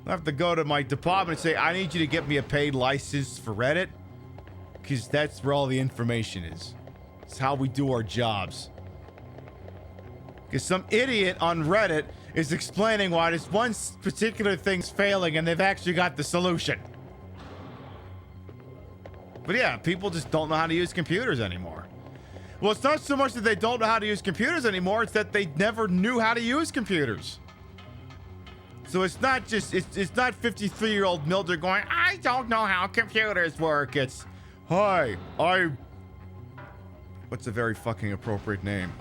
S5: I have to go to my department and say, I need you to get me a paid license for Reddit. Because that's where all the information is. It's how we do our jobs. Because some idiot on Reddit is explaining why this one particular thing's failing and they've actually got the solution. But yeah, people just don't know how to use computers anymore. Well, it's not so much that they don't know how to use computers anymore, it's that they never knew how to use computers. So it's not just, it's not 53-year-old Mildred going, I don't know how computers work. It's, hi, what's a very fucking appropriate name?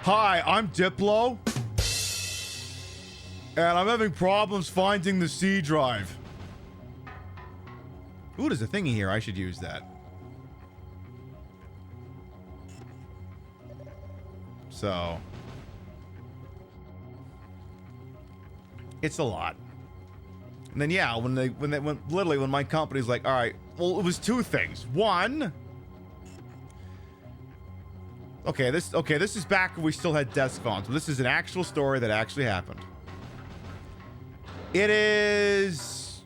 S5: Hi, I'm Diplo. And I'm having problems finding the C drive. Ooh, there's a thingy here. I should use that. So it's a lot. And then yeah, when my company's like, all right, well, it was two things. One, okay, this is back when we still had desk phones. This is an actual story that actually happened. It is,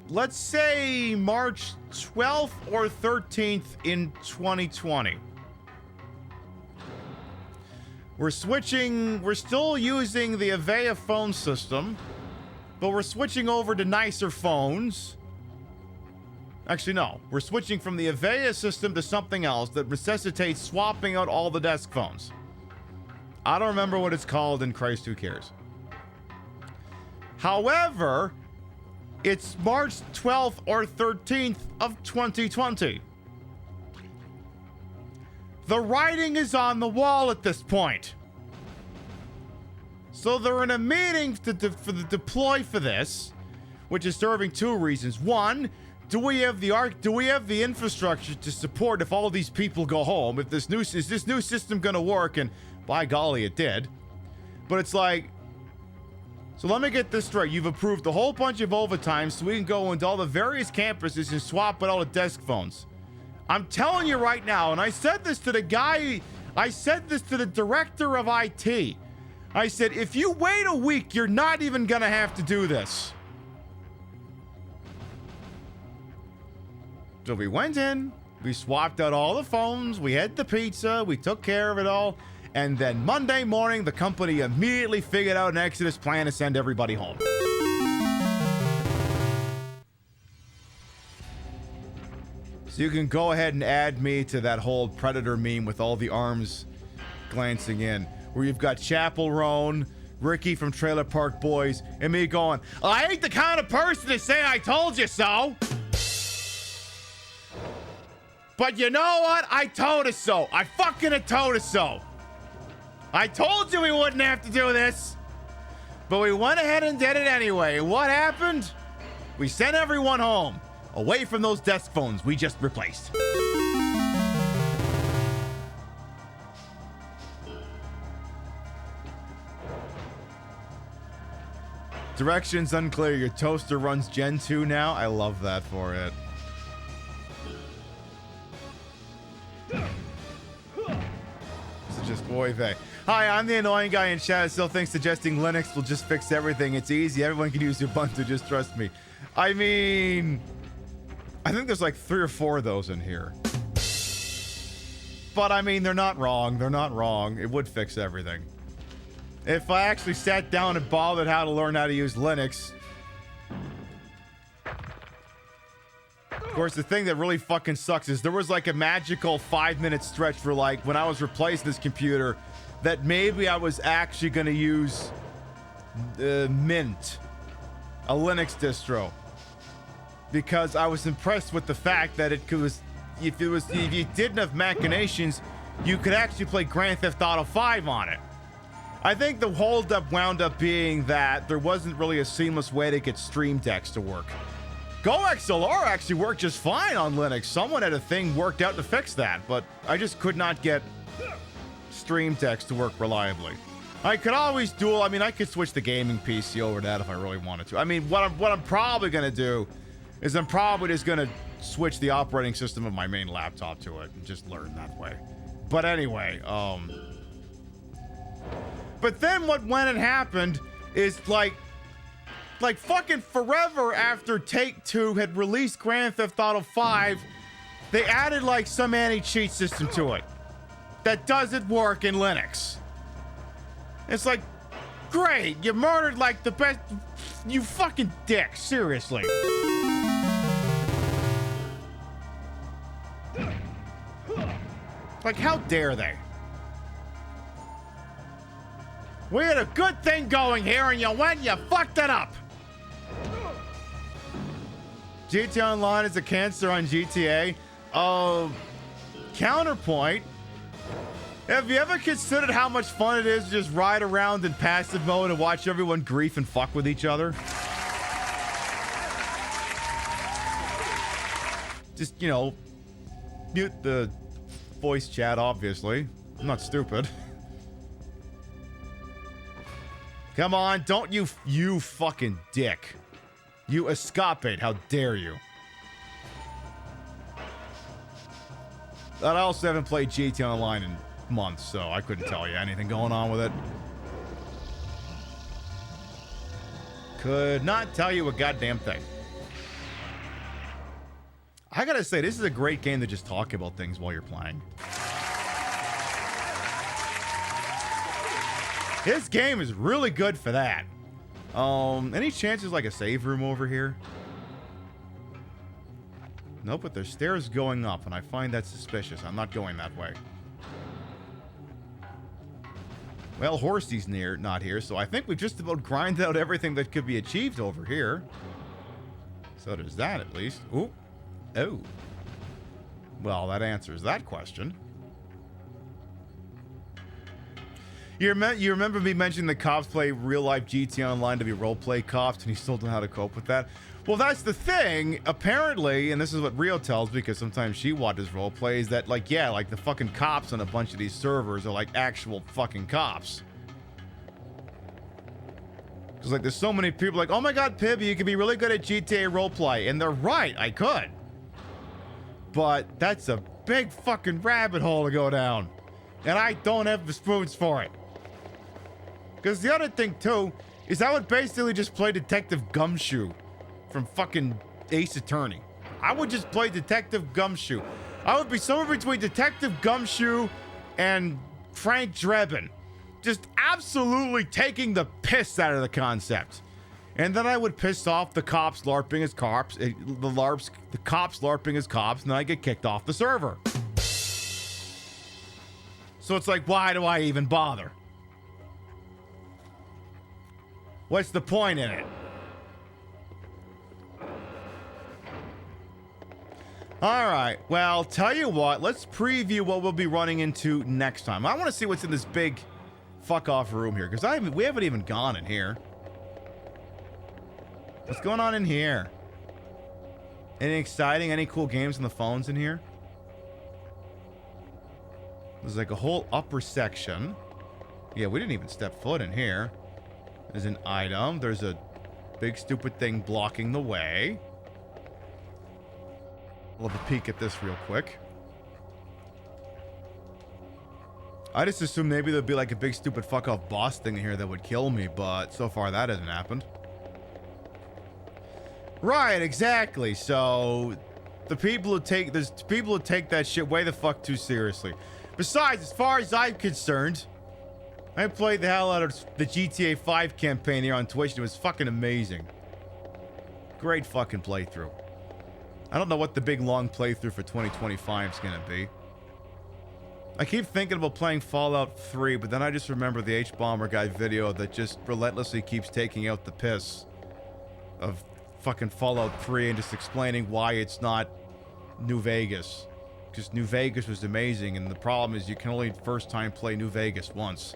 S5: let's say March 12th or 13th in 2020. We're still using the Avaya phone system, but we're switching over to nicer phones. Actually, no. We're switching from the Avaya system to something else that necessitates swapping out all the desk phones. I don't remember what it's called, and Christ, who cares? However, it's March 12th or 13th of 2020. The writing is on the wall at this point. So they're in a meeting for the deploy for this, which is serving two reasons. One, do we have the infrastructure to support if all these people go home? Is this new system going to work? And by golly, it did. But it's like, so let me get this straight. You've approved a whole bunch of overtime so we can go into all the various campuses and swap out all the desk phones. I'm telling you right now, and I said this to the director of IT. I said, if you wait a week, you're not even going to have to do this. So we went in, we swapped out all the phones, we had the pizza, we took care of it all. And then Monday morning, the company immediately figured out an exodus plan to send everybody home. So you can go ahead and add me to that whole Predator meme with all the arms glancing in, where you've got Chapel Roan, Ricky from Trailer Park Boys, and me going, I ain't the kind of person to say I told you so. But you know what? I told us so. I fucking told us so. I told you we wouldn't have to do this, but we went ahead and did it anyway. What happened? We sent everyone home, away from those desk phones we just replaced. Directions unclear. Your toaster runs Gen 2 now? I love that for it. So just boy they. Hi, I'm the annoying guy in chat who still thinks suggesting Linux will just fix everything. It's easy. Everyone can use Ubuntu. Just trust me. I mean, I think there's like 3 or 4 of those in here. But I mean, they're not wrong. They're not wrong. It would fix everything. If I actually sat down and bothered how to learn how to use Linux, course, the thing that really fucking sucks is there was like a magical 5-minute stretch for like when I was replacing this computer that maybe I was actually going to use Mint, a Linux distro, because I was impressed with the fact that if you didn't have machinations, you could actually play Grand Theft Auto 5 on it. I think the holdup wound up being that there wasn't really a seamless way to get Stream Decks to work. GoXLR actually worked just fine on Linux. Someone had a thing worked out to fix that, but I just could not get Stream Decks to work reliably. I could always dual. I mean, I could switch the gaming PC over to that if I really wanted to. I mean, what I'm probably gonna do is I'm probably just gonna switch the operating system of my main laptop to it and just learn that way. But anyway, but then what went and happened is like fucking forever after Take-Two had released Grand Theft Auto 5, they added like some anti-cheat system to it that doesn't work in Linux. It's like, great, you murdered like the best, you fucking dick, seriously. Like, how dare they? We had a good thing going here and you fucked it up. GTA Online is a cancer on GTA. Counterpoint. Have you ever considered how much fun it is to just ride around in passive mode and watch everyone grief and fuck with each other? Just, you know, mute the voice chat, obviously. I'm not stupid. Come on, don't you fucking dick. You escapade, how dare you? But I also haven't played GTA Online in months, so I couldn't tell you anything going on with it. Could not tell you a goddamn thing. I gotta say, this is a great game to just talk about things while you're playing. This game is really good for that. Any chances like a save room over here? Nope, but there's stairs going up, and I find that suspicious. I'm not going that way. Well, Horsty's not here, so I think we've just about grinded out everything that could be achieved over here. So there's that, at least. Ooh. Oh. Well, that answers that question. You remember me mentioning the cops play real-life GTA Online to be role-play cops, and you still don't know how to cope with that? Well, that's the thing. Apparently, and this is what Rio tells me, because sometimes she watches role-play, is that, like, yeah, like, the fucking cops on a bunch of these servers are, like, actual fucking cops. Because, like, there's so many people like, oh my god, Pib, you could be really good at GTA roleplay. And they're right, I could. But that's a big fucking rabbit hole to go down. And I don't have the spoons for it. Because the other thing, too, is I would basically just play Detective Gumshoe from fucking Ace Attorney. I would just play Detective Gumshoe. I would be somewhere between Detective Gumshoe and Frank Drebin. Just absolutely taking the piss out of the concept. And then I would piss off the cops LARPing as cops, the cops LARPing as cops, and then I get kicked off the server. So it's like, why do I even bother? What's the point in it? Alright, well, tell you what, let's preview what we'll be running into next time. I want to see what's in this big fuck-off room here, because we haven't even gone in here. What's going on in here? Anything exciting? Any cool games on the phones in here? There's like a whole upper section. Yeah, we didn't even step foot in here. There's an item. There's a big stupid thing blocking the way. We'll have a peek at this real quick. I just assumed maybe there'd be like a big stupid fuck off boss thing in here that would kill me, but so far that hasn't happened. Right, exactly. So there's people who take that shit way the fuck too seriously. Besides, as far as I'm concerned, I played the hell out of the GTA 5 campaign here on Twitch, and it was fucking amazing. Great fucking playthrough. I don't know what the big long playthrough for 2025 is going to be. I keep thinking about playing Fallout 3, but then I just remember the H-Bomber guy video that just relentlessly keeps taking out the piss of fucking Fallout 3 and just explaining why it's not New Vegas. Because New Vegas was amazing, and the problem is you can only first time play New Vegas once.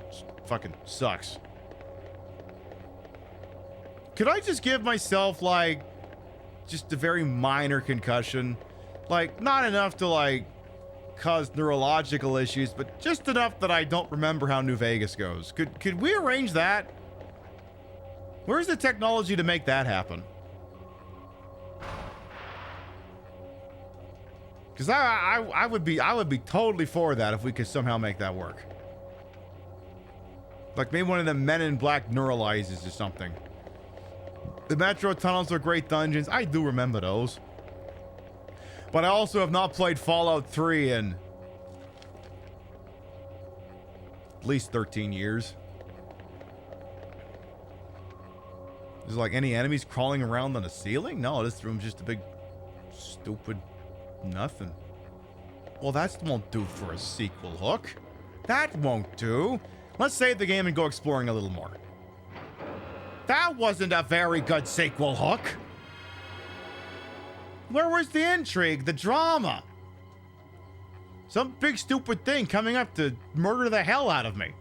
S5: It fucking sucks. Could I just give myself, like, just a very minor concussion? Like, not enough to, like, cause neurological issues, but just enough that I don't remember how New Vegas goes. Could we arrange that? Where's the technology to make that happen? Because I would be totally for that if we could somehow make that work. Like maybe one of the Men in Black neuralizes or something. The metro tunnels are great dungeons. I do remember those. But I also have not played Fallout 3 in at least 13 years. Is like any enemies crawling around on the ceiling? No, this room's just a big stupid nothing. Well, that won't do for a sequel hook. That won't do. Let's save the game and go exploring a little more. That wasn't a very good sequel hook. Where was the intrigue, the drama? Some big stupid thing coming up to murder the hell out of me.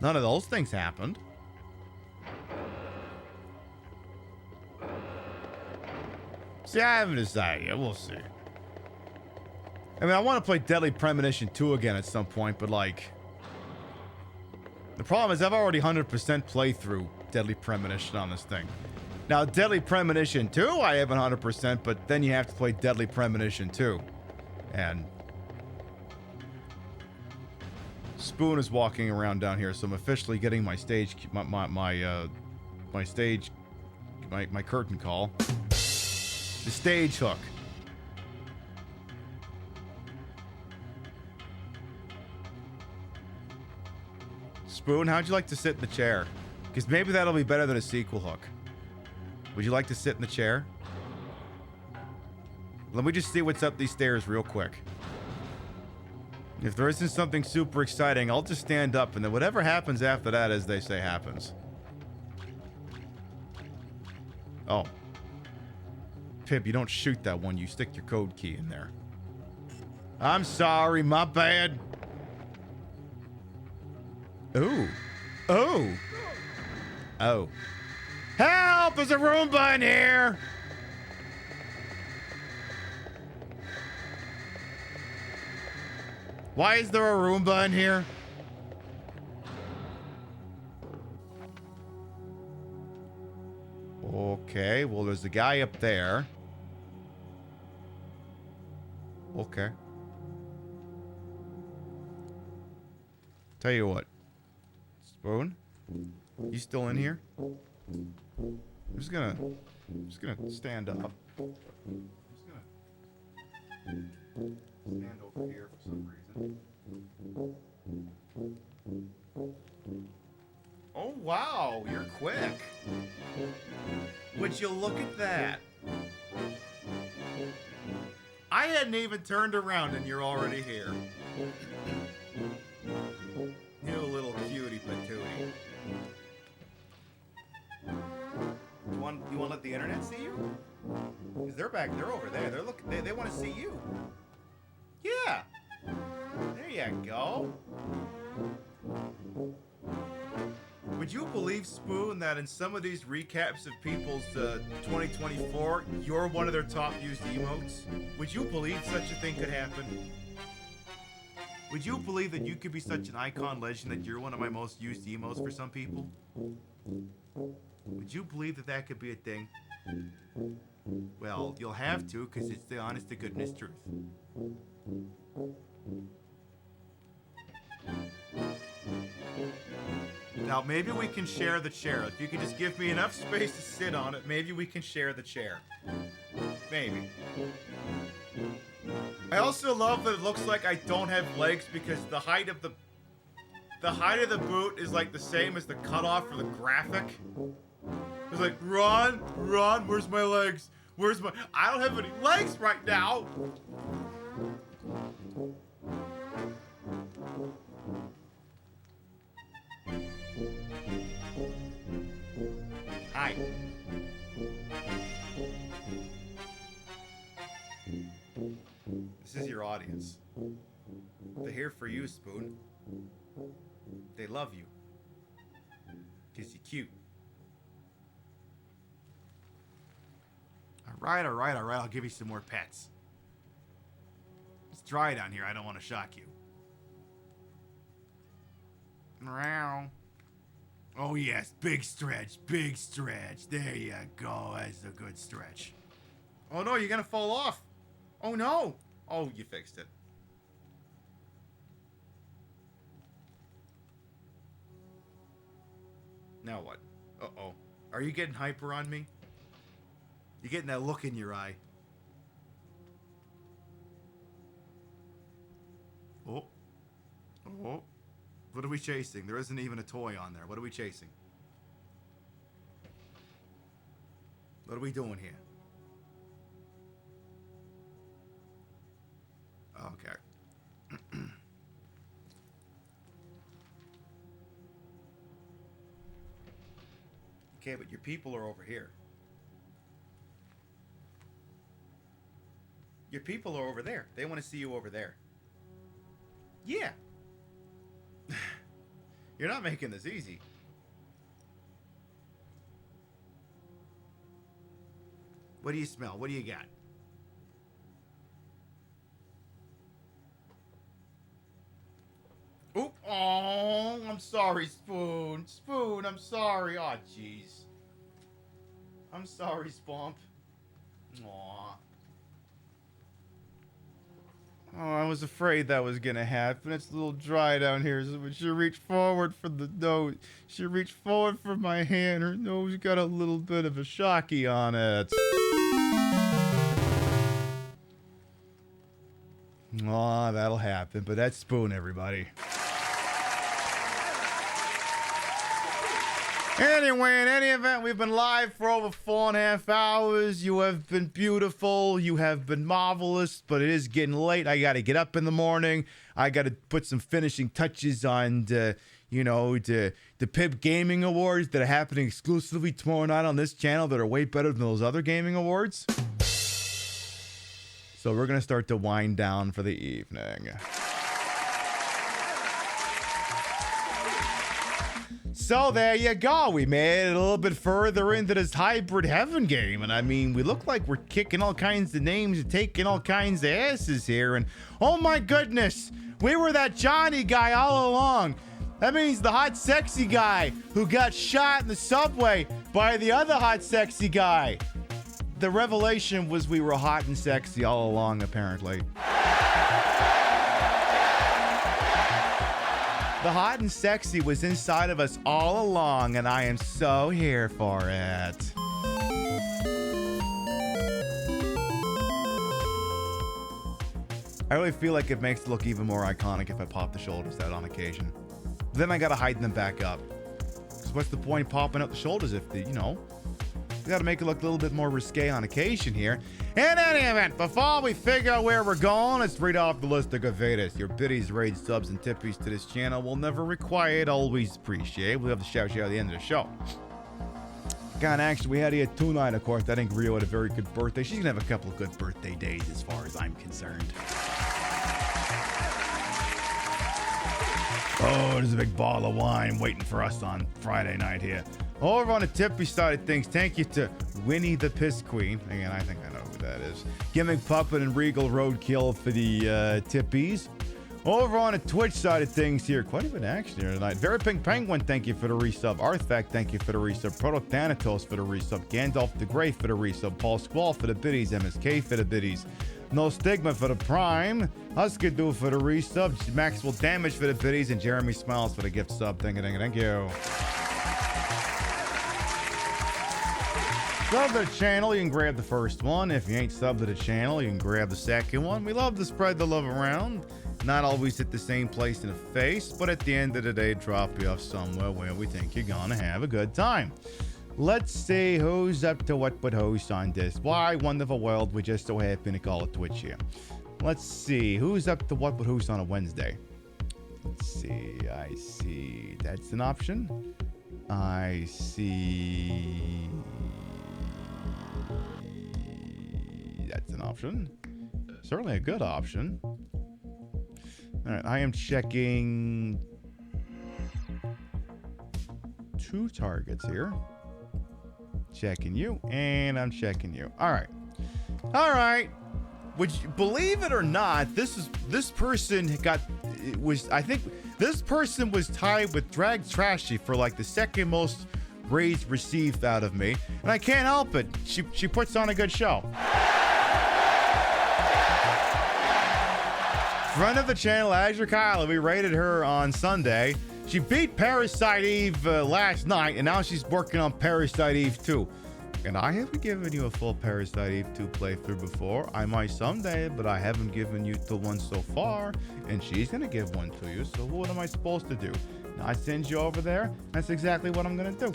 S5: None of those things happened. See, I haven't decided yet. We'll see. I mean, I want to play Deadly Premonition 2 again at some point, but like... The problem is I've already 100% played through Deadly Premonition on this thing. Now, Deadly Premonition 2, I have 100%, but then you have to play Deadly Premonition 2. And... Spoon is walking around down here, so I'm officially getting my stage... my curtain call. The stage hook. Spoon, how'd you like to sit in the chair? Because maybe that'll be better than a sequel hook. Would you like to sit in the chair? Let me just see what's up these stairs real quick. If there isn't something super exciting, I'll just stand up, and then whatever happens after that, as they say, happens. Oh. Pip, you don't shoot that one. You stick your code key in there. I'm sorry, my bad. Ooh. Oh. Oh. Help! There's a Roomba in here! Why is there a Roomba in here? Okay, well, there's a guy up there. Okay. Tell you what. Spoon? You still in here? I'm just gonna stand up. I'm just gonna stand over here for some reason. Oh, wow, you're quick. Would you look at that? I hadn't even turned around and you're already here. You little cutie patootie. You want to let the internet see you? Because they're over there. They're looking. They want to see you. Yeah. There you go. Would you believe, Spoon, that in some of these recaps of people's 2024, you're one of their top used emotes? Would you believe such a thing could happen? Would you believe that you could be such an icon legend that you're one of my most used emotes for some people? Would you believe that that could be a thing? Well, you'll have to, because it's the honest to goodness truth. Now, maybe we can share the chair. If you could just give me enough space to sit on it, maybe we can share the chair. Maybe. I also love that it looks like I don't have legs because the height of the boot is like the same as the cutoff for the graphic. was like, run, where's my legs? I don't have any legs right now. Hi. This is your audience. They're here for you, Spoon. They love you. Because you're cute. Alright, I'll give you some more pets. It's dry down here, I don't want to shock you. Meow. Oh yes, big stretch. There you go, that's a good stretch. Oh no, you're gonna fall off. Oh no. Oh, you fixed it. Now what? Uh-oh. Are you getting hyper on me? You're getting that look in your eye. Oh. Oh. What are we chasing? There isn't even a toy on there. What are we chasing? What are we doing here? Okay. Okay, but your people are over here. Your people are over there. They want to see you over there. Yeah. You're not making this easy. What do you smell? What do you got? Oop. Oh, I'm sorry, Spoon. Spoon, I'm sorry. Oh, jeez. I'm sorry, Spomp. Aw. Oh, I was afraid that was gonna happen. It's a little dry down here, so she reached forward for the nose. She reached forward for my hand. Her nose got a little bit of a shocky on it. Aw, that'll happen, but that's Spoon, everybody. Anyway, in any event, we've been live for over 4.5 hours. You have been beautiful. You have been marvelous, but it is getting late. I got to get up in the morning. I got to put some finishing touches on, the PIB Gaming Awards that are happening exclusively tomorrow night on this channel that are way better than those other gaming awards. So we're going to start to wind down for the evening. So there you go. We made it a little bit further into this hybrid heaven game. And I mean, we look like we're kicking all kinds of names and taking all kinds of asses here. And oh my goodness, we were that Johnny guy all along. That means the hot sexy guy who got shot in the subway by the other hot sexy guy. The revelation was we were hot and sexy all along, apparently. The hot and sexy was inside of us all along, and I am so here for it. I really feel like it makes it look even more iconic if I pop the shoulders out on occasion. Then I gotta hide them back up. Because what's the point of popping out the shoulders if we gotta make it look a little bit more risque on occasion here. In any event, before we figure out where we're going, let's read off the list of Gavedas. Your biddies, raids, subs, and tippies to this channel will never required, always appreciate. We'll have the shout at the end of the show. God, actually, we had here tonight, of course. I think Rio had a very good birthday. She's gonna have a couple of good birthday days as far as I'm concerned. Oh, there's a big bottle of wine waiting for us on Friday night here. Over on the tippy side of things, thank you to Winnie the Piss Queen. Again, I think I know who that is. Gimmick Puppet and Regal Roadkill for the tippies. Over on the Twitch side of things here, quite a bit of action here tonight. Very Pink Penguin, thank you for the resub. Arthfact, thank you for the resub. Proto Thanatos for the resub. Gandalf the Grey for the resub. Paul Squall for the biddies. MSK for the biddies. No Stigma for the Prime. Huskadoo for the resub. Maxwell Damage for the biddies. And Jeremy Smiles for the gift sub. Thank you. Sub to the channel, you can grab the first one. If you ain't subbed to the channel, you can grab the second one. We love to spread the love around. Not always at the same place in the face, but at the end of the day, drop you off somewhere where we think you're gonna have a good time. Let's see who's up to what but host on this. Why wonderful world, we just so happen to call it Twitch here. Let's see who's up to what but host on a Wednesday. Let's see. I see. That's an option. I see. That's an option. Certainly a good option. All right, I am checking 2 targets here. Checking you, and I'm checking you. All right. All right. Would you believe it or not, this person I think this person was tied with Drag Trashy for like the second most raids received out of me, and I can't help it. She puts on a good show. Friend of the channel, Azure Kyla, we rated her on Sunday. She beat Parasite Eve last night, and now she's working on Parasite Eve 2. And I haven't given you a full Parasite Eve 2 playthrough before. I might someday, but I haven't given you the one so far. And she's going to give one to you, so what am I supposed to do? Not send you over there? That's exactly what I'm going to do.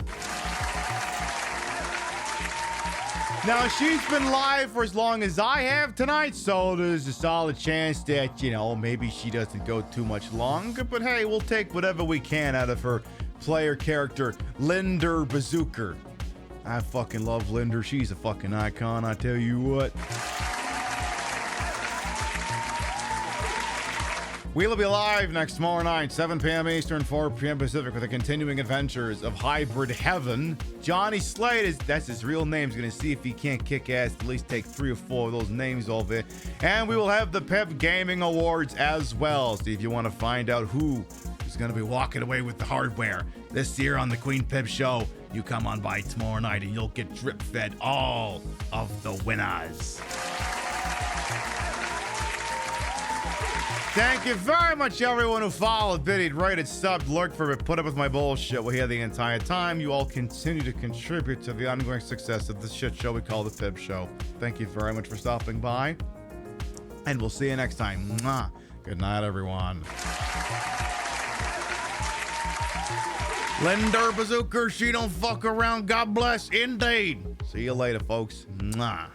S5: Now, she's been live for as long as I have tonight, so there's a solid chance that, you know, maybe she doesn't go too much longer. But hey, we'll take whatever we can out of her player character, Linder Bazooker. I fucking love Linder. She's a fucking icon, I tell you what. We'll be live next tomorrow night, 7 p.m. Eastern, 4 p.m. Pacific, with the continuing adventures of Hybrid Heaven. Johnny Slade, that's his real name, is going to see if he can't kick ass, at least take 3 or 4 of those names over it. And we will have the PEP Gaming Awards as well. So if you want to find out who is going to be walking away with the hardware this year on the Queen Pip Show, you come on by tomorrow night and you'll get drip-fed all of the winners. Thank you very much, everyone who followed, biddied, rated, subbed, lurked for it, put up with my bullshit. We're here the entire time. You all continue to contribute to the ongoing success of this shit show we call the Pip Show. Thank you very much for stopping by, and we'll see you next time. Mwah. Good night, everyone. Linder Bazooker, she don't fuck around. God bless, indeed. See you later, folks. Mwah.